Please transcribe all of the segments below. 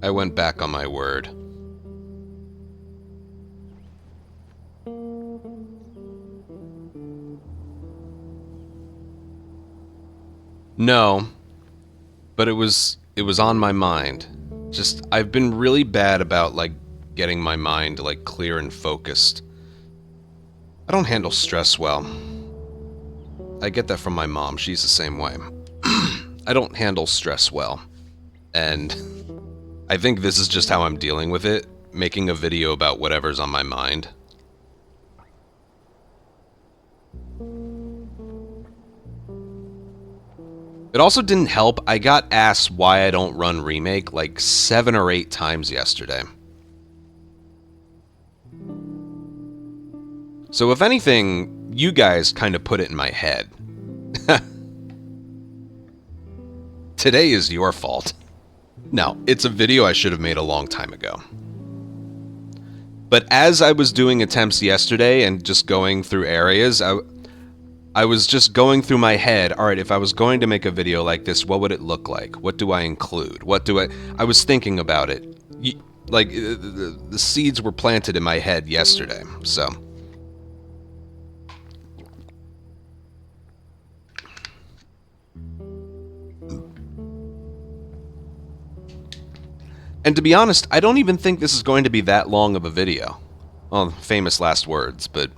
I went back on my word. No, but it was on my mind. Just, I've been really bad about, like, getting my mind, like, clear and focused. I don't handle stress well. I get that from my mom. She's the same way. I don't handle stress well. And I think this is just how I'm dealing with it, making a video about whatever's on my mind. It also didn't help, I got asked why I don't run Remake like 7 or 8 times yesterday. So if anything, you guys kind of put it in my head. Today is your fault. No, it's a video I should have made a long time ago. But as I was doing attempts yesterday and just going through areas, I was just going through my head, alright, if I was going to make a video like this, what would it look like? What do I include? I was thinking about it. Like, the seeds were planted in my head yesterday, so. And to be honest, I don't even think this is going to be that long of a video. Well, famous last words, but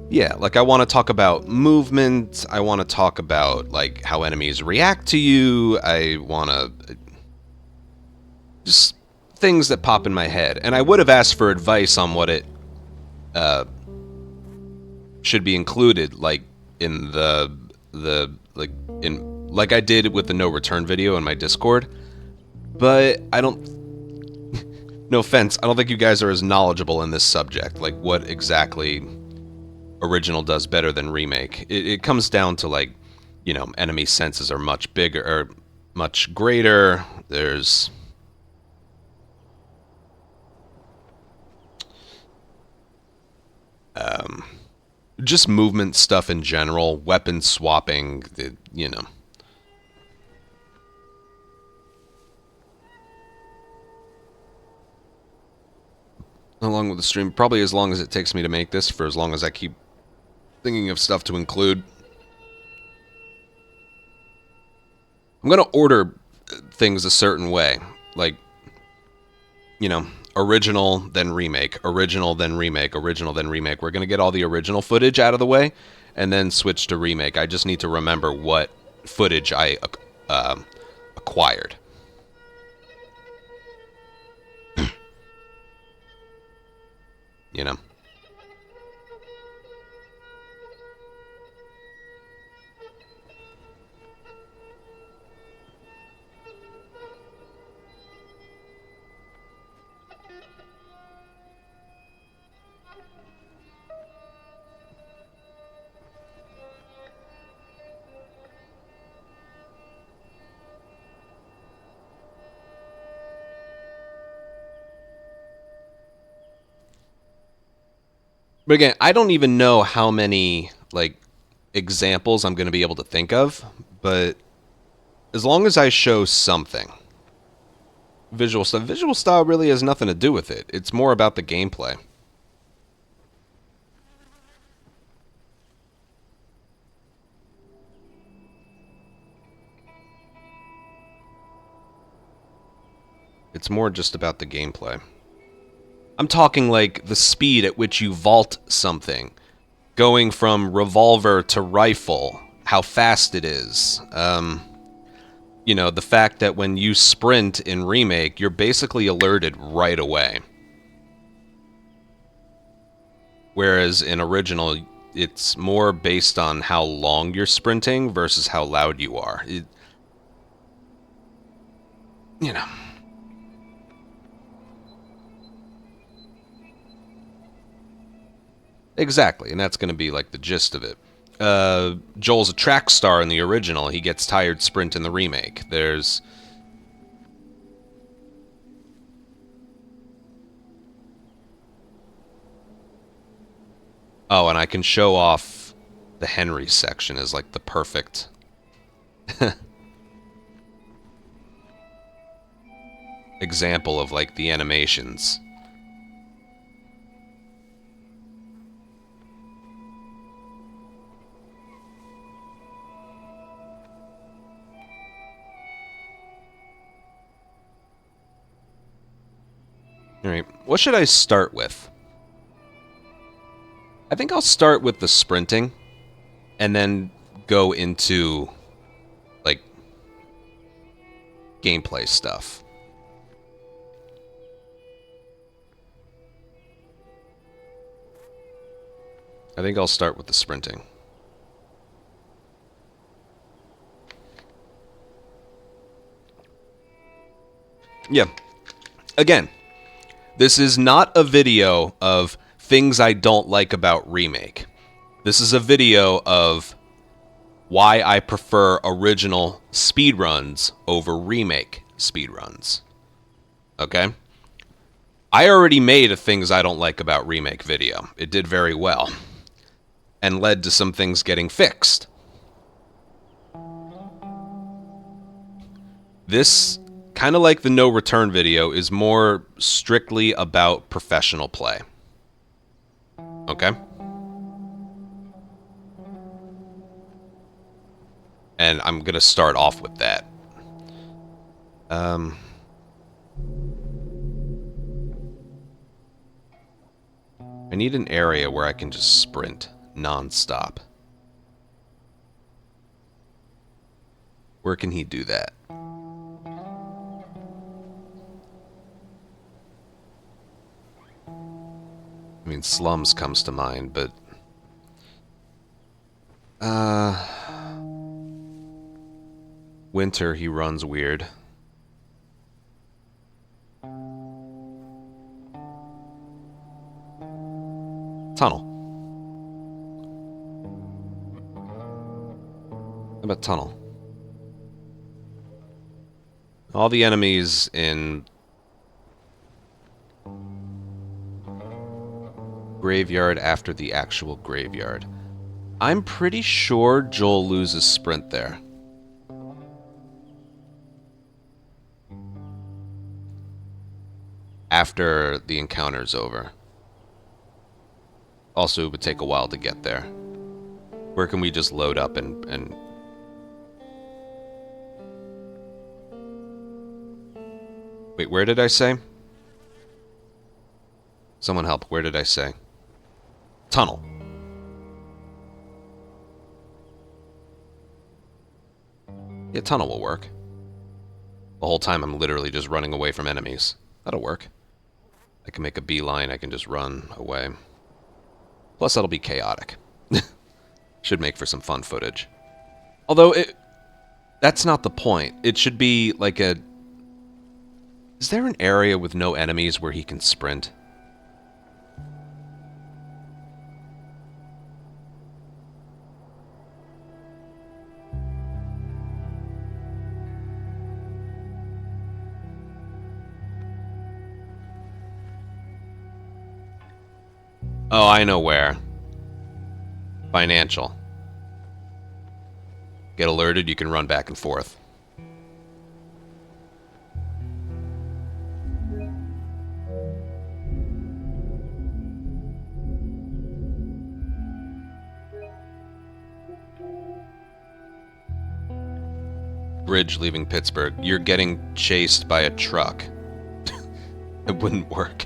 yeah, like I want to talk about movement, I want to talk about like how enemies react to you, I want to just things that pop in my head. And I would have asked for advice on what it should be included, like in like I did with the no return video in my Discord. But I don't no offense, I don't think you guys are as knowledgeable in this subject, like what exactly original does better than remake. It comes down to, like, you know, enemy senses are much bigger or much greater. There's just movement stuff in general, weapon swapping, you know. How long will the stream? Probably as long as it takes me to make this, for as long as I keep thinking of stuff to include. I'm gonna order things a certain way, like, you know, original then remake, original then remake, original then remake. We're gonna get all the original footage out of the way, and then switch to remake. I just need to remember what footage I acquired. You know. But again, I don't even know how many, like, examples I'm going to be able to think of, but as long as I show something. Visual style really has nothing to do with it. It's more about the gameplay. It's more just about the gameplay. I'm talking like the speed at which you vault something. Going from revolver to rifle. how fast it is. You know, the fact that when you sprint in Remake, you're basically alerted right away. Whereas in original, it's more based on how long you're sprinting versus how loud you are. You know. Exactly, and that's going to be like the gist of it. Joel's a track star in the original. He gets tired sprint in the remake. There's... Oh, and I can show off the Henry section as like the perfect... example of like the animations. Alright, what should I start with? I think I'll start with the sprinting, and then go into, like, gameplay stuff. I think I'll start with the sprinting. Yeah. Again, this is not a video of things I don't like about Remake. This is a video of why I prefer original speedruns over Remake speedruns. Okay? I already made a things I don't like about Remake video. It did very well. And led to some things getting fixed. This, kind of like the no return video, is more strictly about professional play. Okay? And I'm going to start off with that. I need an area where I can just sprint non-stop. Where can he do that? I mean, slums comes to mind, but... Winter, he runs weird. Tunnel. How about tunnel? All the enemies in graveyard after the actual graveyard. I'm pretty sure Joel loses sprint there. After the encounter's over. Also, it would take a while to get there. Where can we just load up and... Wait, where did I say? Someone help, where did I say? Tunnel. Yeah, tunnel will work. The whole time I'm literally just running away from enemies. That'll work. I can make a beeline, I can just run away. Plus, that'll be chaotic. Should make for some fun footage. Although, that's not the point. It should be like a... Is there an area with no enemies where he can sprint? Oh, I know where. Financial. Get alerted, you can run back and forth. Bridge leaving Pittsburgh. You're getting chased by a truck. It wouldn't work.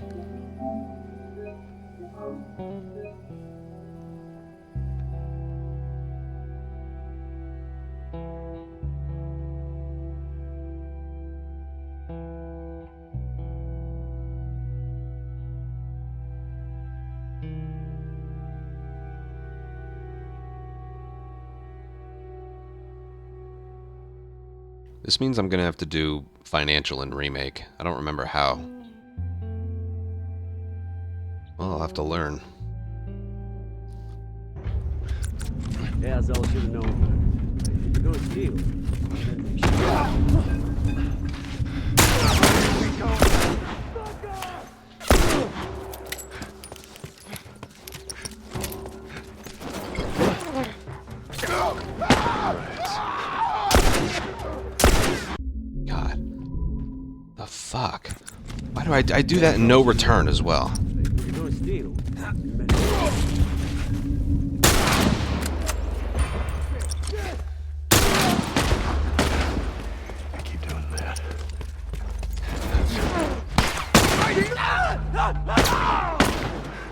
This means I'm gonna have to do financial in Remake. I don't remember how. Well, I'll have to learn. Yeah, as I should have known. You're gonna steal. God. The fuck? Why do I do that in no return as well? You're gonna steal. Keep doing that.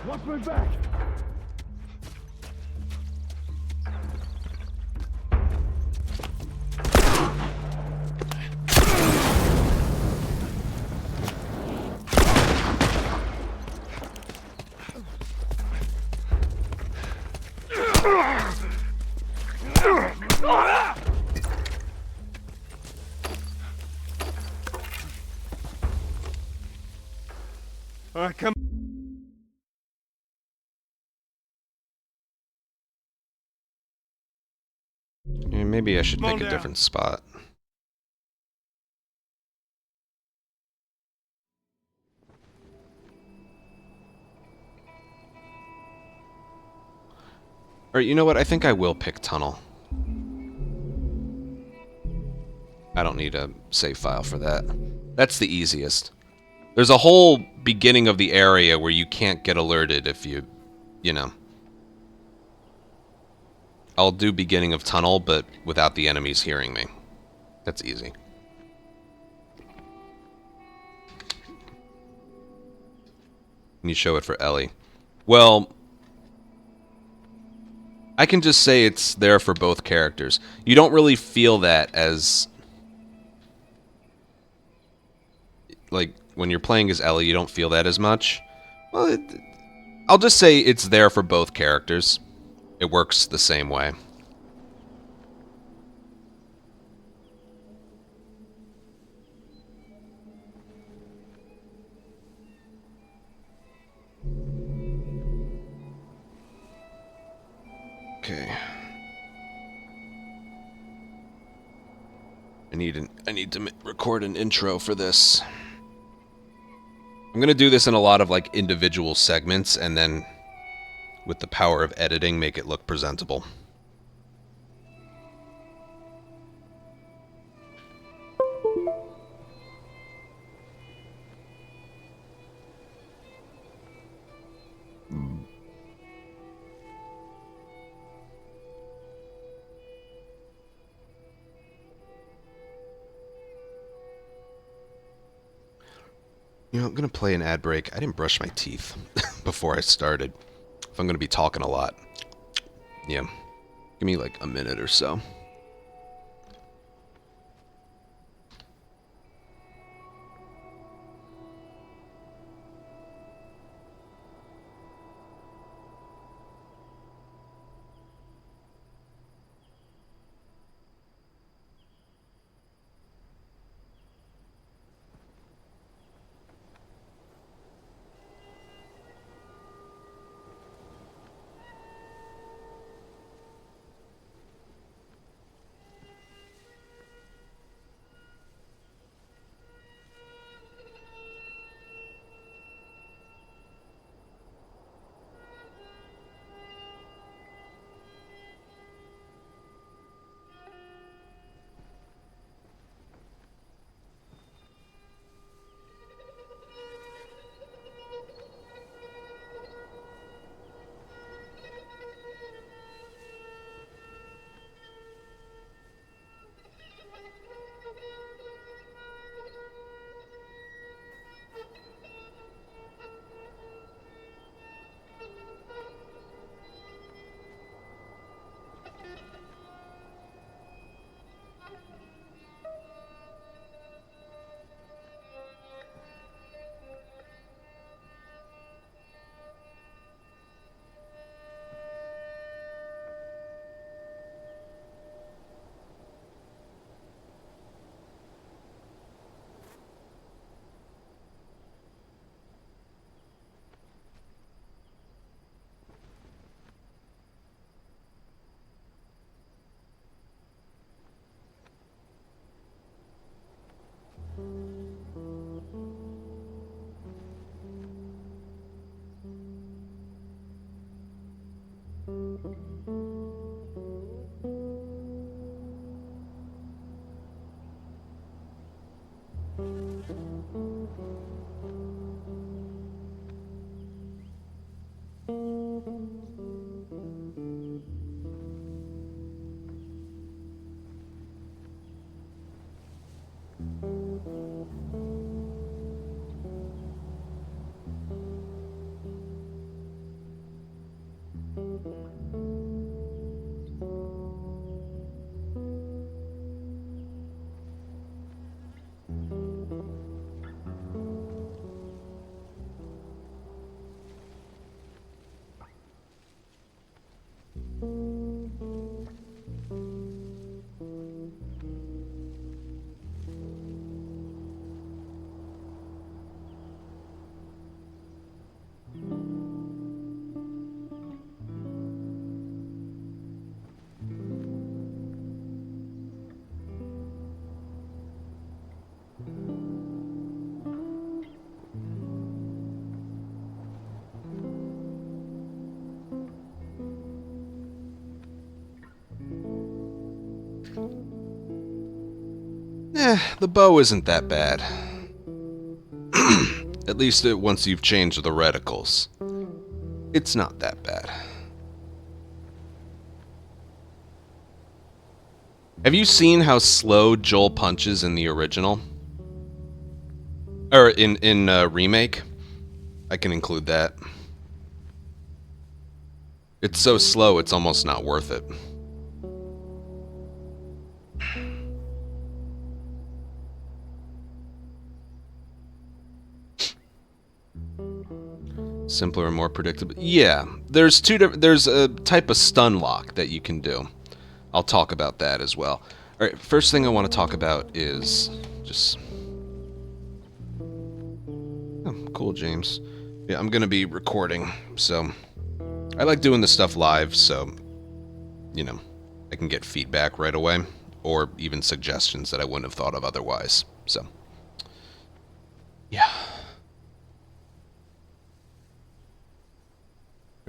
Watch my back! All right, come. Yeah, maybe I should Come on pick a down. different spot. Alright, you know what? I think I will pick tunnel. I don't need a save file for that. That's the easiest. There's a whole beginning of the area where you can't get alerted if you know. I'll do beginning of tunnel, but without the enemies hearing me. That's easy. And you show it for Ellie. Well, I can just say it's there for both characters. You don't really feel that as... Like, when you're playing as Ellie, you don't feel that as much. Well, I'll just say it's there for both characters. It works the same way. Okay. I need to record an intro for this. I'm gonna do this in a lot of like individual segments, and then with the power of editing, make it look presentable. You know, I'm gonna play an ad break. I didn't brush my teeth before I started. If I'm gonna be talking a lot. Yeah. Give me like a minute or so. The bow isn't that bad. At least once you've changed the reticles. It's not that bad. Have you seen how slow Joel punches in the original? Or in Remake? I can include that. It's so slow, it's almost not worth it. Simpler and more predictable. Yeah, there's there's a type of stun lock that you can do. I'll talk about that as well. All right, first thing I want to talk about is just... Oh, cool, James. Yeah, I'm gonna be recording, so I like doing this stuff live, so you know, I can get feedback right away, or even suggestions that I wouldn't have thought of otherwise. So, yeah.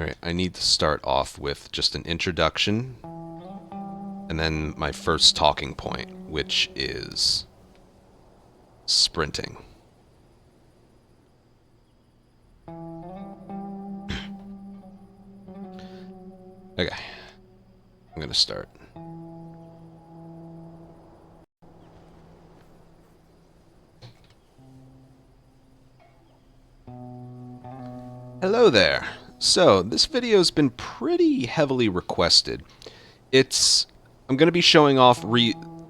Alright, I need to start off with just an introduction, and then my first talking point, which is sprinting. Okay, I'm gonna start. Hello there. So, this video's been pretty heavily requested. I'm going to be showing off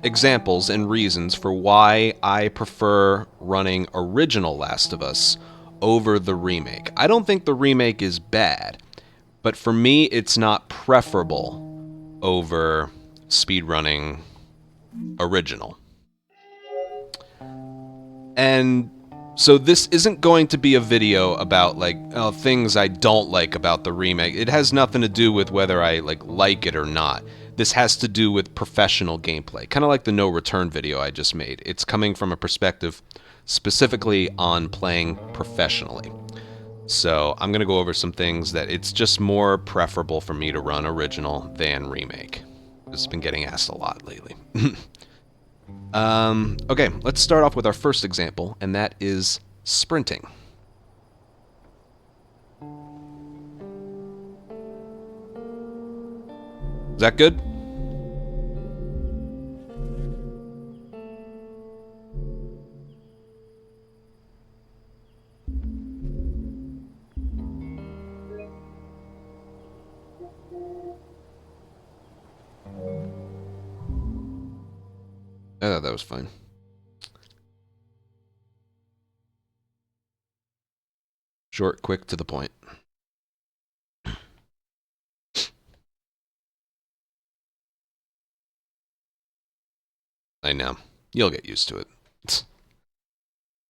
examples and reasons for why I prefer running original Last of Us over the remake. I don't think the remake is bad, but for me, it's not preferable over speedrunning original. And so this isn't going to be a video about like things I don't like about the remake. It has nothing to do with whether I like it or not. This has to do with professional gameplay, kind of like the no return video I just made. It's coming from a perspective specifically on playing professionally. So I'm going to go over some things that it's just more preferable for me to run original than remake. It's been getting asked a lot lately. Okay, let's start off with our first example, and that is sprinting. Is that good? I thought that was fine. Short, quick, to the point. I know. You'll get used to it.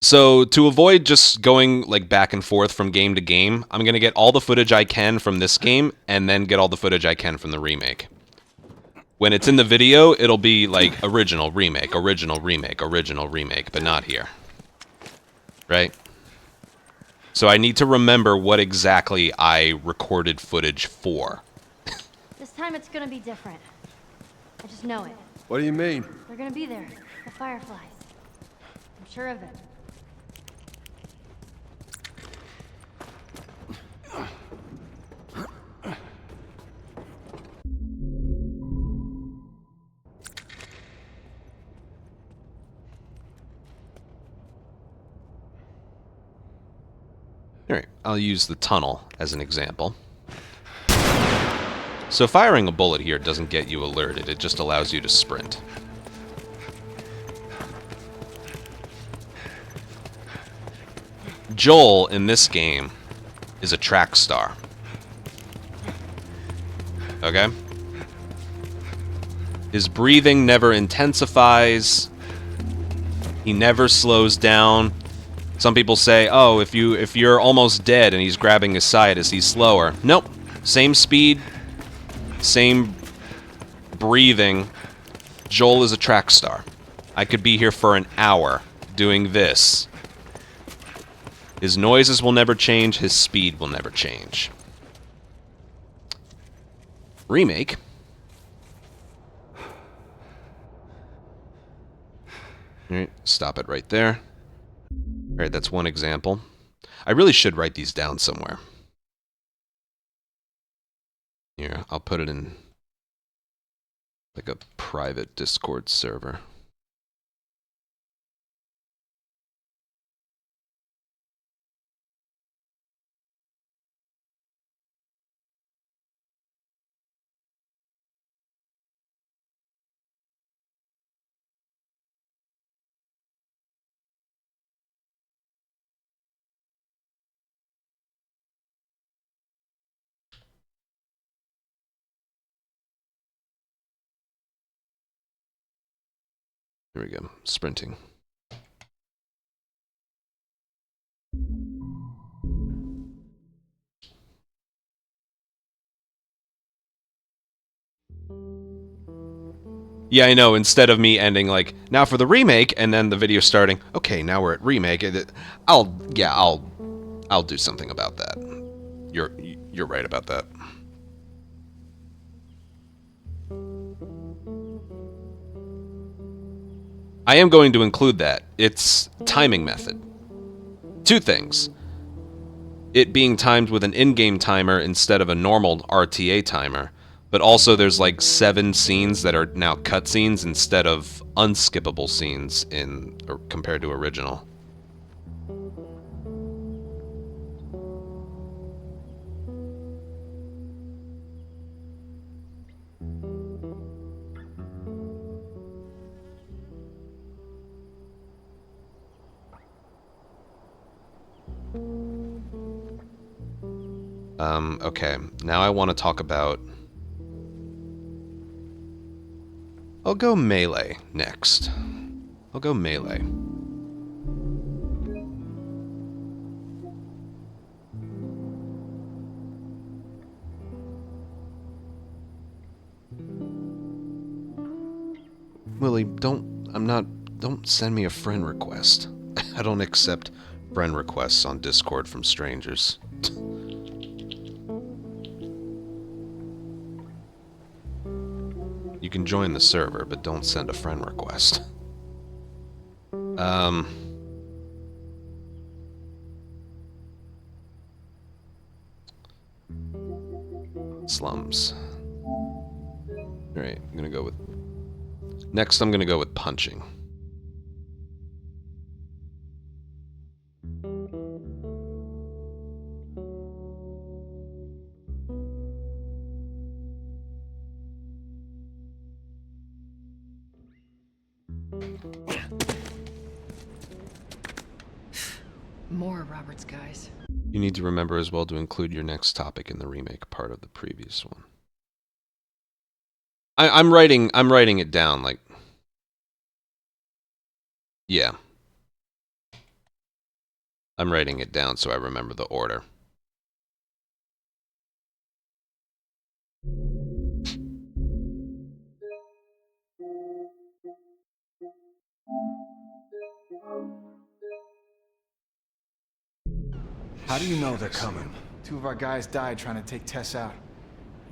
So, to avoid just going like back and forth from game to game, I'm going to get all the footage I can from this game, and then get all the footage I can from the remake. When it's in the video, it'll be like original, remake, original, remake, original, remake, but not here. Right? So I need to remember what exactly I recorded footage for. This time it's gonna be different. I just know it. What do you mean? They're gonna be there. The fireflies. I'm Sure of it. Alright, I'll use the tunnel as an example. So firing a bullet here doesn't get you alerted, it just allows you to sprint. Joel, in this game, is a track star. Okay? His breathing never intensifies. He never slows down. Some people say, oh, if you're almost dead and he's grabbing his side, is he slower? Nope. Same speed, same breathing. Joel is a track star. I could be here for an hour doing this. His noises will never change, his speed will never change. Remake. Alright, stop it right there. Alright, that's one example. I really should write these down somewhere. Here, I'll put it in like a private Discord server. Here we go, sprinting. Yeah, I know, instead of me ending like, now for the remake, and then the video starting, okay, now we're at remake, I'll do something about that. You're right about that. I am going to include that. It's timing method. Two things. It being timed with an in-game timer instead of a normal RTA timer, but also there's like 7 scenes that are now cutscenes instead of unskippable scenes compared to original. Okay, now I want to talk about... I'll go melee next. I'll go melee. Willie, don't send me a friend request. I don't accept friend requests on Discord from strangers. You can join the server, but don't send a friend request. Slums. Alright, I'm gonna go with... Next, I'm gonna go with punching. More of Robert's guys. You need to remember as well to include your next topic in the remake part of the previous one. I'm writing it down, like... Yeah. I'm writing it down so I remember the order. How do you know they're coming? 2 of our guys died trying to take Tess out.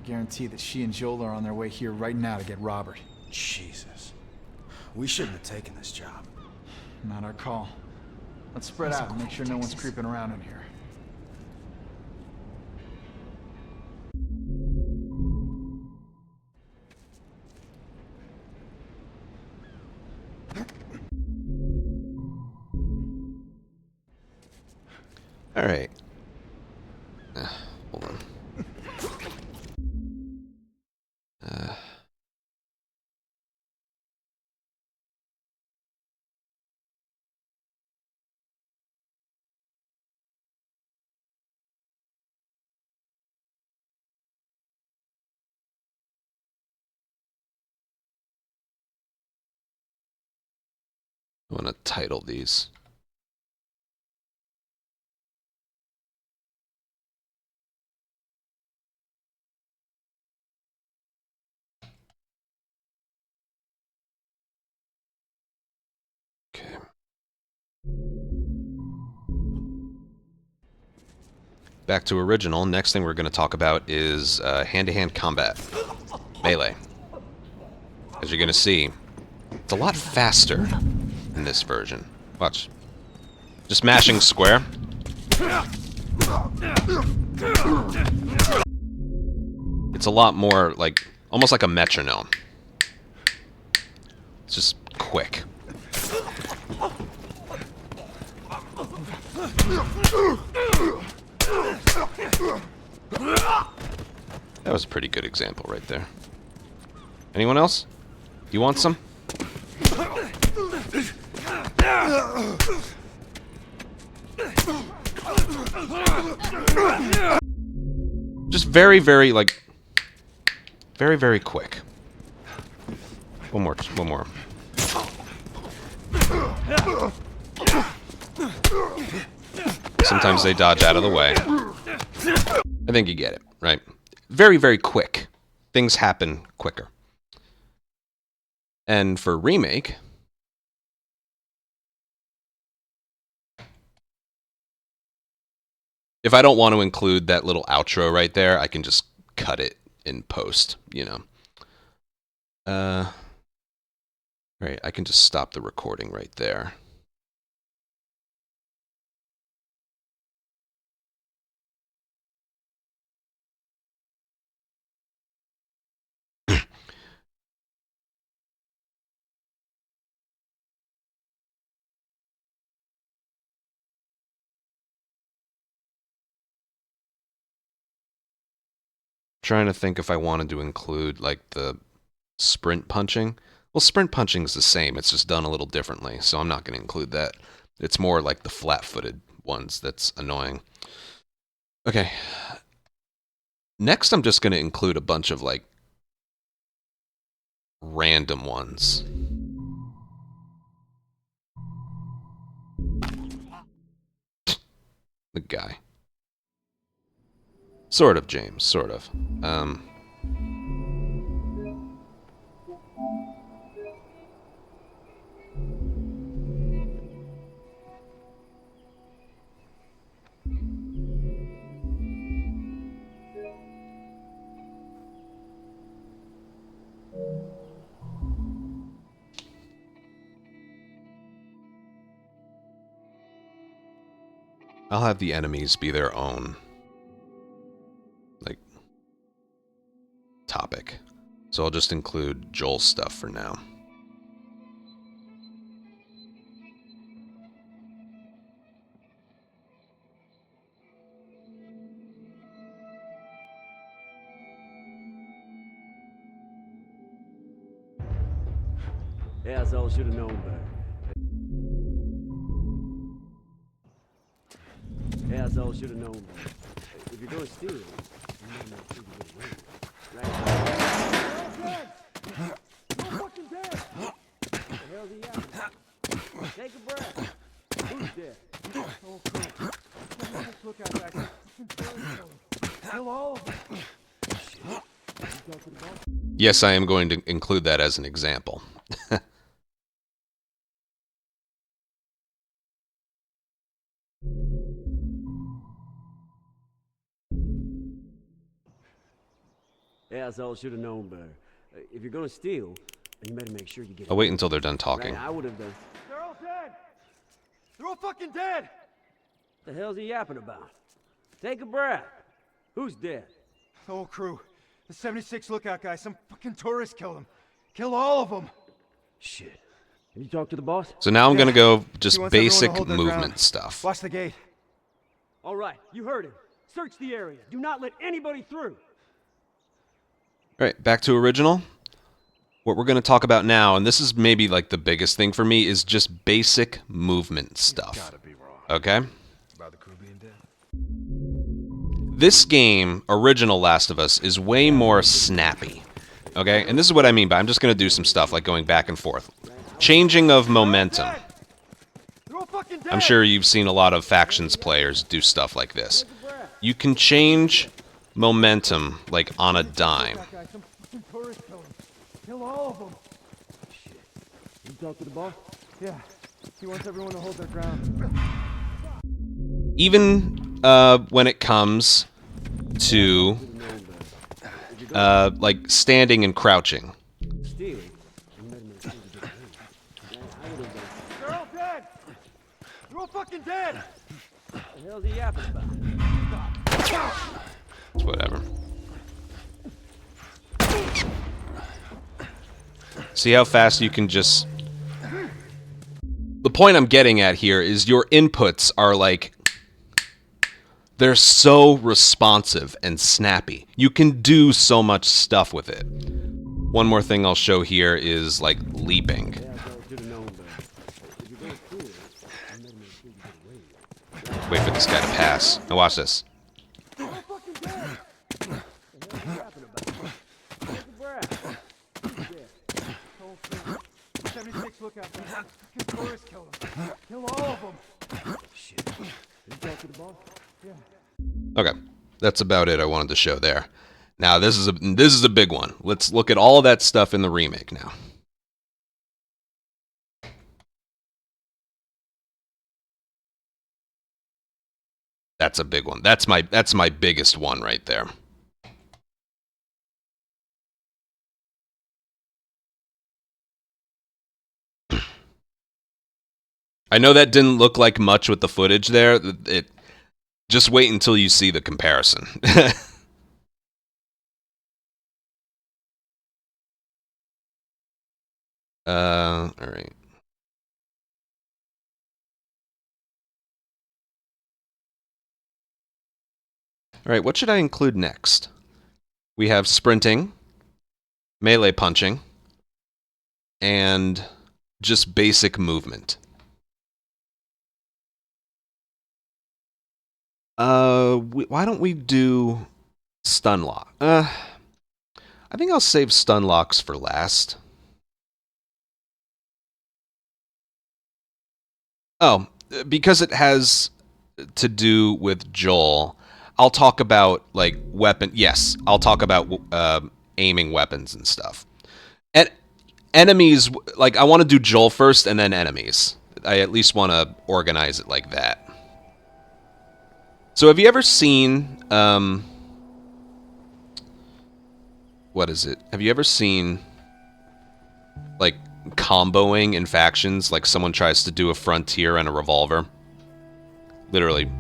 I guarantee that she and Joel are on their way here right now to get Robert. Jesus. We shouldn't have taken this job. Not our call. Let's spread out and make sure no one's creeping around in here. All right. Hold on. I want to title these. Okay. Back to original. Next thing we're going to talk about is hand-to-hand combat. Melee. As you're going to see, it's a lot faster in this version. Watch. Just mashing square. It's a lot more like, almost like a metronome. It's just quick. That was a pretty good example right there. Anyone else? You want some? Just very, very, like, very, very quick. One more, one more. Sometimes they dodge out of the way. I think you get it, right? Very, very quick. Things happen quicker. And for Remake, if I don't want to include that little outro right there, I can just cut it in post, you know. Right, I can just stop the recording right there. Trying to think if I wanted to include like the sprint punching. Well, sprint punching is the same, it's just done a little differently, so I'm not going to include that. It's more like the flat-footed ones that's annoying. Okay. Next, I'm just going to include a bunch of like random ones. The guy. Sort of, James, sort of. I'll have the enemies be their own, like, topic. So I'll just include Joel's stuff for now. Yeah, so I should have known better. Yeah, so I should have known better. If you're gonna steal, you might not see the way. Right? No fucking dead! What the hell's he at? Take a breath. Who's dead? Oh, crap. Let's look at that. Kill all of them. Yes, I am going to include that as an example. Yeah, so I should have known better. If you're gonna steal, you better make sure you get. I'll wait until they're done talking. Right, I would have done. They're all dead! They're all fucking dead! The hell's he yapping about? Take a breath. Who's dead? The whole crew. The 76 lookout guy. Some fucking tourist killed him. Kill all of them. Shit. Have you talked to the boss? So now I'm gonna go just He wants everyone to basic hold their movement ground. stuff. Watch the gate. All right, you heard him. Search the area. Do not let anybody through. Alright, back to original. What we're gonna talk about now, and this is maybe like the biggest thing for me, is just basic movement stuff. Gotta be wrong. Okay? About the crew being dead. This game, original Last of Us, is way more snappy. Okay? And this is what I mean by I'm just gonna do some stuff like going back and forth. Changing of momentum. They're all fucking dead. I'm sure you've seen a lot of factions players do stuff like this. You can change momentum like on a dime. That guy. Some fucking tourist killed him. Kill all of them. You talked to the boss? Yeah. He wants everyone to hold their ground. Even when it comes to like standing and crouching. Stealing. They're all dead. They're all fucking dead. The hell's he yapping about? It's whatever. See how fast you can just... The point I'm getting at here is your inputs are like... They're so responsive and snappy. You can do so much stuff with it. One more thing I'll show here is like leaping. Wait for this guy to pass. Now watch this. Take a breath. 76 lookout guy. Some fucking tourist killed him. Kill all of them. Shit. You talked to the boss? Okay, that's about it I wanted to show there. Now this is a big one. Let's look at all that stuff in the remake now. That's a big one. That's my biggest one right there. I know that didn't look like much with the footage there. Just wait until you see the comparison. All right. All right, what should I include next? We have sprinting, melee punching, and just basic movement. Why don't we do stun lock? I think I'll save stun locks for last. Oh, because it has to do with Joel, I'll talk about like weapon. Yes, I'll talk about aiming weapons and stuff. And enemies, like I want to do Joel first and then enemies. I at least want to organize it like that. So have you ever seen, what is it? Have you ever seen, like, comboing in factions? Like, someone tries to do a frontier and a revolver? Literally,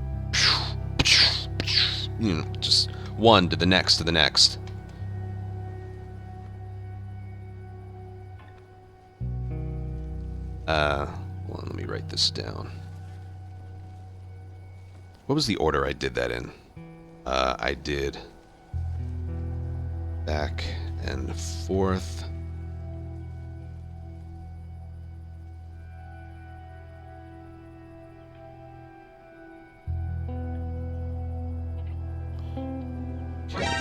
you know, just one to the next to the next. Hold on, let me write this down. What was the order I did that in? I did back and forth. Okay.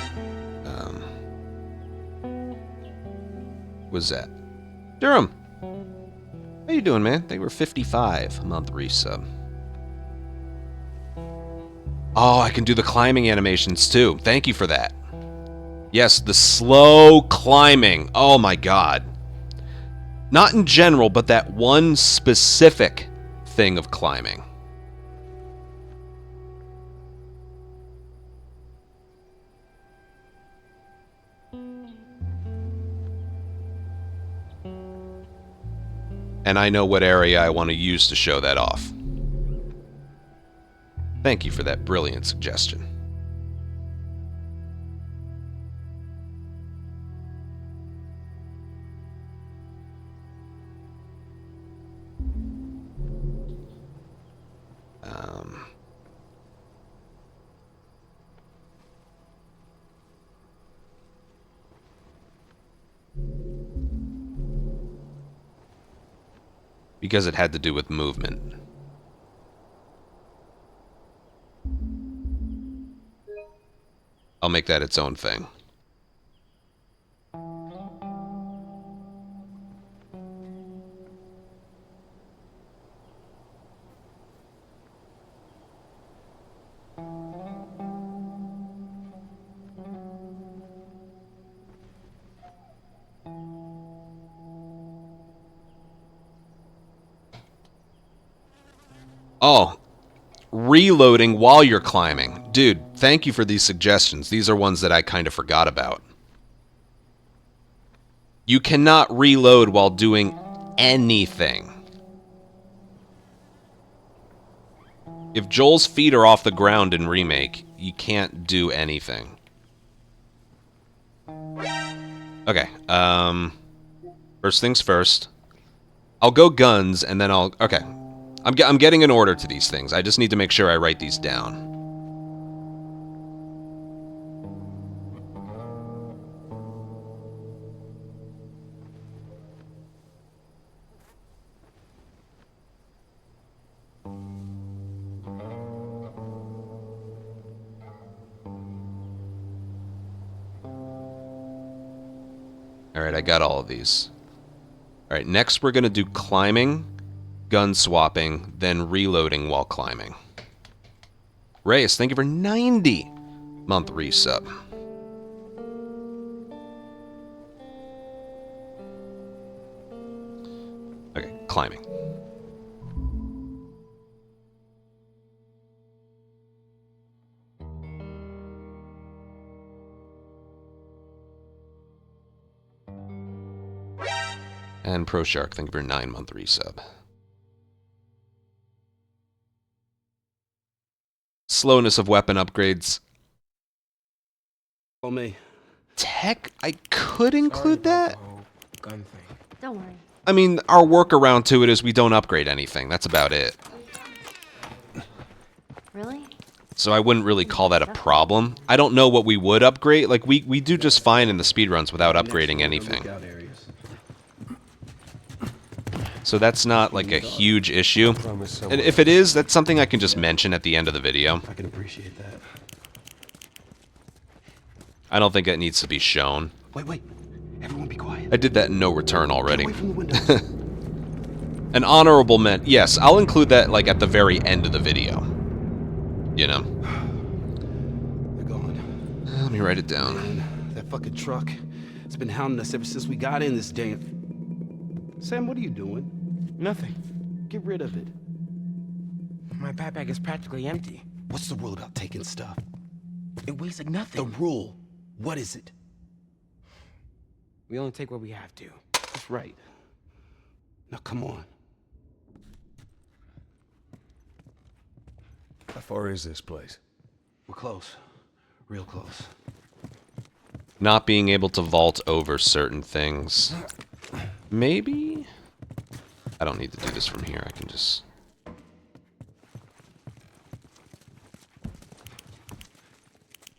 Was that? Durham! How you doing, man? They were 55 a month resub. Oh, I can do the climbing animations too. Thank you for that. Yes, the slow climbing. Oh my god. Not in general, but that one specific thing of climbing. And I know what area I want to use to show that off. Thank you for that brilliant suggestion. Because it had to do with movement. I'll make that its own thing. Oh, reloading while you're climbing. Dude, thank you for these suggestions. These are ones that I kind of forgot about. You cannot reload while doing anything. If Joel's feet are off the ground in Remake, you can't do anything. Okay, first things first. I'll go guns, and then I'll... Okay. I'm getting an order to these things. I just need to make sure I write these down. Alright, I got all of these. Alright, next we're going to do climbing, gun swapping, then reloading while climbing. Reyes, thank you for 90-month resub. Okay, climbing. And Pro Shark, thank you for 9-month resub. Slowness of weapon upgrades. On me. Tech, I could include that. Gun thing. Don't worry. I mean, our workaround to it is we don't upgrade anything. That's about it. Really? So I wouldn't really call that a problem. I don't know what we would upgrade. Like, we do just fine in the speedruns without upgrading anything. So that's not, like, a huge issue. And if it is, that's something I can just mention at the end of the video. I can appreciate that. I don't think it needs to be shown. Wait. Everyone be quiet. I did that in No Return already. Away from the windows. An honorable mention. Yes, I'll include that, like, at the very end of the video. You know? They're gone. Let me write it down. Man, that fucking truck. It's been hounding us ever since we got in this damn... Sam, what are you doing? Nothing. Get rid of it. My backpack is practically empty. What's the rule about taking stuff? It weighs like The nothing. rule. What is it? We only take what we have to. That's right. Now come on. How far is this place? We're close. Real close. Not being able to vault over certain things. Maybe? I don't need to do this from here. I can just...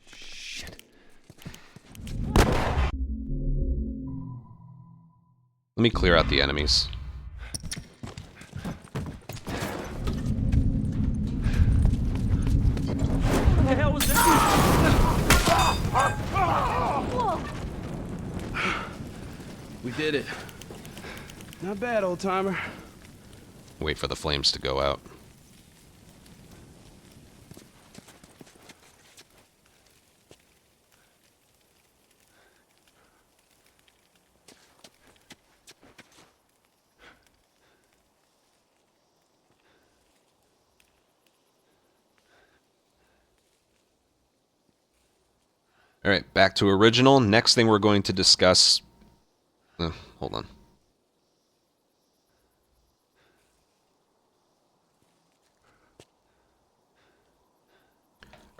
Shit. Let me clear out the enemies. What the hell was that? We did it. Not bad, old timer. Wait for the flames to go out. Alright, back to original. Next thing we're going to discuss... hold on.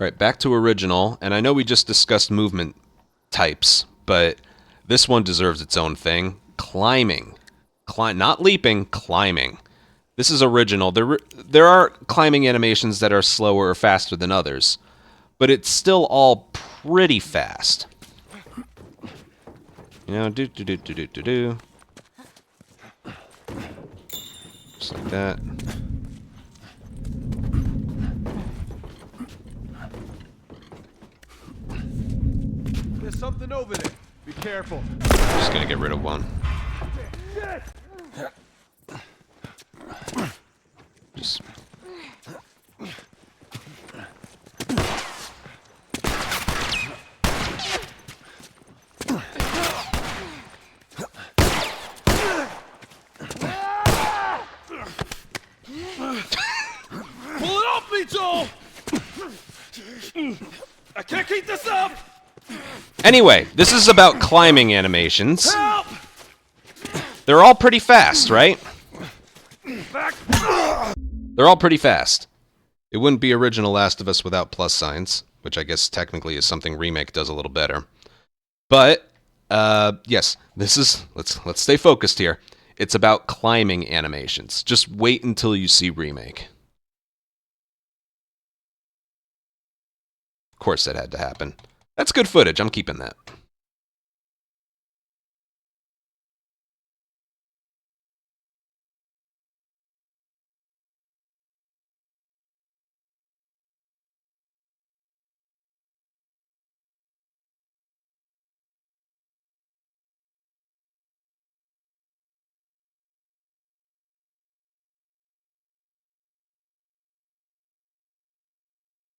Alright, back to original, and I know we just discussed movement types, but this one deserves its own thing. Climbing. Not leaping, climbing. This is original. There are climbing animations that are slower or faster than others, but it's still all pretty fast. You know, do. Just like that. There's something over there. Be careful. Just gonna get rid of one. Just... Pull it off me, Joel! I can't keep this up! Anyway, this is about climbing animations. Help! They're all pretty fast, right? They're all pretty fast. It wouldn't be original Last of Us without plus signs, which I guess technically is something Remake does a little better. But, yes, this is... Let's stay focused here. It's about climbing animations. Just wait until you see Remake. Of course that had to happen. That's good footage. I'm keeping that.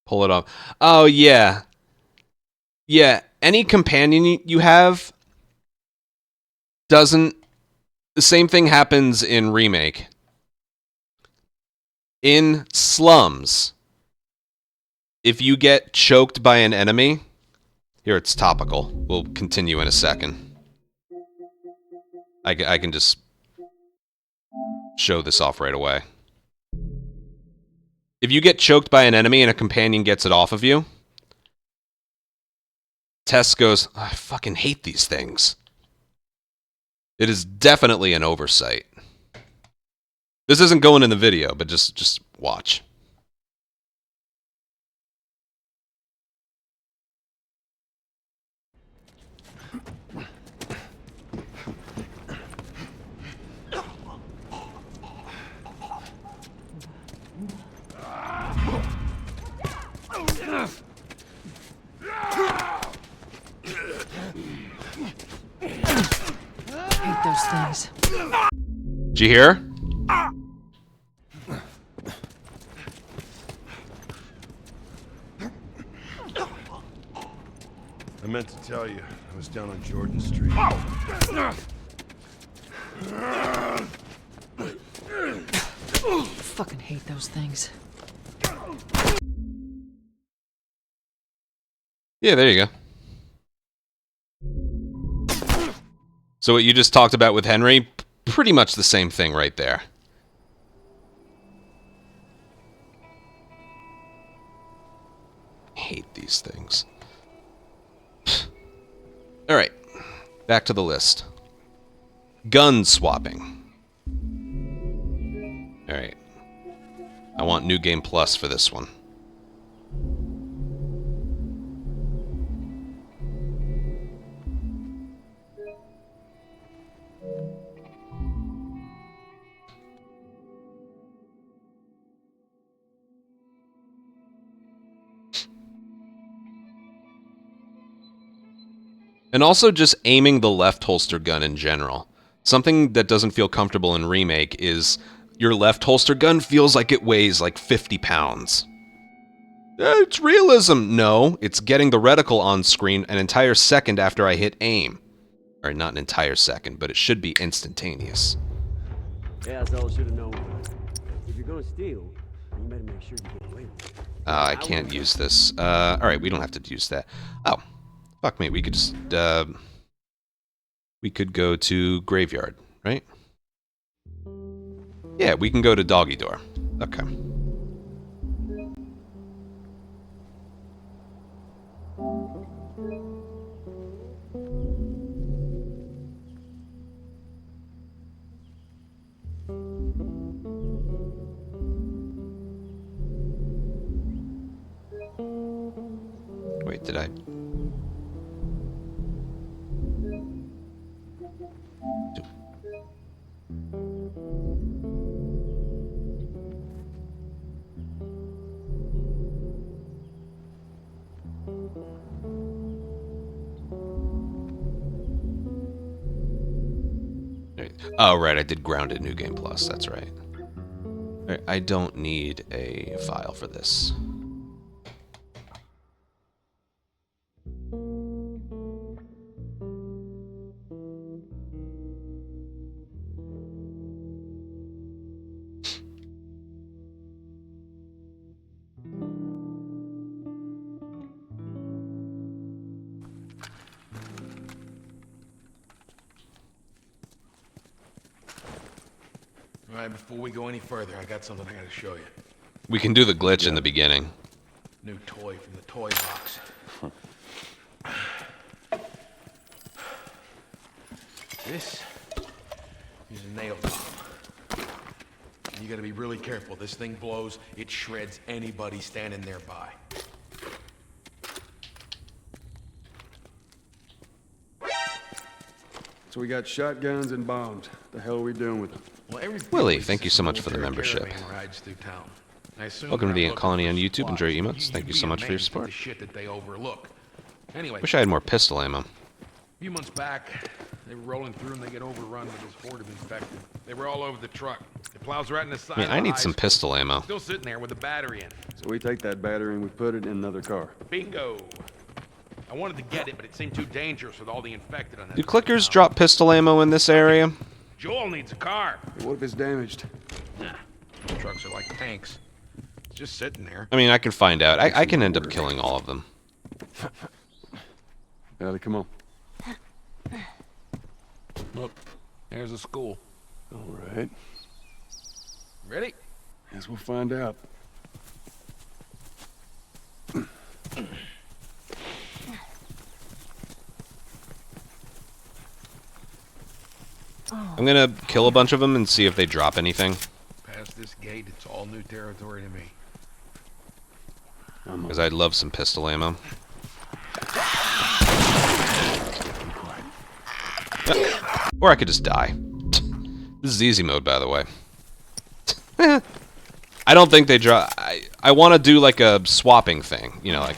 Pull it off. Oh, yeah. Yeah, any companion you have doesn't... The same thing happens in Remake. In slums, if you get choked by an enemy... Here, it's topical. We'll continue in a second. I can just show this off right away. If you get choked by an enemy and a companion gets it off of you... Tess goes, I fucking hate these things. It is definitely an oversight. This isn't going in the video, but just watch. Hate those things. Did you hear? I meant to tell you, I was down on Jordan Street. Fucking hate those things. Yeah, there you go. So what you just talked about with Henry, pretty much the same thing right there. Hate these things. Alright, back to the list. Gun swapping. Alright. I want New Game Plus for this one. And also just aiming the left holster gun in general. Something that doesn't feel comfortable in Remake is your left holster gun feels like it weighs like 50 pounds. It's realism. No, it's getting the reticle on screen an entire second after I hit aim. Or not an entire second, but it should be instantaneous. Yeah, that's all I should have known. If you're gonna steal, you better make sure you get away with it. I can't use this. Alright, we don't have to use that. Oh. Fuck me, we could just, we could go to Graveyard, right? Yeah, we can go to Doggy Door. Okay. Wait, did I? Oh, right, I did Grounded New Game Plus. That's right. Alright, I don't need a file for this. All right, before we go any further, I got something I gotta show you. We can do the glitch in the beginning. New toy from the toy box. This is a nail bomb. You gotta be really careful. This thing blows, it shreds anybody standing nearby. So we got shotguns and bombs. The hell are we doing with them? Well, every Willie, village thank you has so a much for the military membership. caravan rides through town. I assume Welcome to they're the out Ant Colony looking on for YouTube. Enjoy your supplies. emotes. Thank you You'd so be much for your amazed at support. the shit that they overlook. Anyway, Wish I had more pistol ammo. a few months back, they were rolling through and they get overrun with this horde of infected. They were all over the truck. The plow's right in the side. Yeah, of I the need high some school. pistol ammo. Still sitting there with a battery in. So we take that battery and we put it in another car. Bingo. I wanted to get it, but it seemed too dangerous with all the infected on that. Do clickers drop pistol ammo in this area? Joel needs a car. Hey, what if it's damaged? Nah, trucks are like tanks. It's just sitting there. I mean, I can find out. I can end up killing all of them. Ellie, come on. Look, there's a school. All right. Ready? Guess we'll find out. I'm gonna kill a bunch of them and see if they drop anything. Past this gate, it's all new territory to me. Because I'd love some pistol ammo. Or I could just die. This is easy mode, by the way. I don't think they drop... I want to do like a swapping thing. You know, like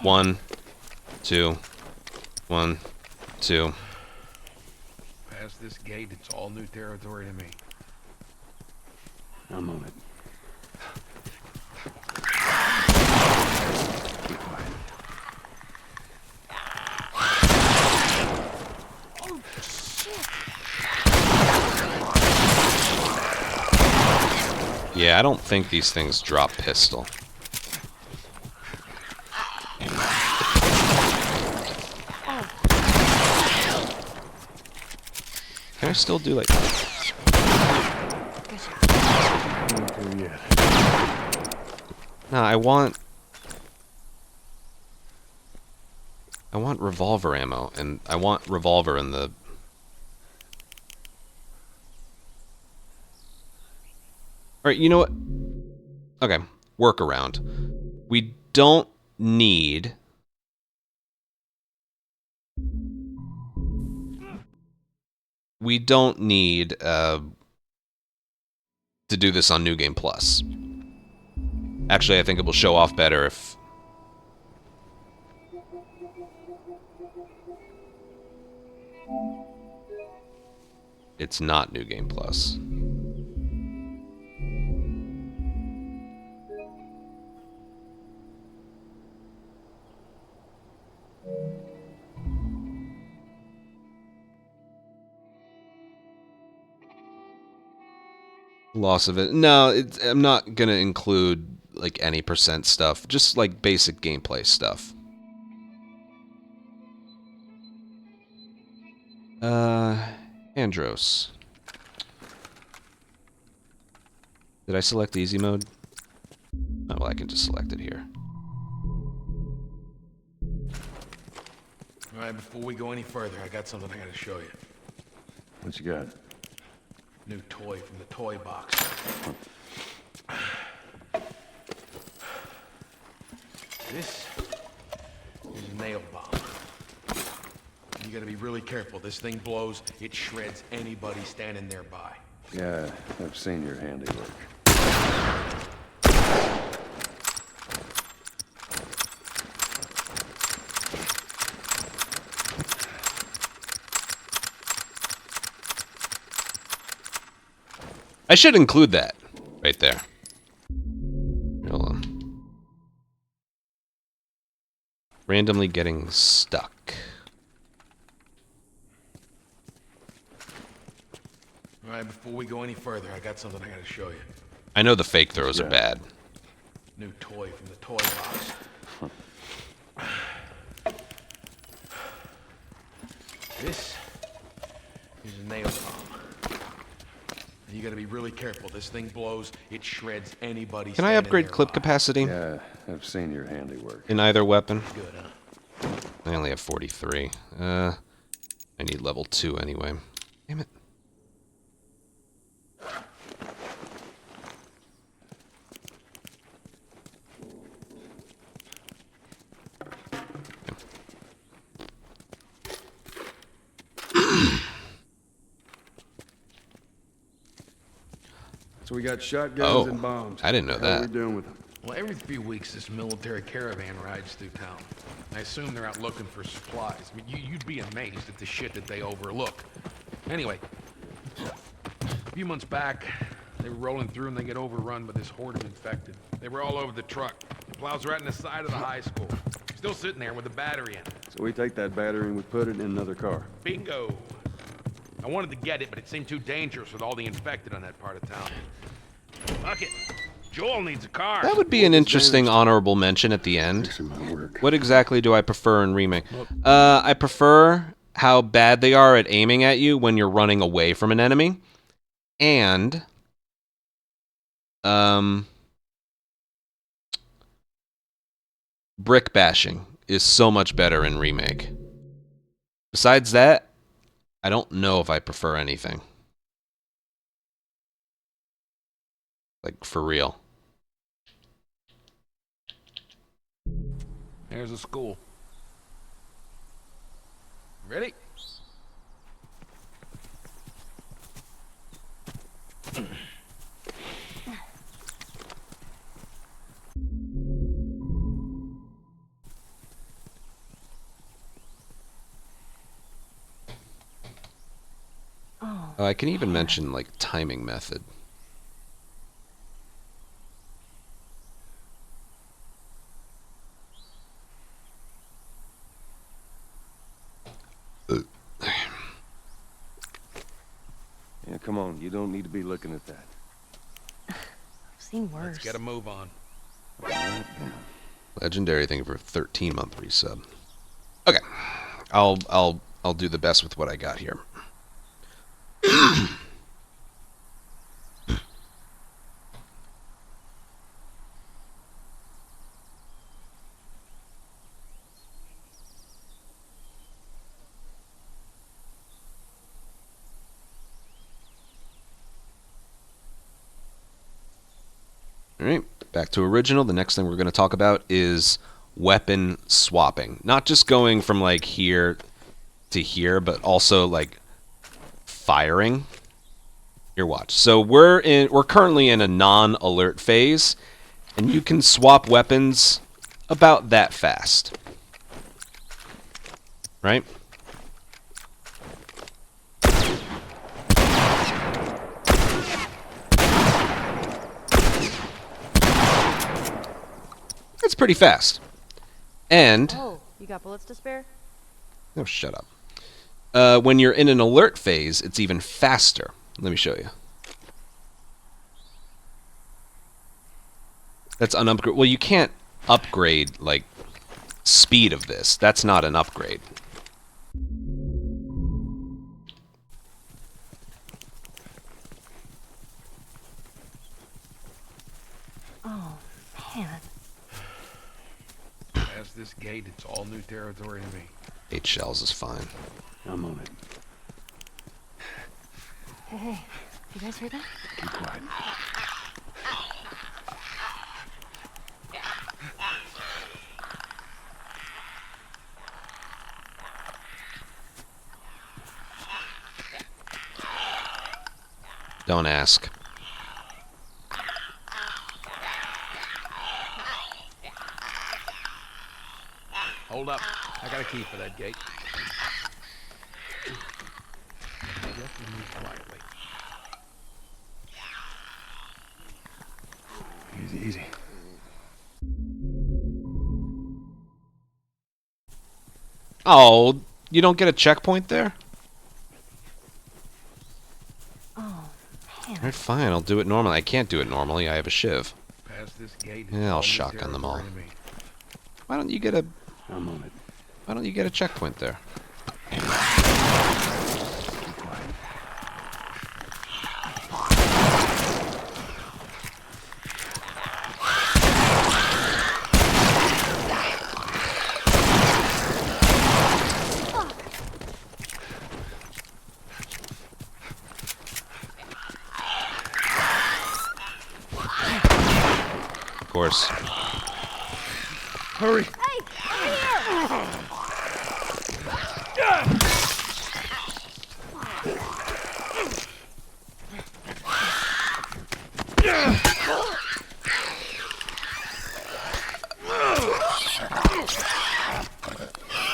1, 2, 1, 2. Past this gate, it's all new territory to me. I'm on it. Yeah, I don't think these things drop pistol. Can I still do like... Not there yet. No, I want revolver ammo, and I want revolver in the... Alright, you know what? Okay, workaround. We don't need... We don't need to do this on New Game Plus. Actually, I think it will show off better if... it's not New Game Plus. Loss of it. No, I'm not gonna include like any percent stuff. Just like basic gameplay stuff. Andros. Did I select easy mode? Oh, well, I can just select it here. All right, before we go any further, I got something I gotta show you. What you got? New toy from the toy box. This is gotta be really careful. This thing blows, it shreds anybody standing nearby. Yeah, I've seen your handiwork. I should include that right there. Hold on. Randomly getting stuck. All right, before we go any further, I got something I gotta show you. I know the fake throws are bad. New toy from the toy box. This is a nail bomb. You gotta be really careful. This thing blows, it shreds anybody. Can I upgrade clip capacity Yeah, I've seen your handiwork. in either weapon? Good, huh? I only have 43. I need level 2 anyway. Damn it. So we got shotguns and Oh, bombs. I didn't know How are we that. doing with them? Well, every few weeks, this military caravan rides through town. I assume they're out looking for supplies. I mean, you'd be amazed at the shit that they overlook. Anyway, a few months back, they were rolling through and they get overrun by this horde of infected. They were all over the truck. It plows right in the side of the high school. Still sitting there with a battery in it. So we take that battery and we put it in another car. Bingo! I wanted to get it, but it seemed too dangerous with all the infected on that part of town. Fuck it. Joel needs a car. That would be an interesting honorable mention at the end. What exactly do I prefer in Remake? I prefer how bad they are at aiming at you when you're running away from an enemy. And brick bashing is so much better in Remake. Besides that, I don't know if I prefer anything. Like, for real. There's a school. Ready? I can even mention, like, timing method. Yeah, come on. You don't need to be looking at that. I've seen worse. Let's get a move on. Legendary thing for a 13-month resub. Okay. I'll do the best with what I got here. Alright, back to original. The next thing we're going to talk about is weapon swapping. Not just going from, like, here to here, but also, like, firing. Here, watch. So we're currently in a non-alert phase, and you can swap weapons about that fast. Right? It's pretty fast. And... Oh, you got bullets to spare? Oh, shut up. When you're in an alert phase, it's even faster. Let me show you. That's an upgrade. Well, you can't upgrade, like, speed of this. That's not an upgrade. Oh, man. Past this gate, it's all new territory to me. 8 shells is fine. I'm on it. Hey, you guys heard that? Keep quiet. Don't ask. Hold up. I got a key for that gate. Just move quietly. Easy, easy. Oh, you don't get a checkpoint there? Oh, man. Alright, fine, I'll do it normally. I can't do it normally, I have a shiv. Past this gate. Yeah, I'll all new shotgun them all. territory to me. Why don't you get a... I'm on it. Why don't you get a checkpoint there? Of course. Hurry!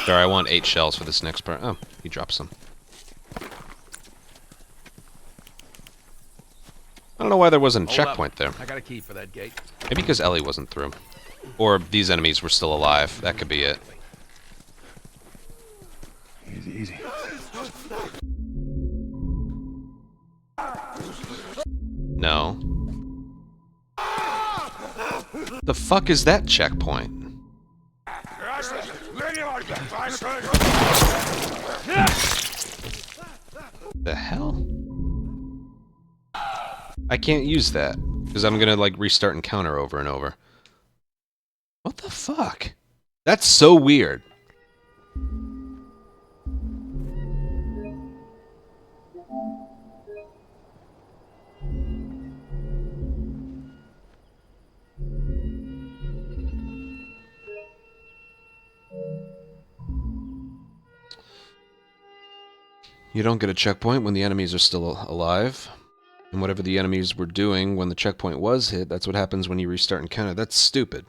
Sorry, I want 8 shells for this next part. Oh, he dropped some. I don't know why there wasn't a Hold checkpoint up. there. I got a key for that gate. Maybe because Ellie wasn't through. Or these enemies were still alive. That could be it. Easy, easy. No. The fuck is that checkpoint? The hell? I can't use that because I'm gonna like restart encounter over and over. What the fuck? That's so weird. You don't get a checkpoint when the enemies are still alive. And whatever the enemies were doing when the checkpoint was hit, that's what happens when you restart encounter. That's stupid.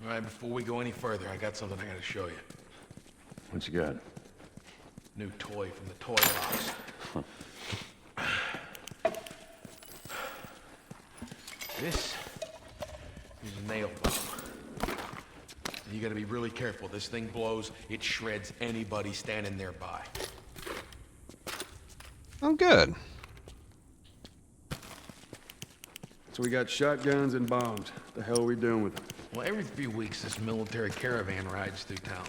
All right, before we go any further, I got something I gotta show you. What you got? New toy from the toy box. This is a nail bomb. You gotta be really careful. This thing blows, it shreds anybody standing nearby. Oh, good. So we got shotguns and bombs. The hell are we doing with them? Well, every few weeks, this military caravan rides through town.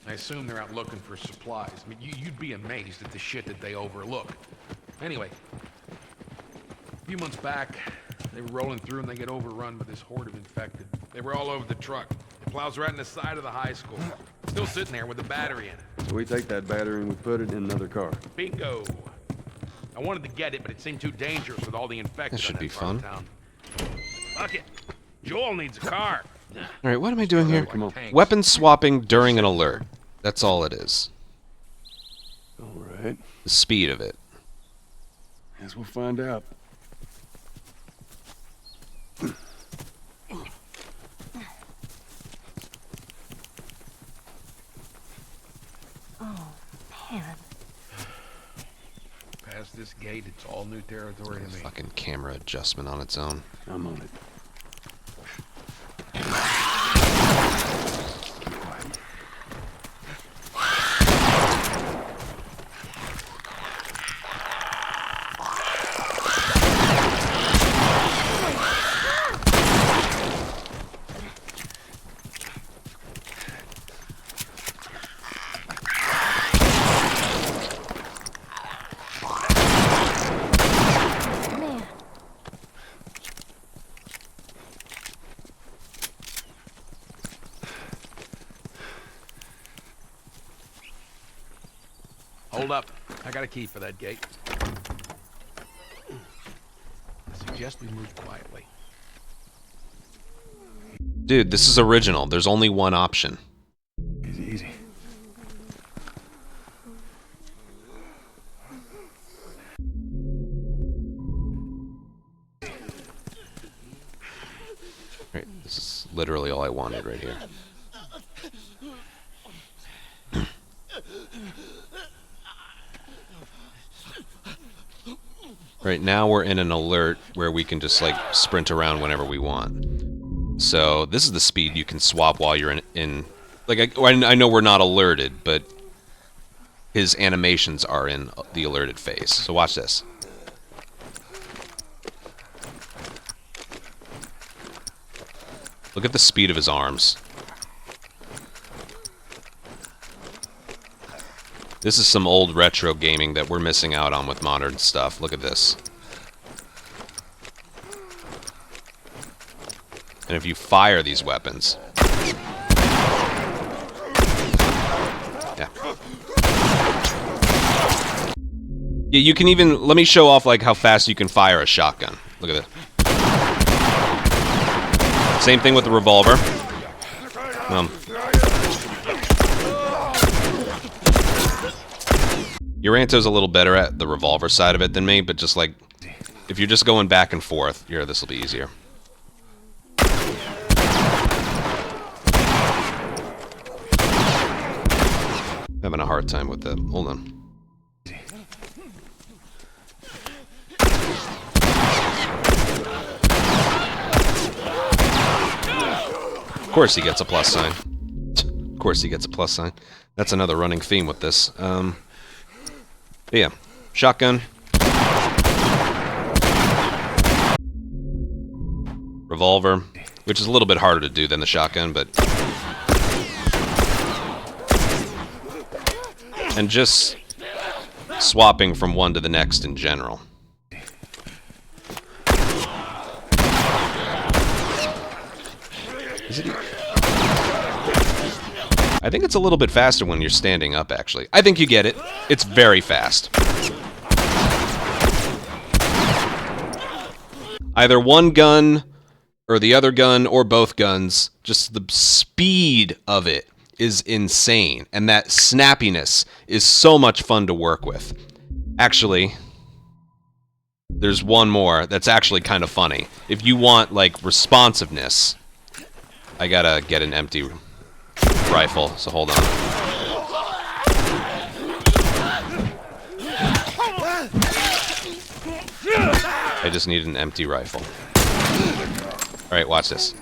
I assume they're out looking for supplies. I mean, you'd be amazed at the shit that they overlook. Anyway, a few months back, they were rolling through and they get overrun by this horde of infected. They were all over the truck. It plows right in the side of the high school. Still sitting there with the battery in it. So we take that battery and we put it in another car. Bingo. I wanted to get it, but it seemed too dangerous with all the infected That should on be that part of fun. town. Fuck it. Joel needs a car. Alright, what am I doing here? Come on. Tanks. Weapon swapping during an alert. That's all it is. All right. The speed of it. Guess we'll find out. Oh, man. Past this gate, it's all new territory to me. Fucking camera adjustment on its own. I'm on it. Man. Hold up. I got a key for that gate. suggest we move quietly. Dude, this is original. There's only one option. Easy, easy. Right, this is literally all I wanted right here. Right now we're in an alert where we can just like sprint around whenever we want. So this is the speed you can swap while you're in like I know we're not alerted, but his animations are in the alerted phase. So watch this. Look at the speed of his arms. This is some old retro gaming that we're missing out on with modern stuff. Look at this. And if you fire these weapons... Yeah. Yeah, you can even... Let me show off like how fast you can fire a shotgun. Look at this. Same thing with the revolver. Uranto's a little better at the revolver side of it than me, but just like, if you're just going back and forth, here, this will be easier. Having a hard time with that. Hold on. Of course he gets a plus sign. Of course he gets a plus sign. That's another running theme with this. Yeah, shotgun. Revolver, which is a little bit harder to do than the shotgun, but... And just swapping from one to the next in general. Is it... I think it's a little bit faster when you're standing up, actually. I think you get it. It's very fast. Either one gun, or the other gun, or both guns. Just the speed of it is insane. And that snappiness is so much fun to work with. Actually, there's one more that's actually kind of funny. If you want, like, responsiveness... I gotta get an empty rifle, so hold on. I just need an empty rifle. Alright, watch this.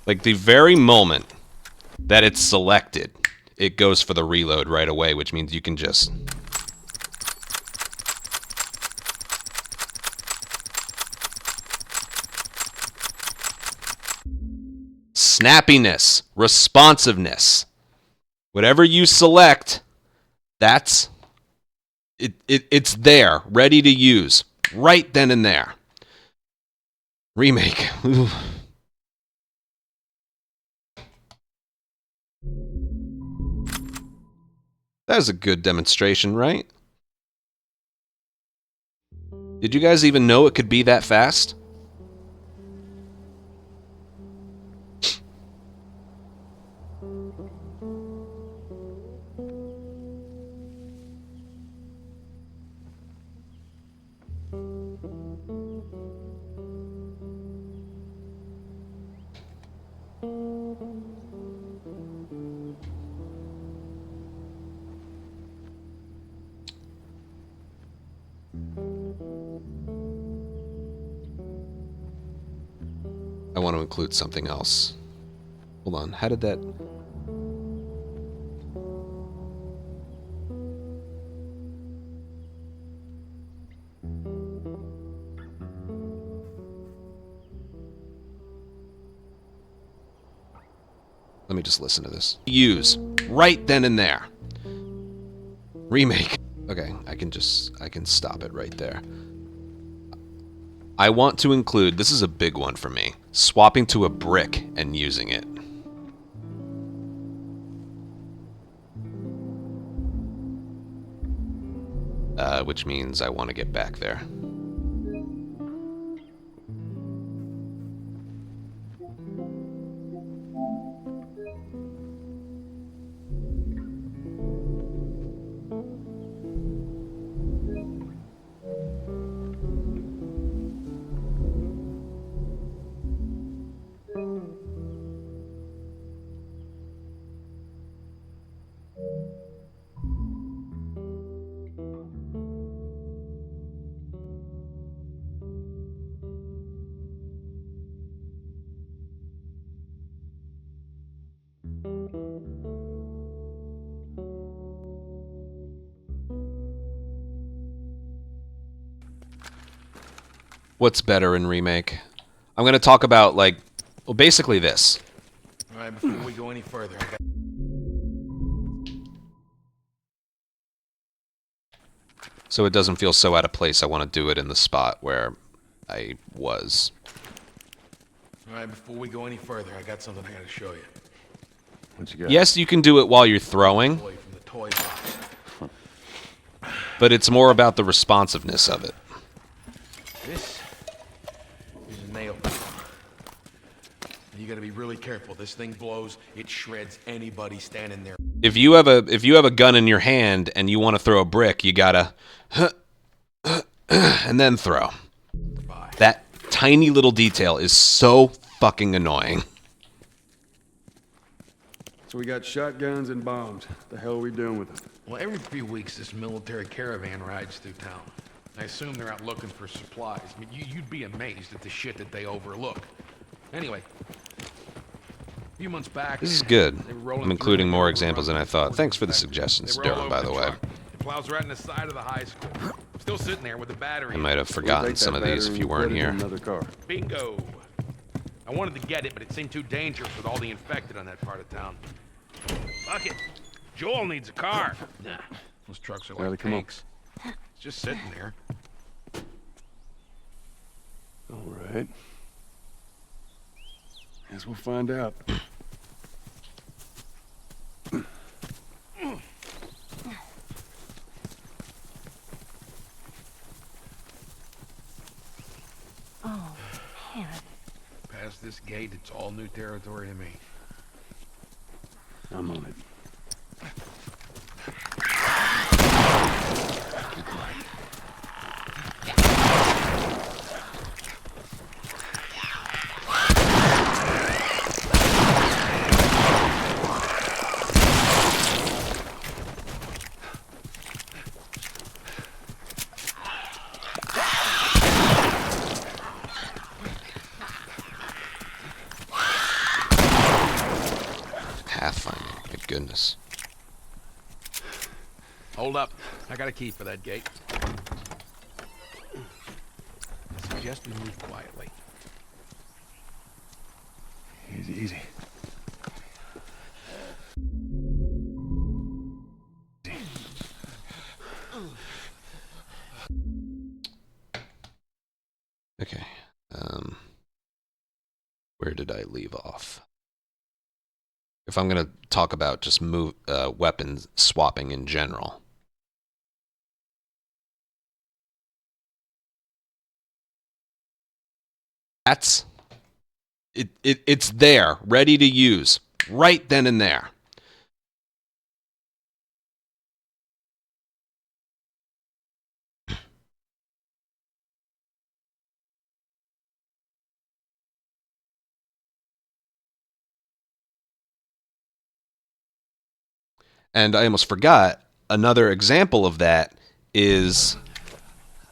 Like, the very moment that it's selected, it goes for the reload right away, which means you can just... Snappiness, responsiveness. Whatever you select, that's... It's there, ready to use, right then and there. Remake. Ooh. That was a good demonstration, right? Did you guys even know it could be that fast? I want to include something else. Hold on, how did that... Let me just listen to this. Use right then and there. Remake. Okay, I can stop it right there. I want to include, this is a big one for me, swapping to a brick and using it. Which means I want to get back there. What's better in Remake? I'm going to talk about, like, well, basically this. All right, before we go any further, I got... So it doesn't feel so out of place, I want to do it in the spot where I was. All right, before we go any further, I got something I gotta show you. What you got? Yes, you can do it while you're throwing, Toy from the toy box. but it's more about the responsiveness of it. This is a nail gun. You gotta be really careful. This thing blows. It shreds anybody standing there. If you have a gun in your hand and you want to throw a brick, you gotta and then throw. Bye. That tiny little detail is so fucking annoying. So we got shotguns and bombs. The hell are we doing with them? Well, every few weeks, this military caravan rides through town. I assume they're out looking for supplies. I mean, you'd be amazed at the shit that they overlook. Anyway, a few months back... This is good. they were rolling I'm including through more and examples than I thought. Thanks for the suggestions, They were all Darren, by over the way. truck. It plows right in the side of the high school. Still sitting there with the battery. I might have We'll forgotten take some that of these battery if you and weren't put it in here. another car. Bingo. I wanted to get it, but it seemed too dangerous with all the infected on that part of town. Fuck it. Joel needs a car. Nah, those trucks are Charlie, like come on. tanks. It's just sitting there. All right. Guess we'll find out. Oh, man. Past this gate, it's all new territory to me. I'm on it. Pathfinder, my goodness. Hold up. I got a key for that gate. I suggest we move quietly. Easy, easy. Okay. Where did I leave off? If I'm going to talk about just weapons swapping in general. That's it's there, ready to use, right then and there. And I almost forgot, another example of that is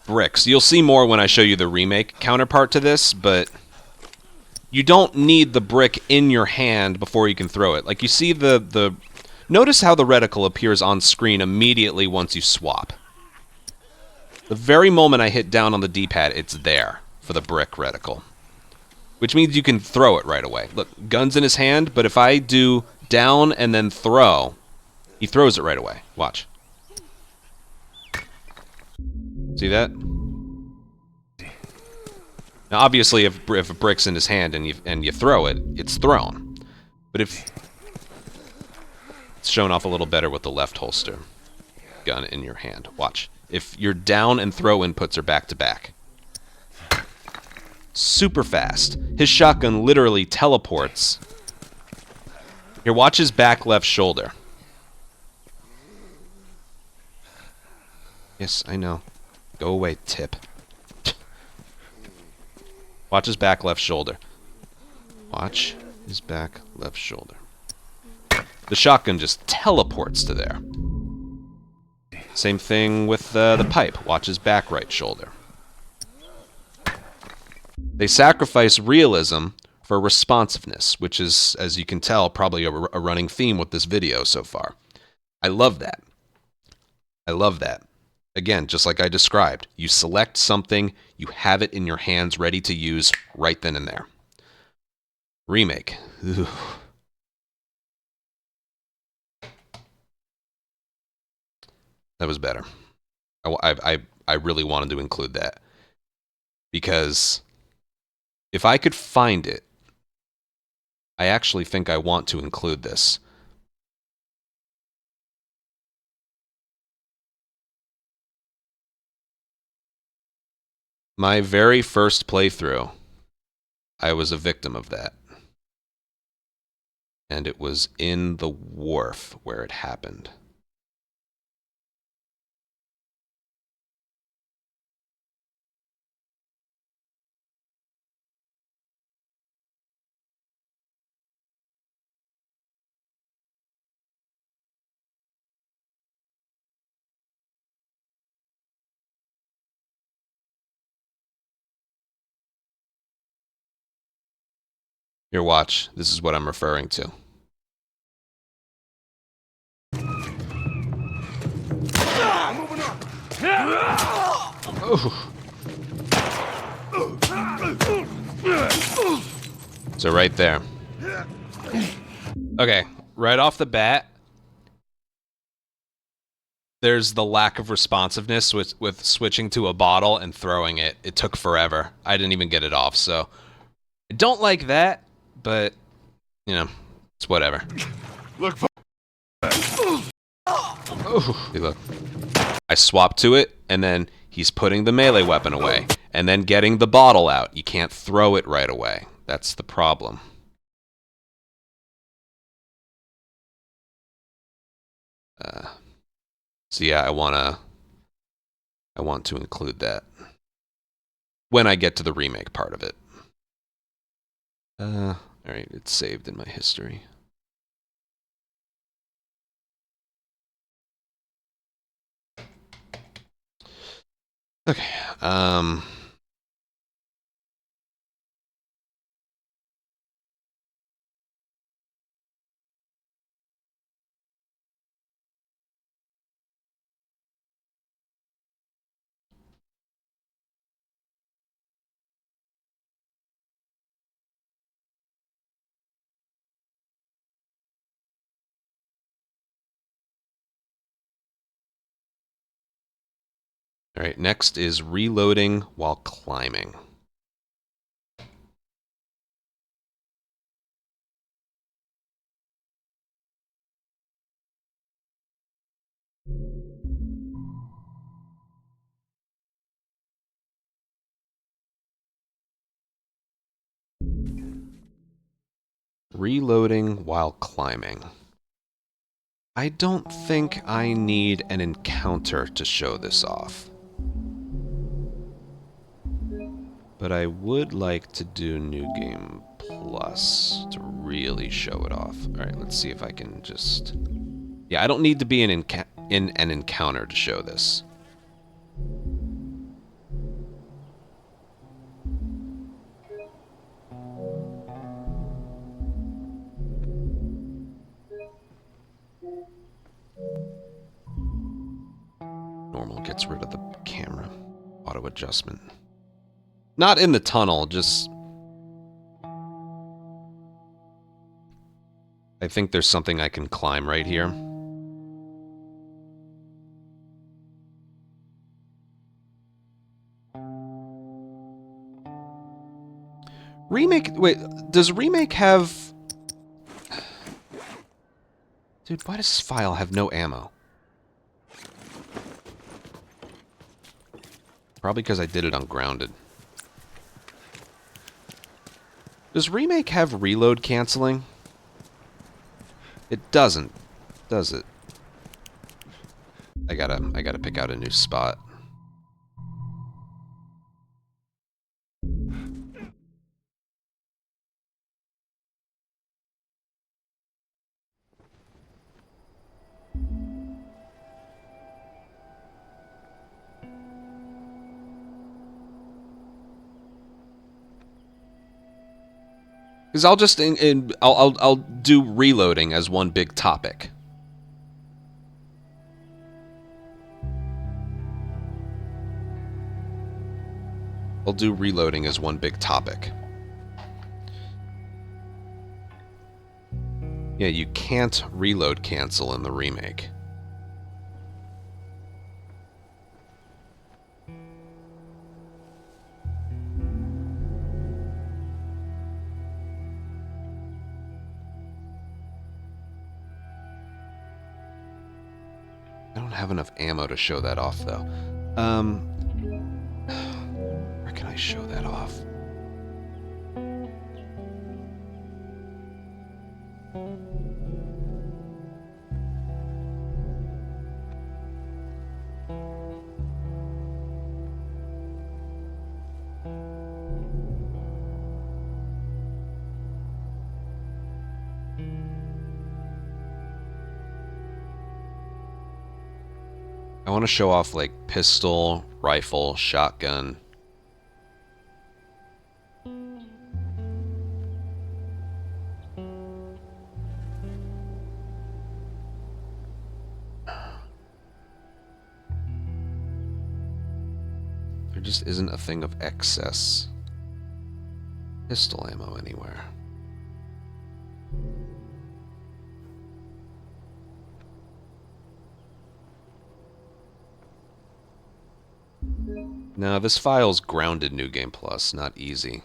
bricks. You'll see more when I show you the remake counterpart to this, but you don't need the brick in your hand before you can throw it. Like, you see the notice how the reticle appears on screen immediately once you swap. The very moment I hit down on the D-pad, it's there for the brick reticle. Which means you can throw it right away. Look, gun's in his hand, but if I do down and then throw, he throws it right away. Watch. See that? Now, obviously, if a brick's in his hand and you throw it, it's thrown. But if it's shown off a little better with the left holster gun in your hand. Watch. If your down and throw inputs are back to back. Super fast. His shotgun literally teleports. Here, watch his back left shoulder. Yes, I know. Go away, Tip. Watch his back left shoulder. Watch his back left shoulder. The shotgun just teleports to there. Same thing with the pipe. Watch his back right shoulder. They sacrifice realism for responsiveness, which is, as you can tell, probably a running theme with this video so far. I love that. I love that. Again, just like I described, you select something, you have it in your hands ready to use right then and there. Remake. Ooh. That was better. I really wanted to include that. Because if I could find it, I actually think I want to include this. My very first playthrough, I was a victim of that. And it was in the wharf where it happened. Here, watch. This is what I'm referring to. So right there. Okay, right off the bat, there's the lack of responsiveness with switching to a bottle and throwing it. It took forever. I didn't even get it off, so I don't like that, but you know, it's whatever. Look for Oh, look. I swap to it, and then he's putting the melee weapon away, and then getting the bottle out. You can't throw it right away. That's the problem. So yeah, I want to include that when I get to the remake part of it. All right, it's saved in my history. Okay. All right, next is reloading while climbing. Reloading while climbing. I don't think I need an encounter to show this off. But I would like to do New Game Plus to really show it off. Alright, let's see if I can just... Yeah, I don't need to be in an encounter to show this. Normal gets rid of the camera. Auto adjustment. Not in the tunnel, just... I think there's something I can climb right here. Remake... Wait, does Remake have... Dude, why does this file have no ammo? Probably because I did it on grounded. Does Remake have reload canceling? It doesn't, does it? I gotta pick out a new spot. Because I'll just I'll do reloading as one big topic. I'll do reloading as one big topic. Yeah, you can't reload cancel in the remake. I don't have enough ammo to show that off, though. Where can I show that off? I want to show off, like, pistol, rifle, shotgun. There just isn't a thing of excess pistol ammo anywhere. No, this file's grounded New Game Plus, not easy.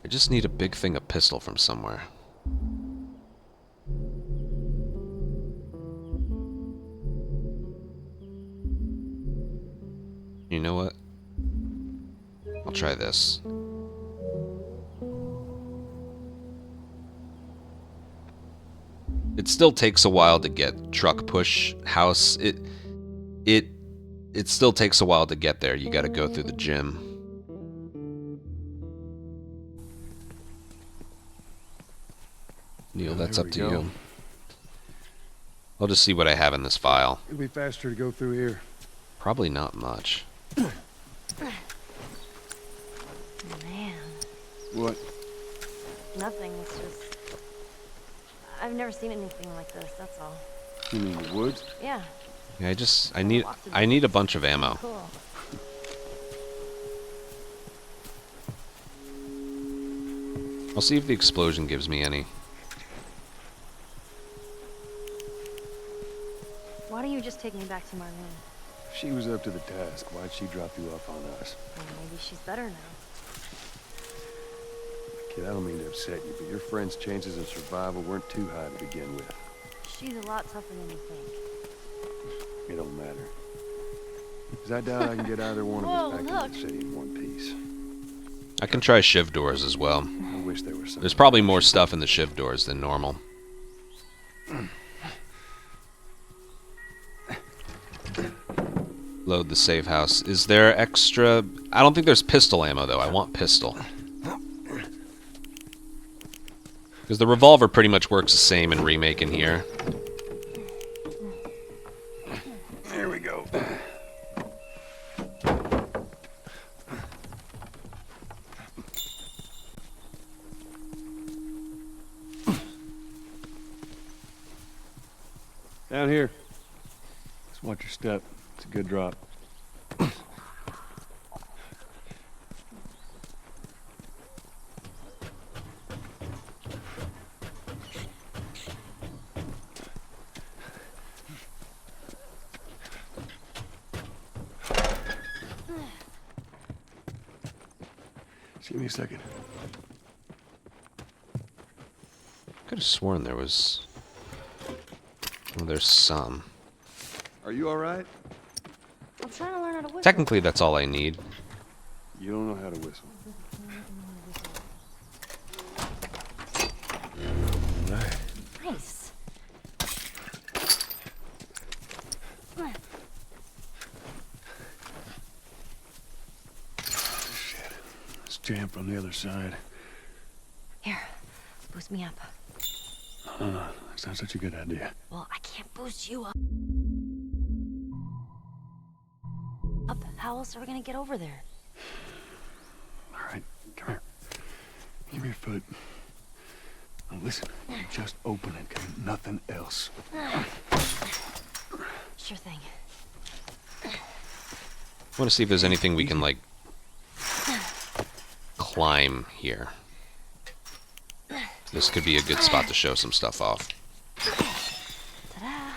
I just need a big thing of pistol from somewhere. You know what? I'll try this. It still takes a while to get truck push house. It still takes a while to get there. You got to go through the gym. Neil, that's up to you. I'll just see what I have in this file. It'll be faster to go through here. Probably not much. Man, What? nothing. It's just... I've never seen anything like this, that's all. You mean the woods? Yeah, Yeah, I need a bunch of ammo. cool. I'll see if the explosion gives me any. Why don't you just take me back to Marlene? She was up to the task. Why'd she drop you off on us? Well, maybe she's better now. Kid, I don't mean to upset you, but your friend's chances of survival weren't too high to begin with. She's a lot tougher than you think. It don't matter. Because I doubt I can get either one of us back into the city in one piece. I can try shiv doors as well. I wish there was some. There's probably more stuff in the shiv doors than normal. Load the safe house. Is there extra... I don't think there's pistol ammo, though. I want pistol. Because the revolver pretty much works the same in Remake and here. There we go. Down here. Just watch your step. It's a good drop. Just give me a second. Could have sworn there was. Well, there's some. Are you all right? I'm trying to learn how to whistle. Technically, that's all I need. You don't know how to whistle. All right. Nice. Shit. It's jammed from the other side. Here, boost me up. That's not such a good idea. Well, I can't boost you up. How else are we gonna get over there? All right, come here. Give me your foot. Now listen, just open it, okay? Nothing else. Sure thing. I want to see if there's anything we can, like, climb here. This could be a good spot to show some stuff off. Ta-da!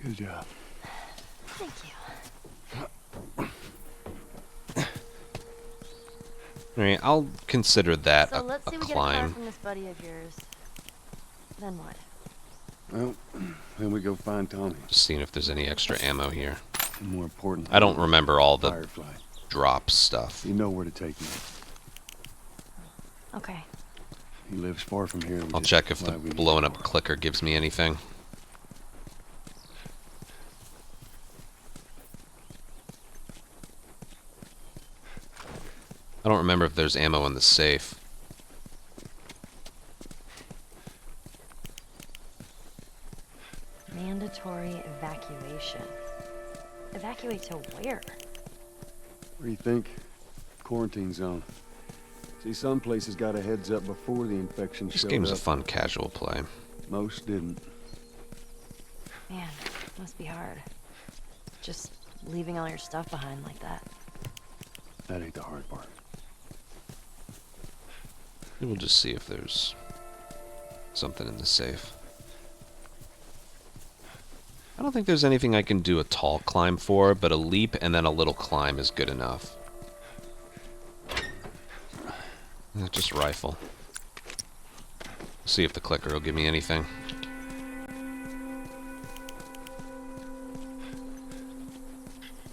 Good job. Thank you. Alright, I'll consider that So a let's say we get a car climb. from this buddy of yours. Then what? Well, then we go find Tommy. Just seeing if there's any extra ammo here. And more important, I don't remember all the Firefly. drop stuff. You know where to take me. Okay. He lives far from here. I'll check if the blowing up clicker gives me anything. I don't remember if there's ammo in the safe. Mandatory evacuation. Evacuate to where? What do you think? Quarantine zone. See, some places got a heads up before the infection This showed game's a up. fun casual play. Most didn't. Man, must be hard. Just leaving all your stuff behind like that. That ain't the hard part. We'll just see if there's something in the safe. I don't think there's anything I can do a tall climb for, but a leap and then a little climb is good enough. Just rifle. See if the clicker will give me anything.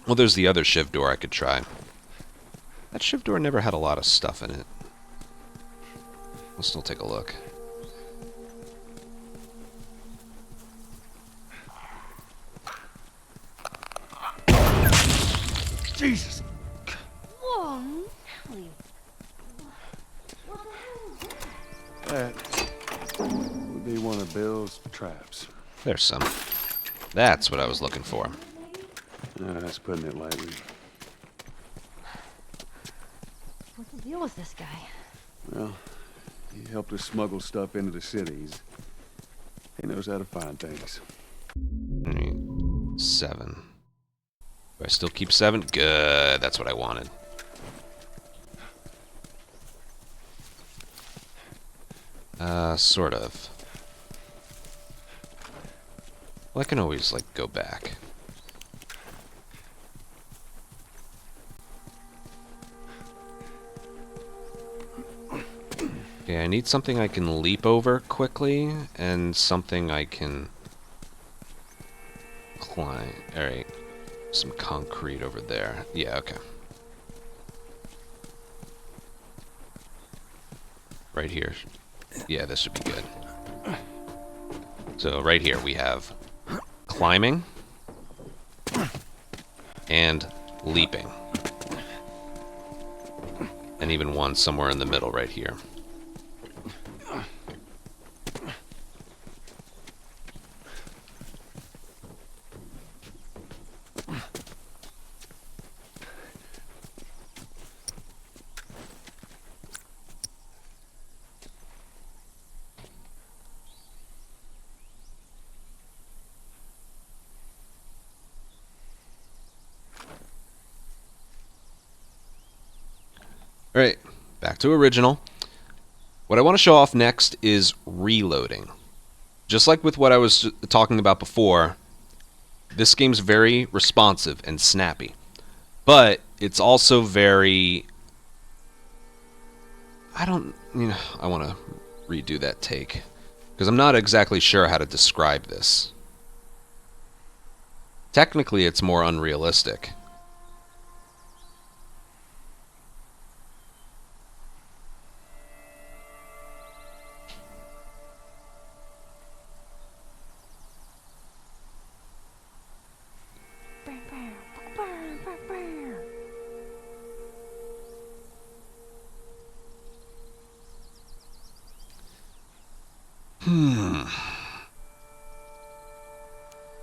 Well, there's the other shiv door I could try. That shiv door never had a lot of stuff in it. We'll still take a look. Jesus! Whoa, Nelly. That would be one of Bill's traps. There's some. That's what I was looking for. That's putting it lightly. What's the deal with this guy? Well, he helped us smuggle stuff into the cities. He knows how to find things. 7. Do I still keep 7? Good. That's what I wanted. Sort of. Well, I can always, like, go back. Okay, I need something I can leap over quickly, and something I can climb. Alright. Some concrete over there. Yeah, okay. Right here. Yeah, this should be good. So right here we have climbing and leaping. And even one somewhere in the middle right here. Alright, back to original. What I want to show off next is reloading. Just like with what I was talking about before, this game's very responsive and snappy. But it's also very I don't, I want to redo that take because I'm not exactly sure how to describe this. Technically, it's more unrealistic.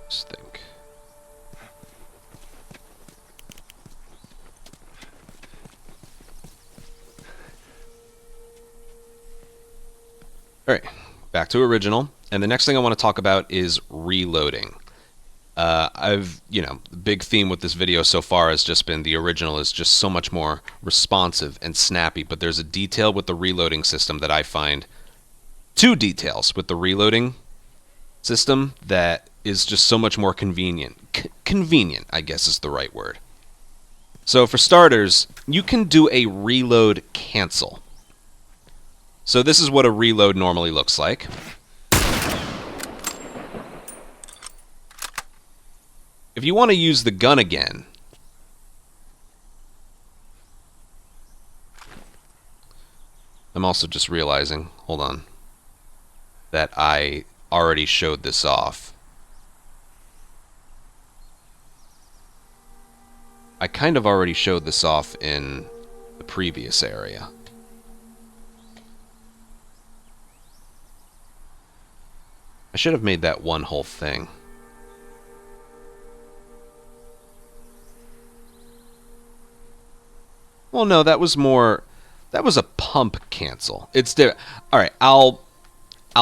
Just think. Alright, back to original. And the next thing I want to talk about is reloading. The big theme with this video so far has just been the original is just so much more responsive and snappy, but there's a detail with the reloading system that I find, two details with the reloading system that is just so much more convenient. Convenient, I guess is the right word. So for starters, you can do a reload cancel. So this is what a reload normally looks like. If you want to use the gun again, I'm also just realizing, hold on, that I already showed this off. I kind of already showed this off in the previous area. I should have made that one whole thing. Well, no, that was a pump cancel. It's there. All right, I'll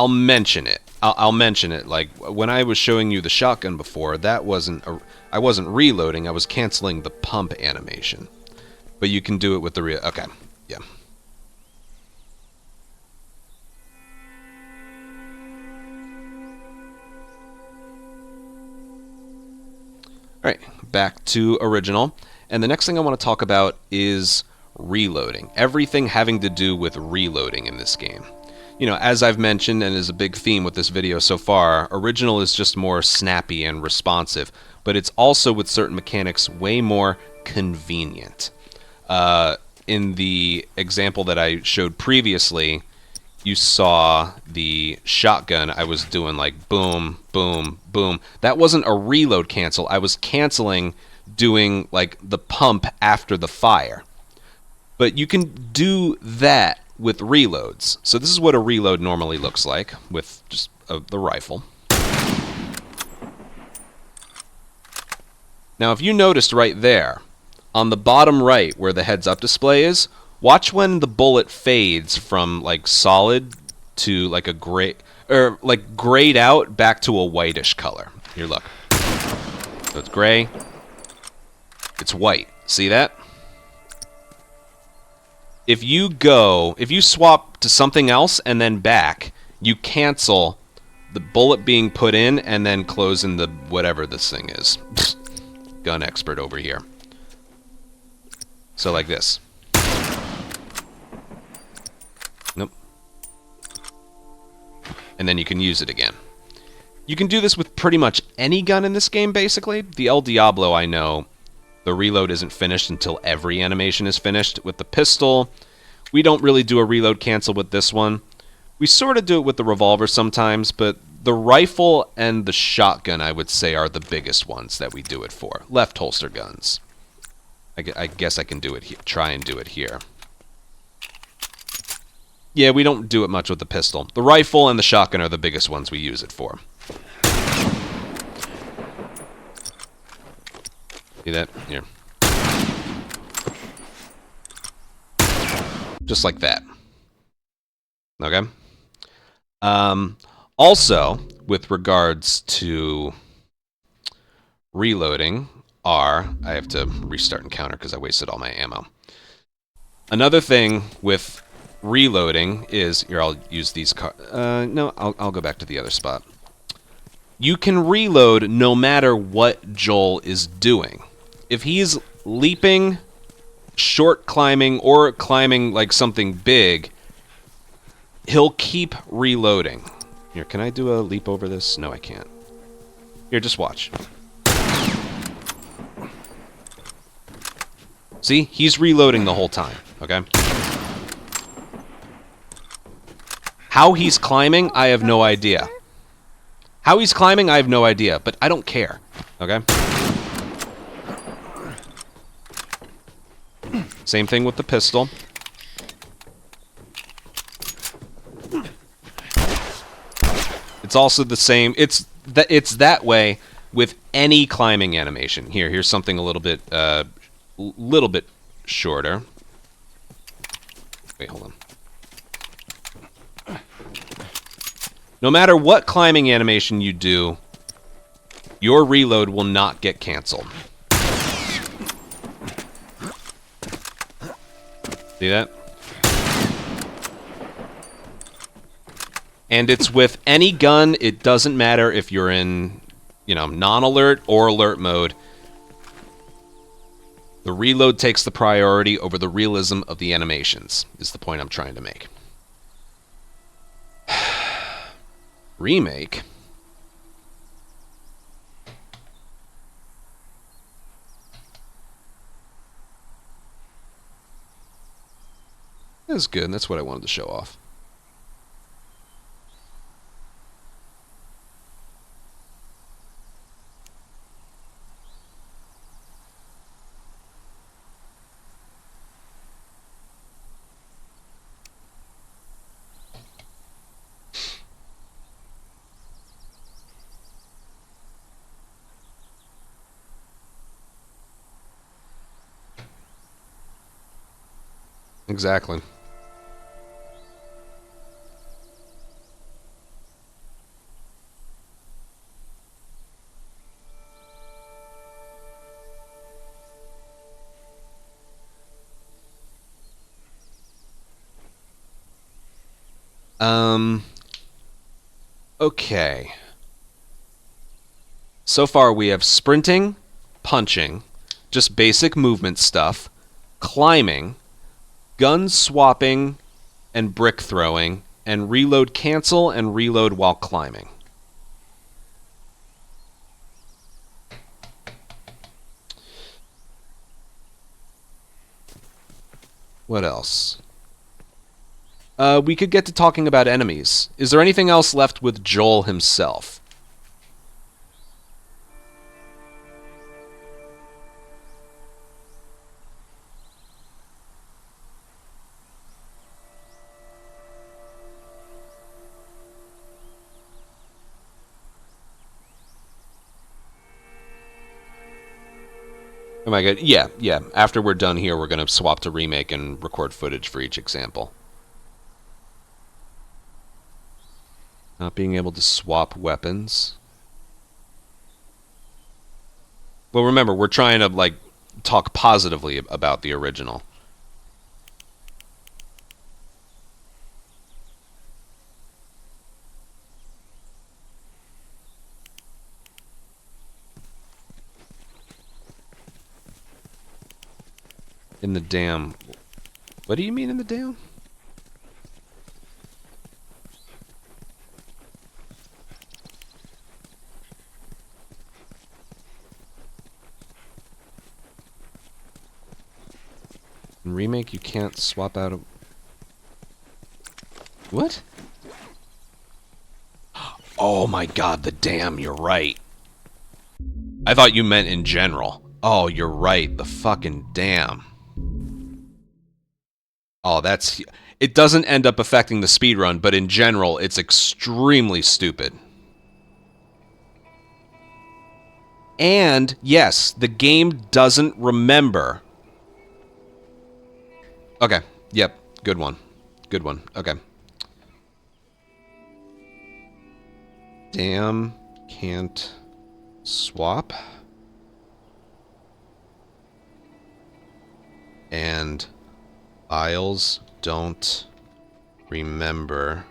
mention it. I'll mention it. Like when I was showing you the shotgun before, I wasn't reloading. I was canceling the pump animation. But you can do it with the okay, yeah. All right, back to original. And the next thing I want to talk about is reloading. Everything having to do with reloading in this game. As I've mentioned, and is a big theme with this video so far, original is just more snappy and responsive, but it's also, with certain mechanics, way more convenient. In the example that I showed previously, you saw the shotgun. I was doing like boom, boom, boom. That wasn't a reload cancel. I was canceling doing like the pump after the fire. But you can do that with reloads. So this is what a reload normally looks like with just the rifle. Now if you noticed right there, on the bottom right where the heads up display is, watch when the bullet fades from like solid to like a gray, or like grayed out back to a whitish color. Here, look. So it's gray. It's white. See that? If you swap to something else and then back, you cancel the bullet being put in and then close in the whatever this thing is. Gun expert over here. So like this. Nope. And then you can use it again. You can do this with pretty much any gun in this game, basically. The El Diablo, I know, the reload isn't finished until every animation is finished. With the pistol, we don't really do a reload cancel with this one. We sort of do it with the revolver sometimes, but the rifle and the shotgun, I would say, are the biggest ones that we do it for. Left holster guns. I guess I can do it here. Try and do it here. Yeah, we don't do it much with the pistol. The rifle and the shotgun are the biggest ones we use it for. See that? Here. Just like that. Okay? Also, with regards to reloading, I have to restart encounter because I wasted all my ammo. Another thing with reloading is, here, I'll use these no, I'll go back to the other spot. You can reload no matter what Joel is doing. If he's leaping, short climbing, or climbing like something big, he'll keep reloading. Here, can I do a leap over this? No, I can't. Here, just watch. See? He's reloading the whole time, okay? How he's climbing, I have no idea. How he's climbing, I have no idea, but I don't care, okay? Same thing with the pistol. It's also the same. It's that way with any climbing animation. Here's something a little bit shorter. Wait, hold on. No matter what climbing animation you do, your reload will not get canceled. See that? And it's with any gun. It doesn't matter if you're in, non-alert or alert mode. The reload takes the priority over the realism of the animations, is the point I'm trying to make. Remake. That's good. That's what I wanted to show off. Exactly. Okay. So far we have sprinting, punching, just basic movement stuff, climbing, gun swapping, and brick throwing, and reload cancel and reload while climbing. What else? We could get to talking about enemies. Is there anything else left with Joel himself? Oh my god, yeah. After we're done here, we're going to swap to Remake and record footage for each example. Not being able to swap weapons. Well, remember, we're trying to, talk positively about the original. In the dam. What do you mean in the dam? In Remake, you can't swap out a... What? Oh my god, the dam, you're right. I thought you meant in general. Oh, you're right, the fucking dam. Oh, that's... It doesn't end up affecting the speedrun, but in general, it's extremely stupid. And, yes, the game doesn't remember. Okay, yep, good one. Good one, okay. Dam can't swap. And aisles don't remember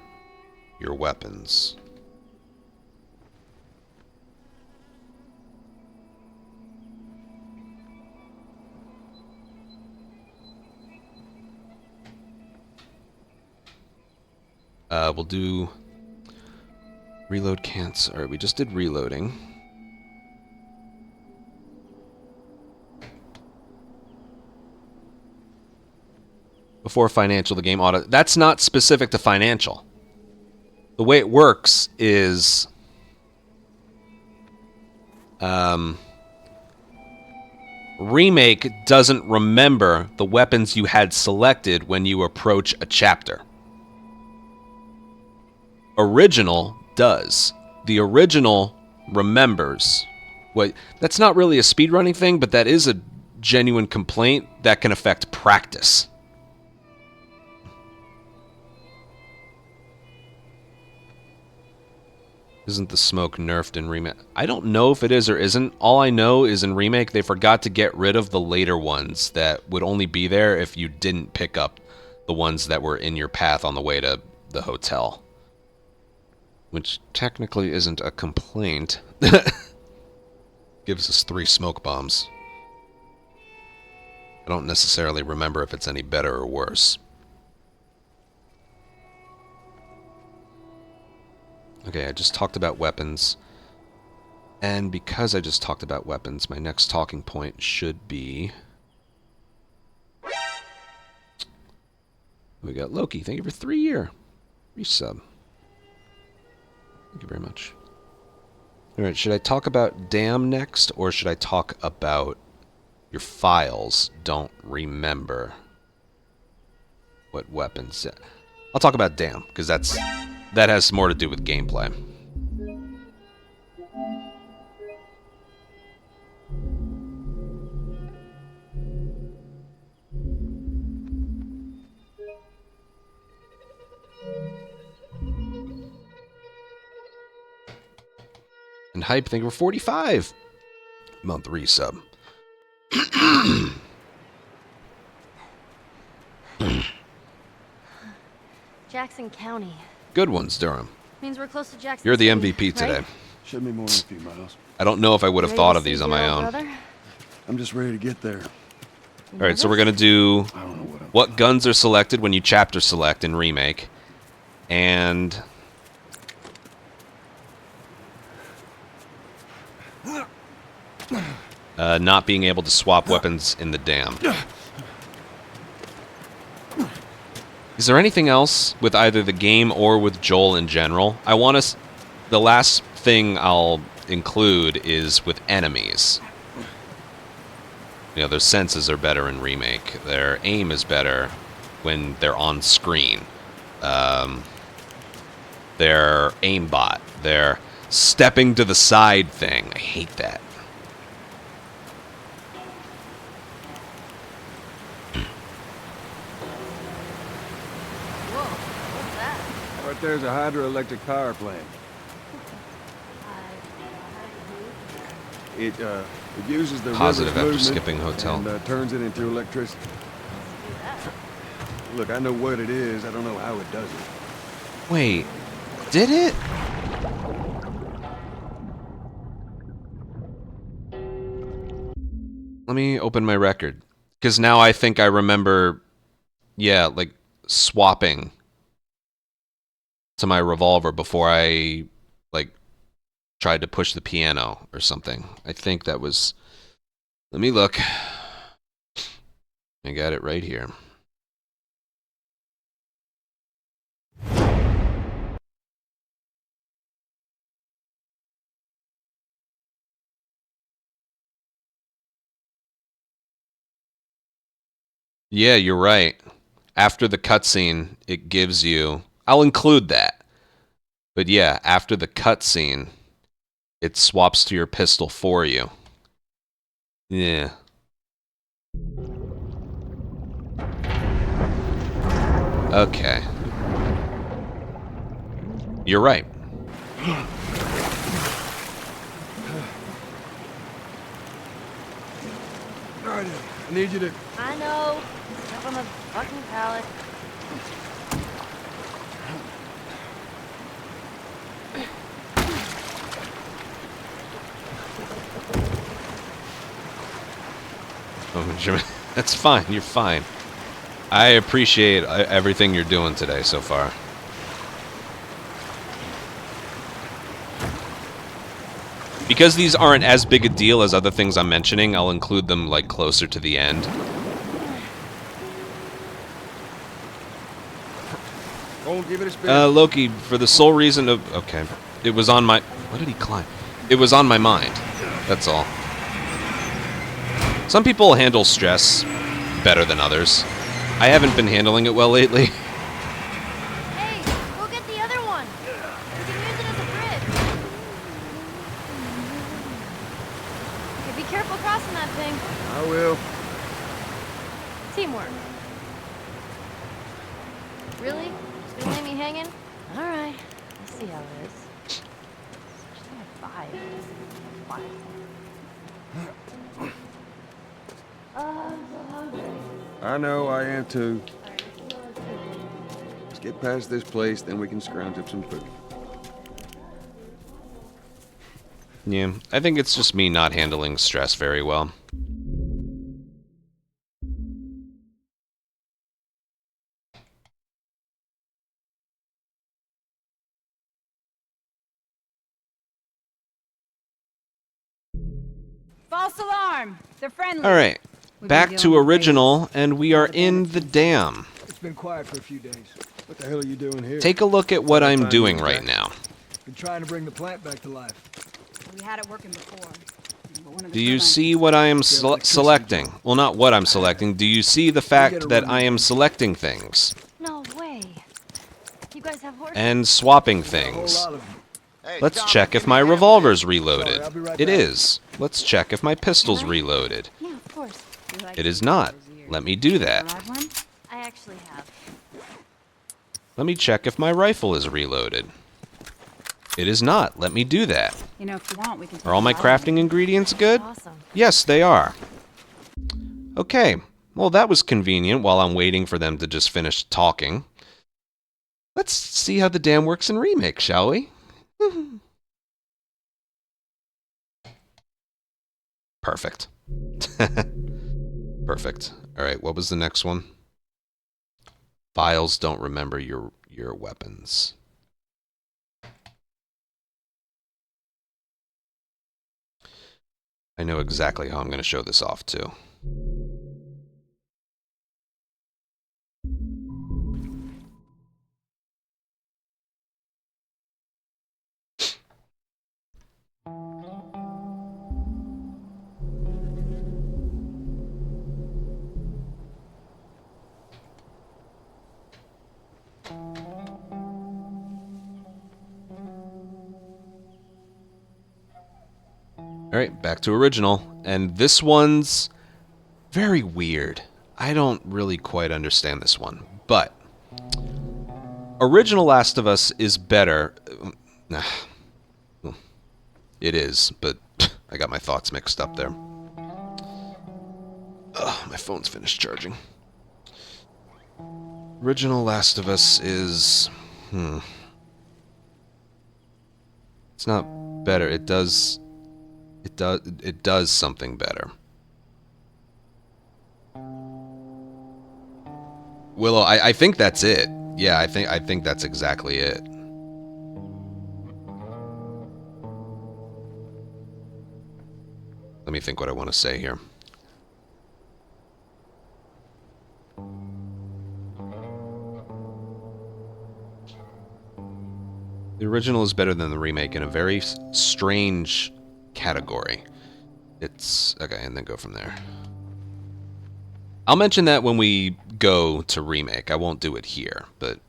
your weapons. We'll do reload cancel. Alright, we just did reloading. Before financial, the game auto. That's not specific to financial. The way it works is Remake doesn't remember the weapons you had selected when you approach a chapter. Original does. The original remembers. What? That's not really a speedrunning thing, but that is a genuine complaint that can affect practice. Isn't the smoke nerfed in Remake? I don't know if it is or isn't. All I know is in Remake, they forgot to get rid of the later ones that would only be there if you didn't pick up the ones that were in your path on the way to the hotel. Which technically isn't a complaint. Gives us 3 smoke bombs. I don't necessarily remember if it's any better or worse. Okay, I just talked about weapons. And because I just talked about weapons, my next talking point should be... We got Loki. Thank you for 3-year resub. Thank you very much. Alright, should I talk about Damn next, or should I talk about your files don't remember what weapons... I'll talk about Damn, because that has more to do with gameplay. And Hype, thank you for 45 month resub. Jackson County. Good ones, Durham. Means we're close to Jackson You're the City, MVP today. right? Should be more than a few miles. I don't know if I would have Ready thought to of these see on my your old own. brother? I'm just ready to get there. Alright, so we're going to do I don't know what I'm... what guns are selected when you chapter select in Remake. And... not being able to swap weapons in the Dam. Is there anything else with either the game or with Joel in general? I want to... The last thing I'll include is with enemies. You know, their senses are better in Remake. Their aim is better when they're on screen. Their aimbot. Their stepping to the side thing. I hate that. Whoa, what's that? Right there's a hydroelectric power plant. It uses the Positive river's after movement skipping hotel. and turns it into electricity. Look, I know what it is. I don't know how it does it. Wait, did it? Let me open my record. Because now I think I remember, yeah, like, swapping to my revolver before I, like, tried to push the piano or something. I think that was... Let me look. I got it right here. Yeah, you're right. After the cutscene, it gives you... I'll include that. But yeah, after the cutscene, it swaps to your pistol for you. Yeah. Okay. You're right. All right, I need you to... I know. Step on the fucking pallet. Oh, Jimmy, that's fine. You're fine. I appreciate everything you're doing today so far. Because these aren't as big a deal as other things I'm mentioning, I'll include them, like, closer to the end. Don't give it a spin. Loki, for the sole reason of... Okay. It was on my... What did he climb? It was on my mind. That's all. Some people handle stress better than others. I haven't been handling it well lately. Hey, go get the other one. We can use it as a bridge. Okay, be careful crossing that thing. I will. Teamwork. Really? Just gonna leave me hanging? All right. Let's see how it is. There's only 5. 5. I'm so hungry. I know, I am too. Let's get past this place, then we can scrounge up some food. Yeah, I think it's just me not handling stress very well. False alarm! They're friendly. Alright, back to original, and we are in the dam. It's been quiet for a few days. What the hell are you doing here? Take a look at what I'm doing right now. Been trying to bring the plant back to life. We had it working before. But one of the Do you turbines- see what I am selecting? Well, not what I'm selecting. Do you see the fact that I am selecting things? No way. You guys have horses? And swapping A whole things. lot of them. Let's check if my revolver's reloaded. It is. Let's check if my pistol's reloaded. Yeah, of course. You like It is not. Let me do that. live one? I actually have. Let me check if my rifle is reloaded. It is not. Let me do that. You know, if you want, we can. Are all my crafting ingredients good? Awesome. Yes, they are. Okay. Well, that was convenient while I'm waiting for them to just finish talking. Let's see how the dam works in Remake, shall we? Perfect. Perfect. Alright, what was the next one? Files don't remember your weapons. I know exactly how I'm going to show this off, too. Alright, back to original. And this one's very weird. I don't really quite understand this one. But original Last of Us is better. It is, but I got my thoughts mixed up there. Ugh, my phone's finished charging. Original Last of Us is... It's not better. It does something better. Willow, I think that's it. Yeah, I think that's exactly it. Let me think what I want to say here. The original is better than the remake in a very strange category. It's... okay, and then go from there. I'll mention that when we go to remake. I won't do it here, but...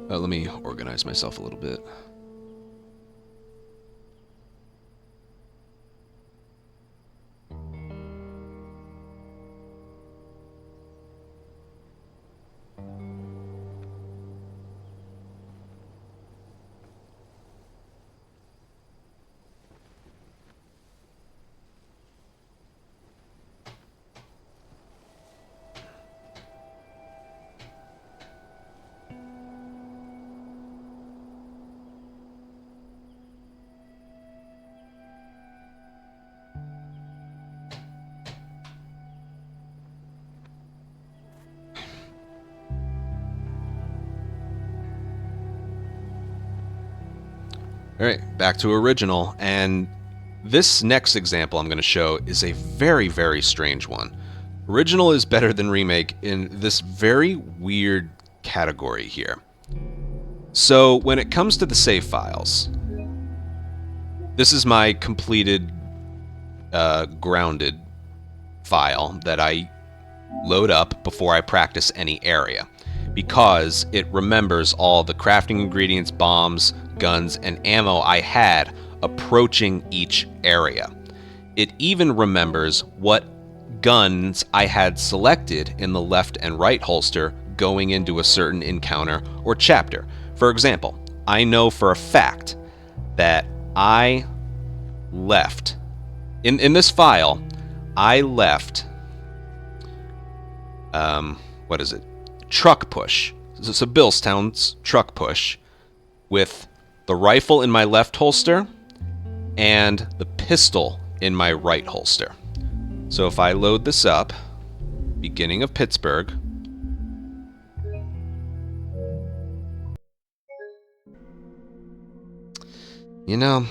let me organize myself a little bit. Alright, back to original, and this next example I'm going to show is a very, very strange one. Original is better than remake in this very weird category here. So, when it comes to the save files, this is my completed, grounded file that I load up before I practice any area, because it remembers all the crafting ingredients, bombs, guns, and ammo I had approaching each area. It even remembers what guns I had selected in the left and right holster going into a certain encounter or chapter. For example, I know for a fact that I left, in this file, I left, what is it? Truck push. So Billstown's truck push with the rifle in my left holster and the pistol in my right holster. So if I load this up, beginning of Pittsburgh, you know,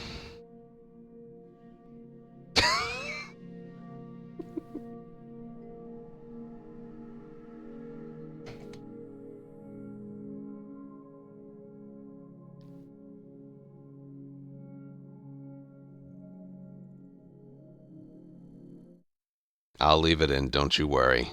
I'll leave it in, don't you worry.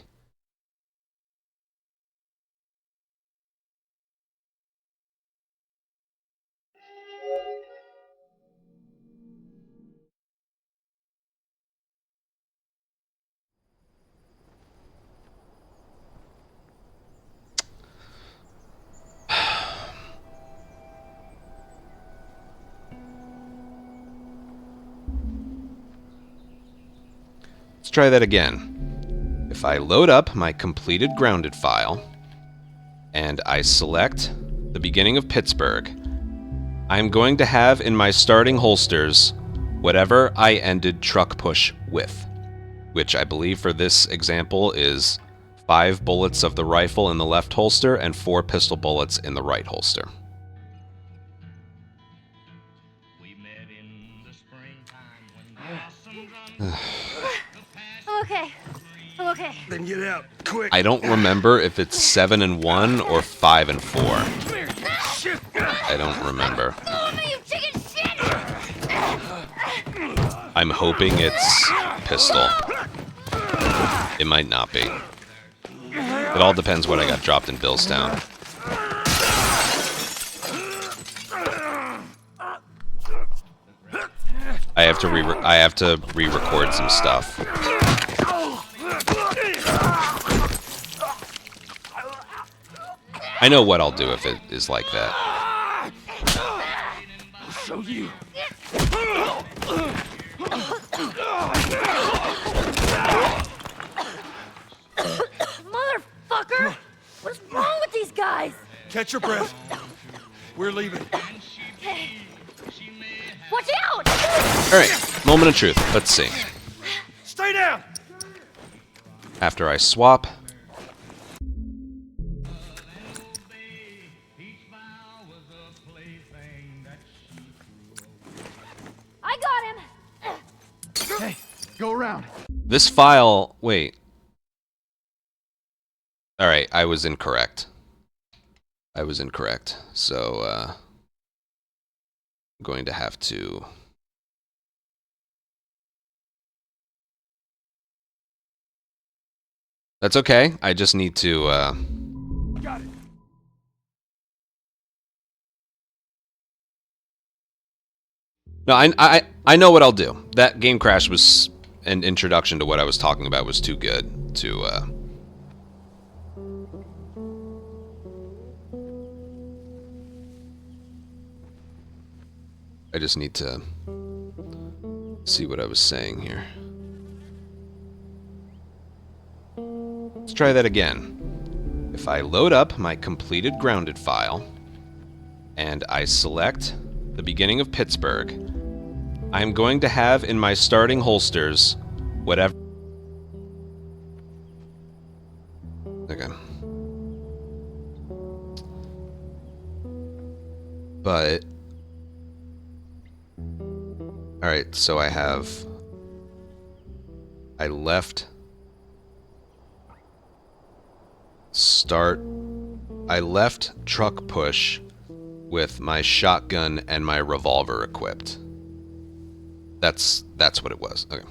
Let's try that again. If I load up my completed grounded file and I select the beginning of Pittsburgh, I'm going to have in my starting holsters whatever I ended truck push with, which I believe for this example is 5 bullets of the rifle in the left holster and 4 pistol bullets in the right holster. I'm okay. I'm okay. Then get out, quick. I don't remember if it's 7 and 1 or 5 and 4. I don't remember. Follow me, you chicken shit! I'm hoping it's pistol. It might not be. It all depends what I got dropped in Billstown. I have to re-record some stuff. I know what I'll do if it is like that. I'll show you. Motherfucker! What's wrong with these guys? Catch your breath. We're leaving. Okay. Watch out! Alright, moment of truth. Let's see. Stay down. After I swap, I got him! Hey, go around. this file... Wait. Alright, I was incorrect. I was incorrect. So, I'm going to have to... That's okay. I just need to, Got it. No, I know what I'll do. That game crash was an introduction to what I was talking about was too good to, I just need to see what I was saying here. Let's try that again. If I load up my completed grounded file and I select the beginning of Pittsburgh, I'm going to have in my starting holsters whatever... Okay. But Alright, so I left truck push with my shotgun and my revolver equipped. That's what it was. Okay.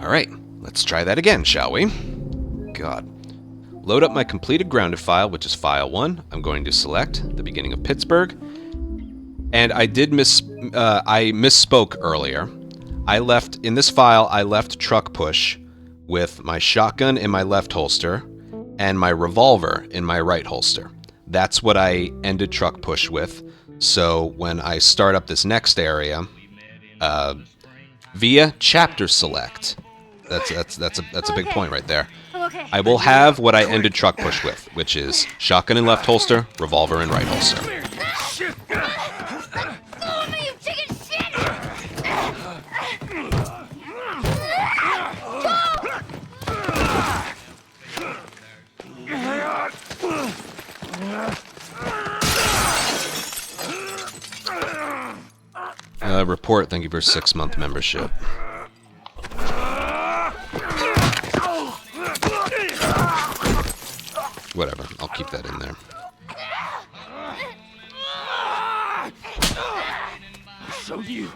Alright, let's try that again, shall we? God. Load up my completed grounded file, which is file 1. I'm going to select the beginning of Pittsburgh. And I misspoke earlier. In this file, I left truck push with my shotgun in my left holster and my revolver in my right holster. That's what I ended truck push with. So when I start up this next area, via chapter select, that's a big point right there. I will have what I ended truck push with, which is shotgun in left holster, revolver in right holster. Report, thank you for 6-month membership. Whatever, I'll keep that in there. So do you.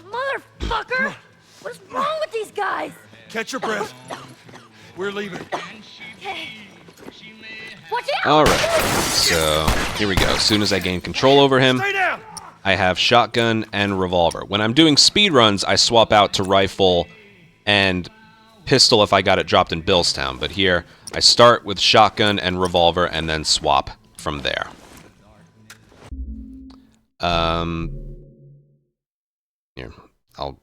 Motherfucker! What's wrong with these guys? Catch your breath. We're leaving. Watch out! Alright, so here we go. As soon as I gain control over him, I have shotgun and revolver. When I'm doing speed runs, I swap out to rifle and pistol if I got it dropped in Billstown. But here, I start with shotgun and revolver and then swap from there. Here, I'll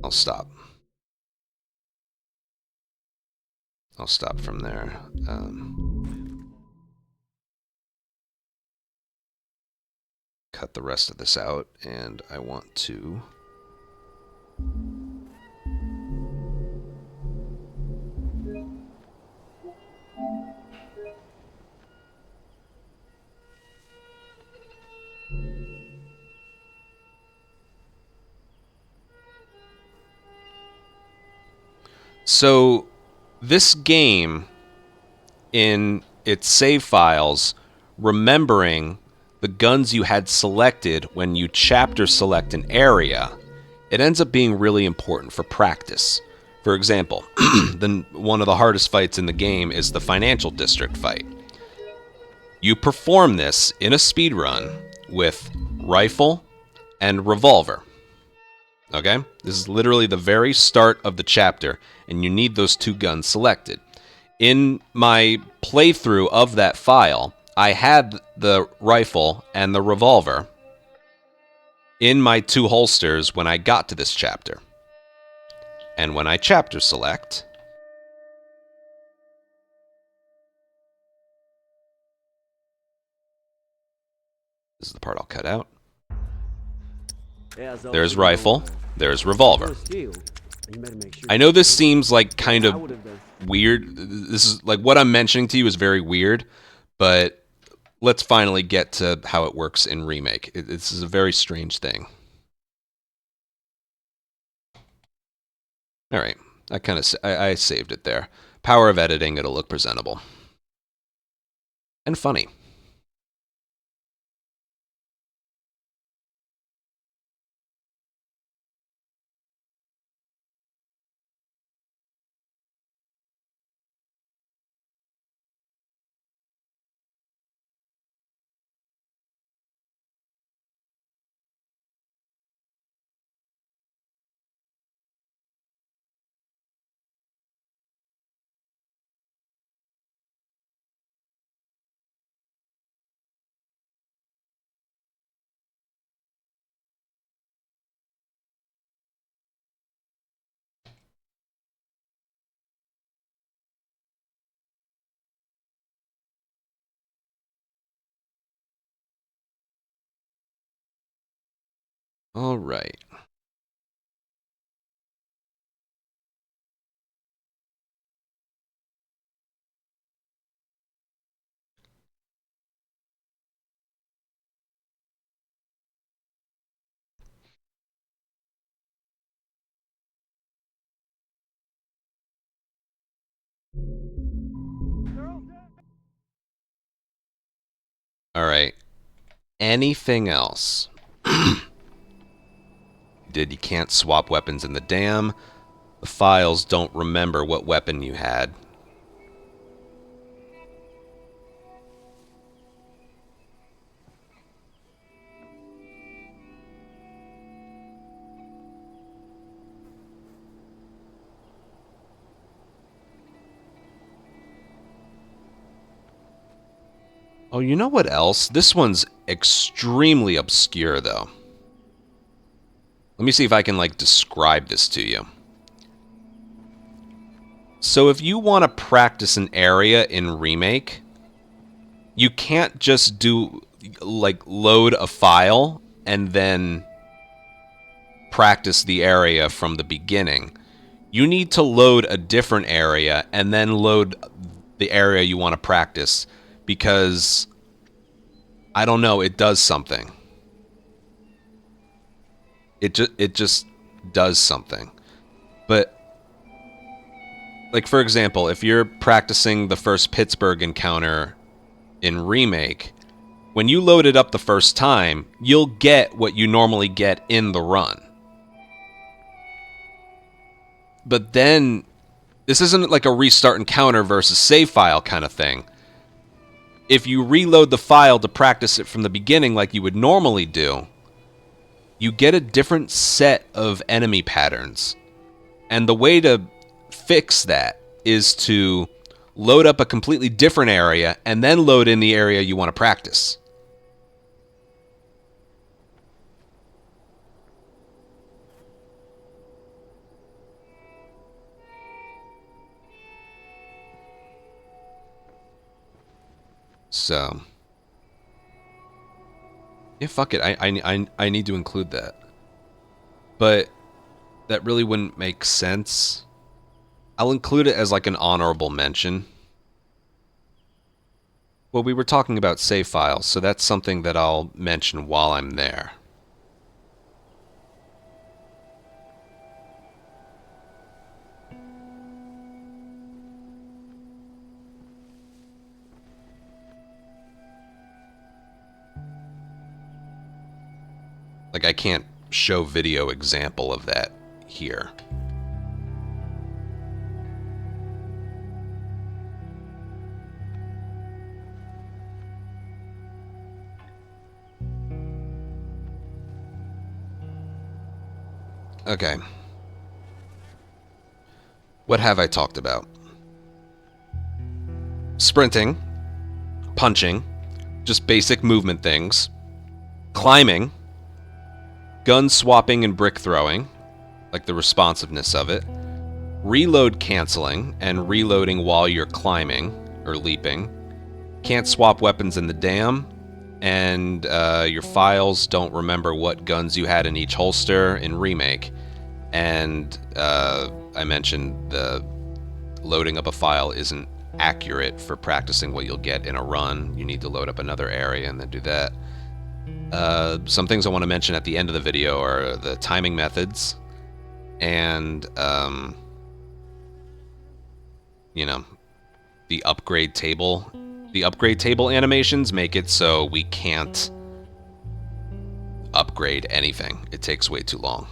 stop. I'll stop from there. Cut the rest of this out, and I want to... So, this game, in its save files, remembering the guns you had selected when you chapter select an area, it ends up being really important for practice. For example, one of the hardest fights in the game is the financial district fight. You perform this in a speed run with rifle and revolver. Okay? This is literally the very start of the chapter, and you need those two guns selected. In my playthrough of that file, I had the rifle and the revolver in my two holsters when I got to this chapter. And when I chapter select, this is the part I'll cut out. There's rifle, there's revolver. I know this seems like kind of weird. This is like what I'm mentioning to you is very weird, but let's finally get to how it works in Remake. This is a very strange thing. All right, I saved it there. Power of editing, it'll look presentable and funny. All right. Alright. Anything else? You can't swap weapons in the dam. The files don't remember what weapon you had. Oh, you know what else? This one's extremely obscure, though. Let me see if I can, like, describe this to you. So if you want to practice an area in Remake, you can't just do, like, load a file and then practice the area from the beginning. You need to load a different area and then load the area you want to practice because, I don't know, it does something. It just does something. But, like, for example, if you're practicing the first Pittsburgh encounter in Remake, when you load it up the first time, you'll get what you normally get in the run. But then, this isn't like a restart encounter versus save file kind of thing. If you reload the file to practice it from the beginning like you would normally do, you get a different set of enemy patterns. And the way to fix that is to load up a completely different area and then load in the area you want to practice. So, yeah, fuck it. I need to include that. But that really wouldn't make sense. I'll include it as like an honorable mention. Well, we were talking about save files, so that's something that I'll mention while I'm there. Like, I can't show video example of that here. Okay. What have I talked about? Sprinting, punching, just basic movement things, climbing, gun swapping and brick throwing, like the responsiveness of it, reload canceling and reloading while you're climbing or leaping, can't swap weapons in the dam, and your files don't remember what guns you had in each holster in Remake. And I mentioned the loading up a file isn't accurate for practicing what you'll get in a run. You need to load up another area and then do that. Some things I want to mention at the end of the video are the timing methods and, you know, the upgrade table. The upgrade table animations make it so we can't upgrade anything. It takes way too long.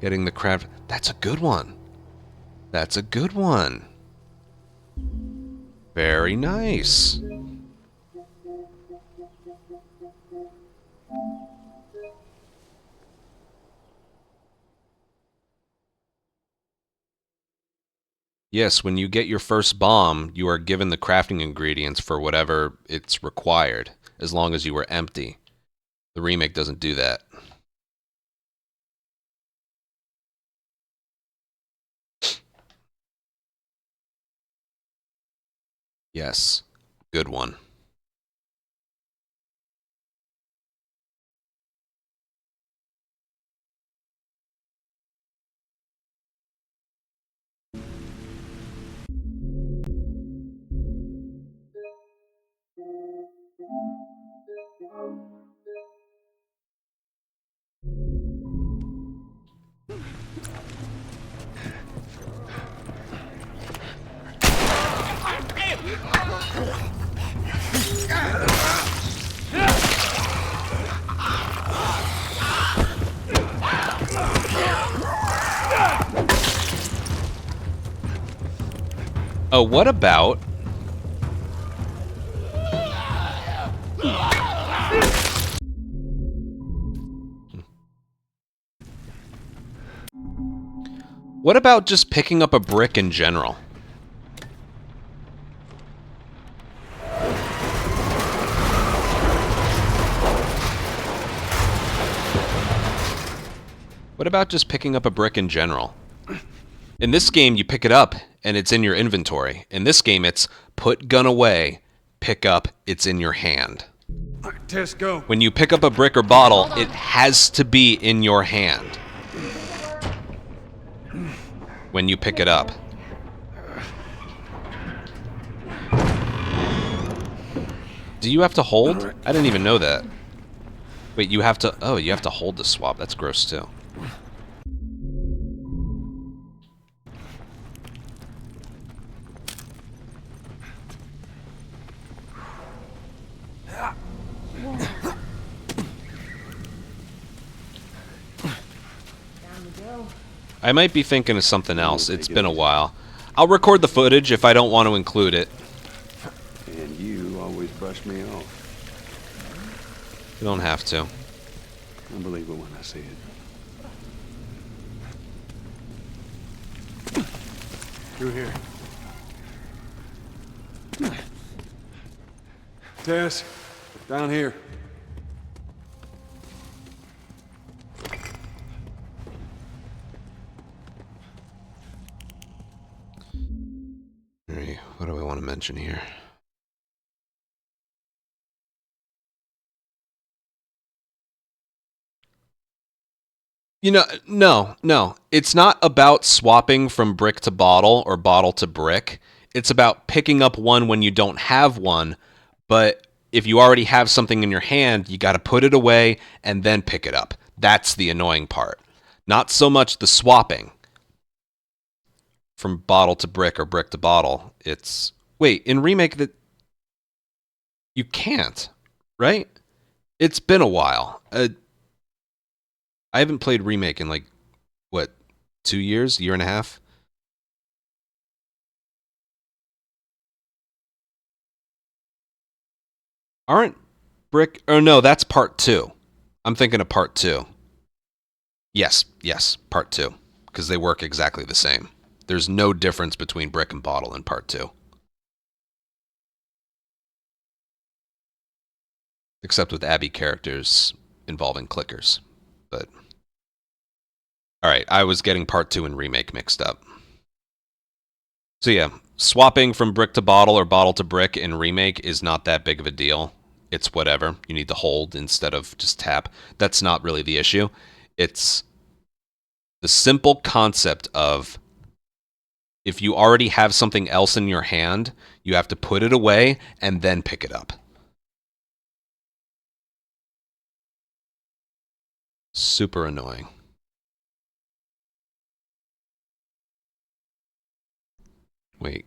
Getting the craft. That's a good one. That's a good one. Very nice. Yes, when you get your first bomb, you are given the crafting ingredients for whatever it's required, as long as you were empty. The remake doesn't do that. Yes, good one. Oh, what about... What about just picking up a brick in general? What about just picking up a brick in general? In this game, you pick it up, and it's in your inventory. In this game, it's put gun away, pick up, it's in your hand. All right, Tess, go. When you pick up a brick or bottle, it has to be in your hand. When you pick it up. Do you have to hold? I didn't even know that. Wait, you have to... Oh, you have to hold the swab. That's gross, too. I might be thinking of something else. It's been a while. I'll record the footage if I don't want to include it. And you always brush me off. You don't have to. I believe it when I see it. Through here. Tess, down here. Alright, what do I want to mention here? You know, no. It's not about swapping from brick to bottle or bottle to brick. It's about picking up one when you don't have one, but if you already have something in your hand, you got to put it away and then pick it up. That's the annoying part. Not so much the swapping from bottle to brick or brick to bottle. It's... Wait, in Remake that... You can't, right? It's been a while. I haven't played Remake in like, what, 2 years? Year and a half? Aren't brick... Oh, no, that's part 2. I'm thinking of part 2. Yes, part 2. Because they work exactly the same. There's no difference between brick and bottle in part 2. Except with Abby characters involving clickers. But... Alright, I was getting part 2 and Remake mixed up. So yeah, swapping from brick to bottle or bottle to brick in Remake is not that big of a deal. It's whatever. You need to hold instead of just tap. That's not really the issue. It's the simple concept of if you already have something else in your hand, you have to put it away and then pick it up. Super annoying. Wait.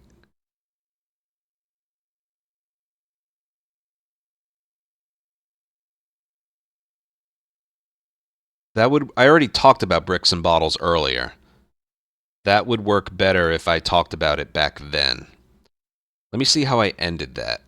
That would... I already talked about bricks and bottles earlier. That would work better if I talked about it back then. Let me see how I ended that.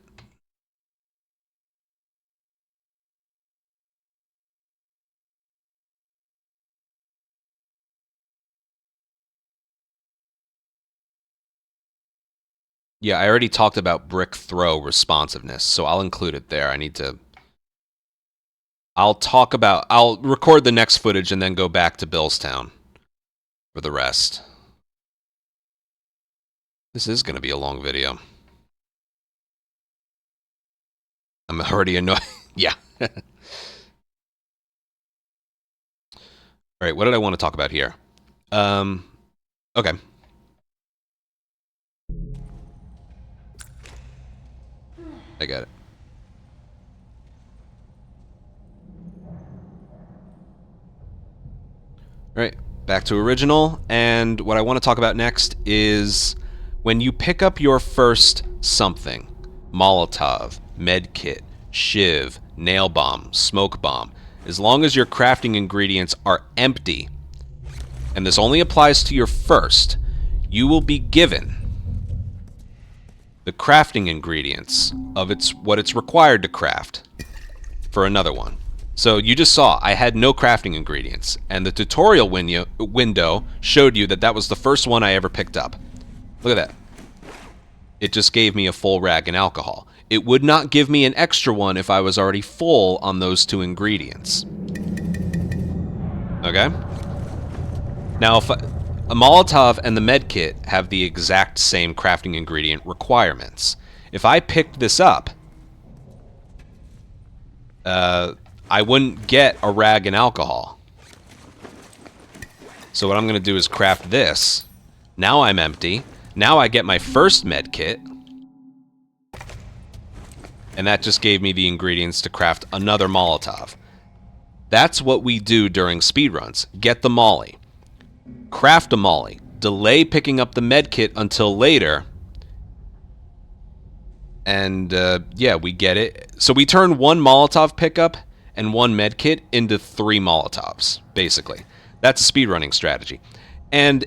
Yeah, I already talked about brick throw responsiveness, so I'll include it there. I need to... I'll record the next footage and then go back to Billstown for the rest. This is going to be a long video. I'm already annoyed. Yeah. Alright, what did I want to talk about here? Okay. I got it. Alright, back to original, and what I want to talk about next is when you pick up your first something, Molotov, medkit, shiv, nail bomb, smoke bomb, as long as your crafting ingredients are empty, and this only applies to your first, you will be given the crafting ingredients of what it's required to craft for another one. So you just saw I had no crafting ingredients, and the tutorial window showed you that that was the first one I ever picked up. Look at that. It just gave me a full rag and alcohol. It would not give me an extra one if I was already full on those two ingredients. Okay? Now, if a Molotov and the medkit have the exact same crafting ingredient requirements. If I picked this up, I wouldn't get a rag and alcohol. So what I'm going to do is craft this. Now I'm empty. Now I get my first medkit. And that just gave me the ingredients to craft another Molotov. That's what we do during speedruns. Get the molly. Craft a molly. Delay picking up the medkit until later. And, yeah, we get it. So we turn one Molotov pickup and one medkit into 3 Molotovs, basically. That's a speedrunning strategy. And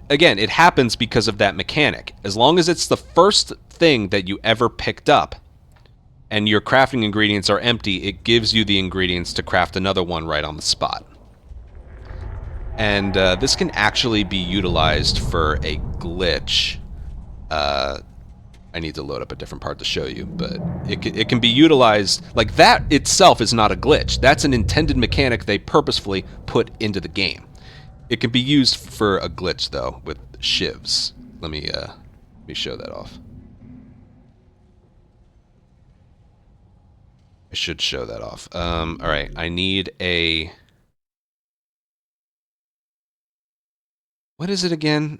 again, it happens because of that mechanic. As long as it's the first thing that you ever picked up, and your crafting ingredients are empty, it gives you the ingredients to craft another one right on the spot. And this can actually be utilized for a glitch. I need to load up a different part to show you, but it can be utilized. Like, that itself is not a glitch. That's an intended mechanic they purposefully put into the game. It can be used for a glitch, though, with shivs. Let me show that off. I should show that off. Alright, I need a... What is it again?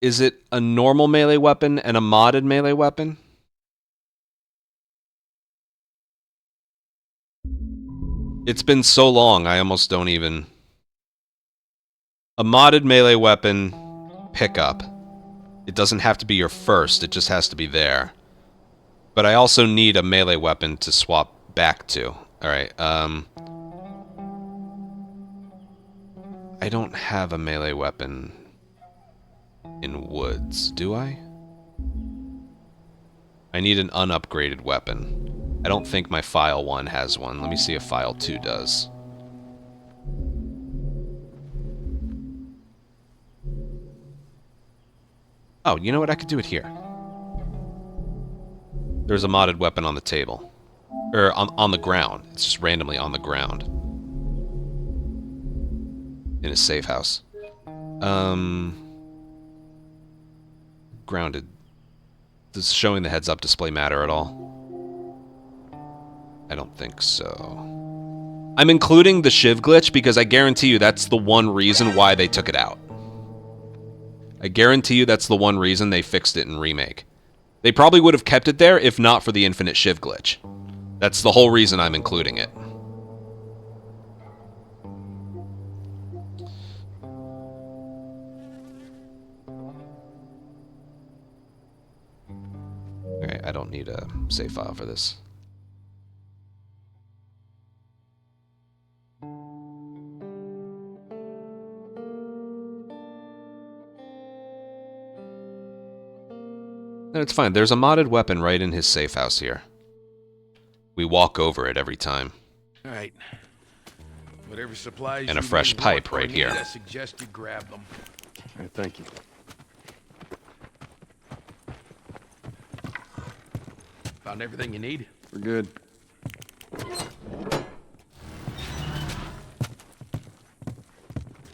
Is it a normal melee weapon and a modded melee weapon? It's been so long, I almost don't even... A modded melee weapon pickup. It doesn't have to be your first, it just has to be there. But I also need a melee weapon to swap back to. Alright, I don't have a melee weapon in woods, do I? I need an unupgraded weapon. I don't think my File 1 has one. Let me see if File 2 does. Oh, you know what? I could do it here. There's a modded weapon on the table. Or on the ground. It's just randomly on the ground. In a safe house. Grounded. Does showing the heads up display matter at all? I don't think so. I'm including the shiv glitch because I guarantee you that's the one reason why they took it out. I guarantee you that's the one reason they fixed it in Remake. They probably would have kept it there if not for the infinite shiv glitch. That's the whole reason I'm including it. Okay, I don't need a save file for this. No, it's fine. There's a modded weapon right in his safe house here. We walk over it every time. All right. Whatever supplies and a you fresh need, pipe or right need, here. I suggest you grab them. All right, thank you. Found everything you need? We're good.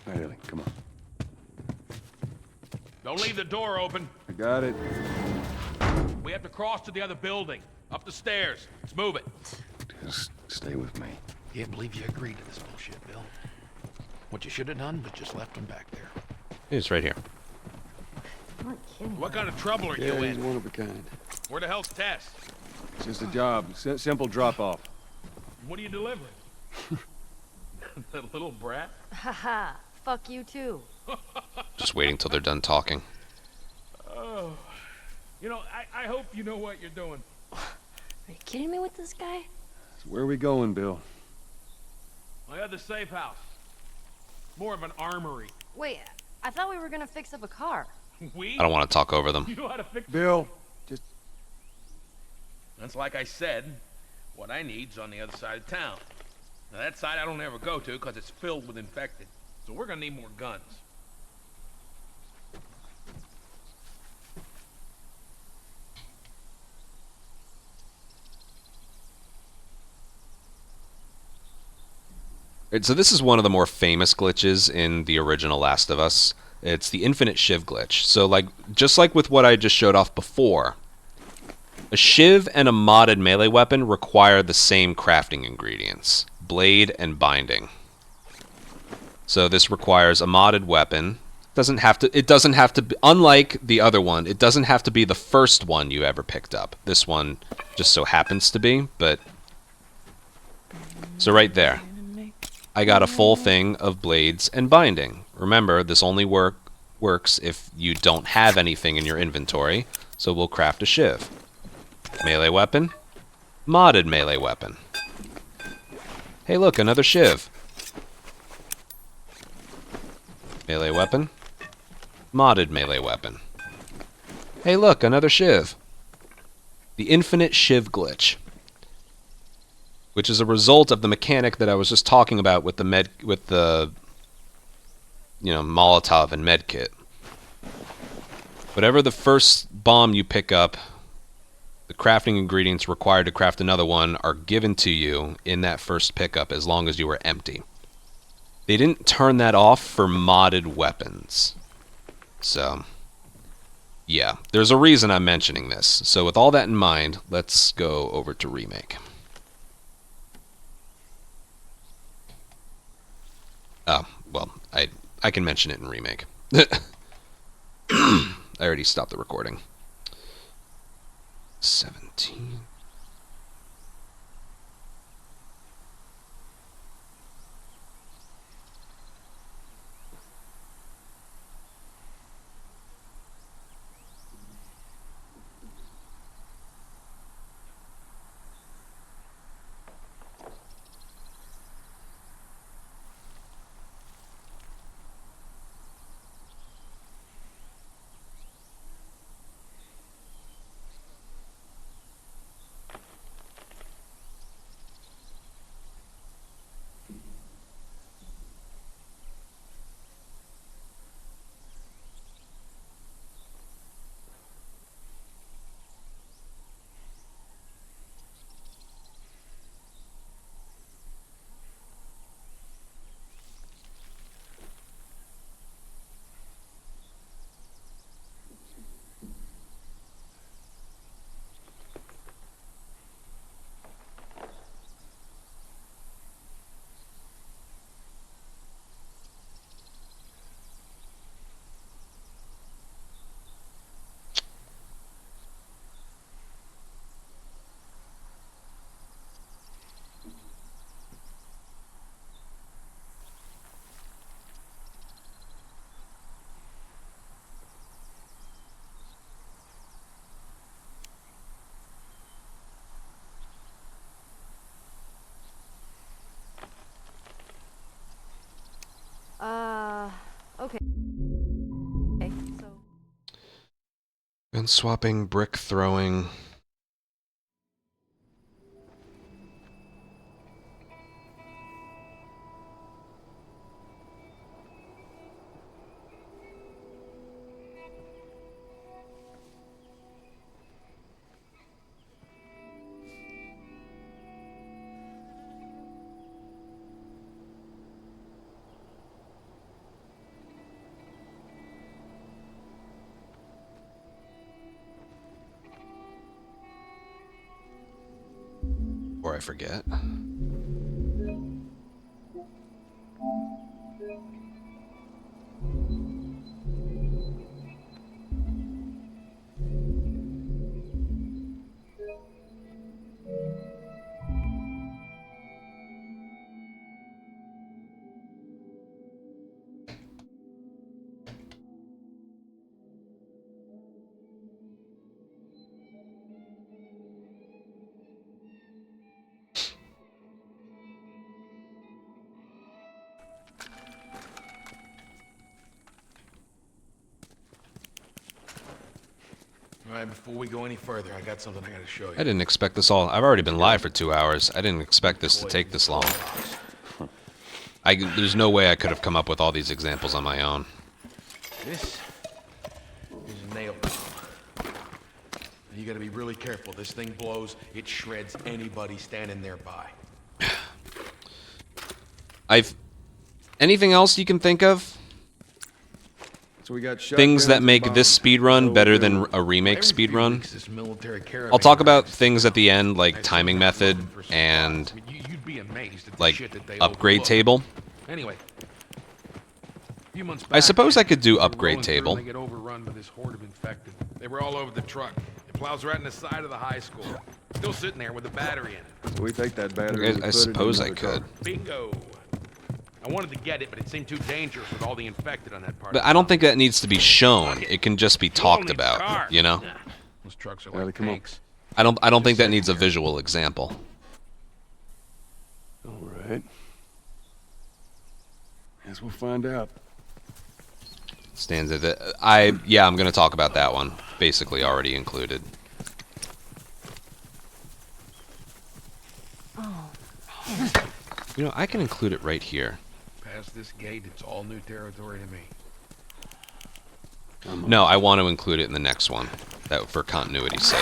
Hey, Ellie, come on. Don't leave the door open. I got it. We have to cross to the other building. Up the stairs. Let's move it. Just stay with me. Can't believe you agreed to this bullshit, Bill. What you should have done was just left him back there. It's right here. I'm not kidding. What kind of trouble are you Yeah, he's in? one of a kind. Where the hell's Tess? It's just a job. Simple drop-off. What are you delivering? That little brat? Haha, fuck you too. Just waiting till they're done talking. Oh. You know, I hope you know what you're doing. Are you kidding me with this guy? So where are we going, Bill? My other safe house. More of an armory. Wait, I thought we were gonna fix up a car. We? I don't want to talk over them. You know how to fix... Bill, just... That's like I said. What I need's on the other side of town. Now that side I don't ever go to because it's filled with infected. So we're gonna need more guns. Right, so this is one of the more famous glitches in the original Last of Us. It's the infinite shiv glitch. So like, just like with what I just showed off before, a shiv and a modded melee weapon require the same crafting ingredients: blade and binding. So this requires a modded weapon. It doesn't have to be, unlike the other one, it doesn't have to be the first one you ever picked up. This one just so happens to be, but... So right there, I got a full thing of blades and binding. Remember, this only works if you don't have anything in your inventory, so we'll craft a shiv. Melee weapon, modded melee weapon. Hey look, another shiv. Melee weapon, modded melee weapon. Hey look, another shiv. The infinite shiv glitch, which is a result of the mechanic that I was just talking about with the Molotov and medkit. Whatever the first bomb you pick up, the crafting ingredients required to craft another one are given to you in that first pickup as long as you are empty. They didn't turn that off for modded weapons. So, yeah, there's a reason I'm mentioning this. So with all that in mind, let's go over to Remake. Oh, well, I can mention it in Remake. I already stopped the recording. 17. Okay. Okay, so... Gun swapping, brick throwing. Before I forget. All right, before we go any further, I got something I gotta show you. I didn't expect this all. I've already been live for 2 hours. I didn't expect this to take this long. There's no way I could have come up with all these examples on my own. This is a nail bomb. You gotta be really careful. This thing blows, it shreds anybody standing nearby. Anything else you can think of? So we got Things that make this speedrun better than a remake speedrun? I'll talk about things at the end, like timing method and like upgrade table. Anyway, I suppose I could do upgrade table. They get overrun by this horde of infected. They were all over the truck. It plows right in the side of the high school. Still sitting there with a battery in it. So we take that battery. I suppose I could. Bingo. I wanted to get it, but it seemed too dangerous with all the infected on that part. But I don't think that needs to be shown. It can just be talked about, you know? Those trucks are like tanks. I don't think that needs a visual example. All right. Guess we'll find out. Stands at it. Yeah, I'm gonna talk about that one. Basically already included. You know, I can include it right here. Past this gate, it's all new territory to me. No, I want to include it in the next one. That for continuity's sake.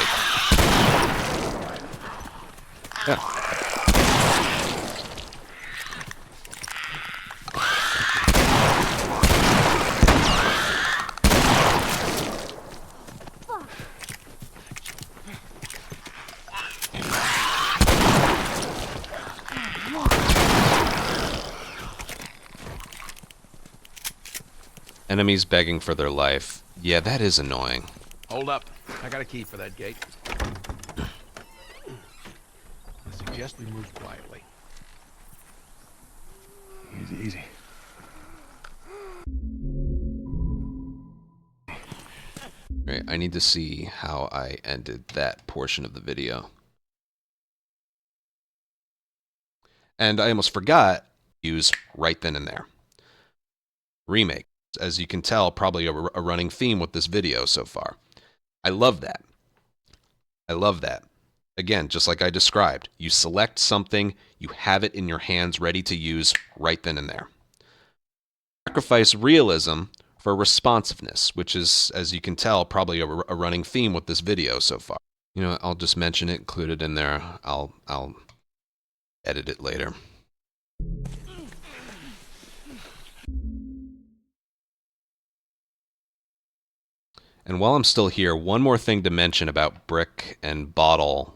Yeah. Enemies begging for their life. Yeah, that is annoying. Hold up. I got a key for that gate. I suggest we move quietly. Easy, easy. Right, I need to see how I ended that portion of the video. And I almost forgot to use right then and there. Remake. As you can tell, probably a running theme with this video so far. I love that. I love that. Again, just like I described, you select something, you have it in your hands ready to use right then and there. Sacrifice realism for responsiveness, which is, as you can tell, probably a running theme with this video so far. You know, I'll just mention it, include it in there. I'll edit it later. And while I'm still here, one more thing to mention about brick and bottle.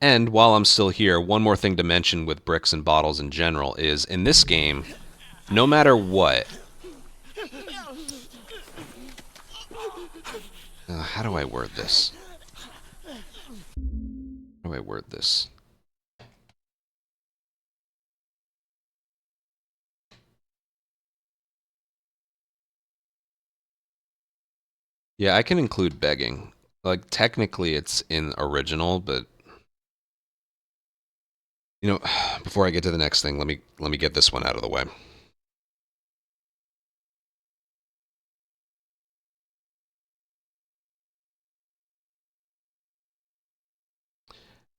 And while I'm still here, one more thing to mention with bricks and bottles in general is, in this game, no matter what... how do I word this? How do I word this? Yeah, I can include begging. Like, technically it's in original, but... You know, before I get to the next thing, let me get this one out of the way.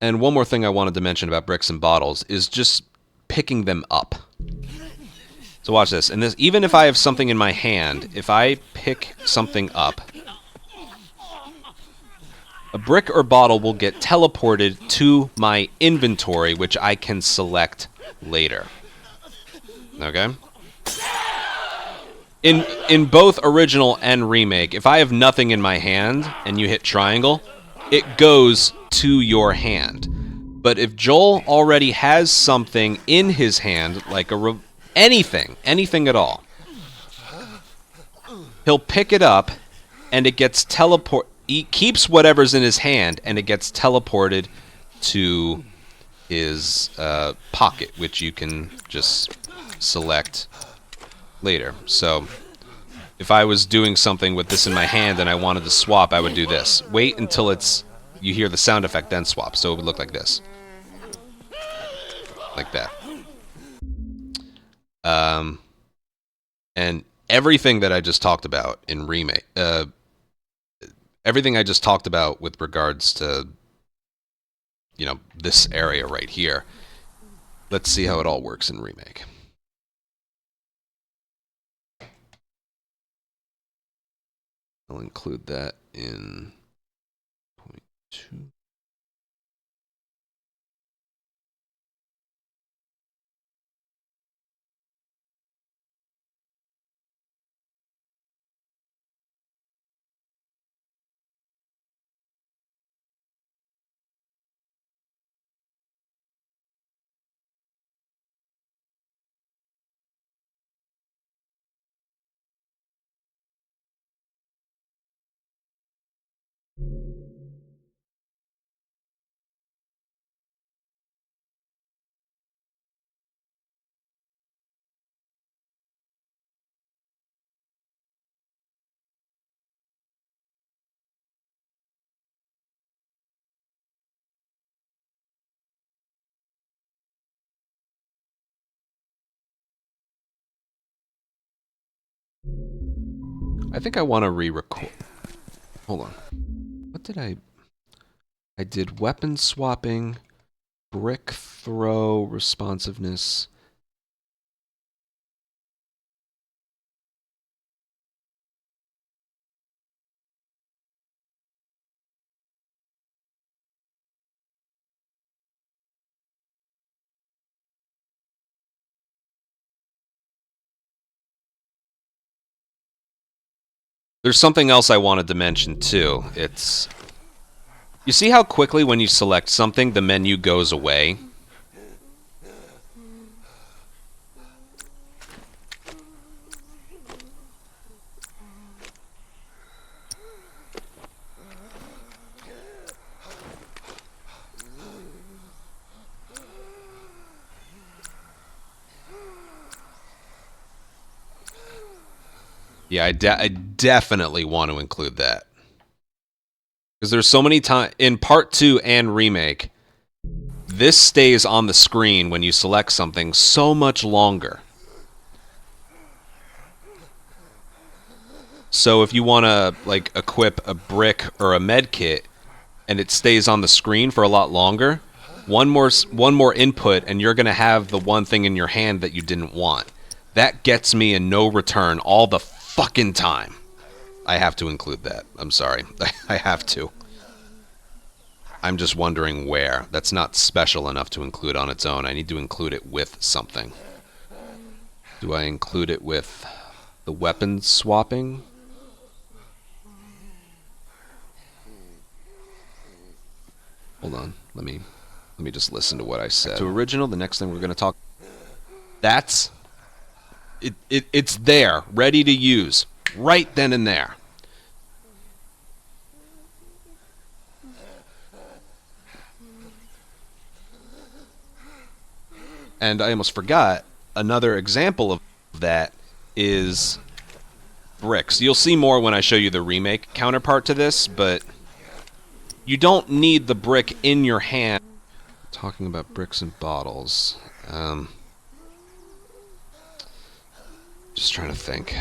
And one more thing I wanted to mention about bricks and bottles is just picking them up. So watch this. And this, even if I have something in my hand, if I pick something up, a brick or bottle will get teleported to my inventory, which I can select later. Okay? In both original and remake, if I have nothing in my hand and you hit triangle, it goes to your hand. But if Joel already has something in his hand, like anything at all, he'll pick it up and it gets teleported. He keeps whatever's in his hand, and it gets teleported to his pocket, which you can just select later. So, if I was doing something with this in my hand and I wanted to swap, I would do this. Wait until you hear the sound effect, then swap. So it would look like this. Like that. And everything that I just talked about in Remake, everything I just talked about with regards to, you know, this area right here. Let's see how it all works in Remake. I'll include that in point 2. I think I want to re-record. Hold on. What did I did weapon swapping, brick throw, responsiveness. There's something else I wanted to mention too. It's, you see how quickly when you select something, the menu goes away? Yeah, I definitely want to include that. Because there's so many times, in Part 2 and Remake, this stays on the screen when you select something so much longer. So if you want to, like, equip a brick or a med kit, and it stays on the screen for a lot longer, one more input, and you're going to have the one thing in your hand that you didn't want. That gets me a no return all the fucking time. I have to include that. I'm sorry. I have to. I'm just wondering where. That's not special enough to include on its own. I need to include it with something. Do I include it with the weapon swapping? Hold on. Let me just listen to what I said. To original, the next thing we're going to talk. That's it's there, ready to use, right then and there. And I almost forgot, another example of that is bricks. You'll see more when I show you the remake counterpart to this, but you don't need the brick in your hand. Talking about bricks and bottles. Just trying to think.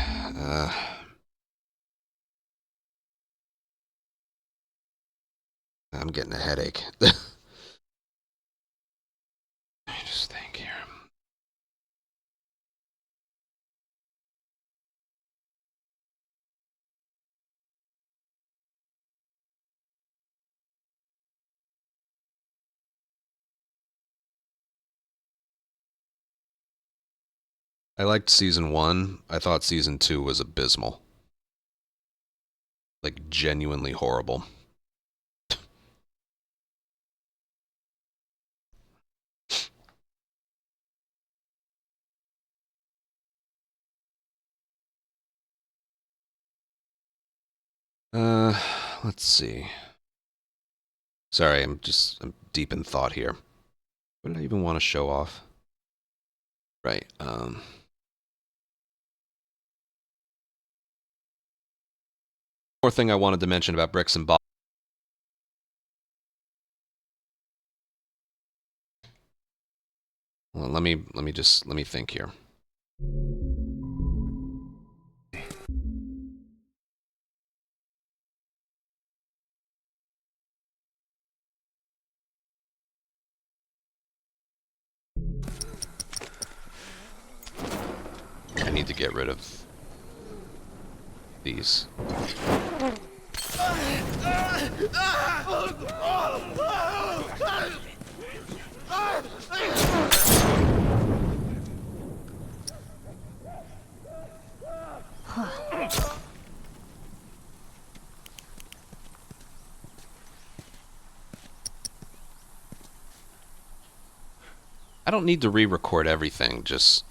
I'm getting a headache. Let me just think here. I liked season 1. I thought season 2 was abysmal. Like, genuinely horrible. Let's see. Sorry, I'm deep in thought here. What did I even want to show off? Right, more thing I wanted to mention about bricks and bottles. Well, let me think here. I need to get rid of these. I don't need to re-record everything, just...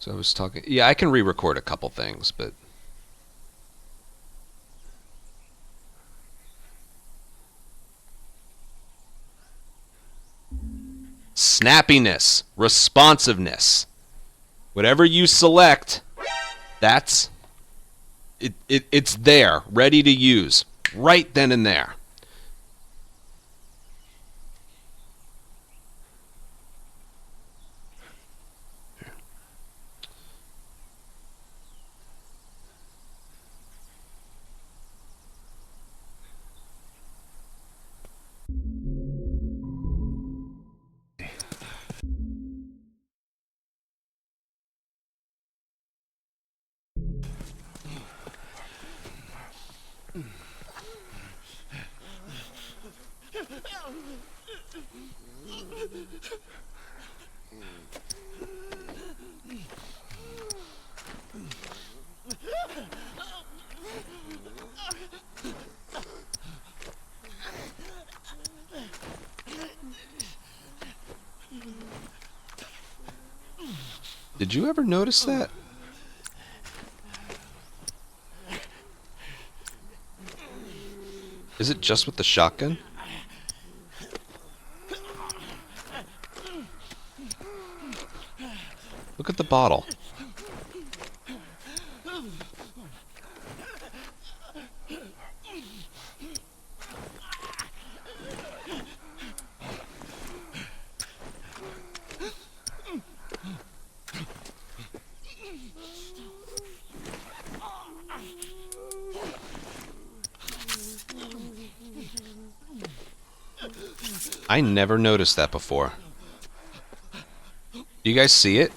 So I was talking... Yeah, I can re-record a couple things, but... Snappiness, responsiveness. Whatever you select, that's... It's there, ready to use, right then and there. Did you ever notice that? Is it just with the shotgun? Look at the bottle. I never noticed that before. Do you guys see it?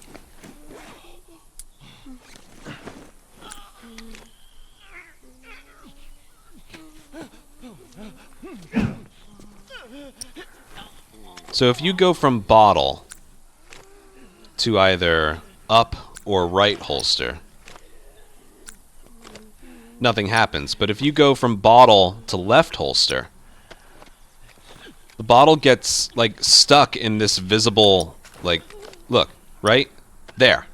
So if you go from bottle to either up or right holster, nothing happens. But if you go from bottle to left holster, the bottle gets, like, stuck in this visible, like, look, right? There.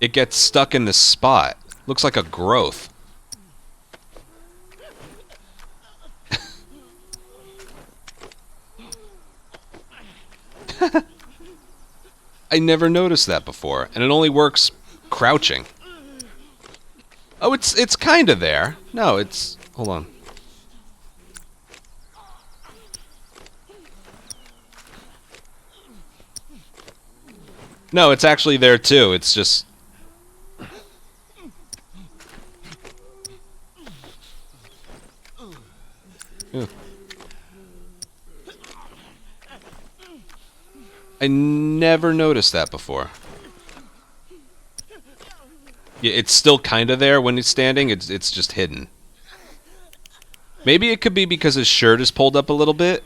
It gets stuck in this spot. Looks like a growth. I never noticed that before, and it only works crouching. Oh, it's kind of there. No, it's... Hold on. No, it's actually there too. It's just... Yeah. I never noticed that before. Yeah, it's still kind of there when he's standing. It's just hidden. Maybe it could be because his shirt is pulled up a little bit.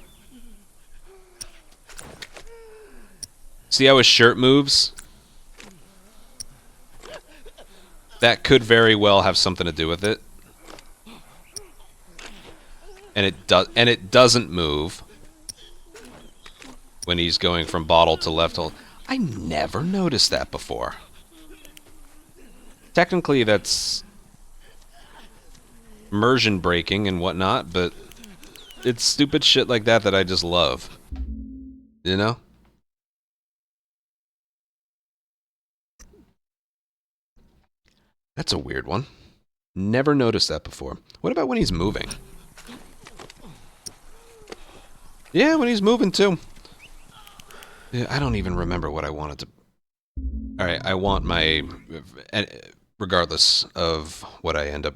See how his shirt moves? That could very well have something to do with it. And it doesn't move when he's going from bottle to left hold. I never noticed that before. Technically, that's immersion breaking and whatnot, but it's stupid shit like that that I just love. You know? That's a weird one. Never noticed that before. What about when he's moving? Yeah, when he's moving too. Yeah, I don't even remember what I wanted to... Alright, I want my... Regardless of what I end up...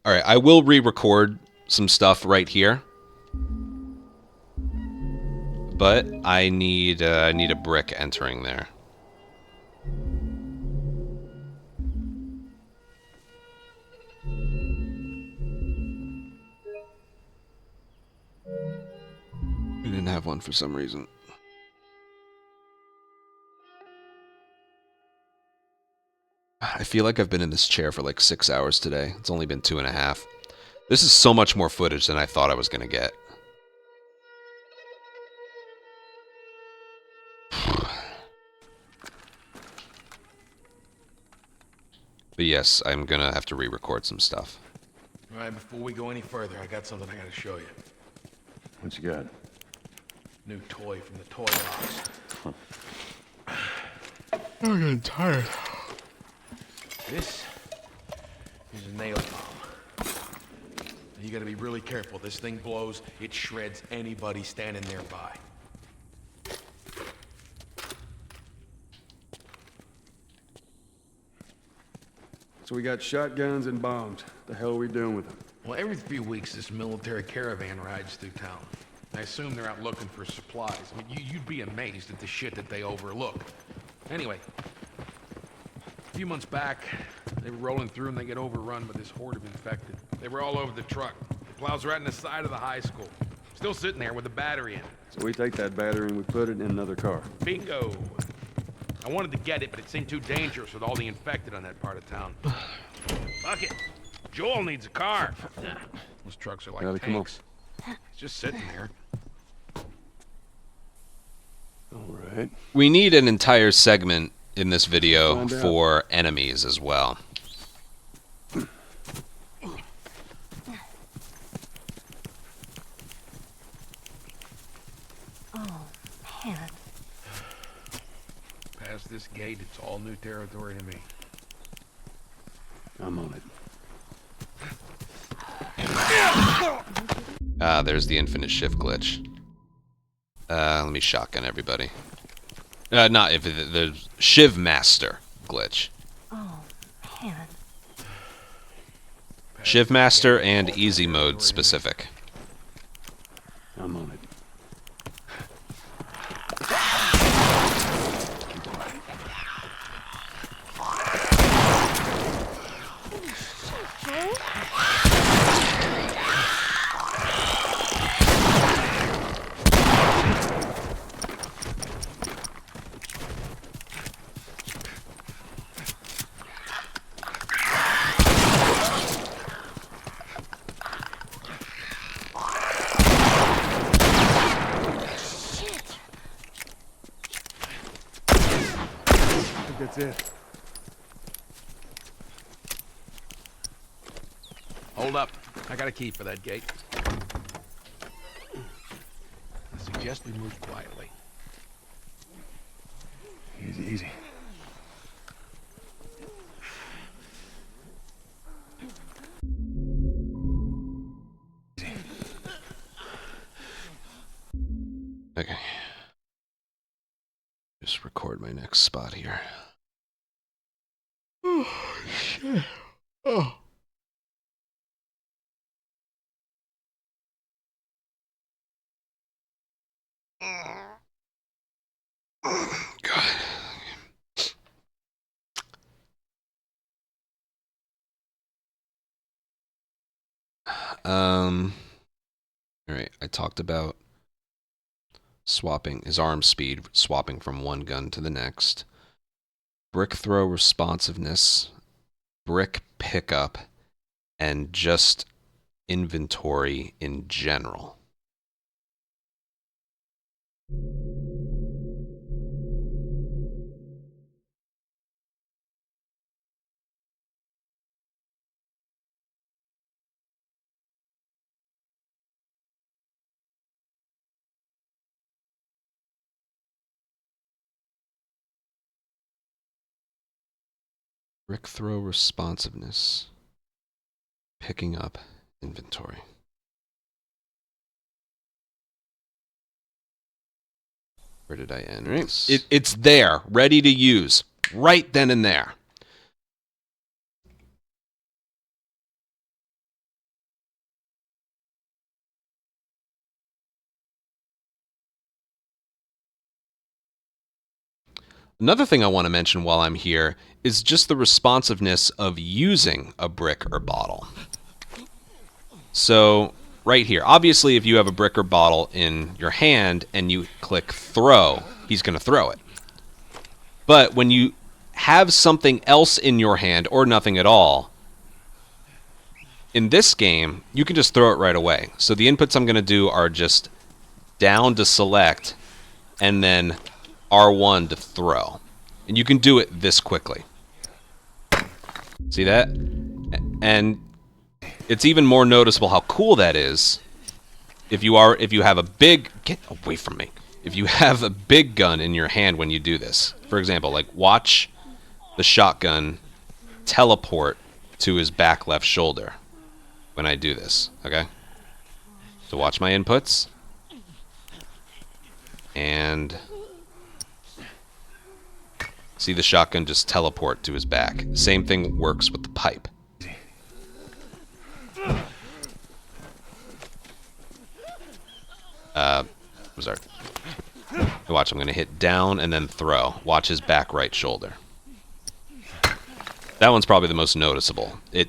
Alright, I will re-record some stuff right here. But I need a brick entering there. I didn't have one for some reason. I feel like I've been in this chair for like 6 hours today. It's only been 2.5. This is so much more footage than I thought I was going to get. But yes, I'm going to have to re-record some stuff. All right, before we go any further, I got something I gotta show you. What you got? New toy from the toy box. I'm getting tired. This is a nail bomb. You gotta be really careful. This thing blows, it shreds anybody standing nearby. So we got shotguns and bombs. The hell are we doing with them? Well, every few weeks, this military caravan rides through town. I assume they're out looking for supplies. I mean, you'd be amazed at the shit that they overlook. Anyway, a few months back, they were rolling through and they get overrun by this horde of infected. They were all over the truck. The plows right in the side of the high school. Still sitting there with a battery in it. So we take that battery and we put it in another car. Bingo! I wanted to get it, but it seemed too dangerous with all the infected on that part of town. Fuck it. Joel needs a car. Those trucks are like Gotta come on. tanks. It's just sitting there. All right. We need an entire segment in this video Find out. for enemies as well. Oh, man. Past this gate, it's all new territory to me. I'm on it. Ah, there's the infinite shift glitch. Let me shotgun everybody. Not if the Shiv Master glitch. Oh, man. Shiv Master and easy mode specific. I'm on it. I think that's it. Hold up. I got a key for that gate. I suggest we move quietly. Easy, easy. Okay. Just record my next spot here. Oh, shit. Oh. God. All right, I talked about swapping his arm speed, swapping from one gun to the next. Brick throw responsiveness, brick pickup, and just inventory in general. Brick throw responsiveness. Picking up inventory. Where did I end? Right. It's there, ready to use, right then and there. Another thing I want to mention while I'm here is just the responsiveness of using a brick or bottle. So, right here, obviously if you have a brick or bottle in your hand and you click throw, he's going to throw it. But when you have something else in your hand or nothing at all, in this game, you can just throw it right away. So the inputs I'm going to do are just down to select and then R1 to throw. And you can do it this quickly. See that? And it's even more noticeable how cool that is if you have a big... Get away from me. If you have a big gun in your hand when you do this. For example, like watch the shotgun teleport to his back left shoulder when I do this, okay? So watch my inputs. And see the shotgun just teleport to his back. Same thing works with the pipe. Sorry. Watch, I'm going to hit down and then throw. Watch his back right shoulder. That one's probably the most noticeable. It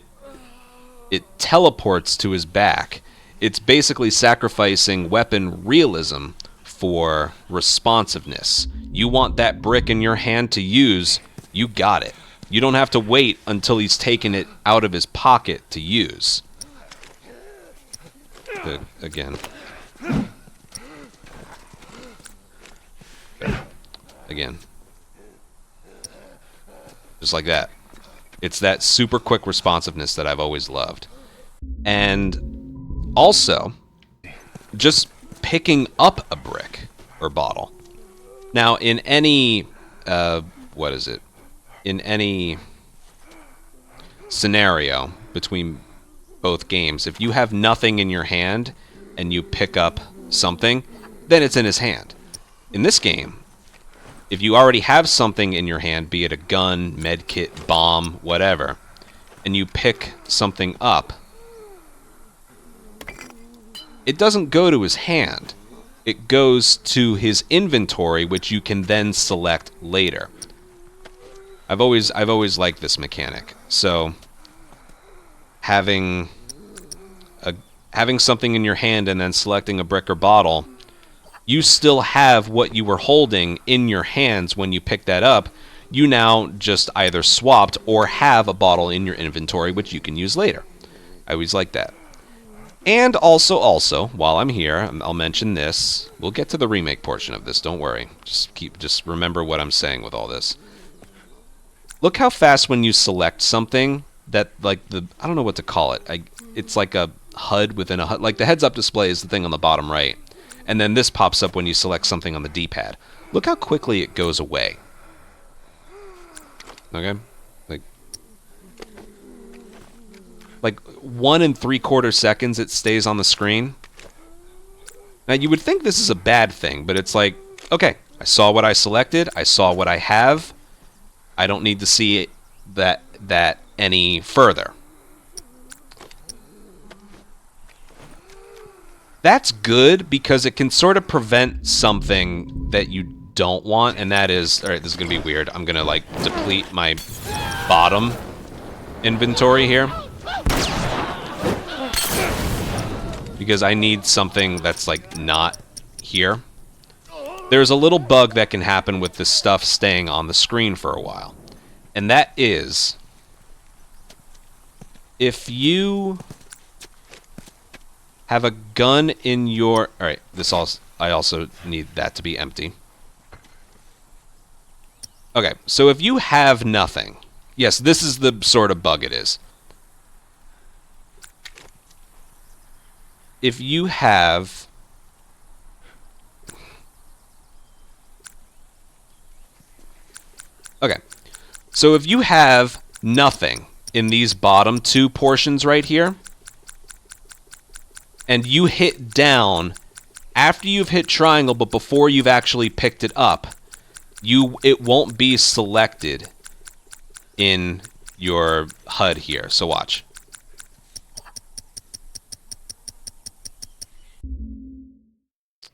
teleports to his back. It's basically sacrificing weapon realism for responsiveness. You want that brick in your hand to use, you got it. You don't have to wait until he's taken it out of his pocket to use. Good. Again. Again. Just like that. It's that super quick responsiveness that I've always loved. And also, just picking up a brick or bottle. Now, in any, what is it? In any scenario between both games, if you have nothing in your hand and you pick up something, then it's in his hand. In this game, if you already have something in your hand, be it a gun, medkit, bomb, whatever, and you pick something up, it doesn't go to his hand. It goes to his inventory, which you can then select later. I've always liked this mechanic. So having something in your hand and then selecting a brick or bottle, you still have what you were holding in your hands when you picked that up. You now just either swapped or have a bottle in your inventory, which you can use later. I always like that. And also, while I'm here, I'll mention this. We'll get to the remake portion of this, don't worry. Just remember what I'm saying with all this. Look how fast when you select something that, like, I don't know what to call it. It's like a HUD within a HUD. Like the heads-up display is the thing on the bottom right. And then this pops up when you select something on the D-pad. Look how quickly it goes away. Okay? Like 1 3/4 seconds it stays on the screen. Now you would think this is a bad thing, but it's like, okay, I saw what I selected, I saw what I have. I don't need to see that any further. That's good because it can sort of prevent something that you don't want, and that is, alright, this is going to be weird. I'm going to, like, deplete my bottom inventory here. Because I need something that's, like, not here. There's a little bug that can happen with this stuff staying on the screen for a while. And that is, if you have a gun in your... Alright, I also need that to be empty. Okay, so if you have nothing... Yes, this is the sort of bug it is. If you have... Okay, so if you have nothing in these bottom two portions right here, and you hit down after you've hit triangle but before you've actually picked it up, it won't be selected in your HUD here. So watch.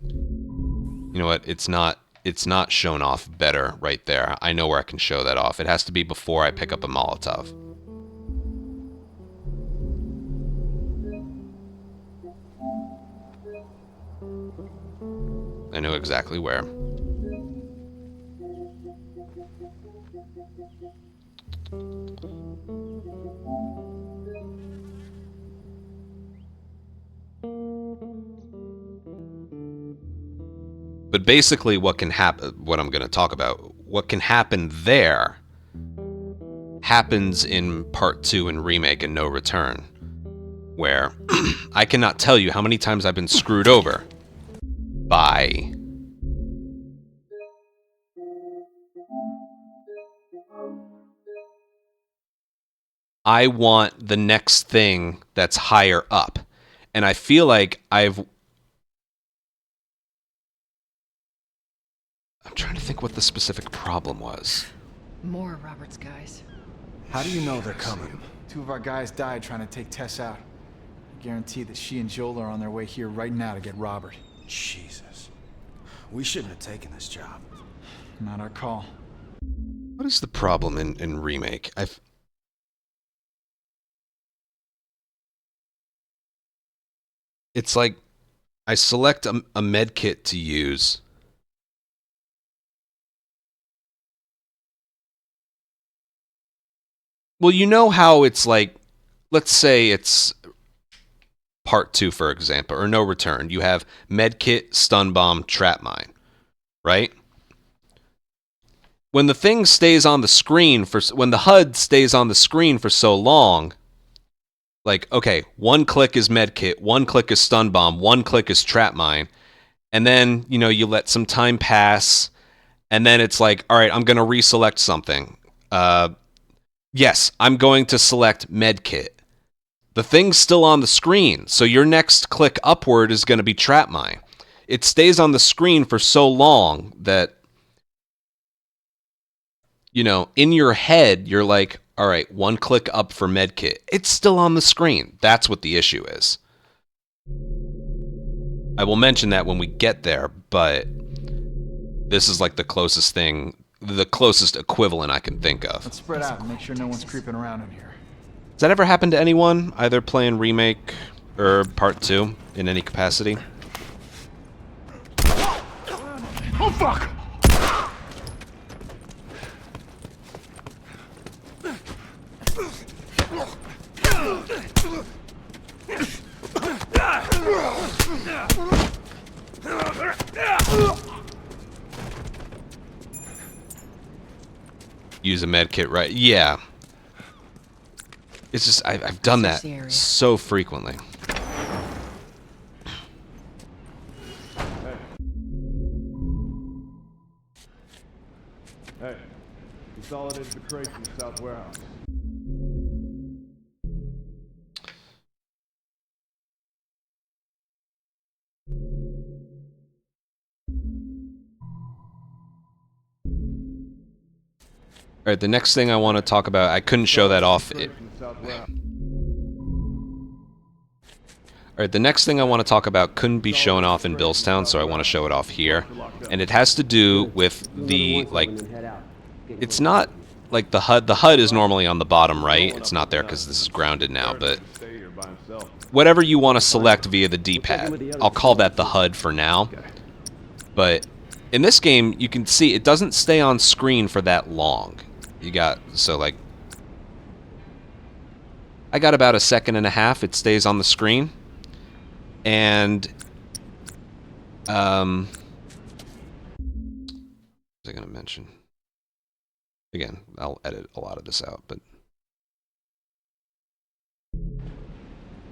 You know what? It's not shown off better right there. I know where I can show that off. It has to be before I pick up a Molotov. I know exactly where. But basically what can happen, what I'm going to talk about, what can happen there happens in part 2 in Remake and No Return, where I cannot tell you how many times I've been screwed over by I want the next thing that's higher up. And I feel like I'm trying to think what the specific problem was. More Robert's guys. How do you know they're coming? 2 of our guys died trying to take Tess out. I guarantee that she and Joel are on their way here right now to get Robert. Jesus. We shouldn't have taken this job. Not our call. What is the problem in Remake? It's like I select a med kit to use. Well, you know how it's like, let's say it's part 2, for example, or No Return. You have med kit, stun bomb, trap mine, right? When the thing stays on the screen when the HUD stays on the screen for so long, like, okay, 1 click is med kit, 1 click is stun bomb, 1 click is trap mine, and then, you know, you let some time pass, and then it's like, all right, I'm going to reselect something. Yes, I'm going to select medkit. The thing's still on the screen, so your next click upward is going to be trap mine. It stays on the screen for so long that, you know, in your head, you're like, all right, 1 click up for medkit. It's still on the screen. That's what the issue is. I will mention that when we get there, but this is like the closest thing, the closest equivalent I can think of. Let's spread out and make sure no one's creeping around in here. Has that ever happened to anyone, either playing Remake or Part 2 in any capacity? Oh, fuck! Use a med kit, right? Yeah. It's just, I've done that so frequently. Hey, consolidated the crates in the south warehouse. Alright, the next thing I want to talk about, I couldn't show that off. Alright, the next thing I want to talk about couldn't be shown off in Billstown, so I want to show it off here. And it has to do with the, like, it's not, like, the HUD. The HUD is normally on the bottom right. It's not there because this is grounded now, but whatever you want to select via the D-pad, I'll call that the HUD for now. But in this game, you can see it doesn't stay on screen for that long. You got, so like, I got about 1.5 seconds it stays on the screen. And, what was I going to mention? Again, I'll edit a lot of this out, but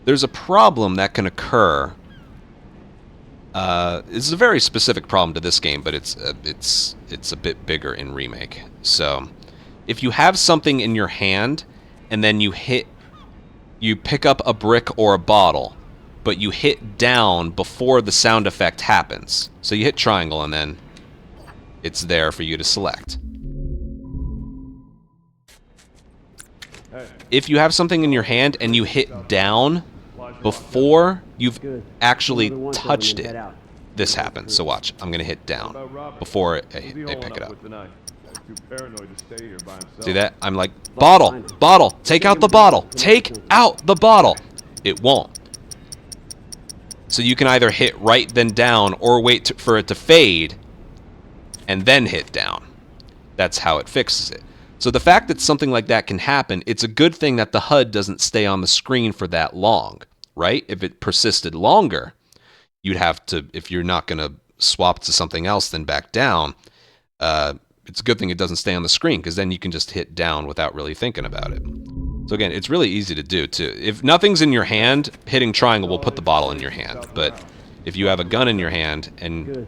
there's a problem that can occur. This is a very specific problem to this game, but it's a bit bigger in Remake. So, if you have something in your hand and then you pick up a brick or a bottle, but you hit down before the sound effect happens. So you hit triangle and then it's there for you to select. If you have something in your hand and you hit down before you've actually touched it, this happens. So watch, I'm gonna hit down before I pick it up. See that? I'm like, bottle, take out the bottle, take out the bottle. It won't. So you can either hit right then down or wait for it to fade and then hit down. That's how it fixes it. So the fact that something like that can happen, it's a good thing that the HUD doesn't stay on the screen for that long, right? If it persisted longer, you'd have to, if you're not going to swap to something else, then back down. It's a good thing it doesn't stay on the screen, because then you can just hit down without really thinking about it. So again, it's really easy to do, too. If nothing's in your hand, hitting triangle will put the bottle in your hand. But if you have a gun in your hand, and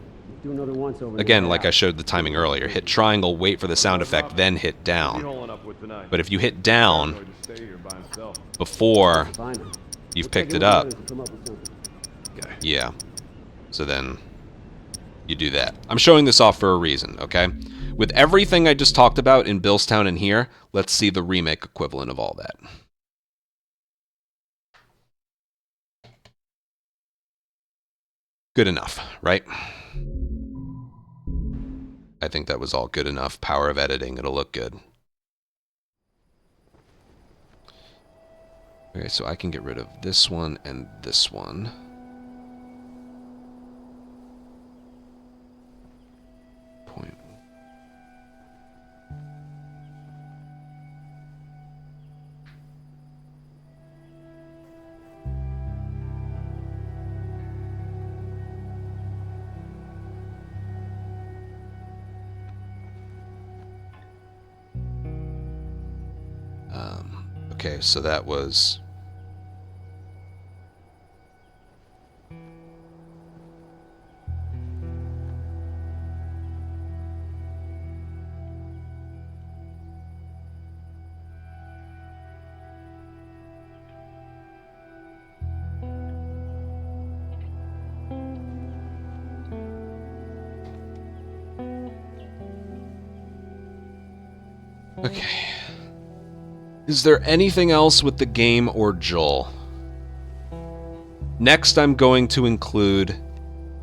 again, like I showed the timing earlier, hit triangle, wait for the sound effect, then hit down. But if you hit down before you've picked it up, yeah, so then you do that. I'm showing this off for a reason, okay? With everything I just talked about in Billstown and here, let's see the remake equivalent of all that. Good enough, right? I think that was all good enough. Power of editing, it'll look good. Okay, so I can get rid of this one and this one. Point. Okay, so that was... Okay. Is there anything else with the game or Joel? Next, I'm going to include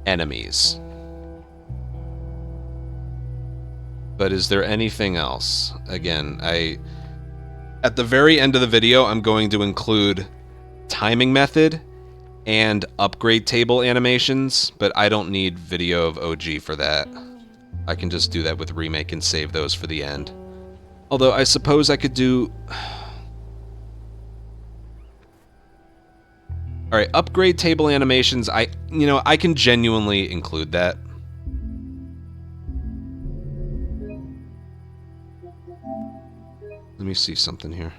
enemies. But is there anything else? Again, at the very end of the video, I'm going to include timing method and upgrade table animations, but I don't need video of OG for that. I can just do that with Remake and save those for the end. Although, I suppose I could do... Alright, upgrade table animations, I can genuinely include that. Let me see something here.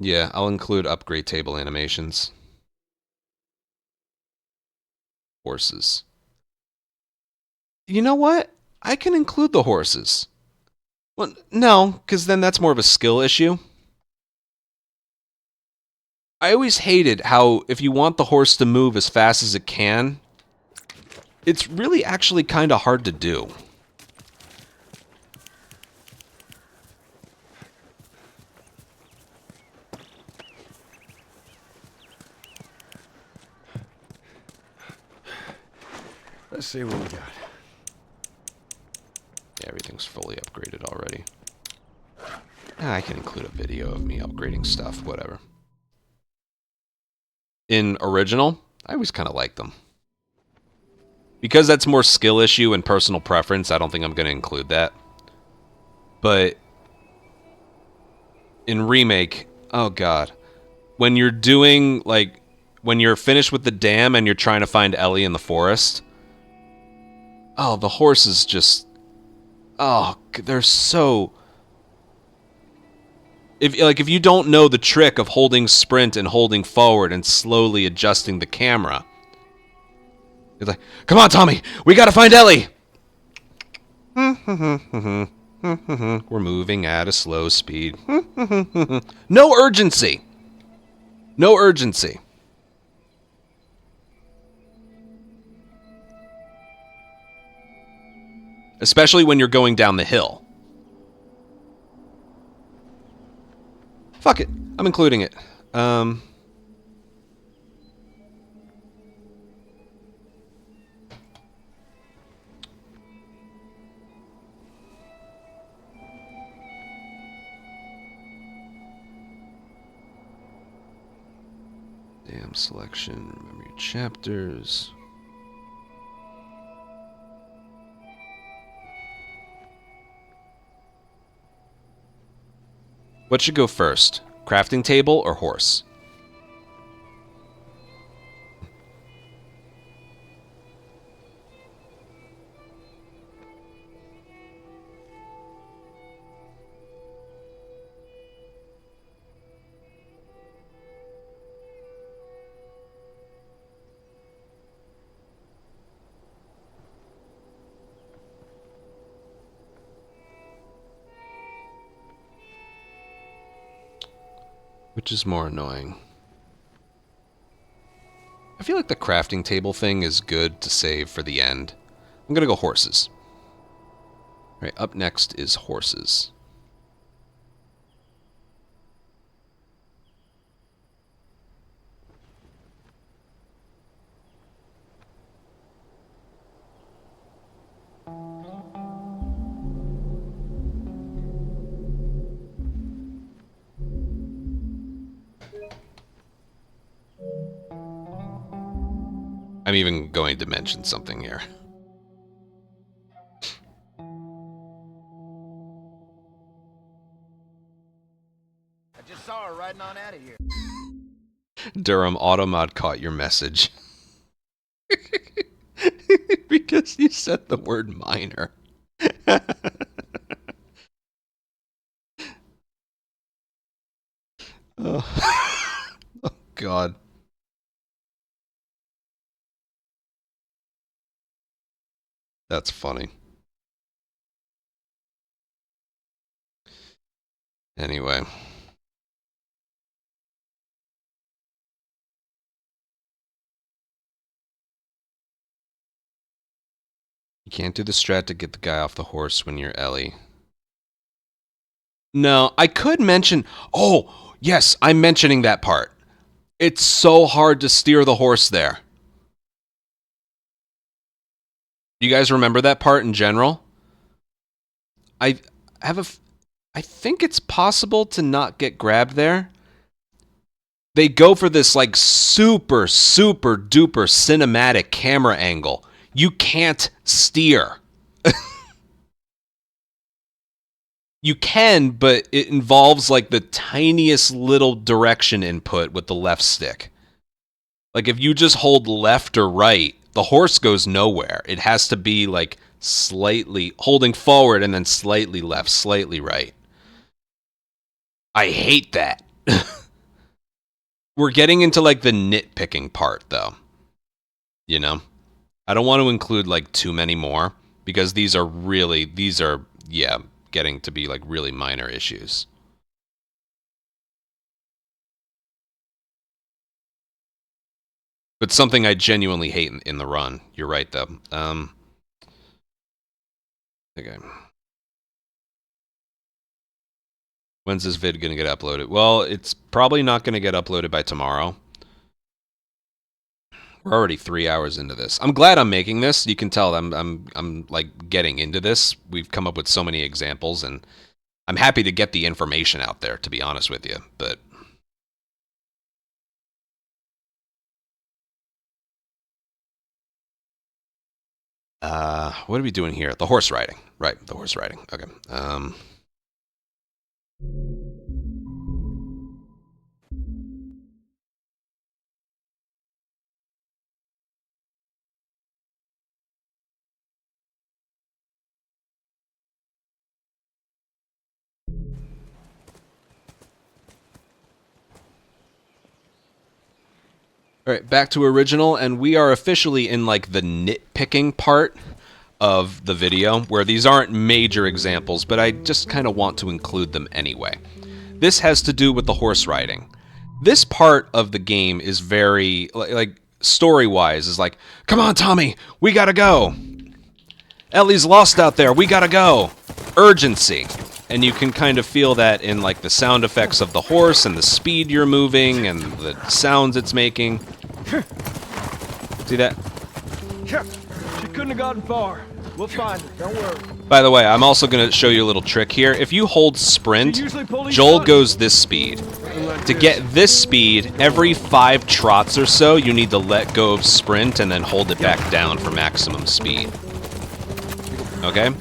Yeah, I'll include upgrade table animations. Horses. You know what? I can include the horses. Well, no, because then that's more of a skill issue. I always hated how if you want the horse to move as fast as it can, it's really actually kind of hard to do. Let's see what we got. Yeah, everything's fully upgraded already. I can include a video of me upgrading stuff, whatever. In original, I always kind of like them. Because that's more skill issue and personal preference, I don't think I'm going to include that. But in Remake, oh god. When you're doing, like, when you're finished with the dam and you're trying to find Ellie in the forest, oh, the horses just... Oh, they're so... If you don't know the trick of holding sprint and holding forward and slowly adjusting the camera, it's like, come on, Tommy, we gotta find Ellie. We're moving at a slow speed. No urgency. No urgency. Especially when you're going down the hill. Fuck it. I'm including it. Damn selection. Remember your chapters. What should go first? Crafting table or horse? Which is more annoying? I feel like the crafting table thing is good to save for the end. I'm gonna go horses. Alright, up next is horses. I'm even going to mention something here. I just saw her riding on out of here. Durham, Automod caught your message. Because you said the word minor. Oh. Oh, God. That's funny. Anyway. You can't do the strat to get the guy off the horse when you're Ellie. No, I could mention... Oh, yes, I'm mentioning that part. It's so hard to steer the horse there. You guys remember that part in general? I think it's possible to not get grabbed there. They go for this like super duper cinematic camera angle. You can't steer. You can, but it involves like the tiniest little direction input with the left stick. Like if you just hold left or right, the horse goes nowhere. It has to be like slightly holding forward and then slightly left, slightly right. I hate that. We're getting into like the nitpicking part though. You know? I don't want to include like too many more because these are getting to be like really minor issues. But something I genuinely hate in the run. You're right though. Okay. When's this vid gonna get uploaded? Well, it's probably not gonna get uploaded by tomorrow. We're already 3 hours into this. I'm glad I'm making this. You can tell I'm like getting into this. We've come up with so many examples, and I'm happy to get the information out there, to be honest with you. But what are we doing here? The horse riding. Right, the horse riding. Okay. All right, back to original, and we are officially in like the nitpicking part of the video, where these aren't major examples, but I just kind of want to include them anyway. This has to do with the horse riding. This part of the game is very, like story-wise, is like, come on, Tommy, we gotta go. Ellie's lost out there, we gotta go. Urgency. And you can kind of feel that in like the sound effects of the horse and the speed you're moving and the sounds it's making. See that? She couldn't have gotten far. We'll find her, don't worry. By the way, I'm also going to show you a little trick here. If you hold sprint, Joel goes this speed. To get this speed, every 5 trots or so, you need to let go of sprint and then hold it back down for maximum speed. Okay?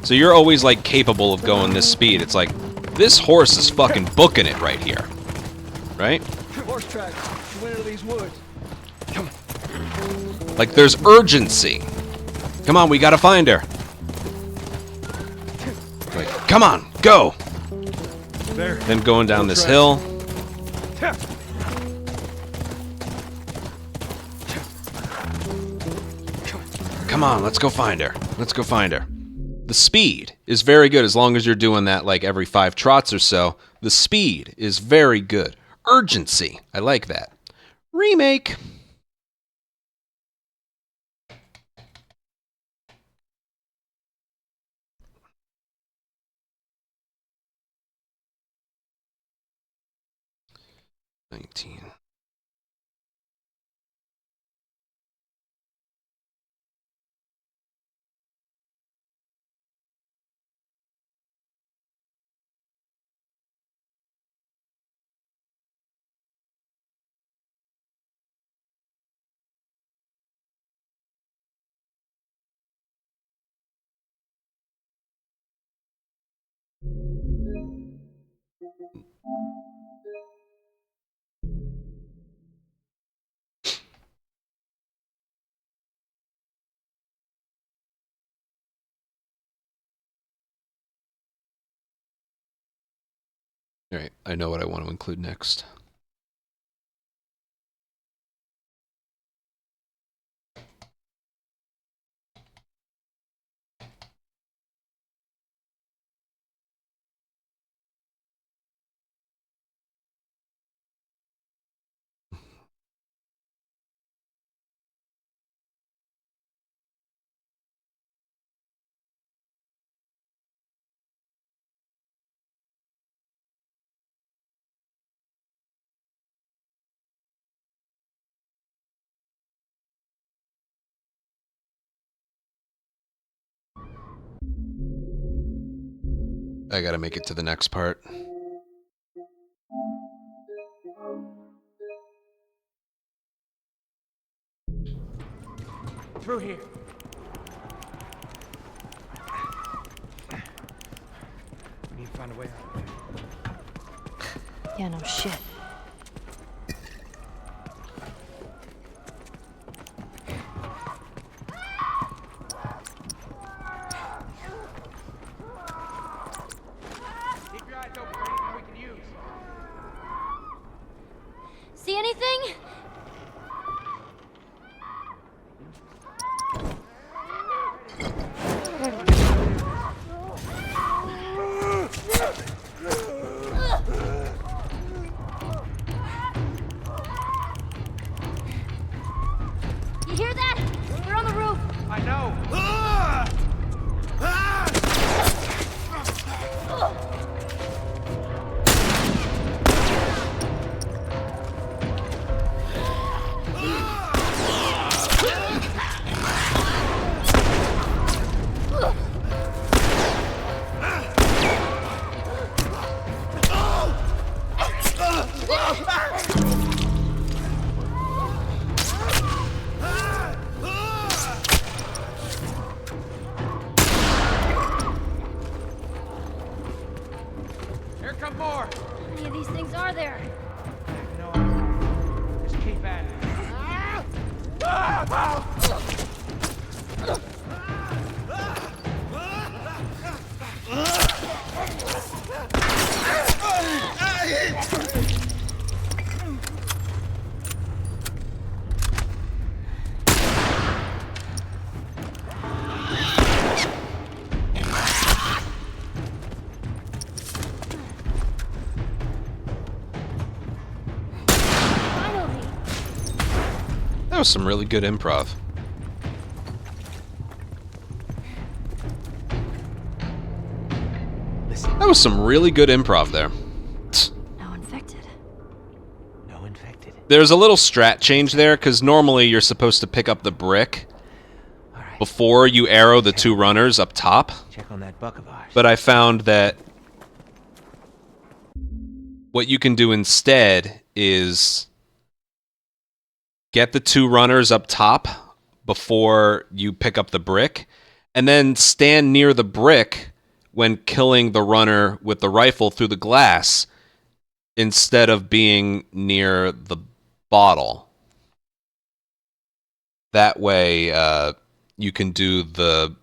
So you're always like capable of going this speed. It's like, this horse is fucking booking it right here. Right? Horse track. She went into these woods. Come on. Like there's urgency. Come on, we gotta find her. Like, come on, go! There. Then going down this hill. Come on, let's go find her. Let's go find her. The speed is very good as long as you're doing that like every 5 trots or so. The speed is very good. Urgency. I like that. Remake. $19. All right, I know what I want to include next. I gotta make it to the next part. Through here. We need to find a way out. Yeah, no shit. Keep your eyes open for anything we can use. See anything? You hear that? We're on the roof. I know. That was some really good improv. That was some really good improv there. No infected. No infected. There's a little strat change there, because normally you're supposed to pick up the brick before you arrow the two runners up top. Check on that buck of ours. But I found that what you can do instead is get the two runners up top before you pick up the brick, and then stand near the brick when killing the runner with the rifle through the glass instead of being near the bottle. That way, you can do the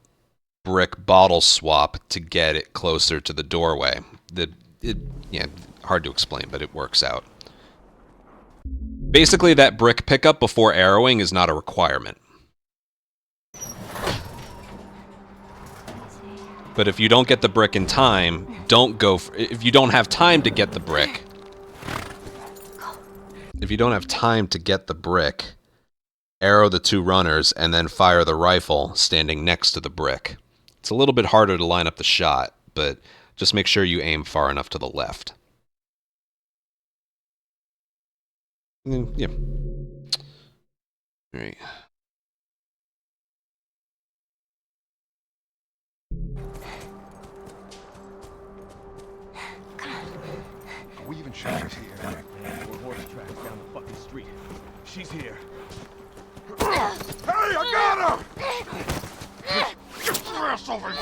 brick bottle swap to get it closer to the doorway. Yeah, hard to explain, but it works out. Basically, that brick pickup before arrowing is not a requirement. But if you don't get the brick in time, don't go for, if you don't have time to get the brick. If you don't have time to get the brick, arrow the two runners and then fire the rifle standing next to the brick. It's a little bit harder to line up the shot, but just make sure you aim far enough to the left. Yeah. All right. Are we even sure she's here? We're horse tracks down the fucking street. She's here. Hey, I got her! Get your ass over here!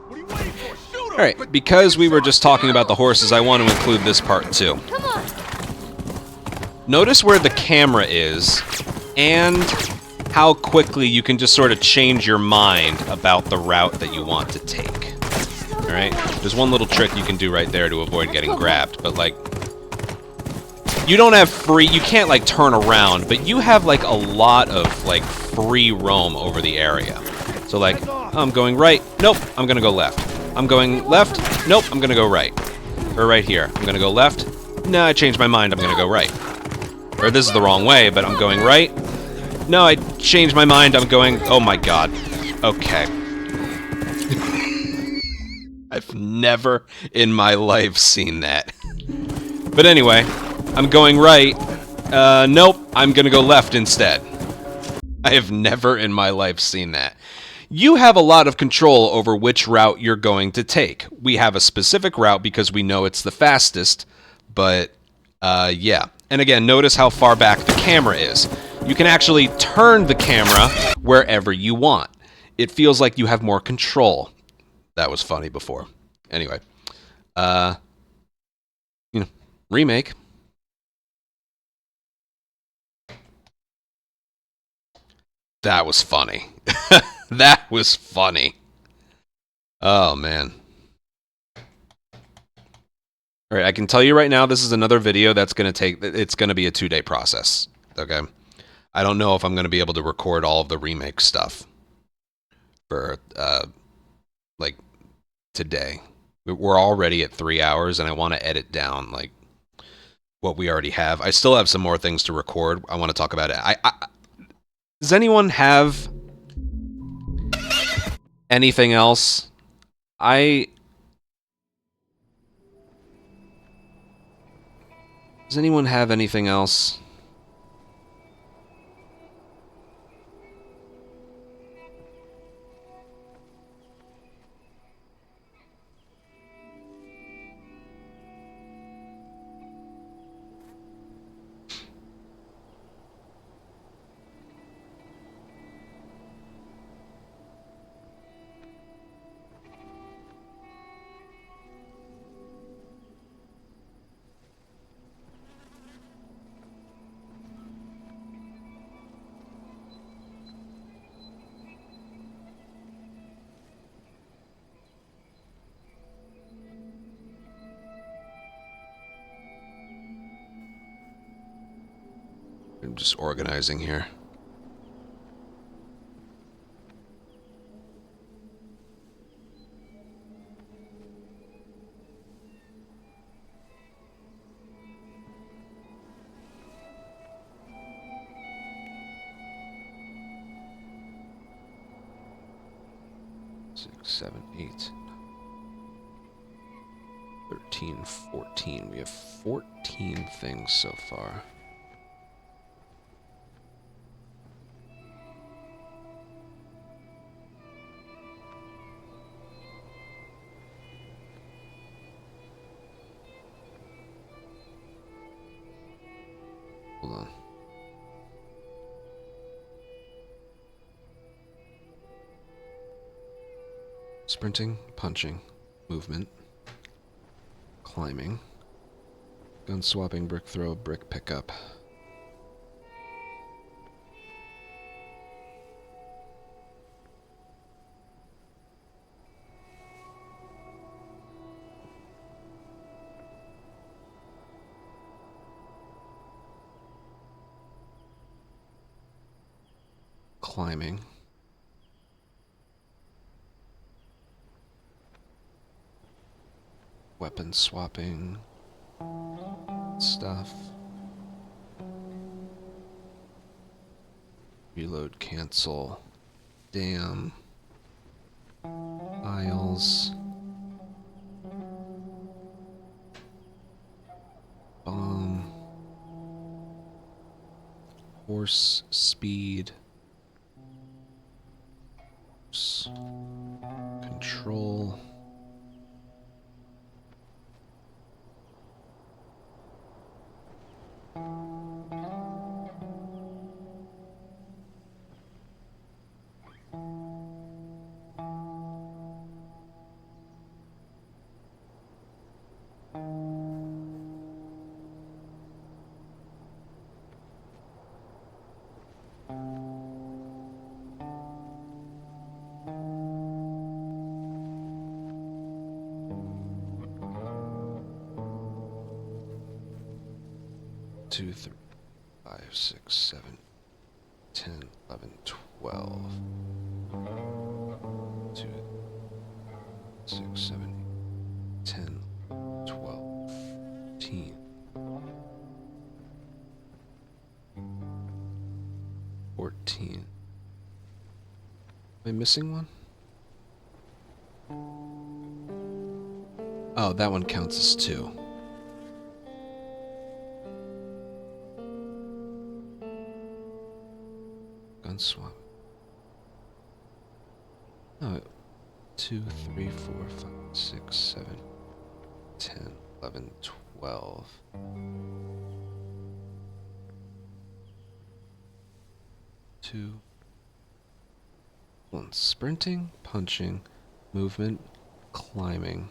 What are you waiting for? Shoot her! Alright, because we were just talking about the horses, I want to include this part too. Come on. Notice where the camera is, and how quickly you can just sort of change your mind about the route that you want to take. Alright? There's one little trick you can do right there to avoid getting grabbed, but like... You don't have free... You can't, like, turn around, but you have, like, a lot of, like, free roam over the area. So, like, I'm going right. Nope, I'm gonna go left. I'm going left. Nope, I'm gonna go right. Or right here. I'm gonna go left. No, I changed my mind. I'm gonna go right. Or this is the wrong way, but I'm going right. No, I changed my mind. I'm going... Oh, my God. Okay. I've never in my life seen that. But anyway... I'm going right. Nope, I'm gonna go left instead. I have never in my life seen that. You have a lot of control over which route you're going to take. We have a specific route because we know it's the fastest, but, yeah. And again, notice how far back the camera is. You can actually turn the camera wherever you want. It feels like you have more control. That was funny before. Anyway. Remake. That was funny. That was funny. Oh, man. All right, I can tell you right now, this is another video that's going to take... It's going to be a 2-day process, okay? I don't know if I'm going to be able to record all of the remake stuff for, like, today. We're already at 3 hours, and I want to edit down, like, what we already have. I still have some more things to record. I want to talk about it. Does anyone have anything else? Does anyone have anything else? I'm just organizing here. 6, 7, 8, 13, 14. We have 14 things so far. Hold on. Sprinting, punching, movement, climbing, gun swapping, brick throw, brick pickup. Climbing. Weapon swapping stuff. Reload, cancel. Damn. Files. Bomb. Horse speed. Control. Two, 3, 5, 6, 7, 10, 11, 12. 2, 6, 7, 10, 12, 13. 14. Am I missing one? Oh, that one counts as 2. Gun swap. Oh, 2, 3, 4, 5, 6, 7, 10, 11, 12. 2. 1. Sprinting, punching, movement, climbing.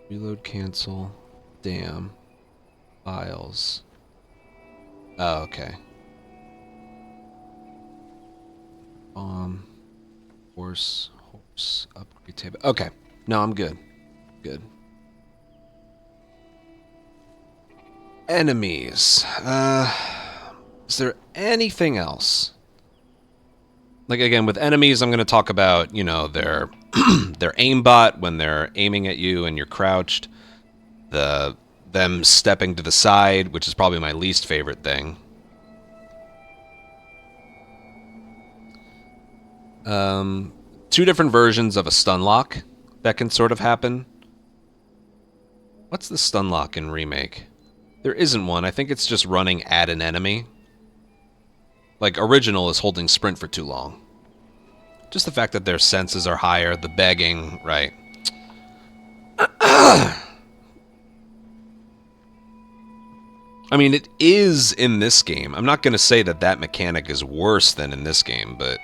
Reload, cancel, damn, files. Oh, okay. Bomb, horse, upgrade table. Okay, no, I'm good. Good. Enemies. Is there anything else? Like, again, with enemies, I'm going to talk about, you know, their aimbot when they're aiming at you and you're crouched. Them stepping to the side, which is probably my least favorite thing. Two different versions of a stun lock that can sort of happen. What's the stun lock in Remake? There isn't one. I think it's just running at an enemy. Like, original is holding sprint for too long. Just the fact that their senses are higher, the begging, right. I mean, it is in this game. I'm not going to say that that mechanic is worse than in this game, but...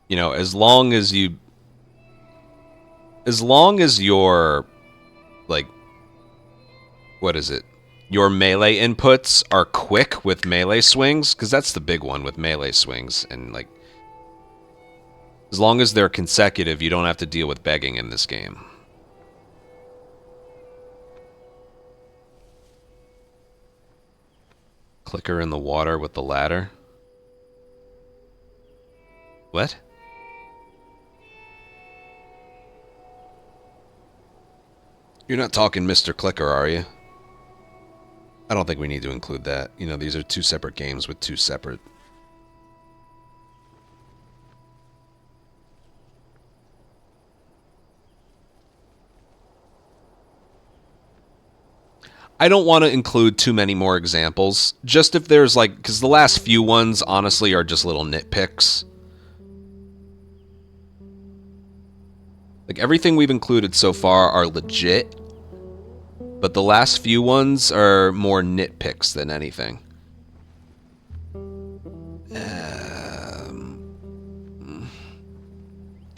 You know, as long as your, like... What is it? Your melee inputs are quick with melee swings, because that's the big one with melee swings, and, like... As long as they're consecutive, you don't have to deal with begging in this game. Clicker in the water with the ladder. What? You're not talking Mr. Clicker, are you? I don't think we need to include that. You know, these are two separate games with two separate... I don't want to include too many more examples. Just if there's like... Because the last few ones, honestly, are just little nitpicks. Like, everything we've included so far are legit. But the last few ones are more nitpicks than anything.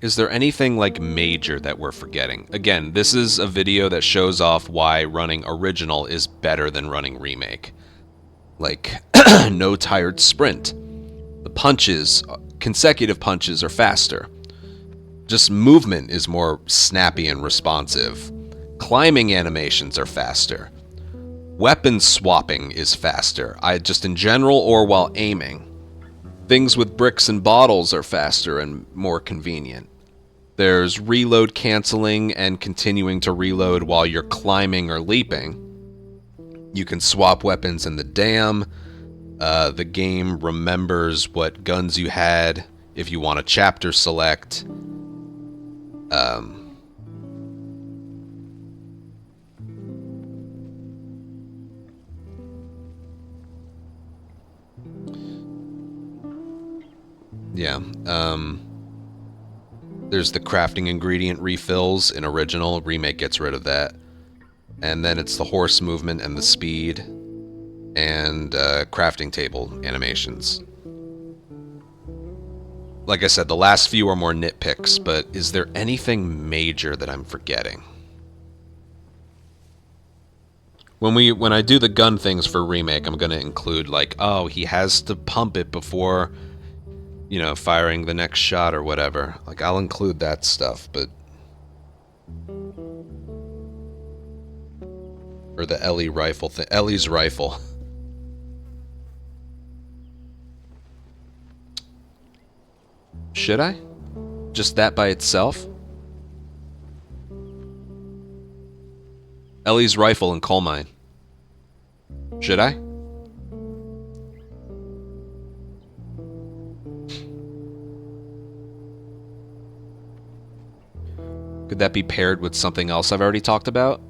Is there anything, like, major that we're forgetting? Again, this is a video that shows off why running original is better than running remake. Like, no tired sprint. The punches, consecutive punches, are faster. Just movement is more snappy and responsive. Climbing animations are faster. Weapon swapping is faster, just in general or while aiming. Things with bricks and bottles are faster and more convenient. There's reload canceling and continuing to reload while you're climbing or leaping. You can swap weapons in the dam. The game remembers what guns you had if you want to chapter select. Yeah. There's the crafting ingredient refills in original. Remake gets rid of that. And then it's the horse movement and the speed and crafting table animations. Like I said, the last few are more nitpicks, but is there anything major that I'm forgetting? When I do the gun things for Remake, I'm going to include, like, oh, he has to pump it before, you know, firing the next shot or whatever. Like, I'll include that stuff, but... Or the Ellie rifle thing. Ellie's rifle. Should I? Just that by itself? Ellie's rifle and coal mine. Should I? Could that be paired with something else I've already talked about?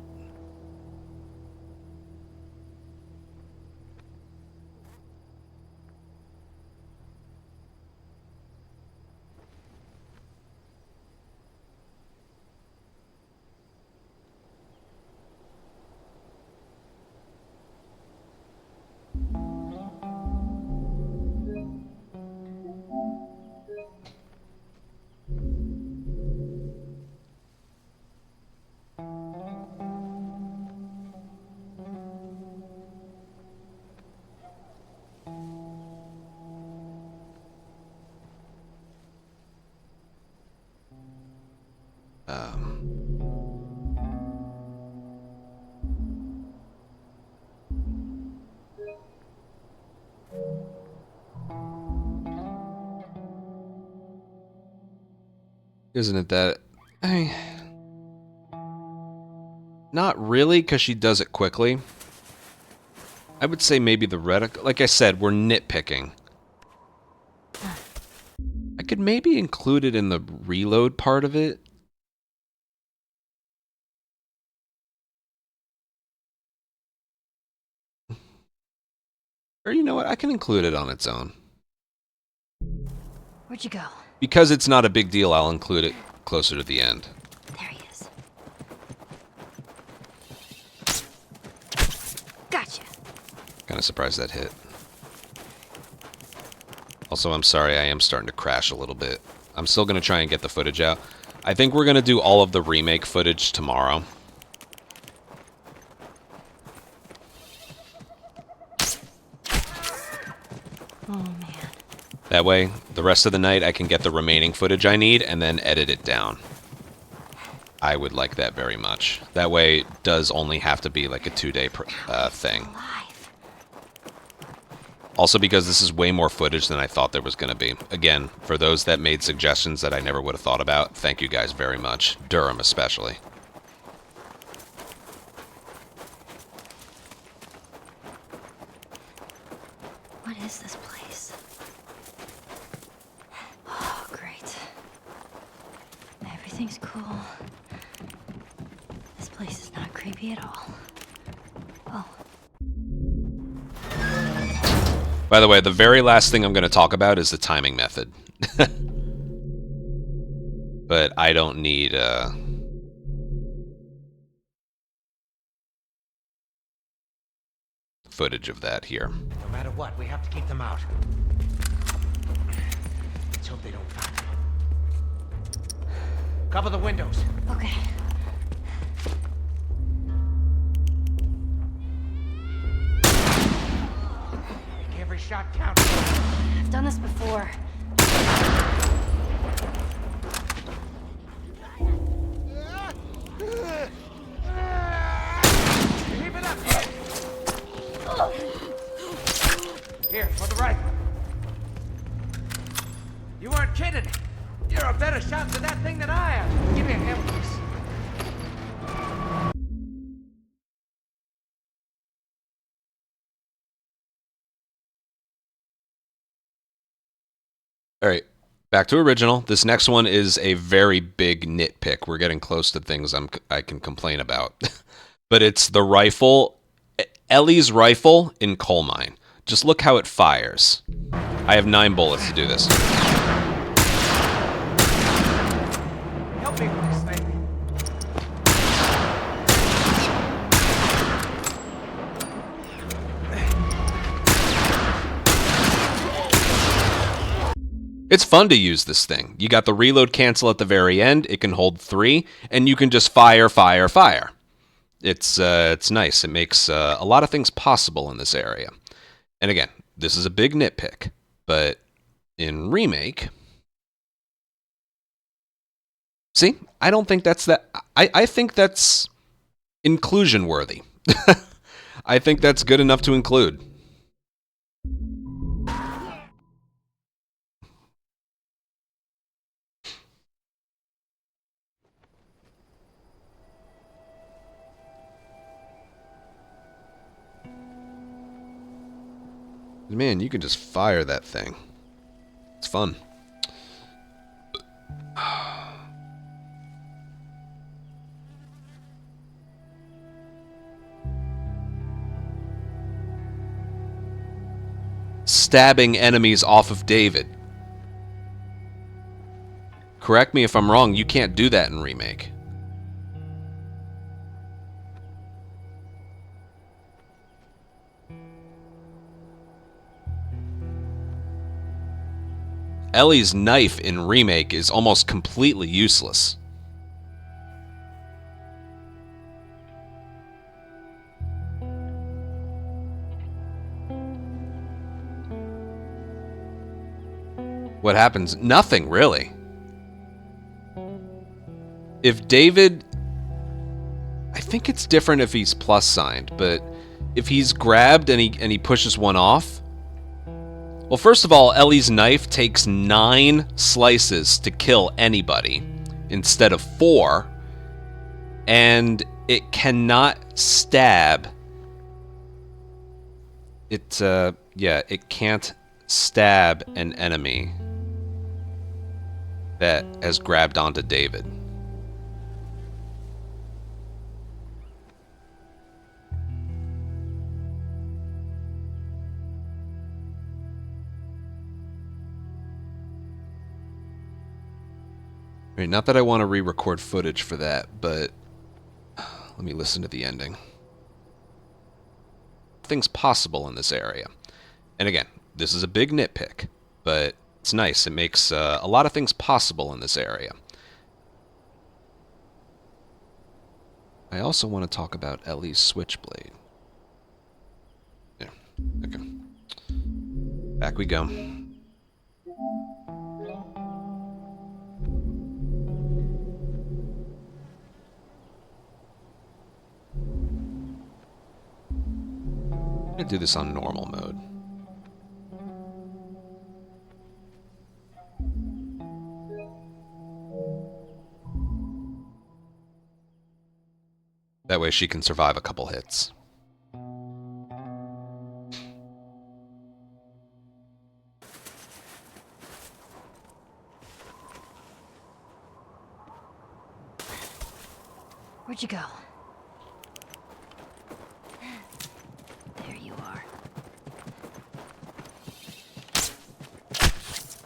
Isn't it that... Not really, because she does it quickly. I would say maybe the reticle... Like I said, we're nitpicking. I could maybe include it in the reload part of it. Or you know what? I can include it on its own. Where'd you go? Because it's not a big deal, I'll include it closer to the end. There he is. Gotcha. Kind of surprised that hit. Also, I'm sorry, I am starting to crash a little bit. I'm still going to try and get the footage out. I think we're going to do all of the remake footage tomorrow. Oh, man. That way, the rest of the night I can get the remaining footage I need and then edit it down. I would like that very much. That way, it does only have to be like a 2-day thing. Also because this is way more footage than I thought there was going to be. Again, for those that made suggestions that I never would have thought about, thank you guys very much. Durham especially. Everything's cool. This place is not creepy at all. Oh. By the way, the very last thing I'm going to talk about is the timing method. But I don't need footage of that here. No matter what, we have to keep them out. Let's hope they don't find them. Cover the windows. Okay. Make every shot count. I've done this before. Keep it up. Here, for the right. You weren't kidding. You're a better shot to that thing than I am. Give me a hand, please. All right, back to original. This next one is a very big nitpick. We're getting close to things I can complain about. But it's the rifle, Ellie's rifle in coal mine. Just look how it fires. I have 9 bullets to do this. Help me with this thing. It's fun to use this thing. You got the reload cancel at the very end. It can hold 3, and you can just fire, fire, fire. It's nice. It makes a lot of things possible in this area. And again, this is a big nitpick, but in Remake, see, I don't think that's that. I think that's inclusion worthy. I think that's good enough to include. Man, you can just fire that thing. It's fun. Stabbing enemies off of David. Correct me if I'm wrong, you can't do that in Remake. Ellie's knife in Remake is almost completely useless. What happens? Nothing, really. If David... I think it's different if he's plus signed, but if he's grabbed and he pushes one off... Well, first of all, Ellie's knife takes 9 slices to kill anybody instead of 4, and it cannot stab. It can't stab an enemy that has grabbed onto David. Right, not that I want to re-record footage for that, but let me listen to the ending. Things possible in this area. And again, this is a big nitpick, but it's nice. It makes a lot of things possible in this area. I also want to talk about Ellie's switchblade. Yeah, okay. Back we go. I'm gonna do this on normal mode. That way she can survive a couple hits. Where'd you go? There you are.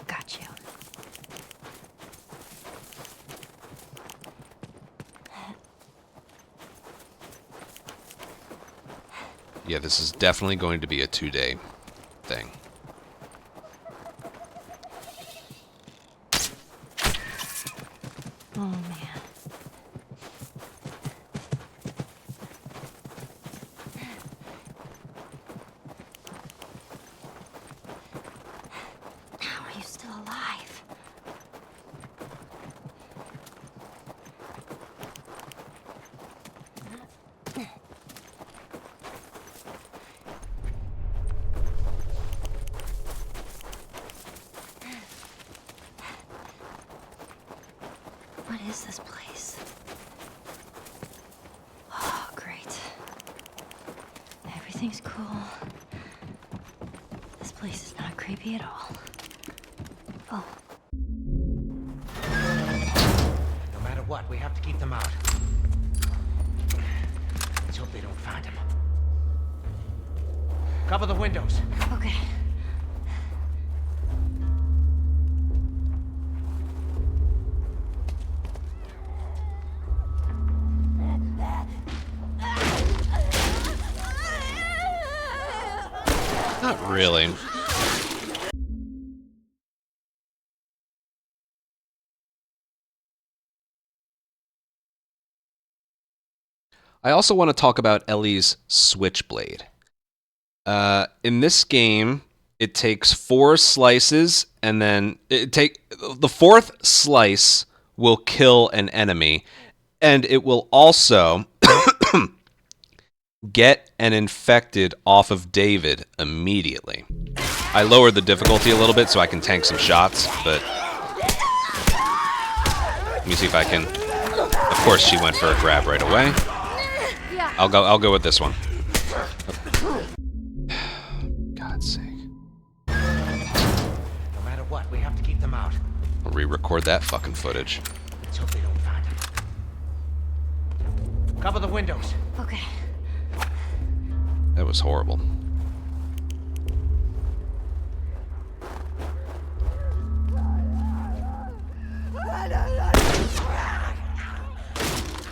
Got you. Yeah, this is definitely going to be a 2-day thing. Oh, man. How are you still alive? What is this place? Oh, great. Everything's cool. This place is not creepy at all. Oh. No matter what, we have to keep them out. Let's hope they don't find him. Cover the windows. Okay. Not really. I also want to talk about Ellie's switchblade. In this game, it takes 4 slices, and then the 4th slice will kill an enemy, and it will also get an infected off of David immediately. I lowered the difficulty a little bit so I can tank some shots, but let me see if I can. Of course, she went for a grab right away. I'll go with this one. God's sake. No matter what, we have to keep them out. I'll re-record that fucking footage. Let's hope they don't find him. Cover the windows. Okay. That was horrible.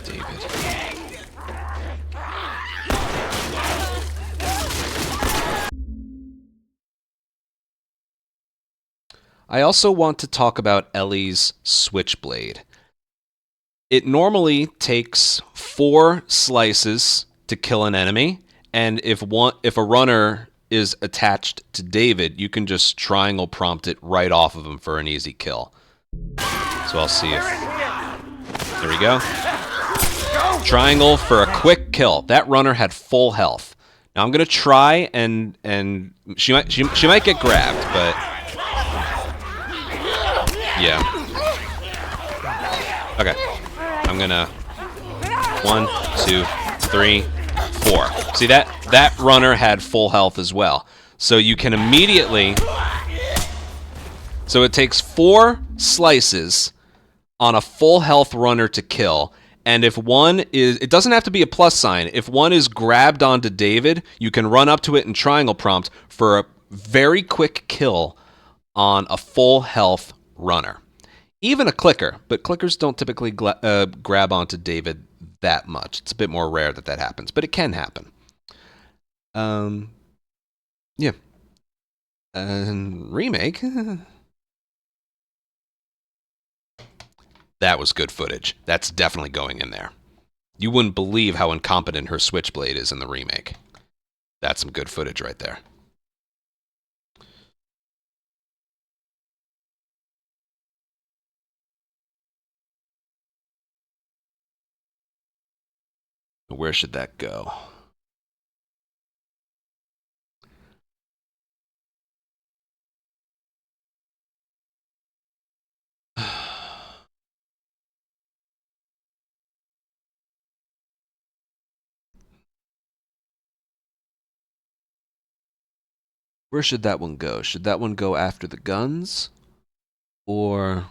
David. I also want to talk about Ellie's switchblade. It normally takes 4 slices to kill an enemy, and if a runner is attached to David, you can just triangle prompt it right off of him for an easy kill. So I'll see if... There we go. Triangle for a quick kill. That runner had full health. Now I'm gonna try and she might get grabbed, but yeah. Okay. I'm gonna 1, 2, 3, 4. See that runner had full health as well. So you can immediately. So it takes 4 slices on a full health runner to kill. And if one is, it doesn't have to be a plus sign. If one is grabbed onto David, you can run up to it and triangle prompt for a very quick kill on a full health runner. Even a clicker, but clickers don't typically grab onto David that much. It's a bit more rare that happens, but it can happen. Yeah. And Remake. That was good footage. That's definitely going in there. You wouldn't believe how incompetent her switchblade is in the remake. That's some good footage right there. Where should that go? Where should that one go? Should that one go after the guns? Or...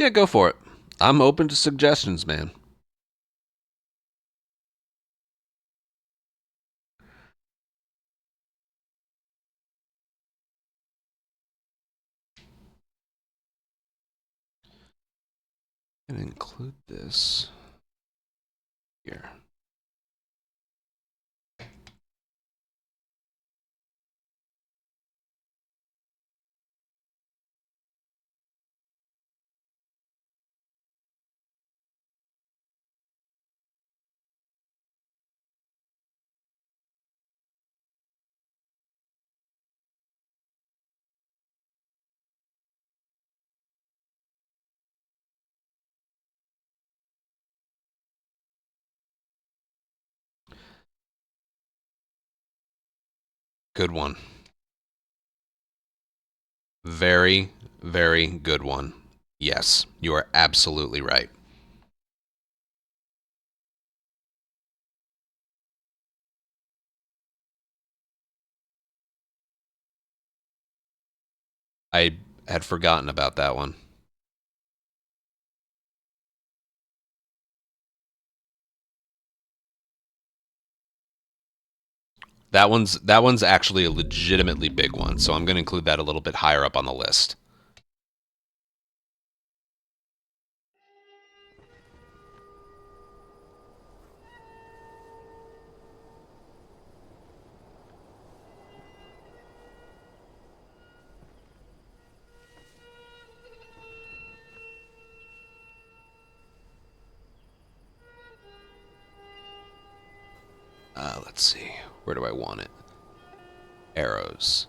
Yeah, go for it. I'm open to suggestions, man. And include this here. Good one. Very, very good one. Yes, you are absolutely right. I had forgotten about that one. That one's actually a legitimately big one, so I'm going to include that a little bit higher up on the list. Let's see. Where do I want it? Arrows.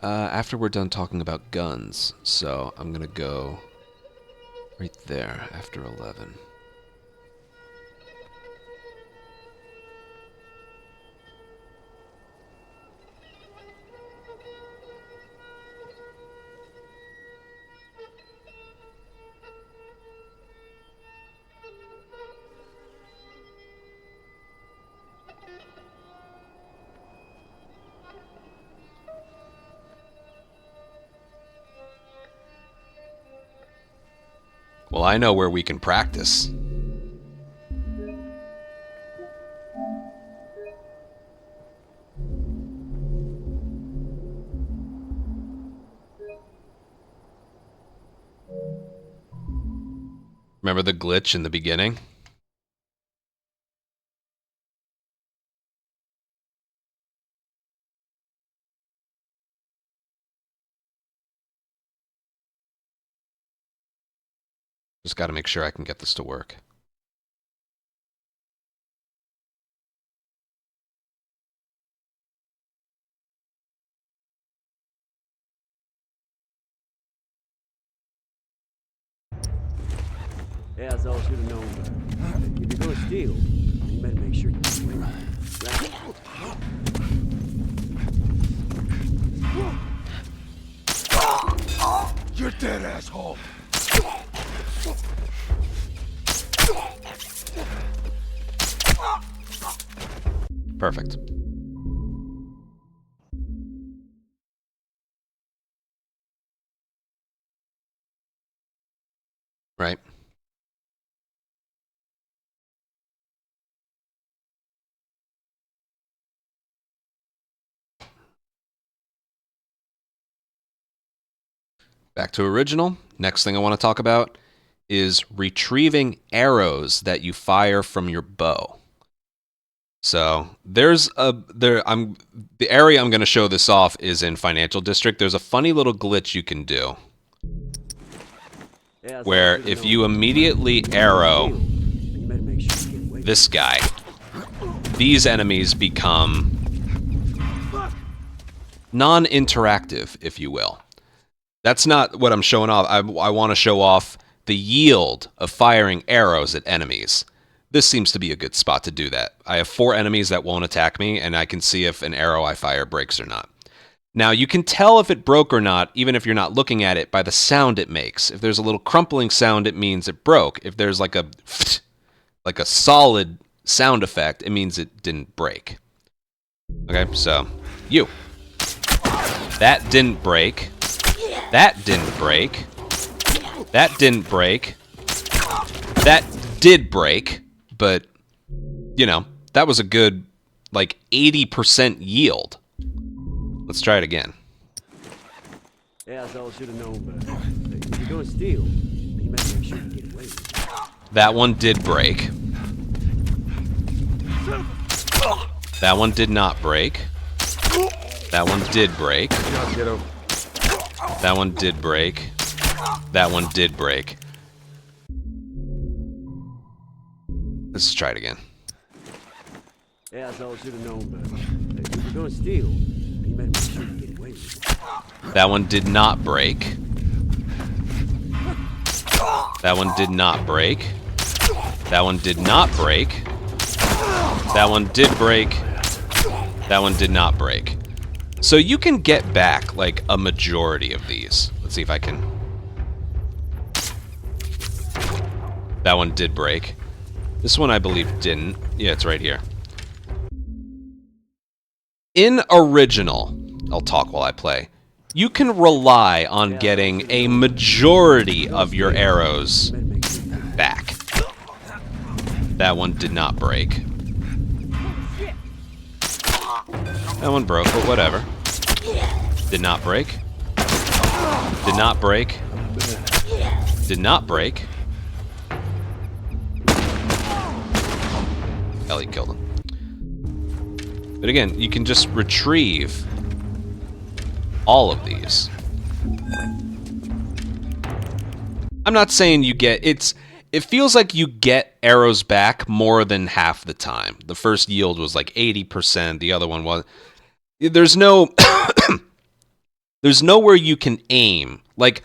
After we're done talking about guns, so I'm going to go right there after 11. Well, I know where we can practice. Remember the glitch in the beginning? Just got to make sure I can get this to work. Yeah, that's all should have known. But if you're gonna steal, you better make sure you win. Right? You're dead, asshole! Perfect. Right. Back to original. Next thing I want to talk about is retrieving arrows that you fire from your bow. So the area I'm going to show this off is in Financial District. There's a funny little glitch you can do where if you immediately arrow this guy, these enemies become non-interactive, if you will. That's not what I'm showing off. I want to show off the yield of firing arrows at enemies. This seems to be a good spot to do that. I have 4 enemies that won't attack me, and I can see if an arrow I fire breaks or not. Now, you can tell if it broke or not, even if you're not looking at it, by the sound it makes. If there's a little crumpling sound, it means it broke. If there's like a solid sound effect, it means it didn't break. Okay, so, you. That didn't break. That didn't break. That didn't break. That did break, but, you know, that was a good, like, 80% yield. Let's try it again. Asshole should have known better. If you're gonna steal, you better make sure you get away with it. That one did break. That one did not break. That one did break. That one did break. That one did break. Let's try it again. Asshole should have known better. If you're gonna steal, you better make sure you get away with it. That one did not break. That one did not break. That one did not break. That one did break. That one did not break. So you can get back, like, a majority of these. Let's see if I can... That one did break. This one, I believe, didn't. Yeah, it's right here. In original, I'll talk while I play, you can rely on getting a majority of your arrows back. That one did not break. That one broke, but whatever. Did not break. Did not break. Did not break. Ellie killed him. But again, you can just retrieve all of these. I'm not saying you get... It feels like you get arrows back more than half the time. The first yield was like 80%. The other one was... There's no... There's nowhere you can aim. Like,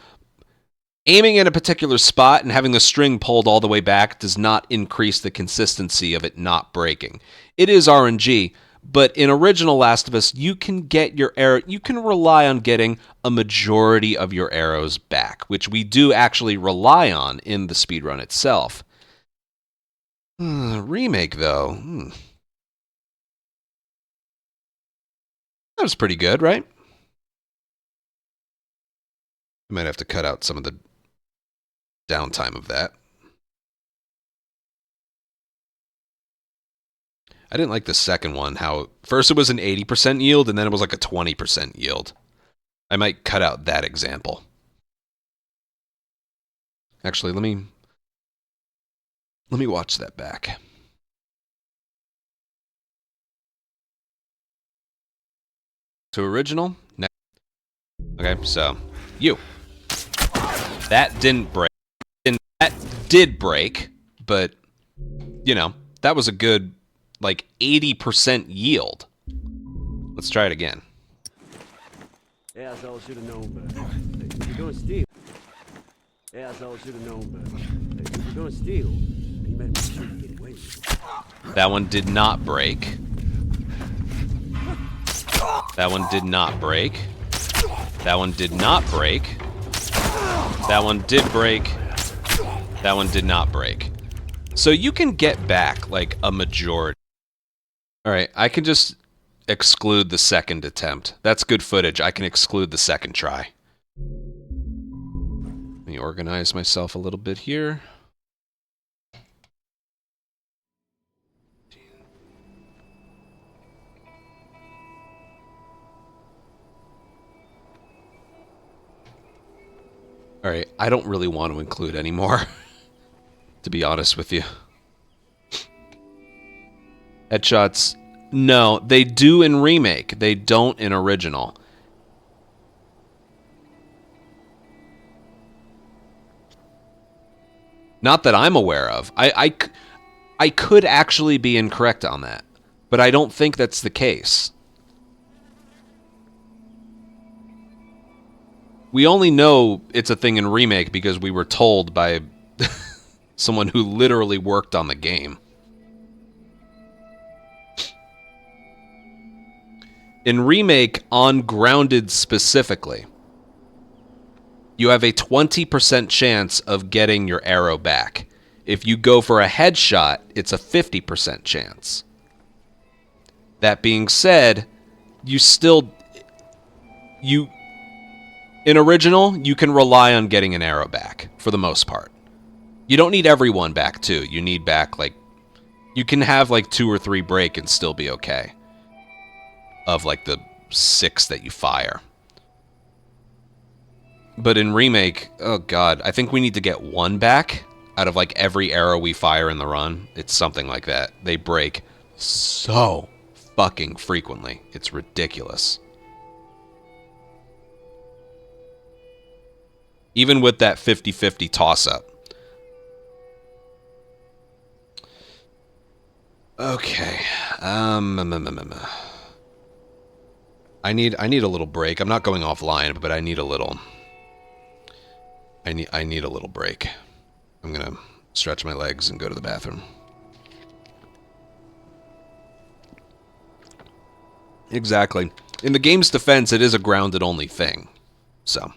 aiming at a particular spot and having the string pulled all the way back does not increase the consistency of it not breaking. It is RNG, but in original Last of Us, you can get your arrow... You can rely on getting a majority of your arrows back, which we do actually rely on in the speedrun itself. Remake, though. That was pretty good, right? I might have to cut out some of the downtime of that. I didn't like the second one, how first it was an 80% yield and then it was like a 20% yield. I might cut out that example. Actually, let me watch that back. To original. Next. Okay, so you. That didn't break. That did break, but you know, that was a good like 80% yield. Let's try it again. Asshole should have known better. If you're gonna steal. Asshole should have known better. If you're gonna steal, you better make sure you get away with it. That one did not break. That one did not break. That one did not break. That one did break. That one did not break. So you can get back like a majority. Alright, I can just exclude the second attempt. That's good footage. I can exclude the second try. Let me organize myself a little bit here. Alright, I don't really want to include anymore, to be honest with you. Headshots, no, they do in Remake. They don't in original. Not that I'm aware of. I could actually be incorrect on that, but I don't think that's the case. We only know it's a thing in Remake because we were told by someone who literally worked on the game. In Remake, on Grounded specifically, you have a 20% chance of getting your arrow back. If you go for a headshot, it's a 50% chance. That being said, you still... In original, you can rely on getting an arrow back, for the most part. You don't need everyone back, too. You need back, like... You can have, like, 2 or 3 break and still be okay. Of, like, the 6 that you fire. But in Remake, oh god, I think we need to get 1 back out of, like, every arrow we fire in the run. It's something like that. They break so fucking frequently. It's ridiculous. Even with that 50-50 toss-up. Okay. I need a little break. I'm not going offline, but I need a little... I need a little break. I'm gonna stretch my legs and go to the bathroom. Exactly. In the game's defense, it is a grounded-only thing. So...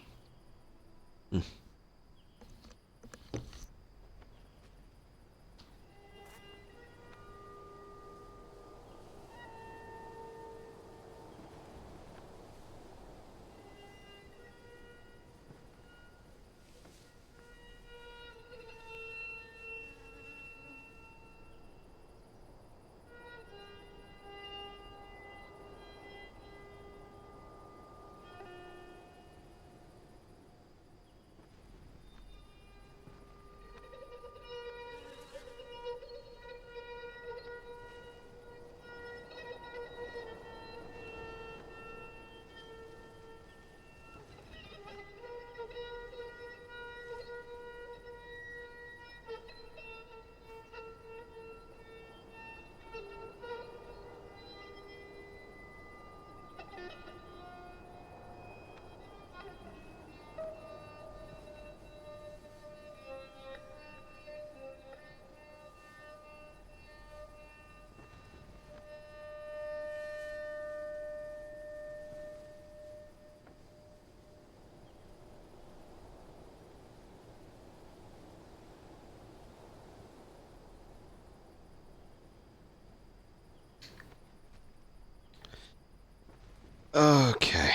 Okay.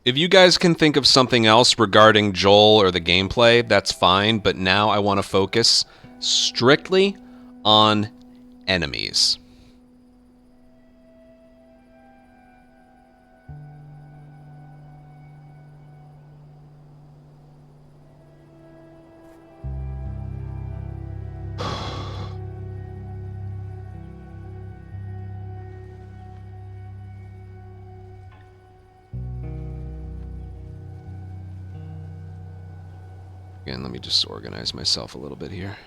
If you guys can think of something else regarding Joel or the gameplay, that's fine, but now I want to focus strictly on enemies. Again, let me just organize myself a little bit here.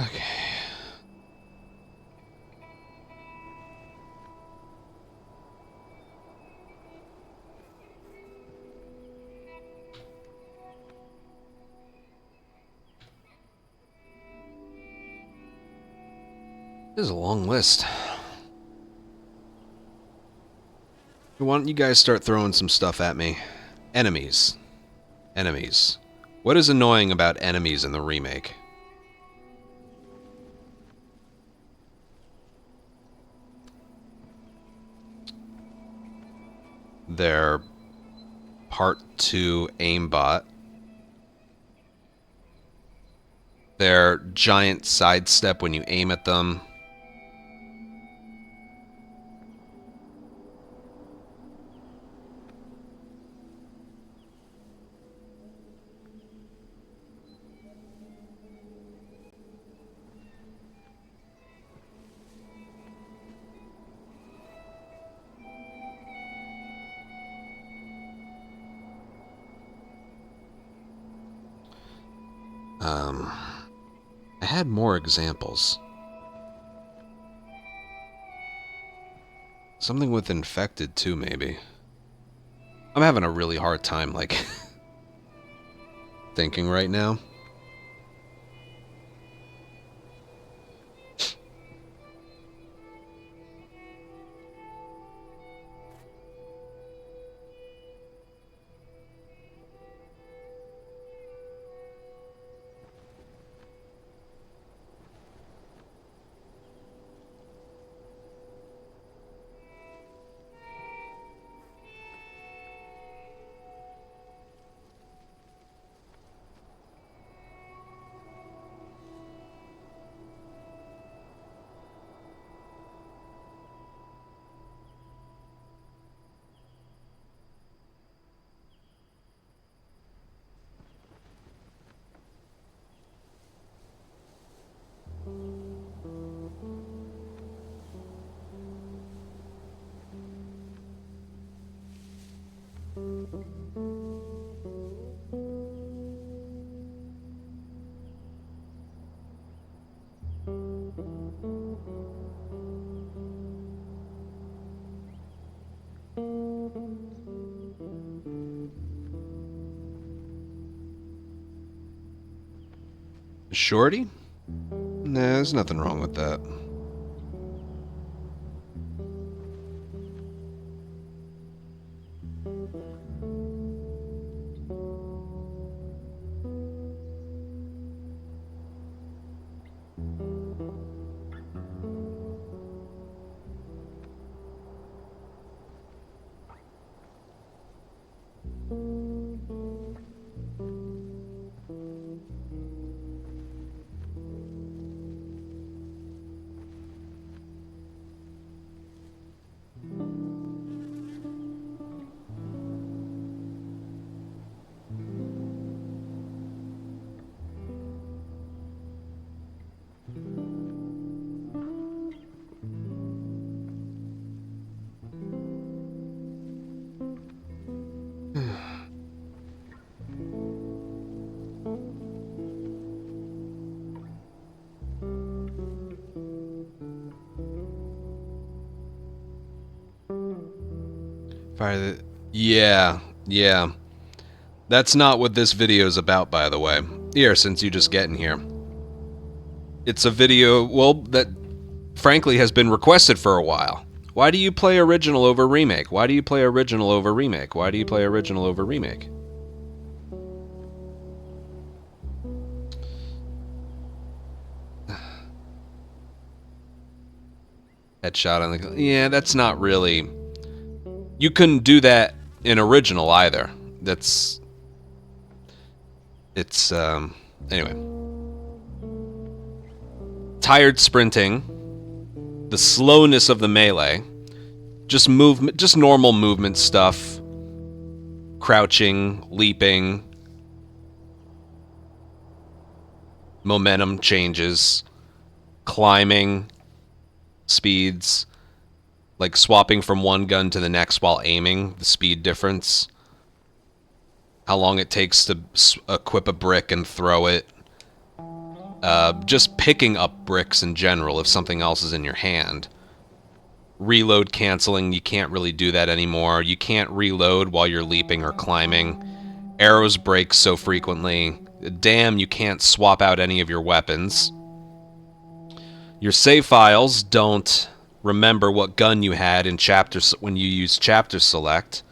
Okay. This is a long list. Why don't you guys start throwing some stuff at me? Enemies. Enemies. What is annoying about enemies in the remake? Their Part 2 aimbot. Their giant sidestep when you aim at them. I had more examples. Something with infected too, maybe. I'm having a really hard time, like, thinking right now. Shorty? Nah, there's nothing wrong with that. Fire the... Yeah. That's not what this video is about, by the way. Here, since you just getting here. It's a video, well, that frankly has been requested for a while. Why do you play original over remake? Why do you play original over remake? Why do you play original over remake? Headshot on the... Yeah, that's not really... You couldn't do that in original either. That's... It's, anyway. Tired sprinting. The slowness of the melee. Just movement, just normal movement stuff. Crouching, leaping. Momentum changes. Climbing. Speeds. Like swapping from one gun to the next while aiming. The speed difference. How long it takes to equip a brick and throw it. Just picking up bricks in general if something else is in your hand. Reload canceling, you can't really do that anymore. You can't reload while you're leaping or climbing. Arrows break so frequently. Damn, you can't swap out any of your weapons. Your save files don't remember what gun you had in when you used chapter select.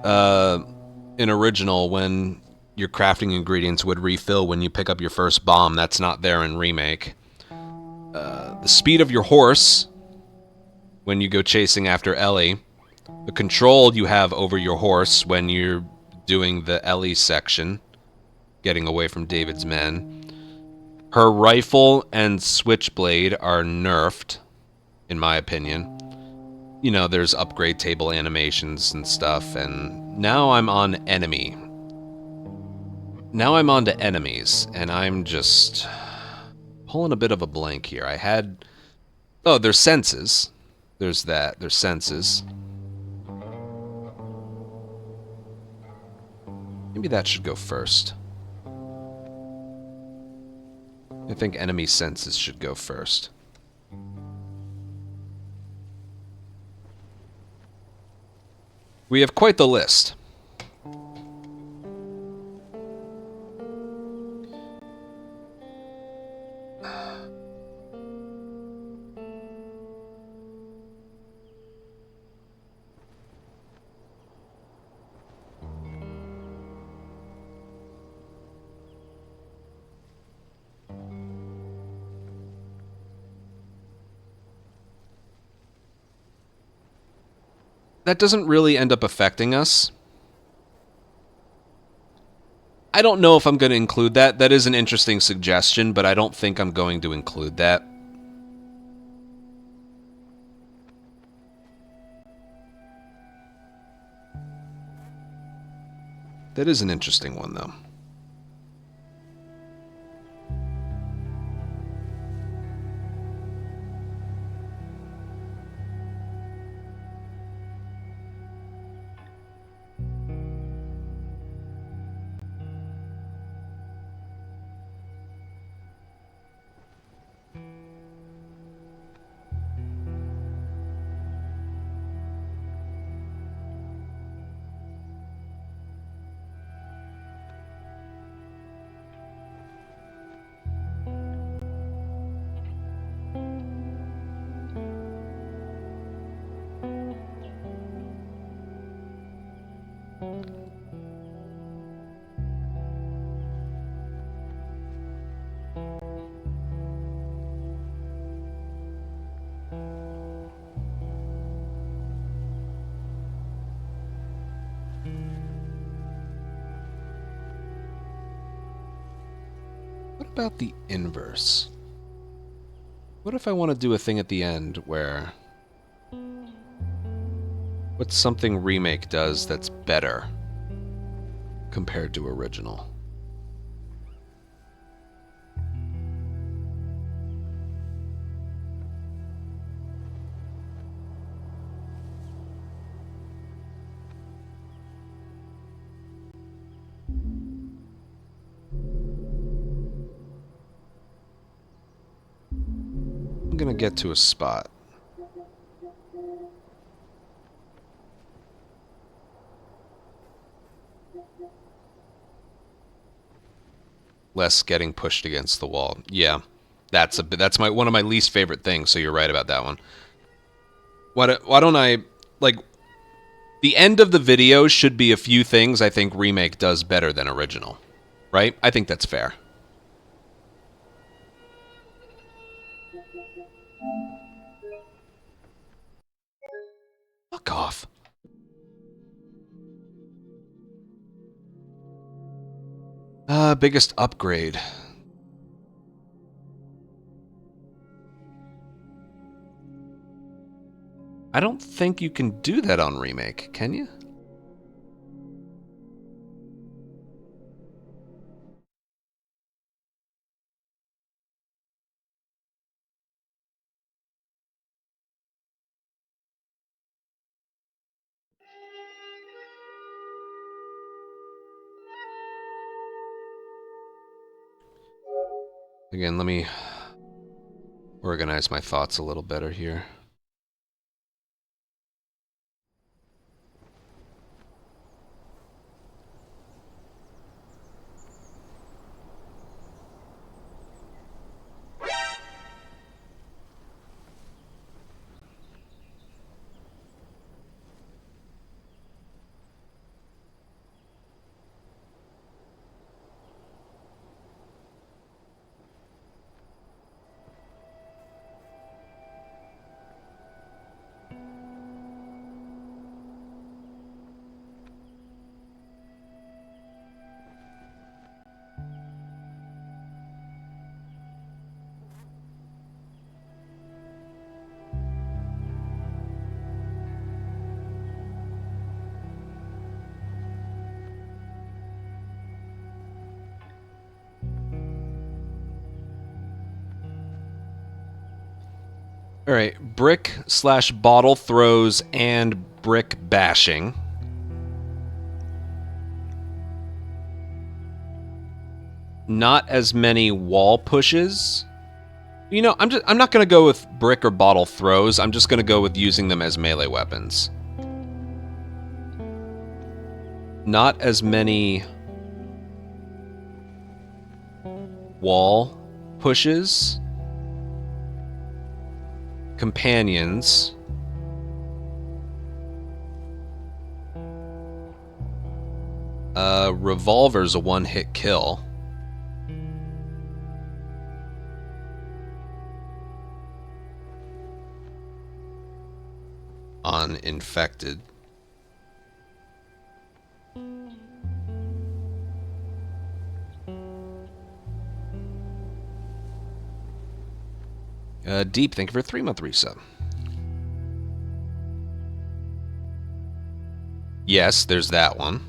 In original, when your crafting ingredients would refill when you pick up your first bomb, that's not there in Remake. The speed of your horse when you go chasing after Ellie. The control you have over your horse when you're doing the Ellie section, getting away from David's men. Her rifle and switchblade are nerfed, in my opinion. You know, there's upgrade table animations and stuff, and now I'm on enemy. Now I'm on to enemies, and I'm just pulling a bit of a blank here. I had... Oh, there's senses. There's that. There's senses. Maybe that should go first. I think enemy senses should go first. We have quite the list. That doesn't really end up affecting us. I don't know if I'm going to include that. That is an interesting suggestion, but I don't think I'm going to include that. That is an interesting one, though. What about the inverse? What if I want to do a thing at the end where... What's something Remake does that's better compared to original? I'm gonna get to a spot. Less getting pushed against the wall. Yeah, that's one of my least favorite things. So you're right about that one. Why don't I, like, the end of the video should be a few things I think Remake does better than original, right? I think that's fair. Fuck off. Biggest upgrade. I don't think you can do that on Remake, can you? Again, let me organize my thoughts a little better here. All right, brick/bottle throws and brick bashing. Not as many wall pushes. You know, I'm not gonna go with brick or bottle throws. I'm just gonna go with using them as melee weapons. Not as many wall pushes. Companions. Revolver's a one-hit kill. On infected. Deep, thank you for a 3-month resub. Yes, there's that one.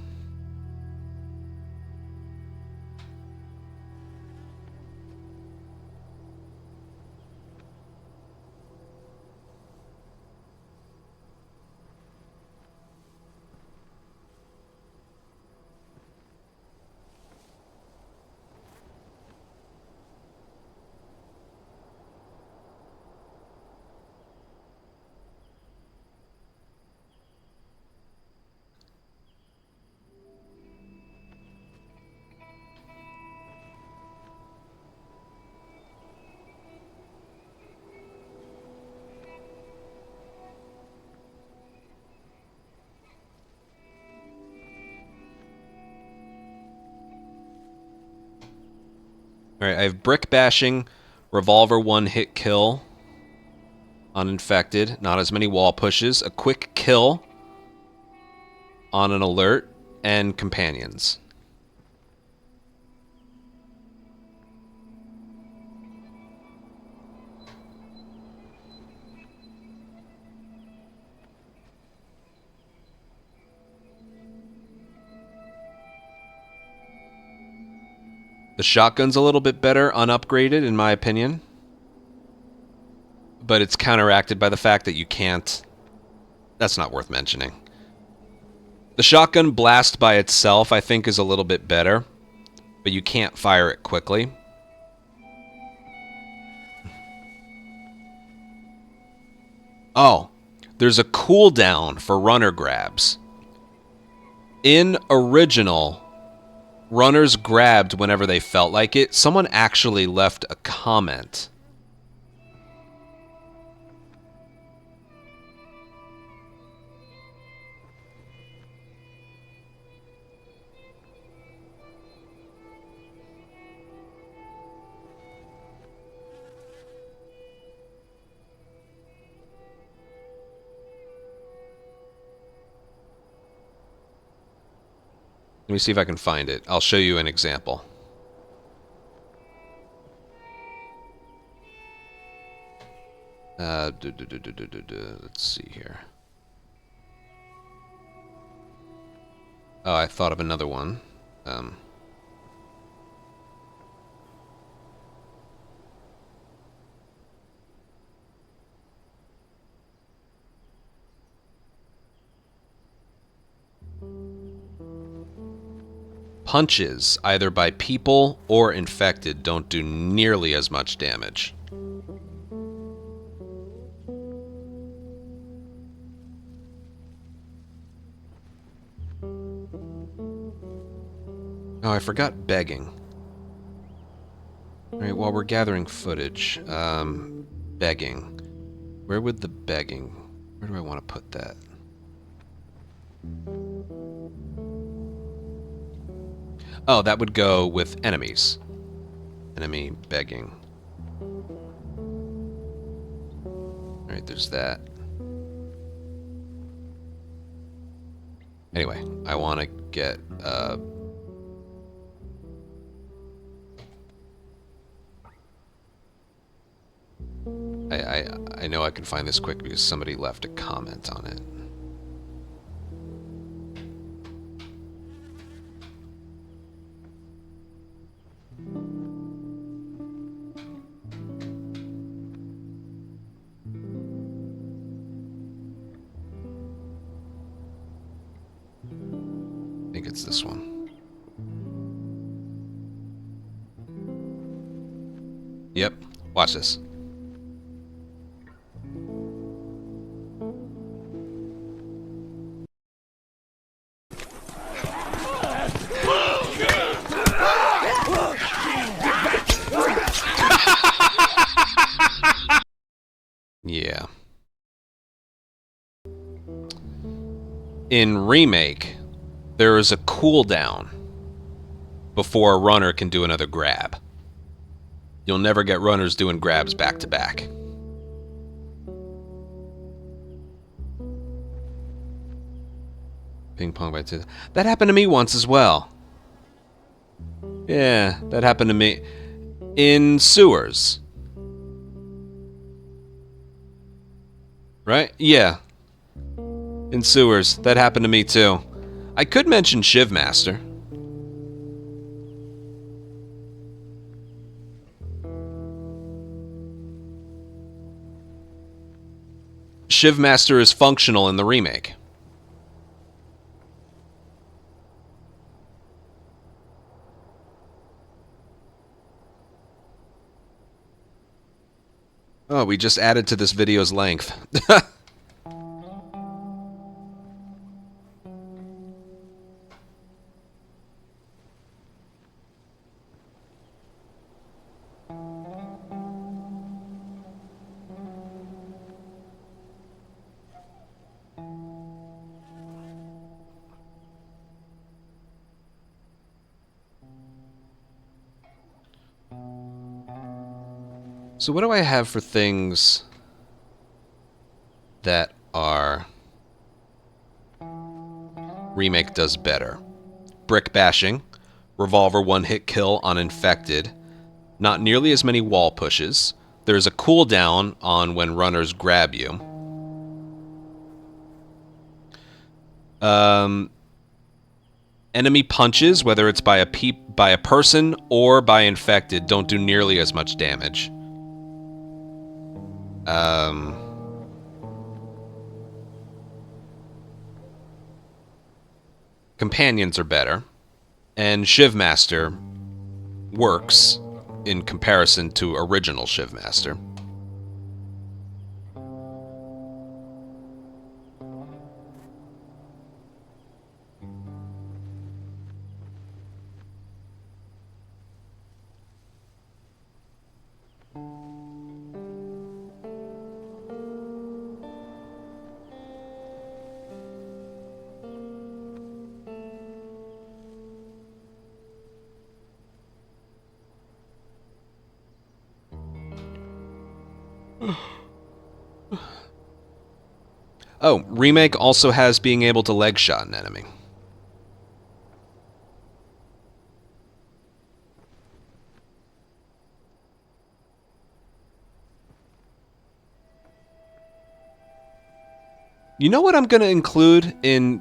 Alright, I have brick bashing, revolver one-hit kill on infected, not as many wall pushes, a quick kill on an alert, and companions. The shotgun's a little bit better unupgraded, in my opinion. But it's counteracted by the fact that you can't... That's not worth mentioning. The shotgun blast by itself, I think, is a little bit better. But you can't fire it quickly. Oh, there's a cooldown for runner grabs. In original... Runners grabbed whenever they felt like it. Someone actually left a comment. Let me see if I can find it. I'll show you an example. Let's see here. Oh, I thought of another one. Punches, either by people or infected, don't do nearly as much damage. Oh, I forgot begging. Alright, while we're gathering footage, begging. Where would the begging... Where do I want to put that? Oh, that would go with enemies. Enemy begging. Alright, there's that. Anyway, I want to get... I know I can find this quick because somebody left a comment on it. think it's this one. Yep. Watch this. Yeah. In Remake, there is a cooldown before a runner can do another grab. You'll never get runners doing grabs back to back. Ping pong by two. That happened to me once as well. Yeah, that happened to me in sewers. Right? Yeah. In sewers. That happened to me too. I could mention Shivmaster. Shivmaster is functional in the remake. Oh, we just added to this video's length. So what do I have for things that are Remake does better? Brick bashing, revolver one-hit kill on infected, not nearly as many wall pushes, there's a cooldown on when runners grab you. Enemy punches, whether it's by a person or by infected, don't do nearly as much damage. Companions are better, and Shivmaster works in comparison to original Shivmaster. Oh, Remake also has being able to leg shot an enemy. You know what I'm going to include in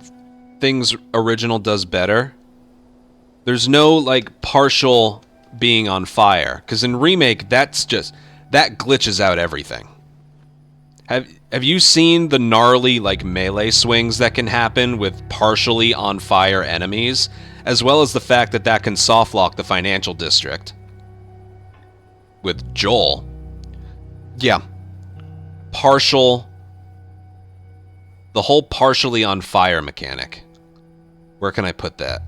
things original does better? There's no, like, partial being on fire. Because in Remake, that glitches out everything. Have you seen the gnarly, like, melee swings that can happen with partially on fire enemies? As well as the fact that that can softlock the financial district. With Joel. Yeah. The whole partially on fire mechanic. Where can I put that?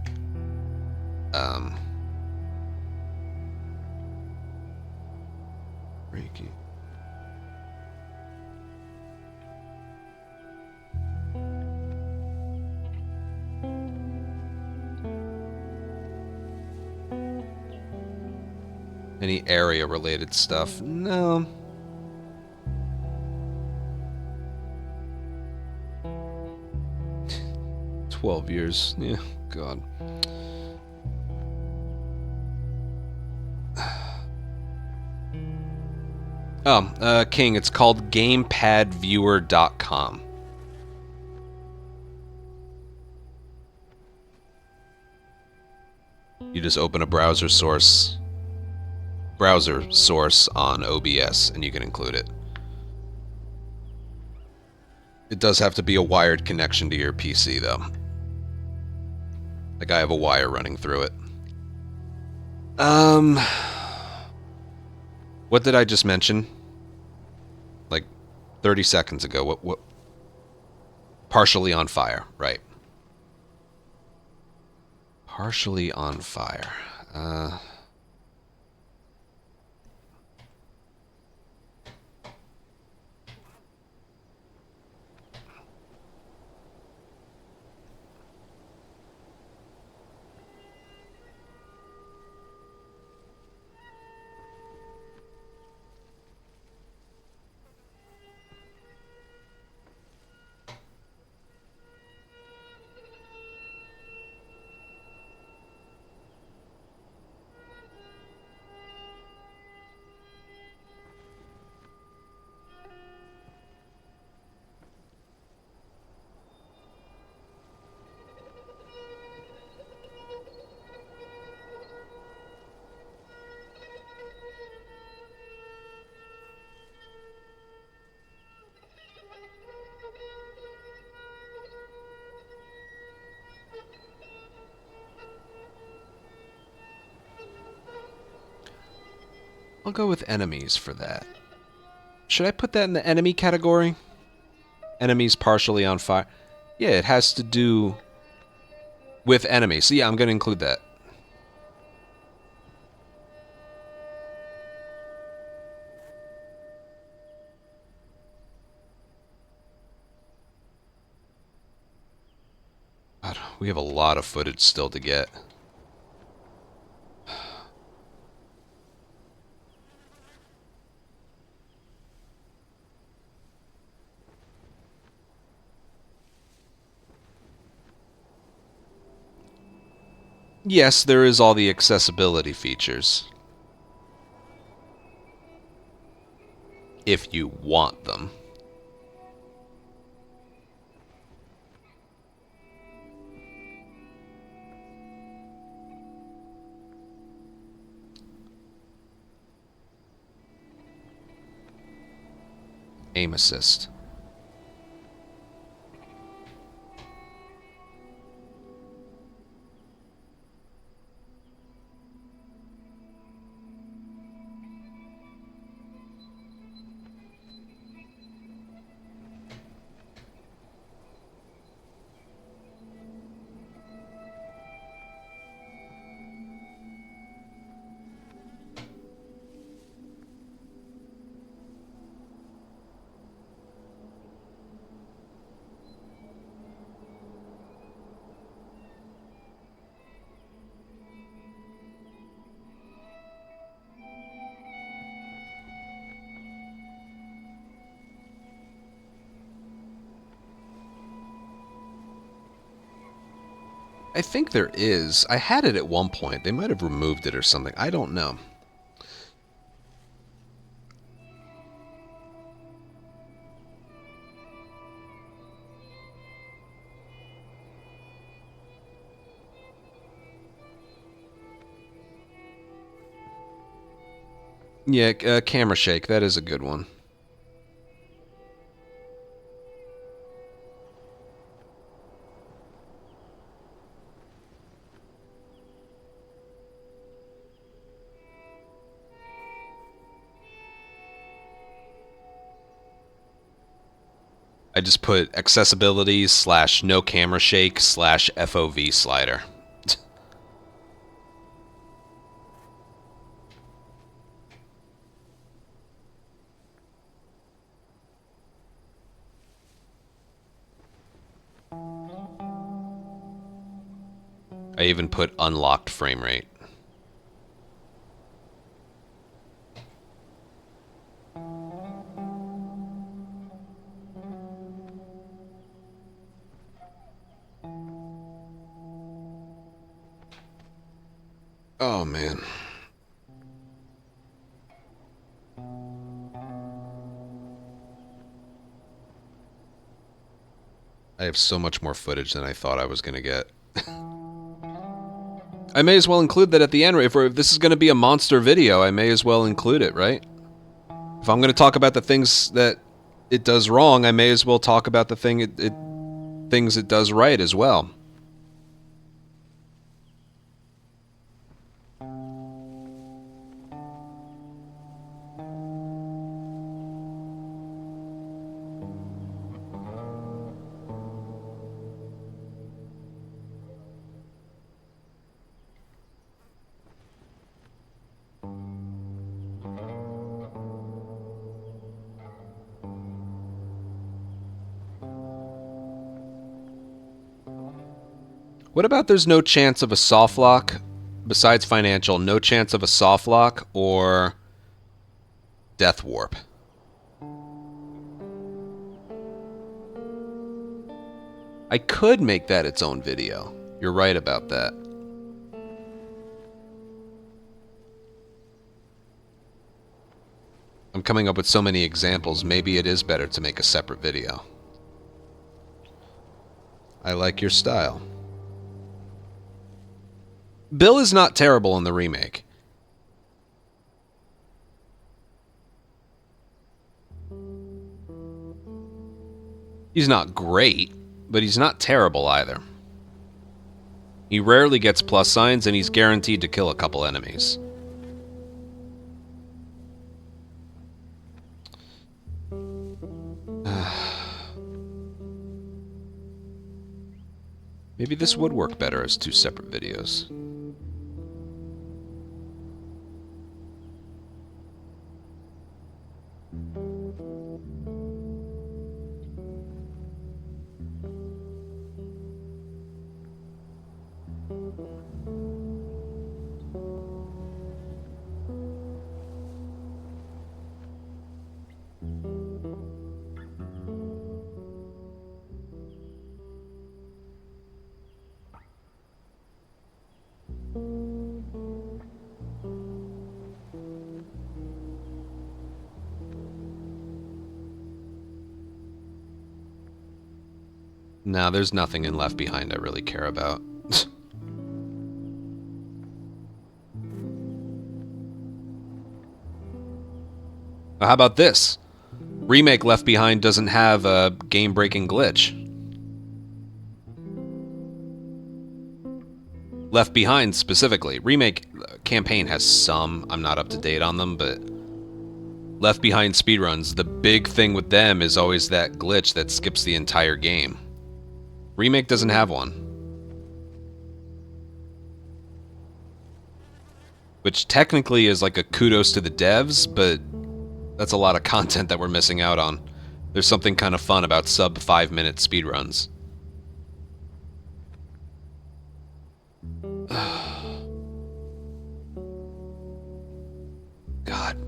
Reiki. Any area-related stuff? No. "12 years. Yeah, God. Oh, King, it's called GamepadViewer.com. You just open a browser source on OBS, and you can include it. It does have to be a wired connection to your PC, though. Like I have a wire running through it. What did I just mention? Like 30 seconds ago. What? Partially on fire, right. Partially on fire. I'll go with enemies for that. Should I put that in the enemy category? Enemies partially on fire. Yeah, it has to do with enemies. So yeah, I'm going to include that. God, we have a lot of footage still to get. Yes, there is all the accessibility features. If you want them. Aim assist. I think there is. I had it at one point. They might have removed it or something. I don't know. Yeah, camera shake. That is a good one. I just put accessibility / no camera shake / FOV slider. I even put unlocked frame rate. Oh, man. I have so much more footage than I thought I was going to get. I may as well include that at the end. If this is going to be a monster video, I may as well include it, right? If I'm going to talk about the things that it does wrong, I may as well talk about the things it does right as well. What about there's no chance of a soft lock, besides financial, no chance of a soft lock or death warp? I could make that its own video. You're right about that. I'm coming up with so many examples, maybe it is better to make a separate video. I like your style. Bill is not terrible in the remake. He's not great, but he's not terrible either. He rarely gets plus signs, and he's guaranteed to kill a couple enemies. Maybe this would work better as two separate videos. No, there's nothing in Left Behind I really care about. How about this? Remake Left Behind doesn't have a game-breaking glitch. Left Behind specifically. Remake campaign has some. I'm not up to date on them, but Left Behind speedruns, the big thing with them is always that glitch that skips the entire game. Remake doesn't have one. Which technically is like a kudos to the devs, but that's a lot of content that we're missing out on. There's something kind of fun about sub 5-minute speedruns. God.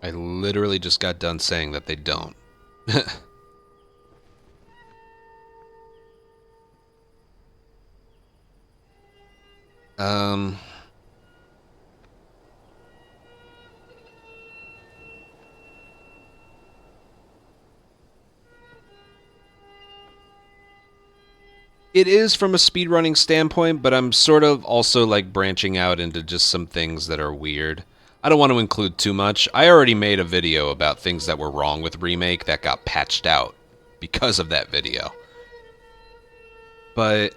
I literally just got done saying that they don't. It is from a speedrunning standpoint, but I'm sort of also like branching out into just some things that are weird. I don't want to include too much. I already made a video about things that were wrong with Remake that got patched out because of that video. But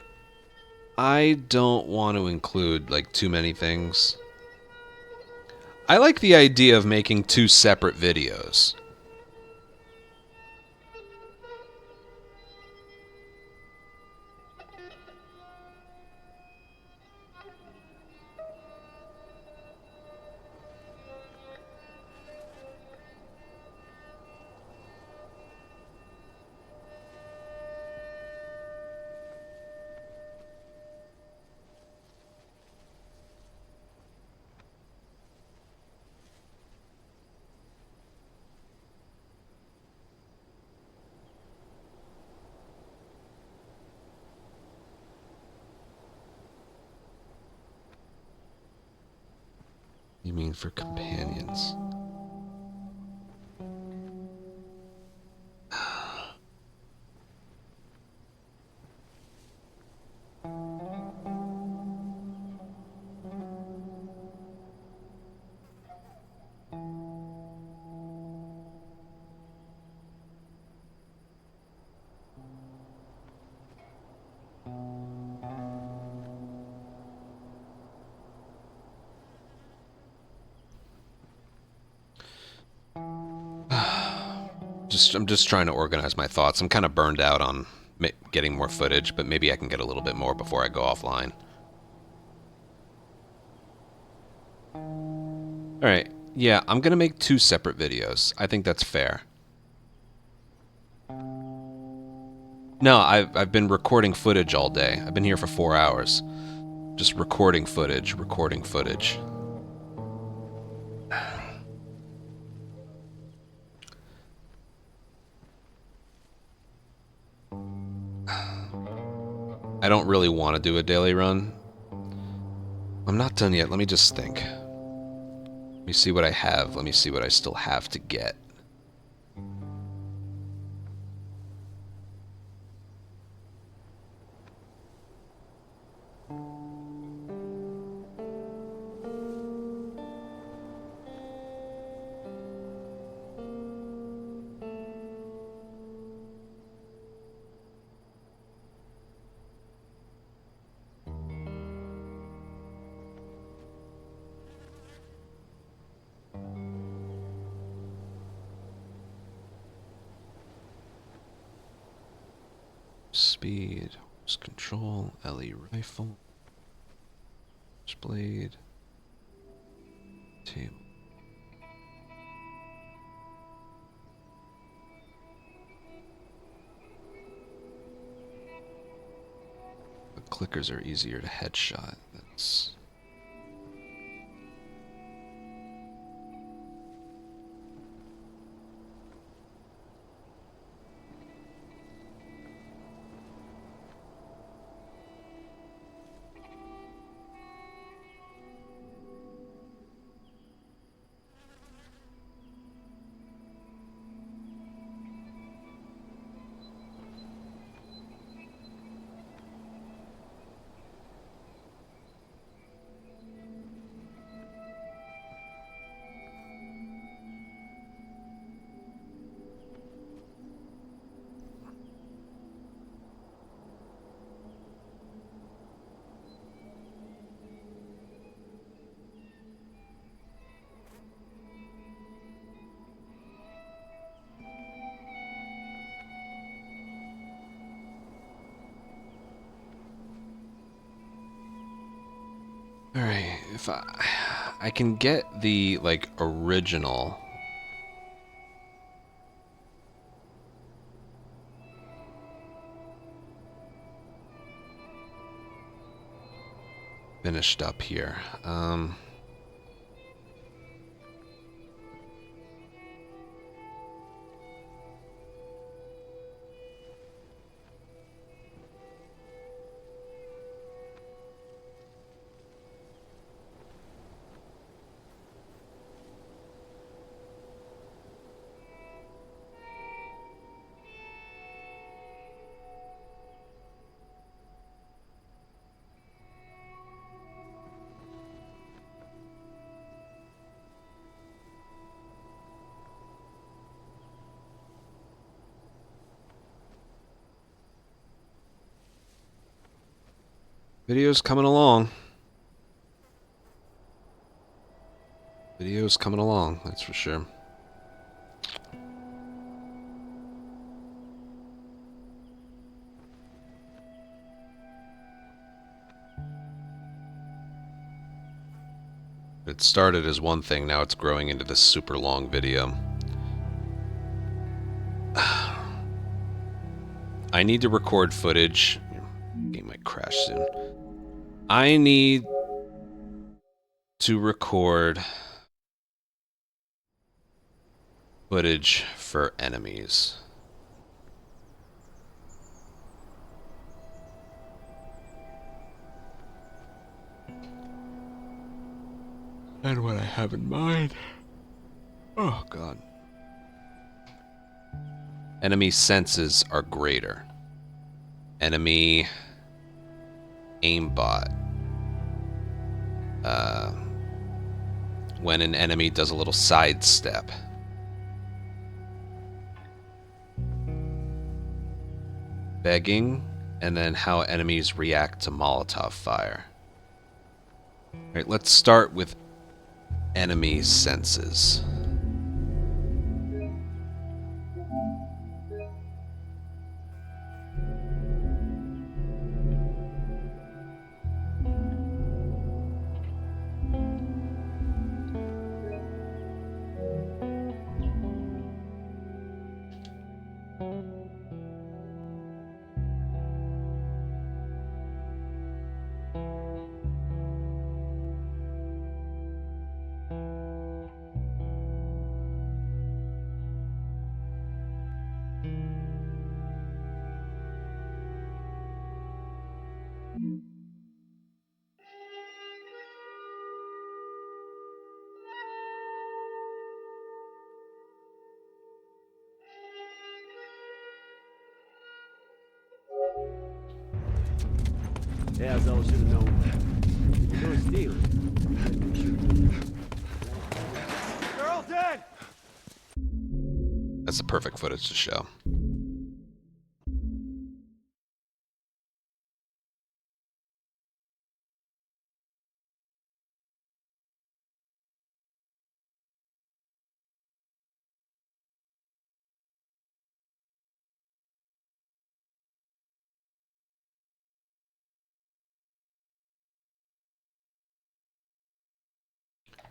I don't want to include like too many things. I like the idea of making two separate videos. You mean for companions? I'm just trying to organize my thoughts. I'm kind of burned out on getting more footage, but maybe I can get a little bit more before I go offline. Alright, yeah, I'm gonna make 2 separate videos. I think that's fair. No, I've been recording footage all day. I've been here for 4 hours. Just recording footage, recording footage. I don't really want to do a daily run. I'm not done yet. Let me just think. Let me see what I have. Let me see what I still have to get. Speed, horse control, LE rifle, blade, table. The clickers are easier to headshot. That's... Alright, if I can get the, like, original... finished up here. Video's coming along. Video's coming along, that's for sure. It started as one thing, now it's growing into this super long video. I need to record footage. Game might crash soon. I need to record footage for enemies. And what I have in mind. Oh, God. Enemy senses are greater. Enemy aimbot. When an enemy does a little sidestep. Begging, and then how enemies react to Molotov fire. Alright, let's start with enemy senses. Yeah, that's all I should have known. You're gonna steal it. They're all dead! That's the perfect footage to show.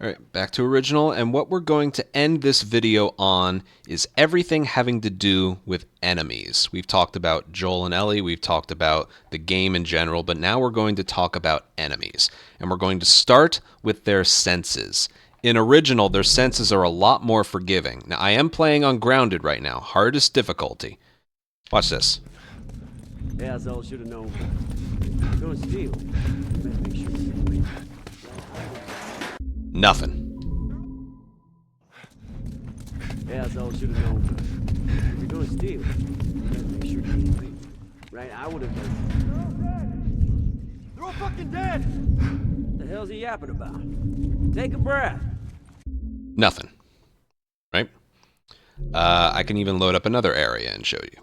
Alright, back to original, and what we're going to end this video on is everything having to do with enemies. We've talked about Joel and Ellie, we've talked about the game in general, but now we're going to talk about enemies. And we're going to start with their senses. In original, their senses are a lot more forgiving. Now, I am playing on Grounded right now, hardest difficulty. Watch this. Yeah, that's all I should have known. You're gonna steal it. Better make sure you do it. Nothing. Yeah, that's all I should have known. If you're gonna steal it, better make sure you do it. Right, I would have done. They're all fucking dead! What the hell's he yapping about? Take a breath. Nothing. Right? I can even load up another area and show you.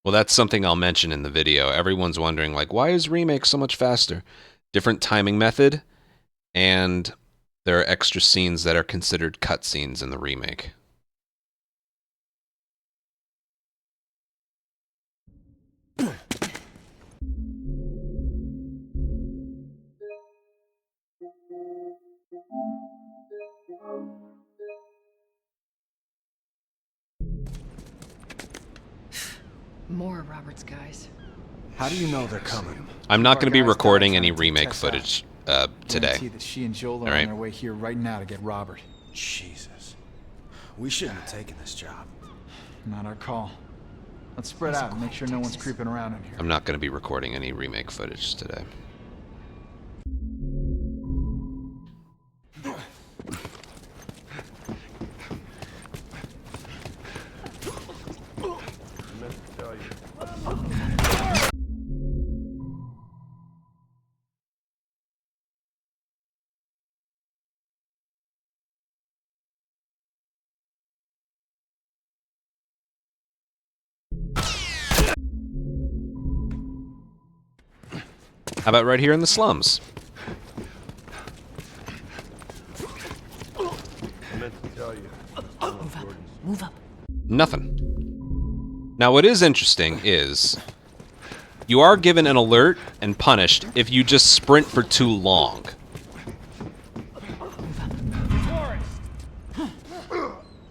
Well, that's something I'll mention in the video. Everyone's wondering, like, why is Remake so much faster? Different timing method, and there are extra scenes that are considered cutscenes in the Remake. More Robert's guys. How do you know they're coming? I'm not going to be Our guys recording died any trying to take Remake Tess footage out. today. Guarantee that she and Joel are All right. on their way here right now to get Robert. Jesus. We shouldn't have taken this job. Not our call. Let's spread out and make sure no one's creeping around in here. I'm not going to be recording any Remake footage today. How about right here in the slums? I meant to tell you. Move up. Move up. Nothing. Now, what is interesting is you are given an alert and punished if you just sprint for too long.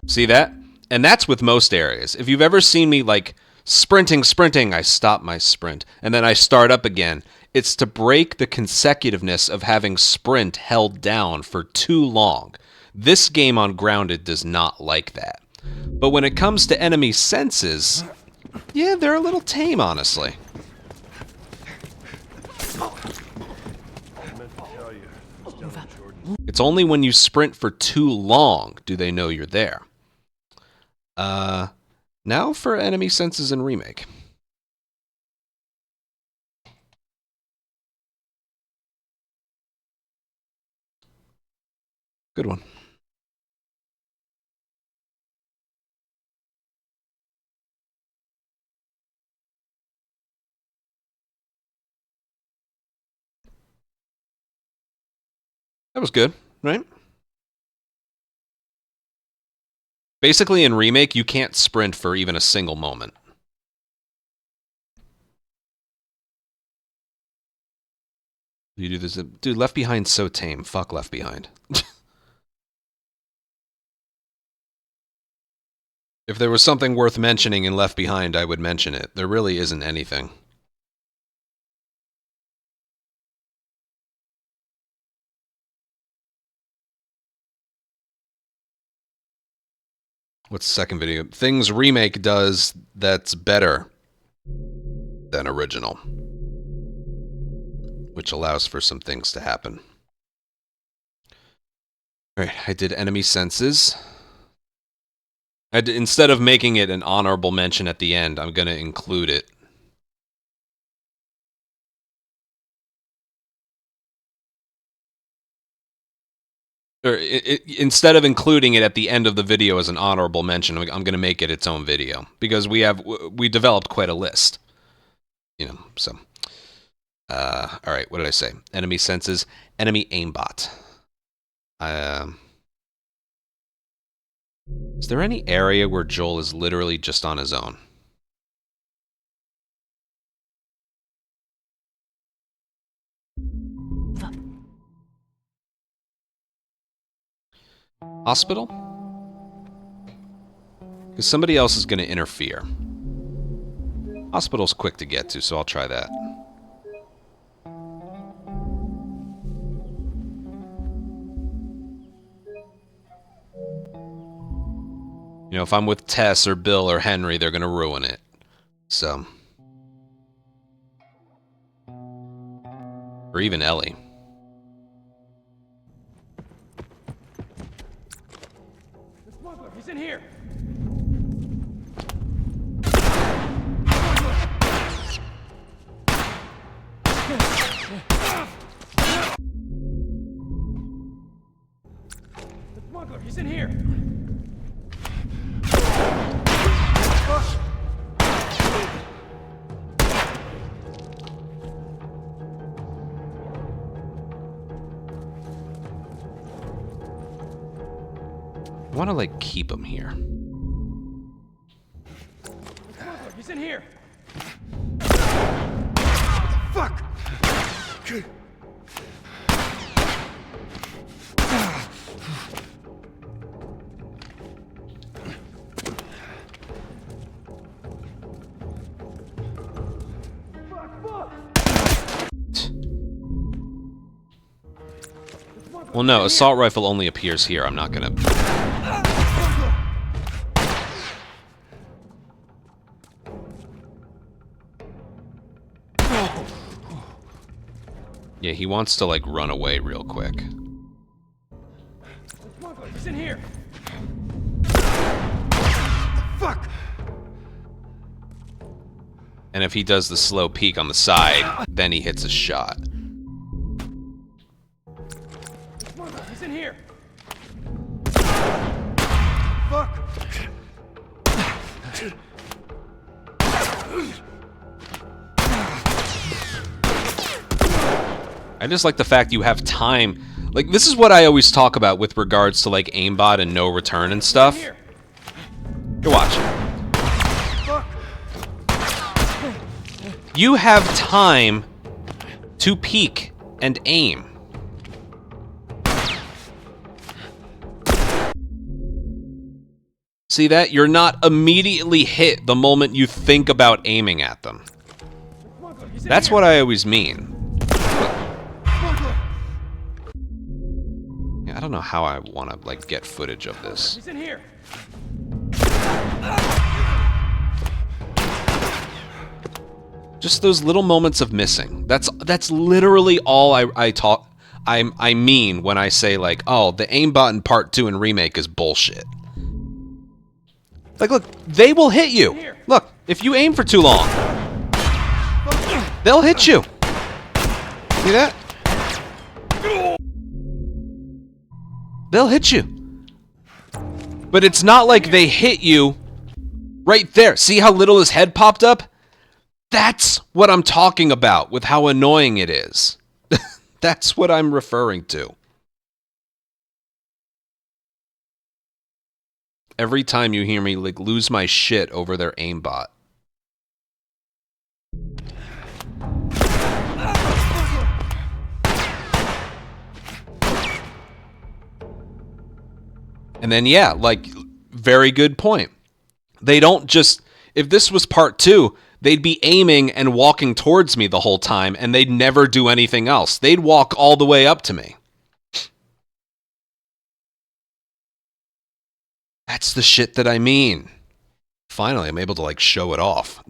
See that? And that's with most areas. If you've ever seen me, like, sprinting, I stop my sprint, and then I start up again. It's to break the consecutiveness of having sprint held down for too long. This game on Grounded does not like that. But when it comes to enemy senses, yeah, they're a little tame, honestly. It's only when you sprint for too long do they know you're there. Now for enemy senses in Remake. Good one. That was good, right? Basically, in Remake, you can't sprint for even a single moment. You do this, dude. Left Behind's so tame. Fuck Left Behind. If there was something worth mentioning in Left Behind, I would mention it. There really isn't anything. What's the second video? Things Remake does that's better than original. which allows for some things to happen. Alright, I did enemy senses. Instead of making it an honorable mention at the end, I'm going to include it. Or instead of including it at the end of the video as an honorable mention, I'm going to make it its own video. Because we developed quite a list. You know, so. Alright, what did I say? Enemy senses, enemy aimbot. Is there any area where Joel is literally just on his own? Hospital? Because somebody else is going to interfere. Hospital's quick to get to, so I'll try that. You know, if I'm with Tess or Bill or Henry, they're going to ruin it. So. Or even Ellie. The smuggler, he's in here. The smuggler, he's in here. I want to, like, keep him here. He's in here. Fuck! Well, no, assault rifle only appears here. I'm not gonna... Yeah, he wants to, like, run away real quick. The smuggler, he's in here. Fuck! And if he does the slow peek on the side, then he hits a shot. The smuggler, he's in here. Fuck! I just like the fact you have time. Like, this is what I always talk about with regards to, like, aimbot and no return and stuff. Here, watch. You have time to peek and aim. See that? You're not immediately hit the moment you think about aiming at them. That's what I always mean. Yeah, I don't know how I want to, like, get footage of this. He's in here. Just those little moments of missing. That's literally all I mean when I say, like, oh, the aimbot in Part 2 and Remake is bullshit. Like, look, they will hit you. Look, if you aim for too long, they'll hit you. See that? They'll hit you. But it's not like they hit you right there. See how little his head popped up? That's what I'm talking about with how annoying it is. That's what I'm referring to. Every time you hear me, like, lose my shit over their aimbot. And then, yeah, like, very good point. They don't just... If this was Part 2, they'd be aiming and walking towards me the whole time, and they'd never do anything else. They'd walk all the way up to me. That's the shit that I mean. Finally, I'm able to, like, show it off.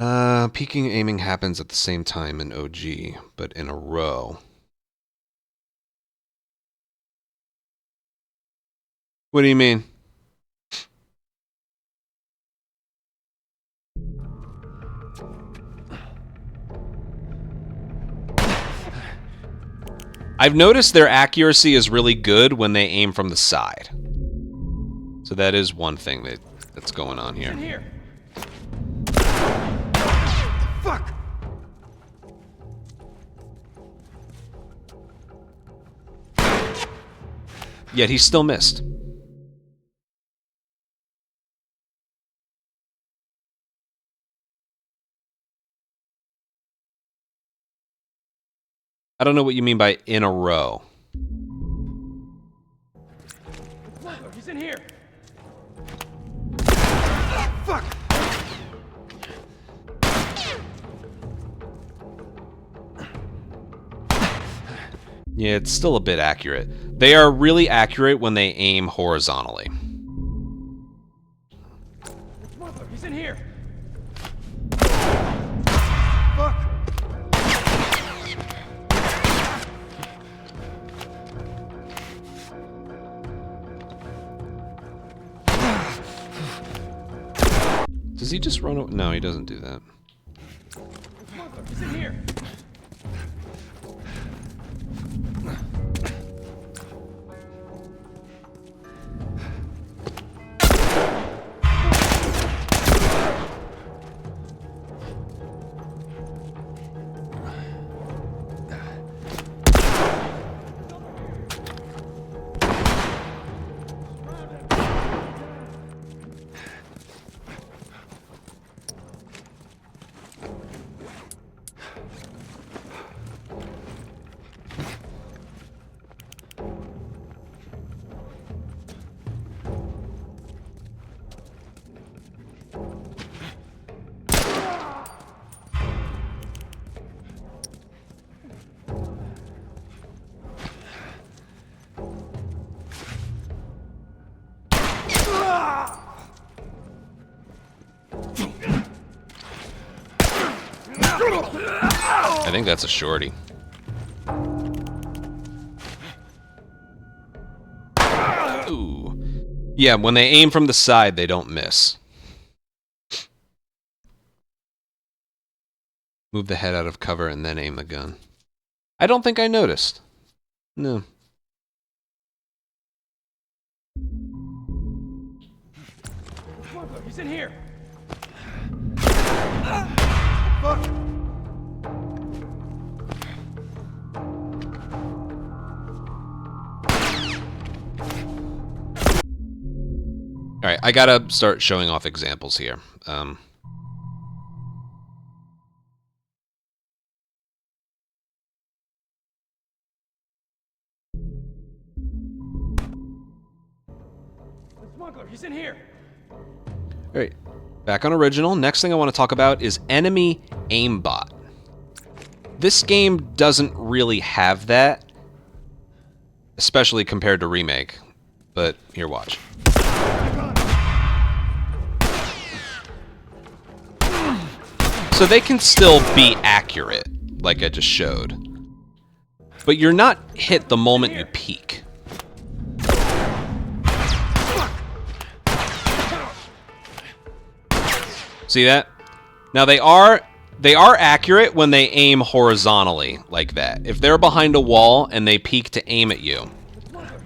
Peeking aiming happens at the same time in OG, but in a row. What do you mean? I've noticed their accuracy is really good when they aim from the side. So that is one thing that's going on here. Fuck! Yet he still missed. I don't know what you mean by in a row. He's in here. Fuck! Yeah, it's still a bit accurate. They are really accurate when they aim horizontally. He's in here. Fuck! Does he just run away? No, he doesn't do that. He's in here. I think that's a shorty. Ooh. Yeah, when they aim from the side, they don't miss. Move the head out of cover and then aim the gun. I don't think I noticed. No. He's in here. Fuck! Alright, I gotta start showing off examples here. The smuggler, he's in here. Alright, back on original. Next thing I want to talk about is enemy aimbot. This game doesn't really have that, especially compared to Remake. But here, watch. So they can still be accurate, like I just showed. But you're not hit the moment you peek. See that? Now they are accurate when they aim horizontally like that. If they're behind a wall and they peek to aim at you,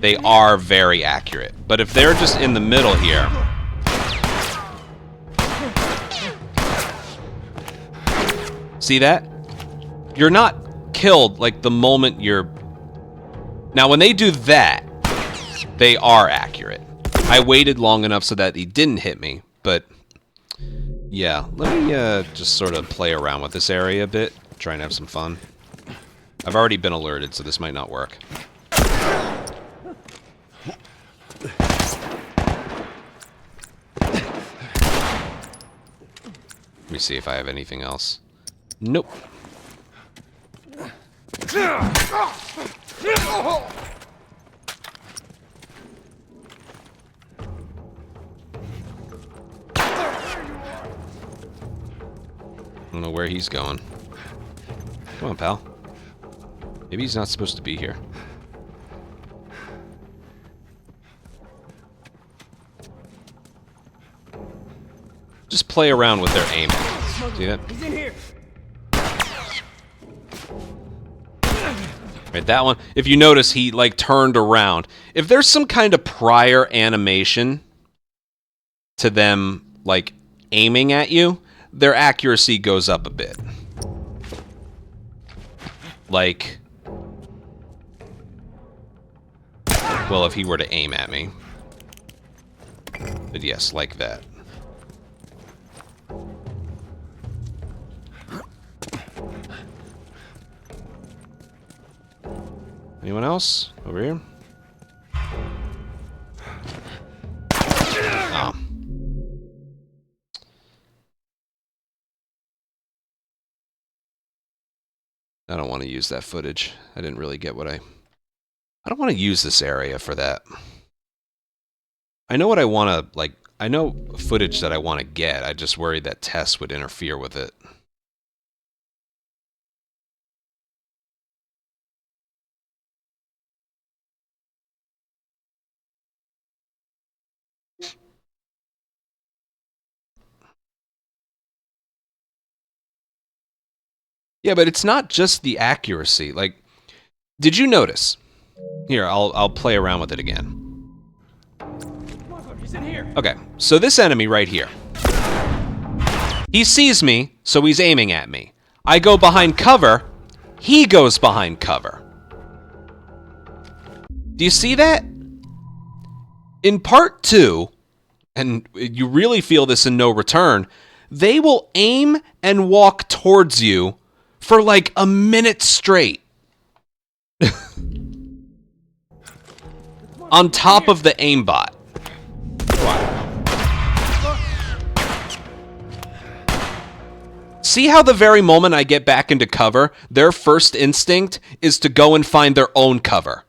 they are very accurate. But if they're just in the middle here, see that? You're not killed like the moment you're... Now when they do that, they are accurate. I waited long enough so that he didn't hit me, but... Yeah, let me just sort of play around with this area a bit, try and have some fun. I've already been alerted, so this might not work. Let me see if I have anything else. Nope. don't know where he's going. Come on, pal. Maybe he's not supposed to be here. Just play around with their aiming. See that? He's in here. Right, that one. If you notice, he like turned around. If there's some kind of prior animation to them like aiming at you, their accuracy goes up a bit. Like, well, if he were to aim at me. But yes, like that. Anyone else? Over here? Oh. I don't want to use that footage. I didn't really get what I don't want to use this area for that. I know what I want to, like, I know footage that I want to get. I just worried that Tess would interfere with it. Yeah, but it's not just the accuracy. Like, did you notice? Here, I'll play around with it again. He's in here. Okay, so this enemy right here. He sees me, so he's aiming at me. I go behind cover, he goes behind cover. Do you see that? In part 2, and you really feel this in No Return, they will aim and walk towards you for like a minute straight. On top of the aimbot. See how the very moment I get back into cover, their first instinct is to go and find their own cover.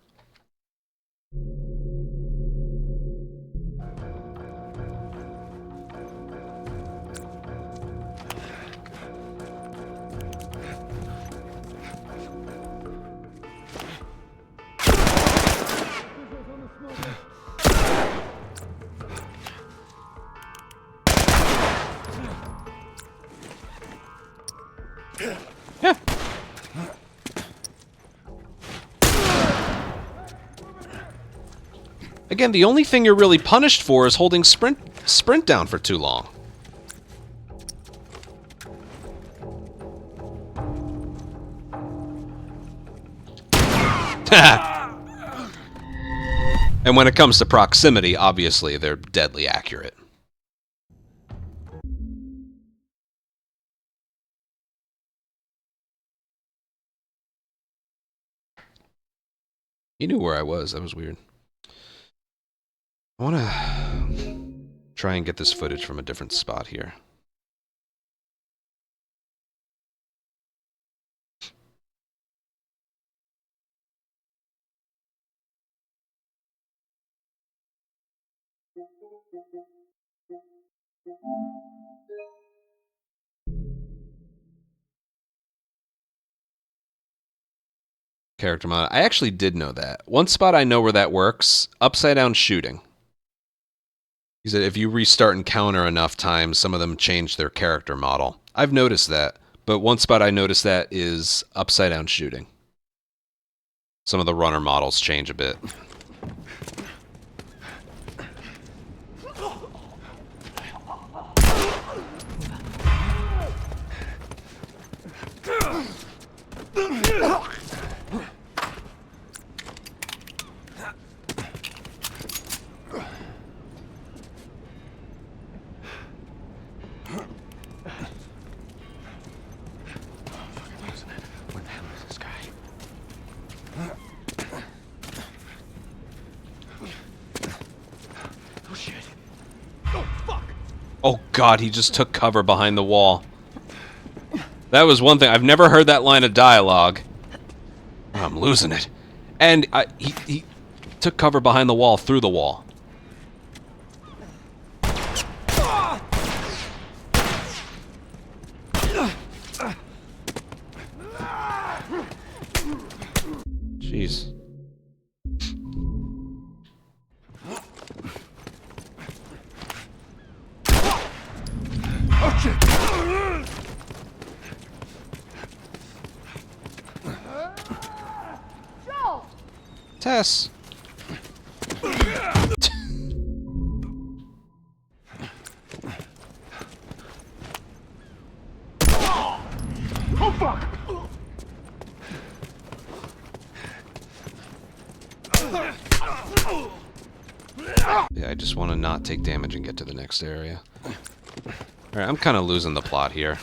Yeah. Again, the only thing you're really punished for is holding sprint down for too long. And when it comes to proximity, obviously, they're deadly accurate. He knew where I was. That was weird. I want to try and get this footage from a different spot here. Character mod. I actually did know that. One spot I know where that works, upside down shooting. He said if you restart encounter enough times, some of them change their character model. I've noticed that, but one spot I noticed that is upside down shooting. Some of the runner models change a bit. Oh god, he just took cover behind the wall. That was one thing. I've never heard that line of dialogue. Oh, I'm losing it. And he took cover behind the wall, through the wall. Joel! Tess. Oh, fuck! Yeah, I just want to not take damage and get to the next area. Alright, I'm kind of losing the plot here.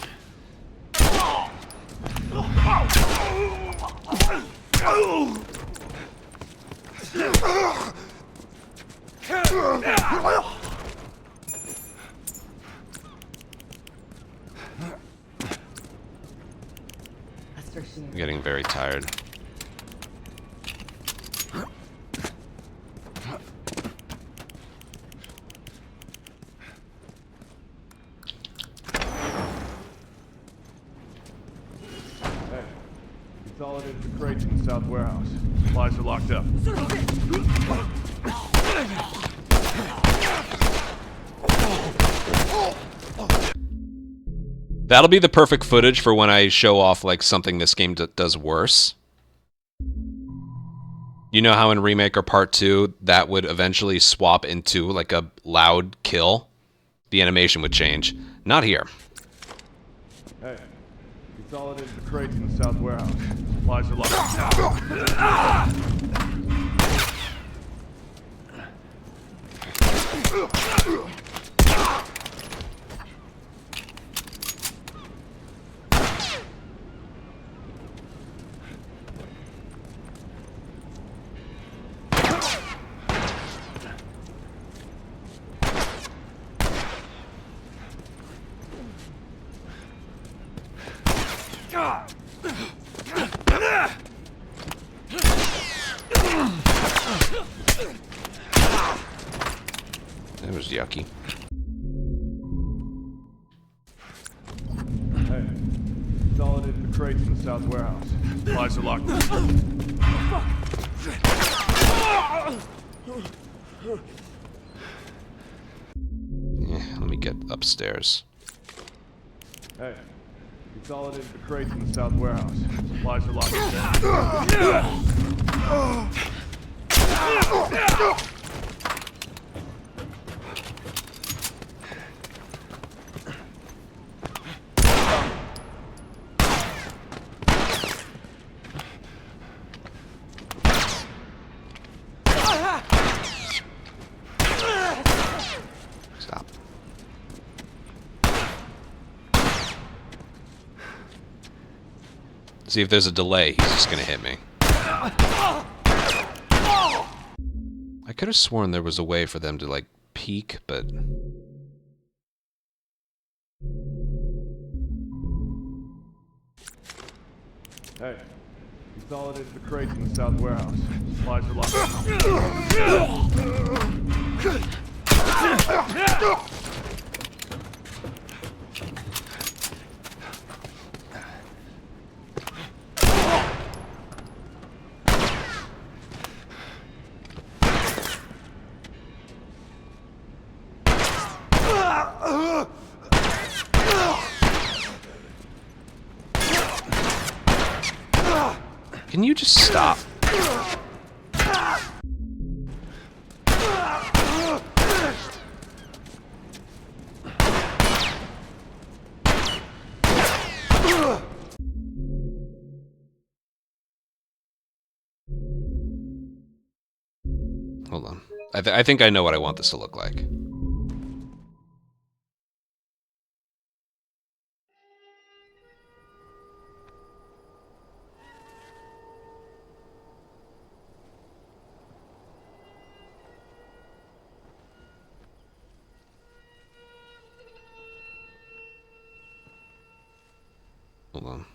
I'm getting very tired. Consolidated the crates in the south warehouse. Supplies are locked up. That'll be the perfect footage for when I show off like something this game does worse. You know how in Remake or Part 2 that would eventually swap into like a loud kill? The animation would change. Not here. Hey, consolidated the crates in the south warehouse. Supplies are locked up. That was yucky. Hey, consolidated the crates in the south warehouse. Supplies are locked up. Yeah, let me get upstairs. Hey, consolidated the crates in the south warehouse. Supplies are locked up. Stop. See if there's a delay, he's just gonna hit me. I could have sworn there was a way for them to like peek, but Hey, consolidated the crates in the south warehouse. Supplies are locked up. can you just stop? Hold on. I think I know what I want this to look like. Hold on.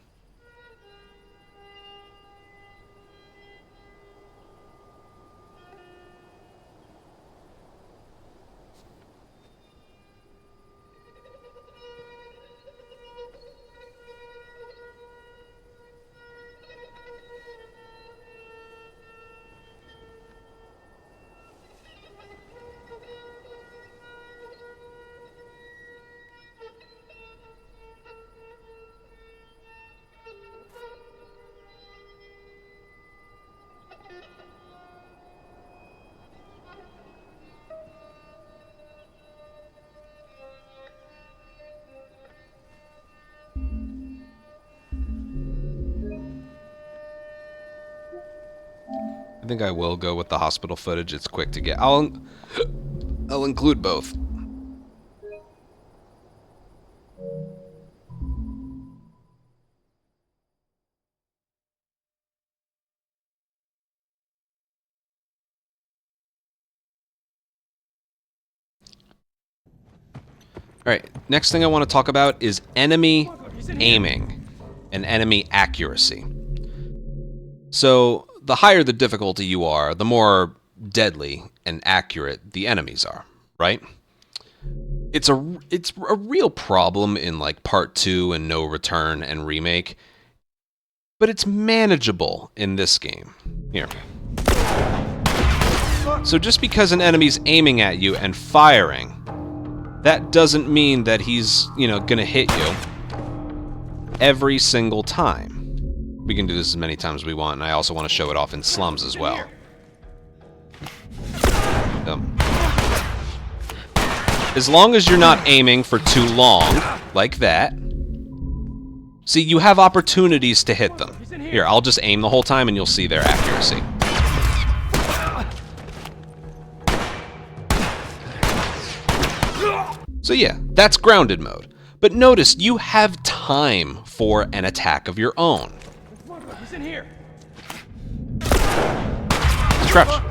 think I will go with the hospital footage. It's quick to get. I'll include both. Alright, next thing I want to talk about is enemy aiming and enemy accuracy. So, the higher the difficulty you are, the more deadly and accurate the enemies are, right? It's a real problem in like Part 2 and No Return and Remake, but it's manageable in this game. Here. So just because an enemy's aiming at you and firing, that doesn't mean that he's, gonna hit you every single time. We can do this as many times as we want, and I also want to show it off in slums as well. As long as you're not aiming for too long, like that. See, you have opportunities to hit them. Here, I'll just aim the whole time and you'll see their accuracy. So yeah, that's grounded mode. But notice, you have time for an attack of your own. He's in here. Crouch.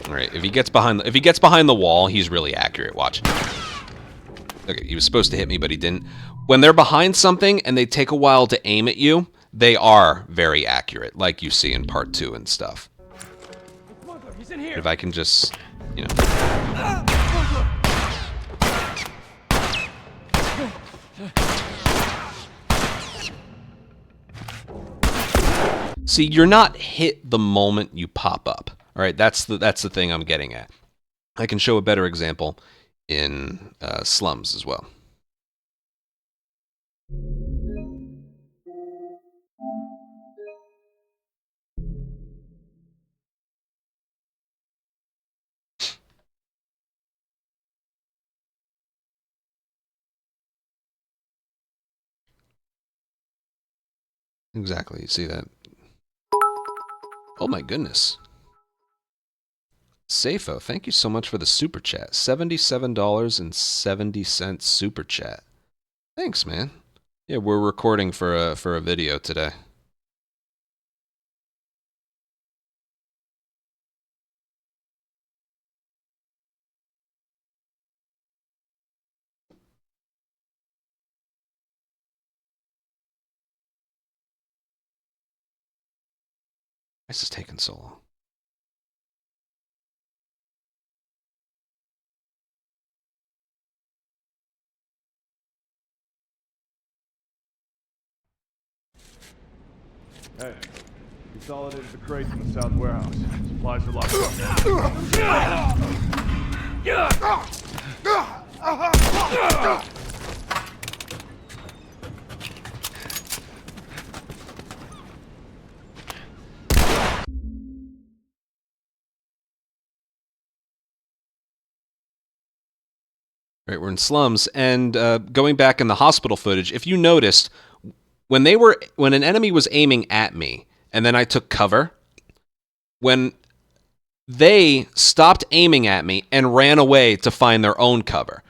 Alright, if he gets behind the wall, he's really accurate. Watch. Okay, he was supposed to hit me, but he didn't. When they're behind something and they take a while to aim at you, they are very accurate, like you see in Part 2 and stuff. He's in here. If I can just, See, you're not hit the moment you pop up. All right, that's the thing I'm getting at. I can show a better example in slums as well. Exactly, you see that? Oh my goodness. Safo, thank you so much for the super chat. $77.70 super chat. Thanks, man. Yeah, we're recording for a video today. This is taking so long. Hey, consolidated the crates in the south warehouse. Supplies are locked up. Right, we're in slums, and going back in the hospital footage, if you noticed, when an enemy was aiming at me, and then I took cover, when they stopped aiming at me and ran away to find their own cover.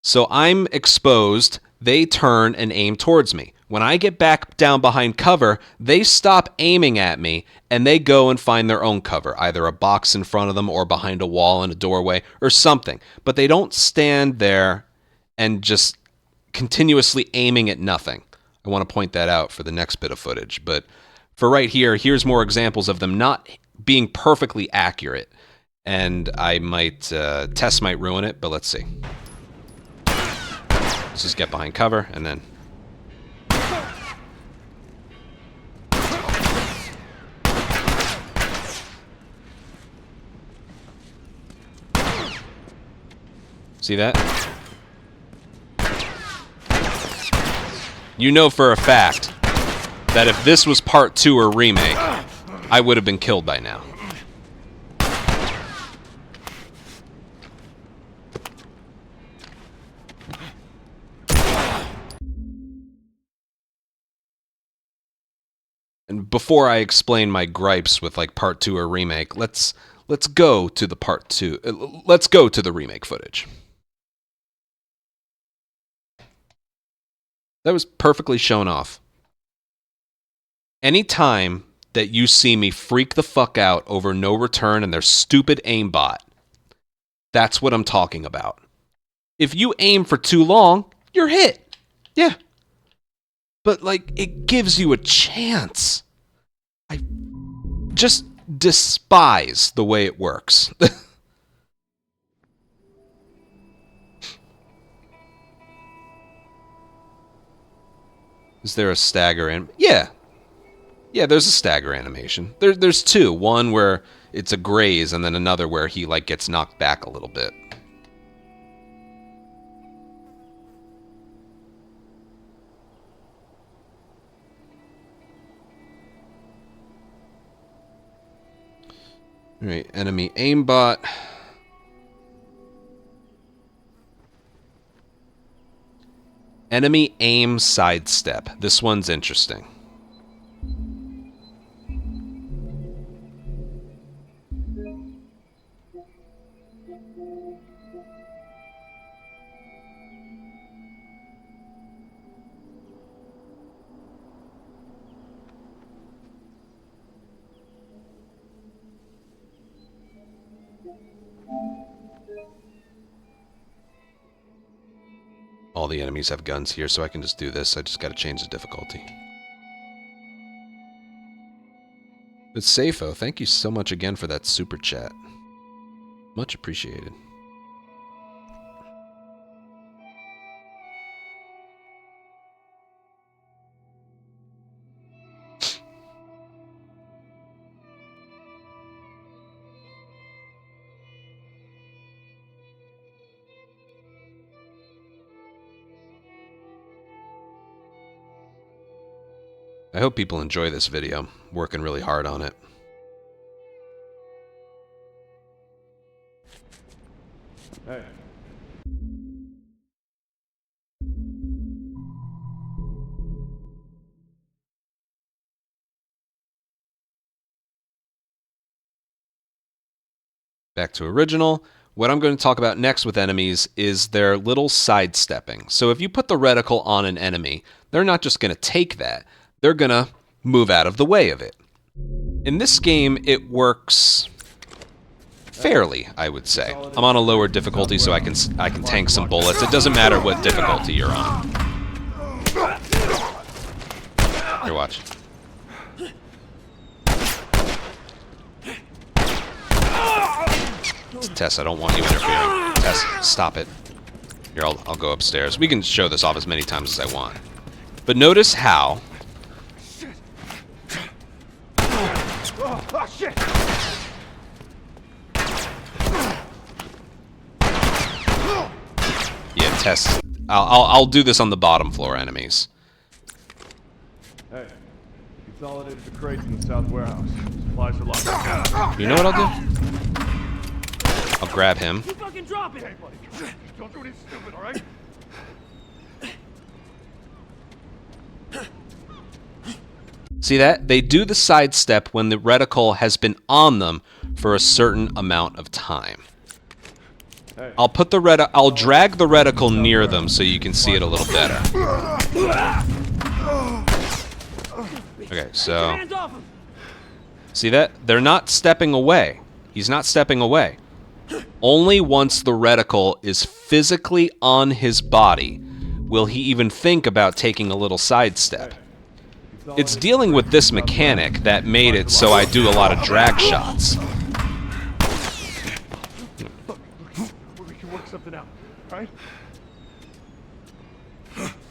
So I'm exposed, they turn and aim towards me. When I get back down behind cover, they stop aiming at me and they go and find their own cover, either a box in front of them or behind a wall in a doorway or something. But they don't stand there and just continuously aiming at nothing. I want to point that out for the next bit of footage. But for right here, here's more examples of them not being perfectly accurate. And I might, Tess might ruin it, but let's see. Let's just get behind cover and then... See that? You know for a fact that if this was Part 2 or Remake, I would have been killed by now. And before I explain my gripes with like part 2 or remake, let's go to the part 2. Let's go to the remake footage. That was perfectly shown off. Anytime that you see me freak the fuck out over No Return and their stupid aimbot, that's what I'm talking about. If you aim for too long, you're hit. Yeah. But, like, it gives you a chance. I just despise the way it works. Is there a stagger in? Yeah. Yeah, there's a stagger animation. There's two. One where it's a graze, and then another where he, like, gets knocked back a little bit. Alright, enemy aimbot. Enemy aim sidestep. This one's interesting. All the enemies have guns here, so I can just do this. I just gotta change the difficulty. But Safo, thank you so much again for that super chat. Much appreciated. I hope people enjoy this video. I'm working really hard on it. Hey. Back to original. What I'm going to talk about next with enemies is their little sidestepping. So if you put the reticle on an enemy, they're not just going to take that. They're going to move out of the way of it. In this game, it works fairly, I would say. I'm on a lower difficulty, so I can tank some bullets. It doesn't matter what difficulty you're on. Here, watch. Tess, I don't want you interfering. Tess, stop it. Here, I'll go upstairs. We can show this off as many times as I want. But notice how... Oh, shit! Yeah, Tess. I'll do this on the bottom floor enemies. Hey, consolidated the crates in the south warehouse. Supplies are locked up. You know what I'll do? I'll grab him. You fucking drop it! Hey, buddy. Don't do anything stupid, all right? See that? They do the sidestep when the reticle has been on them for a certain amount of time. I'll drag the reticle near them so you can see it a little better. Okay, so see that? They're not stepping away. He's not stepping away. Only once the reticle is physically on his body will he even think about taking a little sidestep. It's dealing with this mechanic that made it so I do a lot of drag shots. We can work something out, right?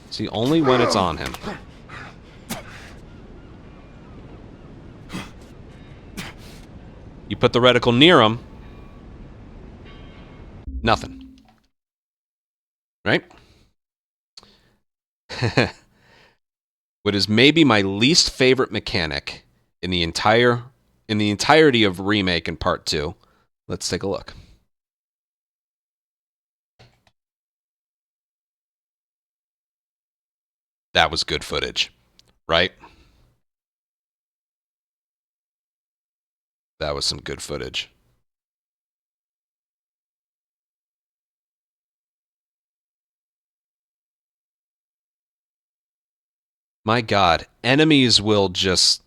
See, only when it's on him. You put the reticle near him, nothing. Right? What is maybe my least favorite mechanic in the entirety of Remake and Part 2. Let's take a look. That was good footage, right? That was some good footage. My God, enemies will just...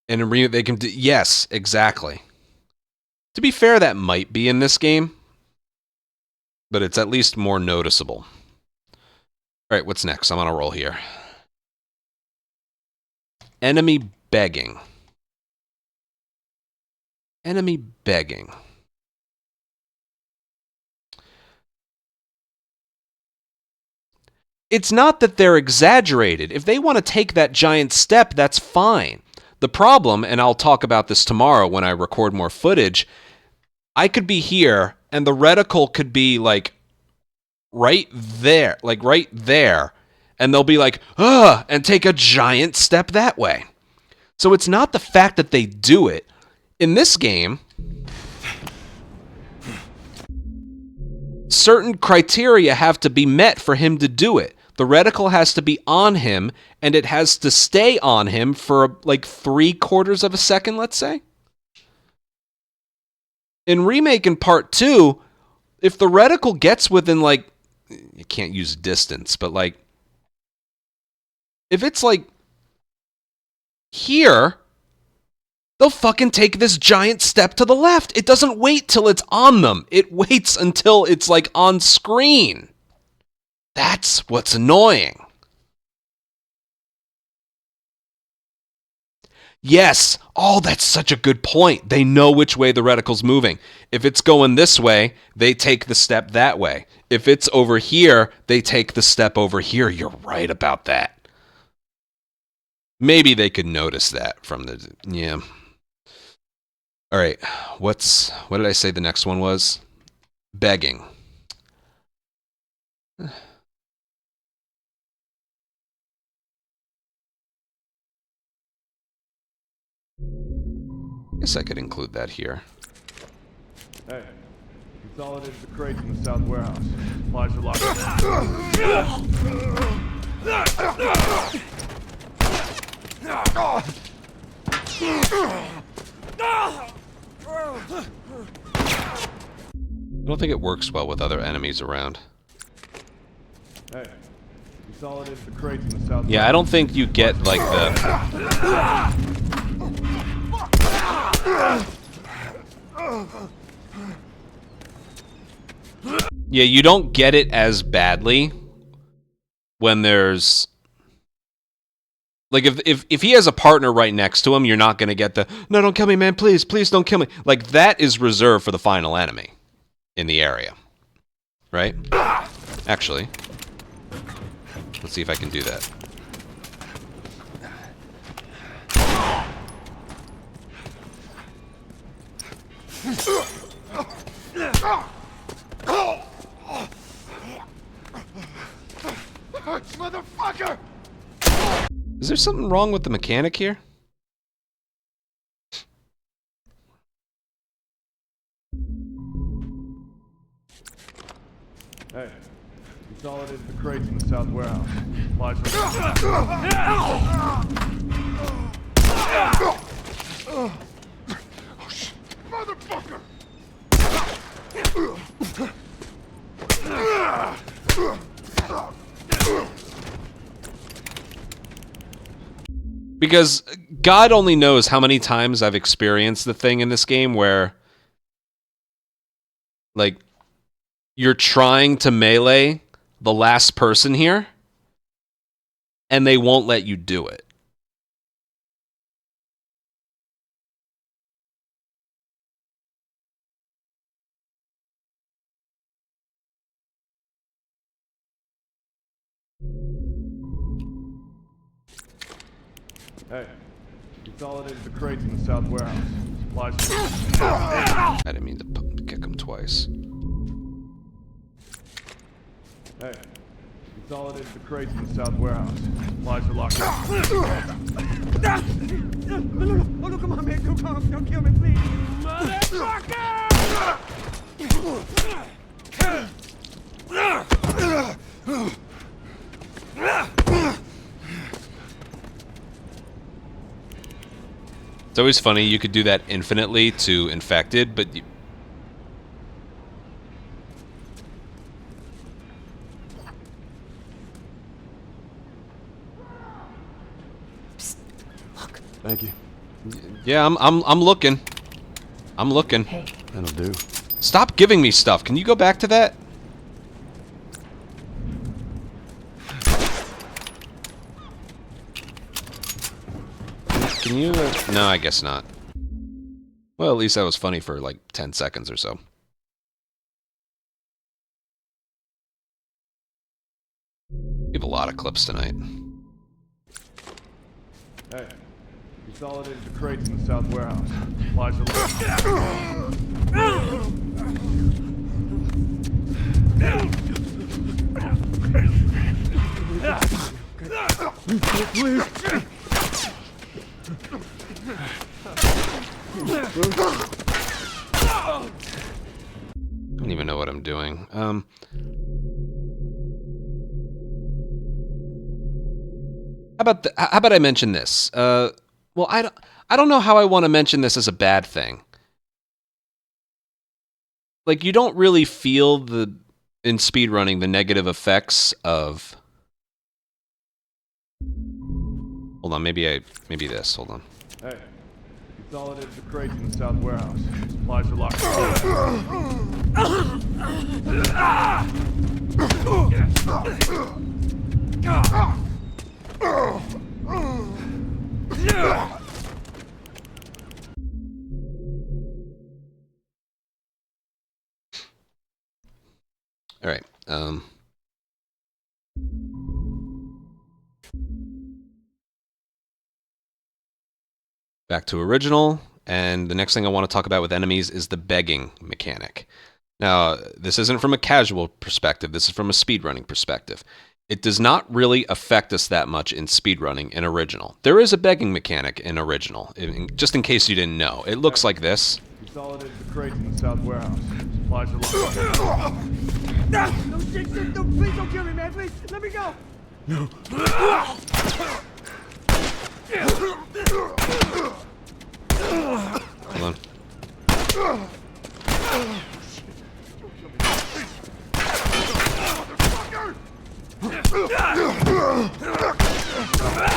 And in Remake, they can do... Yes, exactly. To be fair, that might be in this game, but it's at least more noticeable. All right, what's next? I'm on a roll here. Enemy begging. Enemy begging. It's not that they're exaggerated. If they want to take that giant step, that's fine. The problem, and I'll talk about this tomorrow when I record more footage, I could be here and the reticle could be like right there, and they'll be like, ugh, and take a giant step that way. So it's not the fact that they do it. In this game, certain criteria have to be met for him to do it. The reticle has to be on him, and it has to stay on him for like 3/4 of a second, let's say. In Remake in Part 2, if the reticle gets within like, you can't use distance, but like, if it's like here, they'll fucking take this giant step to the left. It doesn't wait till it's on them. It waits until it's like on screen. That's what's annoying. Yes. Oh, that's such a good point. They know which way the reticle's moving. If it's going this way, they take the step that way. If it's over here, they take the step over here. You're right about that. Maybe they could notice that from the... Yeah. All right. What did I say the next one was? Begging. Guess I could include that here. Hey, consolidated the crates in the south warehouse. Supplies are locked I don't think it works well with other enemies around. Hey, consolidated the crates in the south. Yeah, I don't think you get like the... Yeah, you don't get it as badly when there's... Like, if he has a partner right next to him, you're not going to get the, no, don't kill me, man, please, please don't kill me. Like, that is reserved for the final enemy in the area. Right? Actually, let's see if I can do that. Motherfucker! Is there something wrong with the mechanic here? Hey, consolidated the crates in the south warehouse. Supplies are... Oh, shit. Motherfucker! Because God only knows how many times I've experienced the thing in this game where, like, you're trying to melee the last person here, and they won't let you do it. Hey, consolidated the crates in the south warehouse. Supplies I didn't mean to kick him twice. Hey, consolidated the crates in the south warehouse. Supplies are locked up. Oh, no, come on, man. Don't kill me, please. It's always funny, you could do that infinitely to infected, but... Thank you. Yeah, I'm looking. I'm looking. Hey. That'll do. Stop giving me stuff. Can you go back to that? Can you... No, I guess not. Well, at least that was funny for like 10 seconds or so. We have a lot of clips tonight. Hey, consolidated the crates in the south warehouse. Supplies are I don't even know what I'm doing. How about I mention this? Well, I don't know how I want to mention this as a bad thing. Like, you don't really feel in speedrunning the negative effects of... Hold on, maybe this. Hold on. Hey, consolidated the crates in the south warehouse. Supplies are locked. All right. Back to original, and the next thing I want to talk about with enemies is the begging mechanic. Now, this isn't from a casual perspective, this is from a speedrunning perspective. It does not really affect us that much in speedrunning in original. There is a begging mechanic in original, just in case you didn't know. It looks like this. Consolidated the crates in the south warehouse. Supplies are locked. No, please don't kill me, man. Please, let me go. No. Hold on.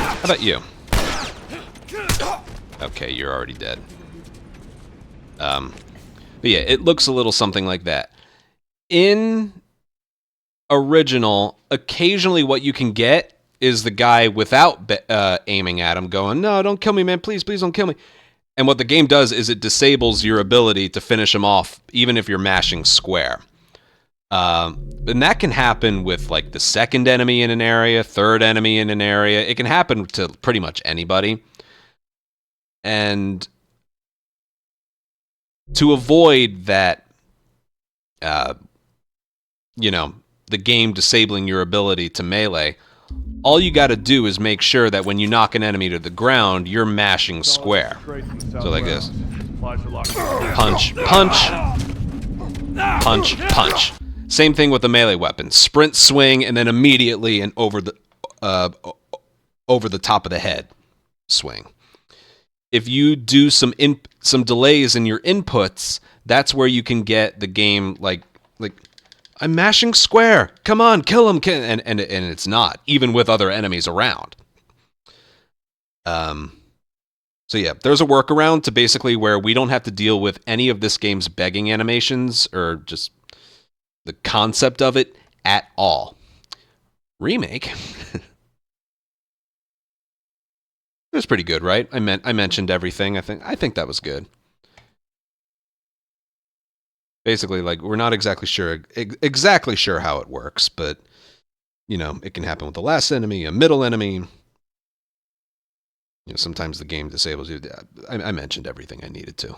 How about you? Okay, you're already dead. But yeah, it looks a little something like that. In original, occasionally what you can get is the guy without aiming at him going, "No, don't kill me, man. Please, please don't kill me." And what the game does is it disables your ability to finish him off, even if you're mashing square. And that can happen with like the second enemy in an area, third enemy in an area. It can happen to pretty much anybody. And to avoid that, you know, the game disabling your ability to melee, all you got to do is make sure that when you knock an enemy to the ground, you're mashing square. So like this. Punch, punch, punch, punch. Same thing with the melee weapon. Sprint, swing, and then immediately and over the top of the head swing. If you do some delays in your inputs, that's where you can get the game like I'm mashing square. Come on, kill him. And it's not, even with other enemies around. So yeah, there's a workaround to basically where we don't have to deal with any of this game's begging animations or just the concept of it at all. Remake. It was pretty good, right? I mentioned everything. I think that was good. Basically, like, we're not exactly sure how it works, but you know, it can happen with the last enemy, a middle enemy. You know, sometimes the game disables you. I mentioned everything I needed to.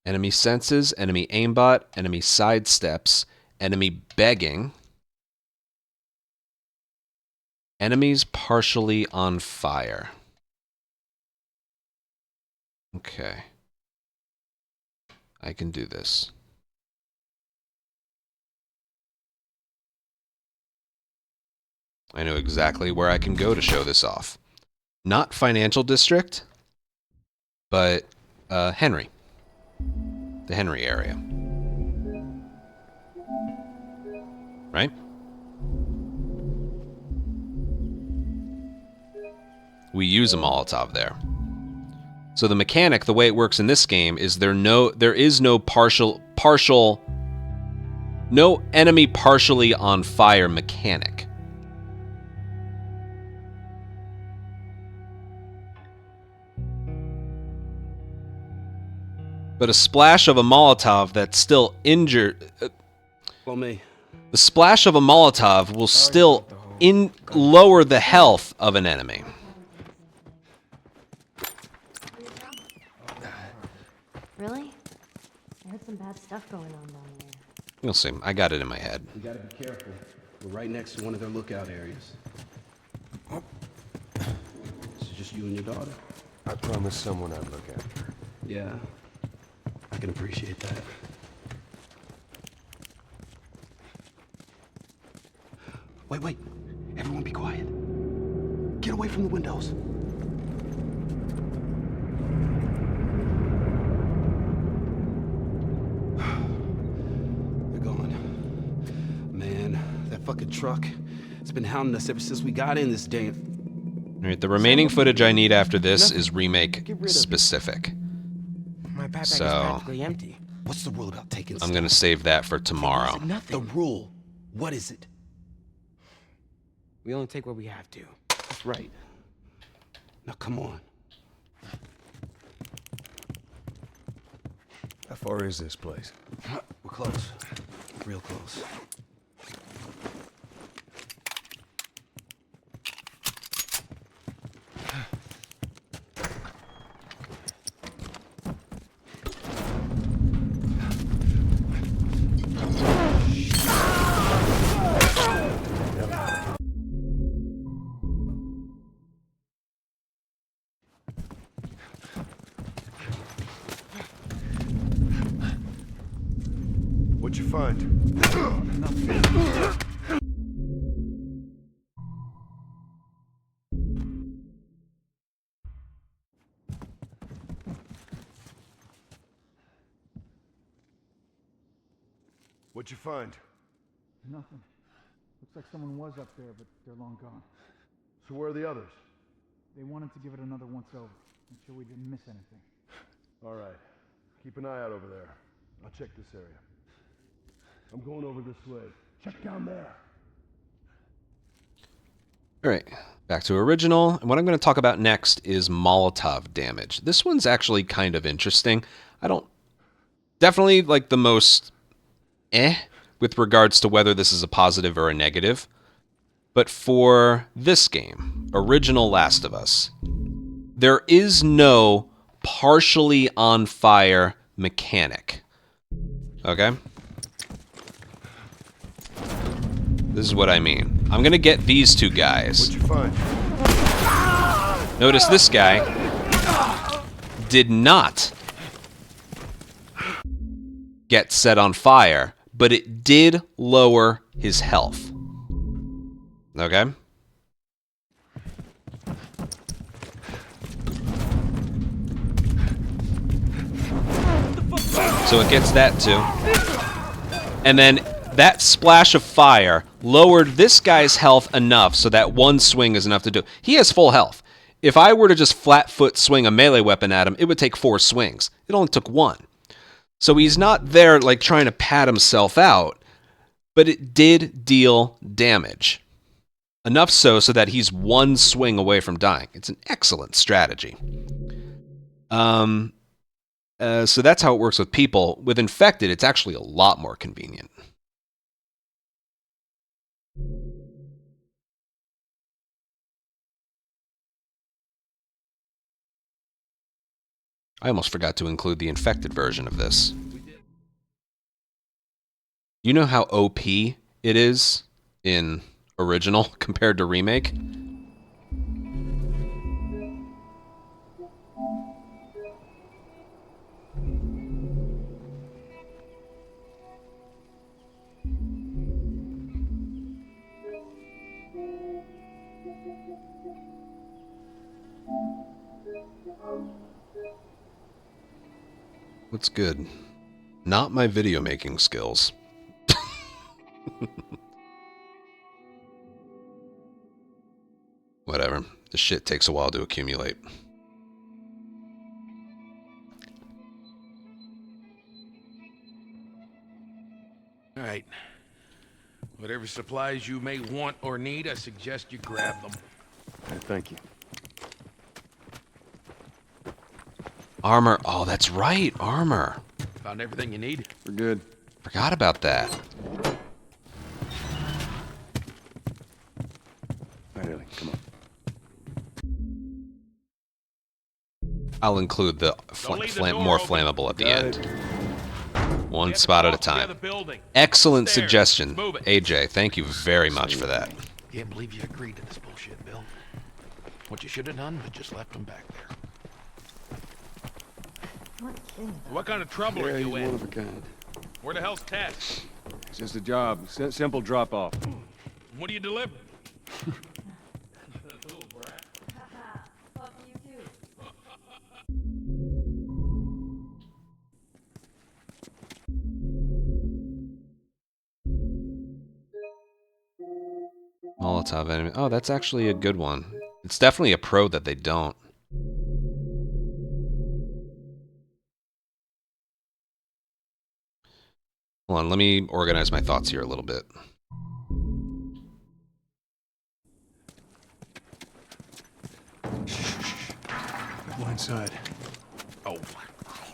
Enemy senses, enemy aimbot, enemy sidesteps, enemy begging. Enemies partially on fire. Okay. I can do this. I know exactly where I can go to show this off. Not Financial District, but Henry. The Henry area. Right? We use a Molotov there. So the mechanic, the way it works in this game, is there is no no enemy partially on fire mechanic. But a splash of a Molotov that's still injured. Well, me. The splash of a Molotov will still lower the health of an enemy. Really? I heard some bad stuff going on down there. You'll see. I got it in my head. We gotta be careful. We're right next to one of their lookout areas. This is just you and your daughter. I promised someone I'd look after her. Yeah, I can appreciate that. Wait. Everyone be quiet. Get away from the windows. They're gone. Man, that fucking truck, it's been hounding us ever since we got in this damn... All right, the remaining footage I need after this is Remake specific. My backpack So, is practically empty. What's the rule about taking I'm going to save that for tomorrow. The rule. What is it? We only take what we have to. That's right. Now come on. How far is this place? We're close. Real close. What'd you find? What'd you find? Nothing. Looks like someone was up there, but they're long gone. So where are the others? They wanted to give it another once over. Make sure we didn't miss anything. All right. Keep an eye out over there. I'll check this area. I'm going over this way. Check down there. All right, back to original. And what I'm going to talk about next is Molotov damage. This one's actually kind of interesting. Definitely like the most with regards to whether this is a positive or a negative. But for this game, original Last of Us, there is no partially on fire mechanic. Okay? This is what I mean. I'm gonna get these two guys. What'd you find? Notice this guy did not get set on fire, but it did lower his health. Okay? So it gets that too. And then that splash of fire lowered this guy's health enough so that one swing is enough to do. He has full health. If I were to just flat foot swing a melee weapon at him, it would take 4 swings. It only took 1. So he's not there like trying to pat himself out, but it did deal damage. Enough so that he's 1 swing away from dying. It's an excellent strategy. So that's how it works with people. With infected, it's actually a lot more convenient. I almost forgot to include the infected version of this. You know how OP it is in original compared to remake? What's good? Not my video making skills. Whatever. The shit takes a while to accumulate. All right. Whatever supplies you may want or need, I suggest you grab them. Hey, thank you. Armor. Oh, that's right. Armor. Found everything you need? We're good. Forgot about that. All right, Ellie, come on. I'll include the more flammable at the end. One spot at a time. Excellent suggestion, AJ. Thank you very much for that. Can't believe you agreed to this bullshit, Bill. What you should have done was just left them back there. What kind of trouble are you one in? of a kind. Where the hell's Tess? It's just a job. Simple drop-off. What do you deliver? Molotov enemy. Oh, that's actually a good one. It's definitely a pro that they don't. Hold on, let me organize my thoughts here a little bit. Go inside. Oh,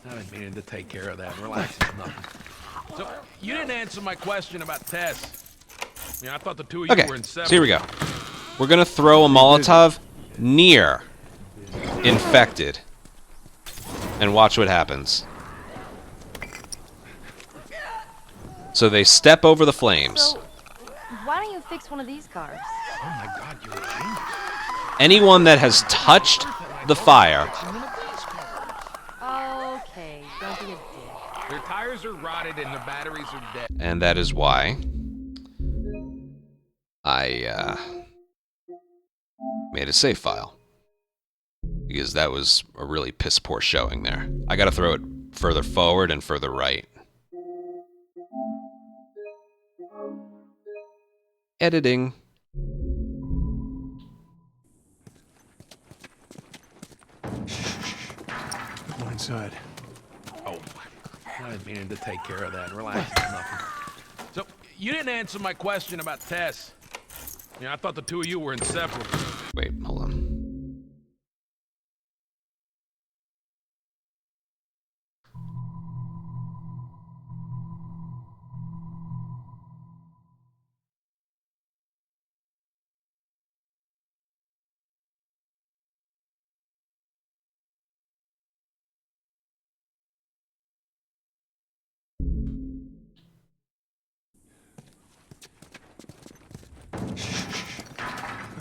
I didn't mean to take care of that. Relax, it's nothing. So, you didn't answer my question about Tess. I thought the two of you were in separate. So here we go. We're gonna throw a Molotov near infected, and watch what happens. So they step over the flames. So, why don't you fix one of these cars? Oh my God, you're a genius. Anyone that has touched the fire. Okay, don't be a dick. Their tires are rotted and the batteries are dead. And that is why I made a save file. Because that was a really piss poor showing there. I gotta throw it further forward and further right. Editing. Go inside. Oh, I didn't mean to take care of that. Relax, it's nothing. So, you didn't answer my question about Tess. I thought the two of you were inseparable. Wait, hold on.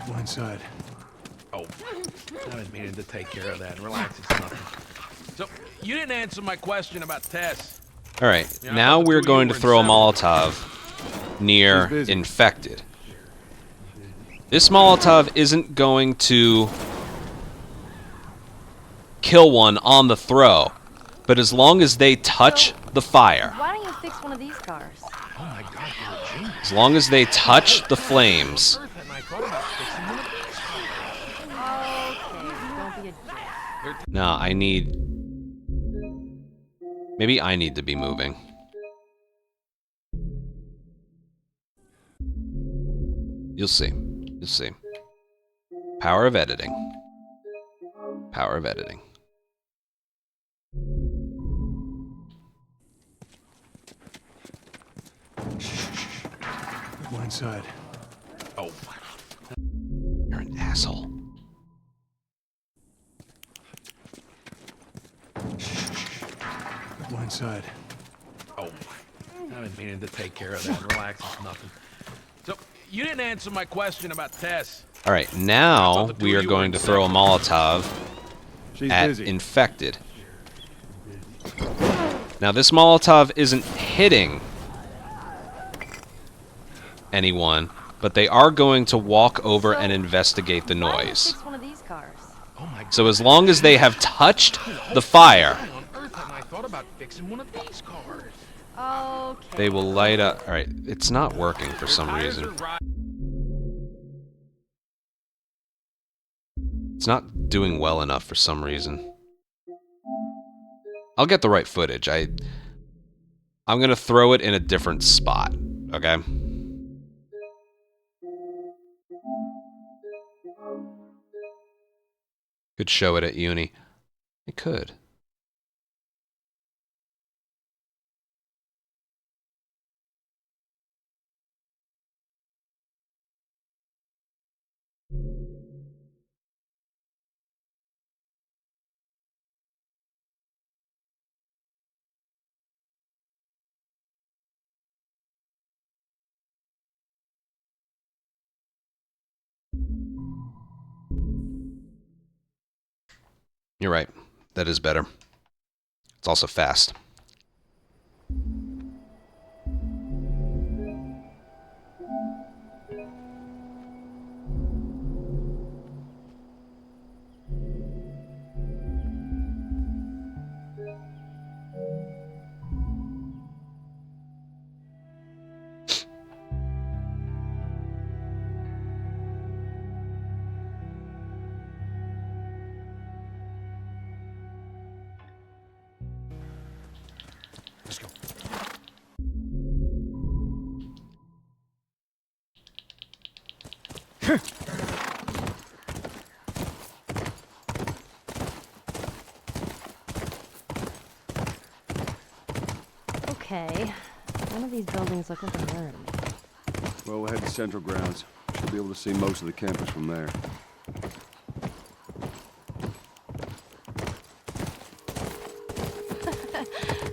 Go inside. Oh, I didn't mean to take care of that. Relax, it's nothing. So, you didn't answer my question about Tess. Alright, now we're going to throw a Molotov near infected. This Molotov isn't going to kill one on the throw, but as long as they touch the fire, Why don't you fix one of these cars? Oh my God, you're a genius. as long as they touch the flames, Okay, don't be a dick. no, I need... Maybe I need to be moving. You'll see. You'll see. Power of editing. Power of editing. Go inside. Oh. You're an asshole. inside. Oh, I've been meaning to take care of that. Relax, it's nothing. So, you didn't answer my question about Tess. All right, now we are going to throw a Molotov at busy. infected. Now this Molotov isn't hitting anyone, but they are going to walk over and investigate the noise. Fix one of these cars. Oh my God. So as long as they have touched the fire, Why on earth haven't I thought about fixing one of these cars? Okay. they will light up. All right, it's not working for some Tires reason. are right. It's not doing well enough for some reason. I'll get the right footage. I'm gonna throw it in a different spot, okay? Could show it at uni. It could. You're right. That is better. It's also fast. Let's go. Okay. One of these buildings look like a room. Well, we'll head to Central Grounds. Should be able to see most of the campus from there.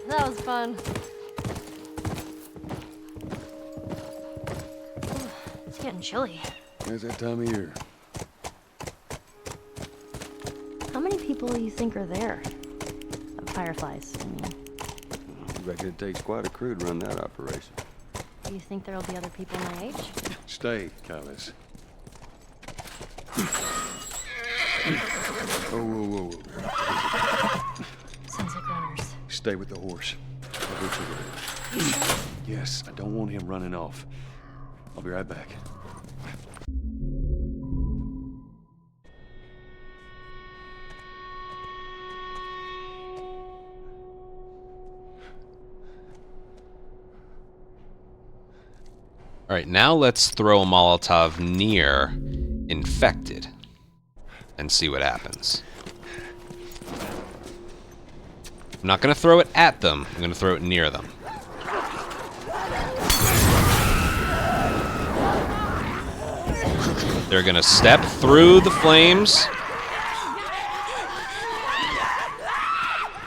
That was fun. Ooh, it's getting chilly. It's that time of year. How many people do you think are there? Fireflies, I mean. I reckon it takes quite a crew to run that operation. Do you think there'll be other people my age? Stay, Callis. Oh, whoa, whoa. Sounds like runners. Stay with the horse. I'll get you ready. Yes, I don't want him running off. I'll be right back. All right, now let's throw a Molotov near infected and see what happens. I'm not going to throw it at them. I'm going to throw it near them. They're going to step through the flames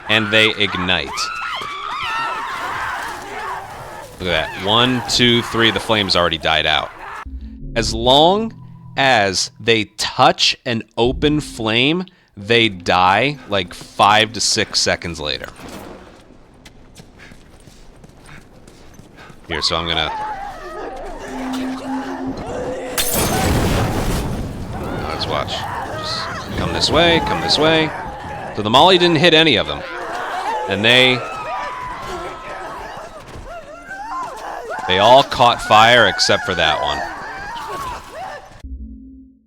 and they ignite. Look at that. 1, 2, 3. The flames already died out. As long as they touch an open flame, they die like 5 to 6 seconds later. Here, so I'm gonna... Let's watch. Just come this way, come this way. So the molly didn't hit any of them. And they all caught fire except for that one.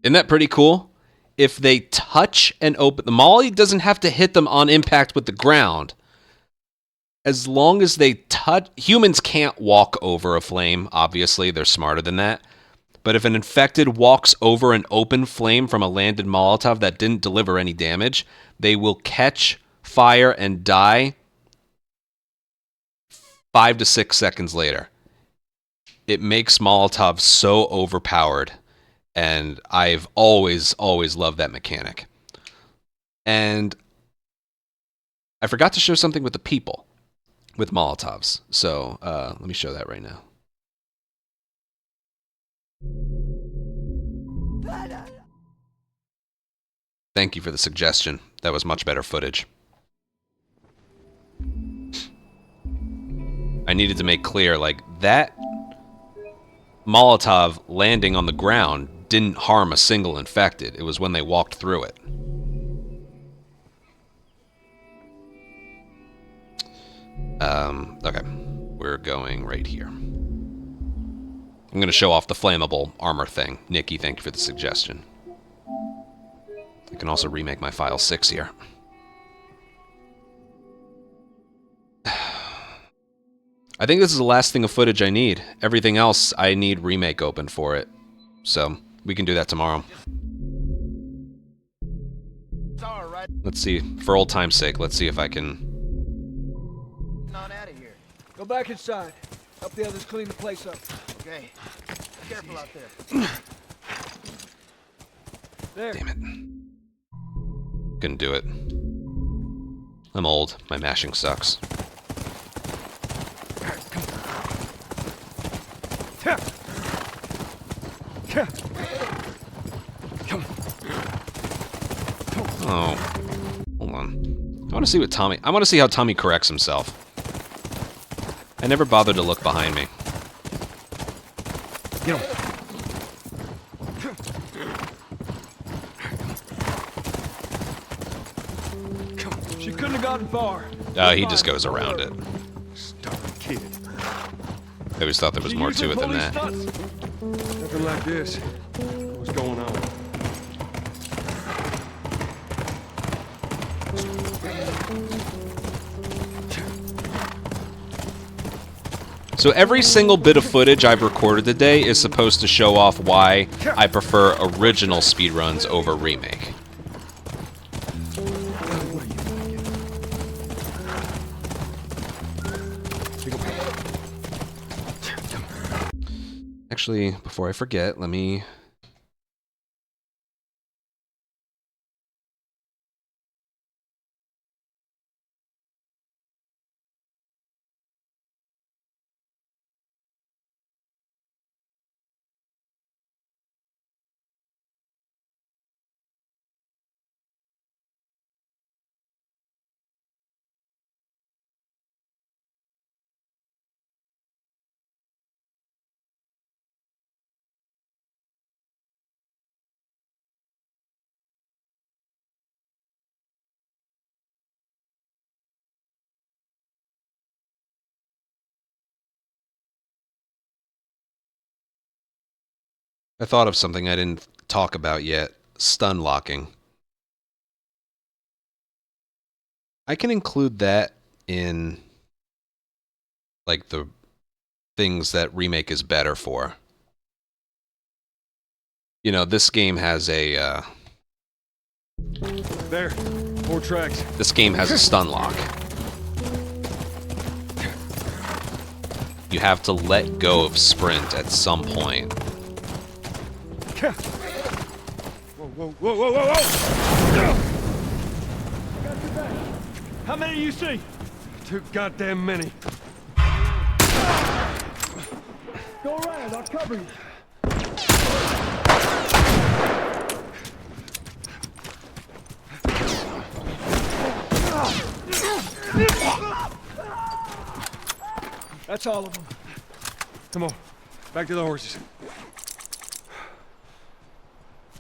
Isn't that pretty cool? If they touch and open... The molly doesn't have to hit them on impact with the ground. As long as they touch... Humans can't walk over a flame, obviously. They're smarter than that. But if an infected walks over an open flame from a landed Molotov that didn't deliver any damage, they will catch fire and die 5 to 6 seconds later. It makes Molotov so overpowered, and I've always loved that mechanic. And I forgot to show something with the people. with Molotovs. So let me show that right now. Thank you for the suggestion. That was much better footage. I needed to make clear, like, that Molotov landing on the ground didn't harm a single infected. It was when they walked through it. Okay. We're going right here. I'm going to show off the flammable armor thing. Nikki, thank you for the suggestion. I can also remake my file 6 here. I think this is the last thing of footage I need. Everything else, I need Remake open for it. So, we can do that tomorrow. Let's see, for old time's sake, let's see if I can... On out of here. Go back inside. Help the others clean the place up. Okay. Careful out there. There. Damn it. Couldn't do it. I'm old. My mashing sucks. Oh. Hold on. I want to see what Tommy... I want to see how Tommy corrects himself. I never bothered to look behind me. Get him. She couldn't have gotten far. He just goes around it. Stubborn kid. I always thought there was more to it than that. Nothing like this. What's going on? So every single bit of footage I've recorded today is supposed to show off why I prefer original speedruns over Remake. Actually, before I forget, let me... I thought of something I didn't talk about yet. Stun locking. I can include that in, like, the things that Remake is better for. You know, this game has a, There. 4 tracks. This game has a stun lock. You have to let go of sprint at some point. Whoa, whoa, whoa, whoa, whoa! How many do you see? Too goddamn many. Go around, I'll cover you. That's all of them. Come on. Back to the horses.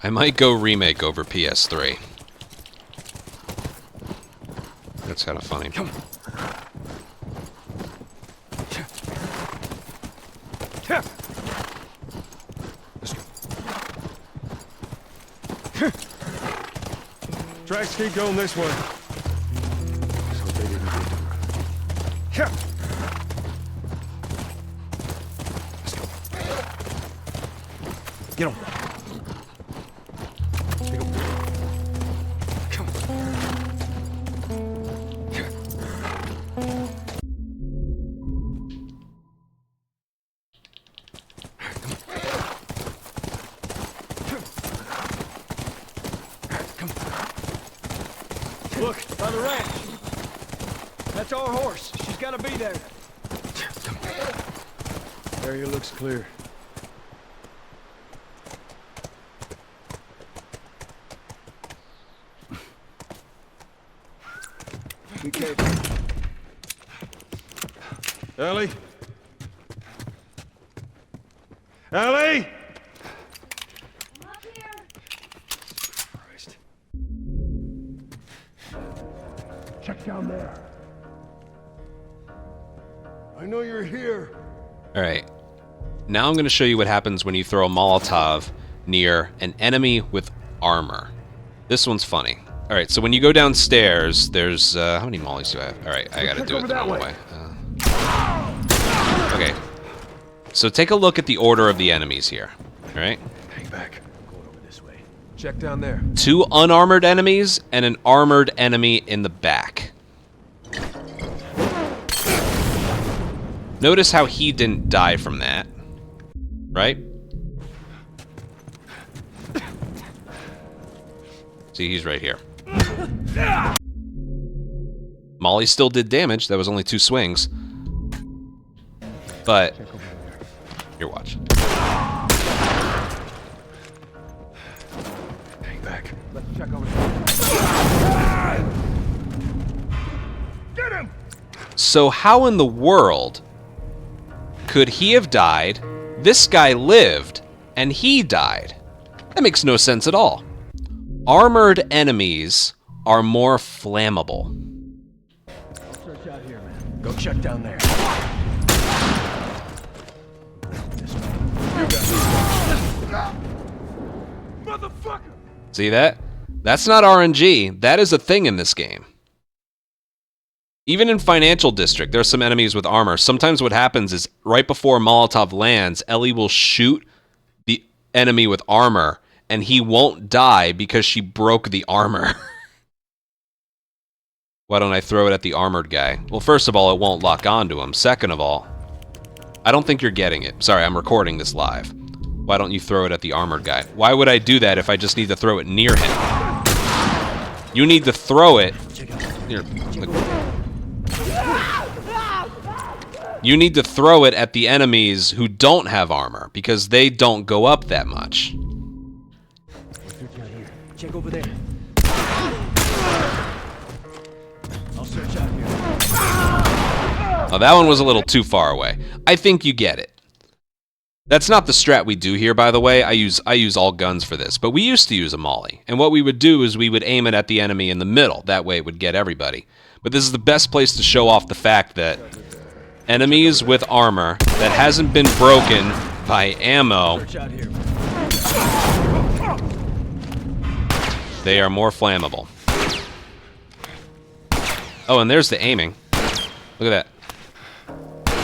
I might go Remake over PS3. That's kind of funny. Come on. Let's go. Tracks keep going this way. So they didn't get to her. Let's go. Get on. Look, by the ranch. That's our horse. She's gotta be there. Area looks clear. Be careful. Ellie? Ellie? Christ. Check down there. I know you're here. Alright. Now I'm going to show you what happens when you throw a Molotov near an enemy with armor. This one's funny. Alright, so when you go downstairs, there's... how many mollies do I have? Alright, I gotta do it the normal way. Okay. So take a look at the order of the enemies here. Alright? Hang back. Going over this way. Check down there. 2 unarmored enemies and an armored enemy in the back. Notice how he didn't die from that. Right? See, he's right here. Molly still did damage. That was only 2 swings. But... Here, watch. Hang back. Let's check over there. Get him! So how in the world could he have died, this guy lived, and he died? That makes no sense at all. Armored enemies are more flammable. I'll search out here, man. Go check down there. This way. Motherfucker! See that? That's not RNG. That is a thing in this game. Even in Financial District, there's some enemies with armor. Sometimes what happens is right before Molotov lands, Ellie will shoot the enemy with armor, and he won't die because she broke the armor. Why don't I throw it at the armored guy? Well, first of all, it won't lock onto him. Second of all, I don't think you're getting it. Sorry, I'm recording this live. Why don't you throw it at the armored guy? Why would I do that if I just need to throw it near him? You need to throw it... Here, you need to throw it at the enemies who don't have armor, because they don't go up that much. Search out here. Check over there. I'll search out here. Oh, that one was a little too far away. I think you get it. That's not the strat we do here, by the way. I use all guns for this, but we used to use a molly. And what we would do is we would aim it at the enemy in the middle. That way it would get everybody. But this is the best place to show off the fact that enemies with armor that hasn't been broken by ammo, they are more flammable. Oh, and there's the aiming. Look at that.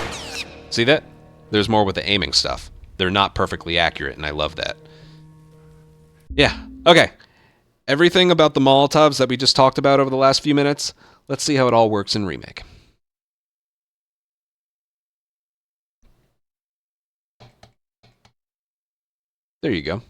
See that? There's more with the aiming stuff. They're not perfectly accurate, and I love that. Yeah, okay. Everything about the Molotovs that we just talked about over the last few minutes, let's see how it all works in Remake. There you go.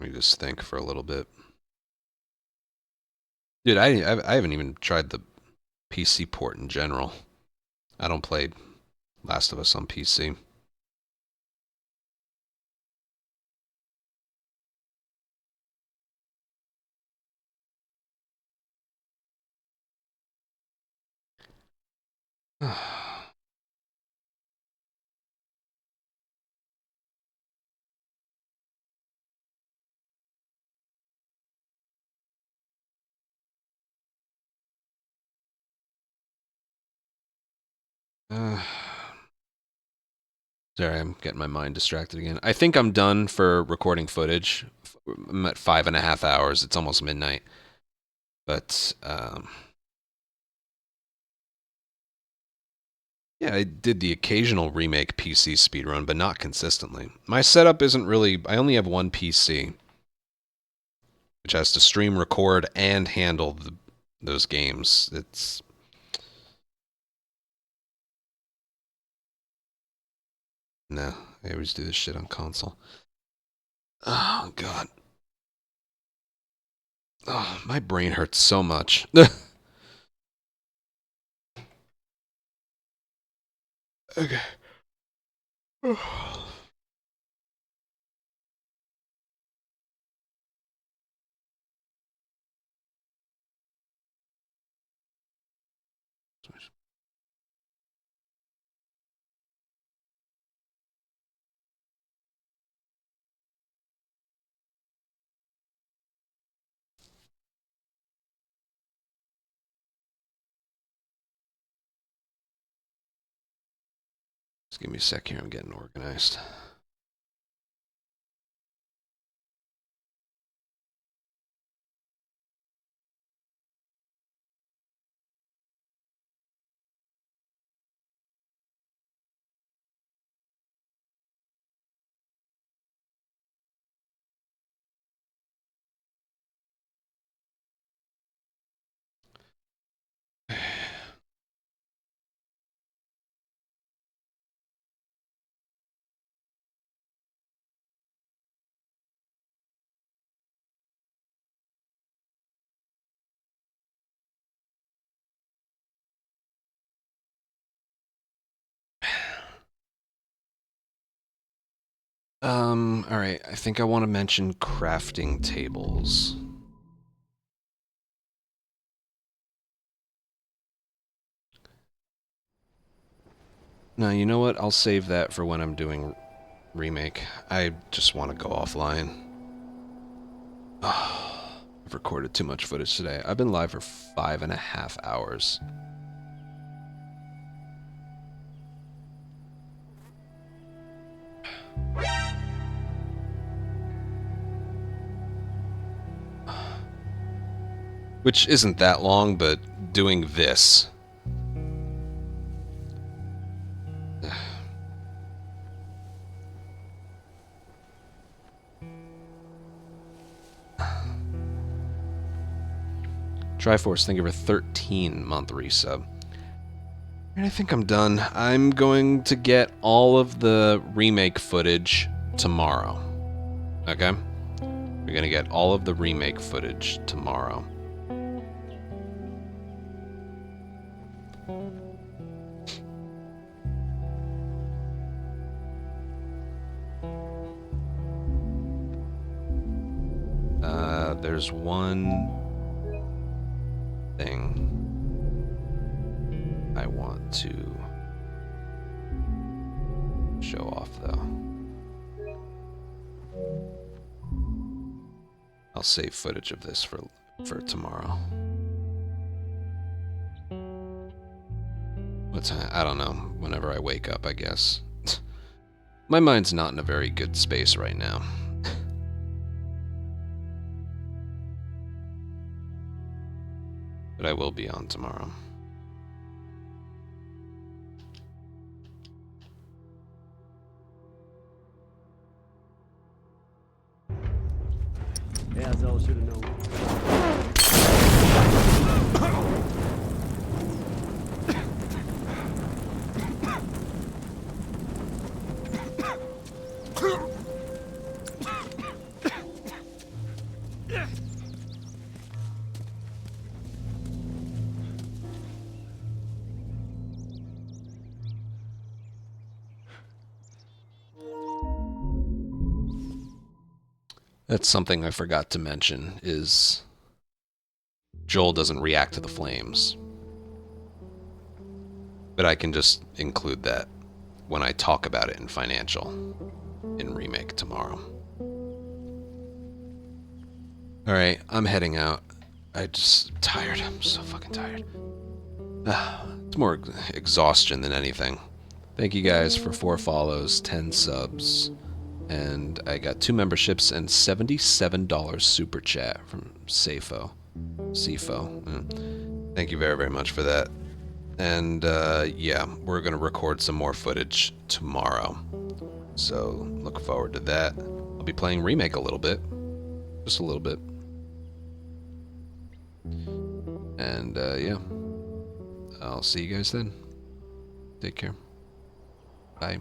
Let me just think for a little bit. Dude, I haven't even tried the PC port in general. I don't play Last of Us on PC. Sorry, I'm getting my mind distracted again. I think I'm done for recording footage. I'm at 5.5 hours. It's almost midnight. But, yeah, I did the occasional Remake PC speedrun, but not consistently. My setup isn't really... I only have one PC, which has to stream, record, and handle those games. It's... No, I always do this shit on console. Oh, God. Oh, my brain hurts so much. Okay. Just give me a sec here. I'm getting organized. Alright, I think I want to mention crafting tables. No, you know what? I'll save that for when I'm doing Remake. I just want to go offline. I've recorded too much footage today. I've been live for 5.5 hours. Which isn't that long, but doing this. Triforce, thank you for 13-month resub. And I think I'm done. I'm going to get all of the Remake footage tomorrow. Okay? We're gonna get all of the Remake footage tomorrow. There's one thing I want to show off, though. I'll save footage of this for tomorrow. What time? I don't know. Whenever I wake up, I guess. My mind's not in a very good space right now. But I will be on tomorrow. Yeah, Zell should have known. That's something I forgot to mention, is Joel doesn't react to the flames. But I can just include that when I talk about it in financial in Remake tomorrow. Alright, I'm heading out. I just tired. I'm so fucking tired. It's more exhaustion than anything. Thank you guys for 4 follows, 10 subs, and I got 2 memberships and $77 super chat from Safo. Thank you very, very much for that. And yeah, we're gonna record some more footage tomorrow. So look forward to that. I'll be playing Remake a little bit. Just a little bit. And yeah. I'll see you guys then. Take care. Bye.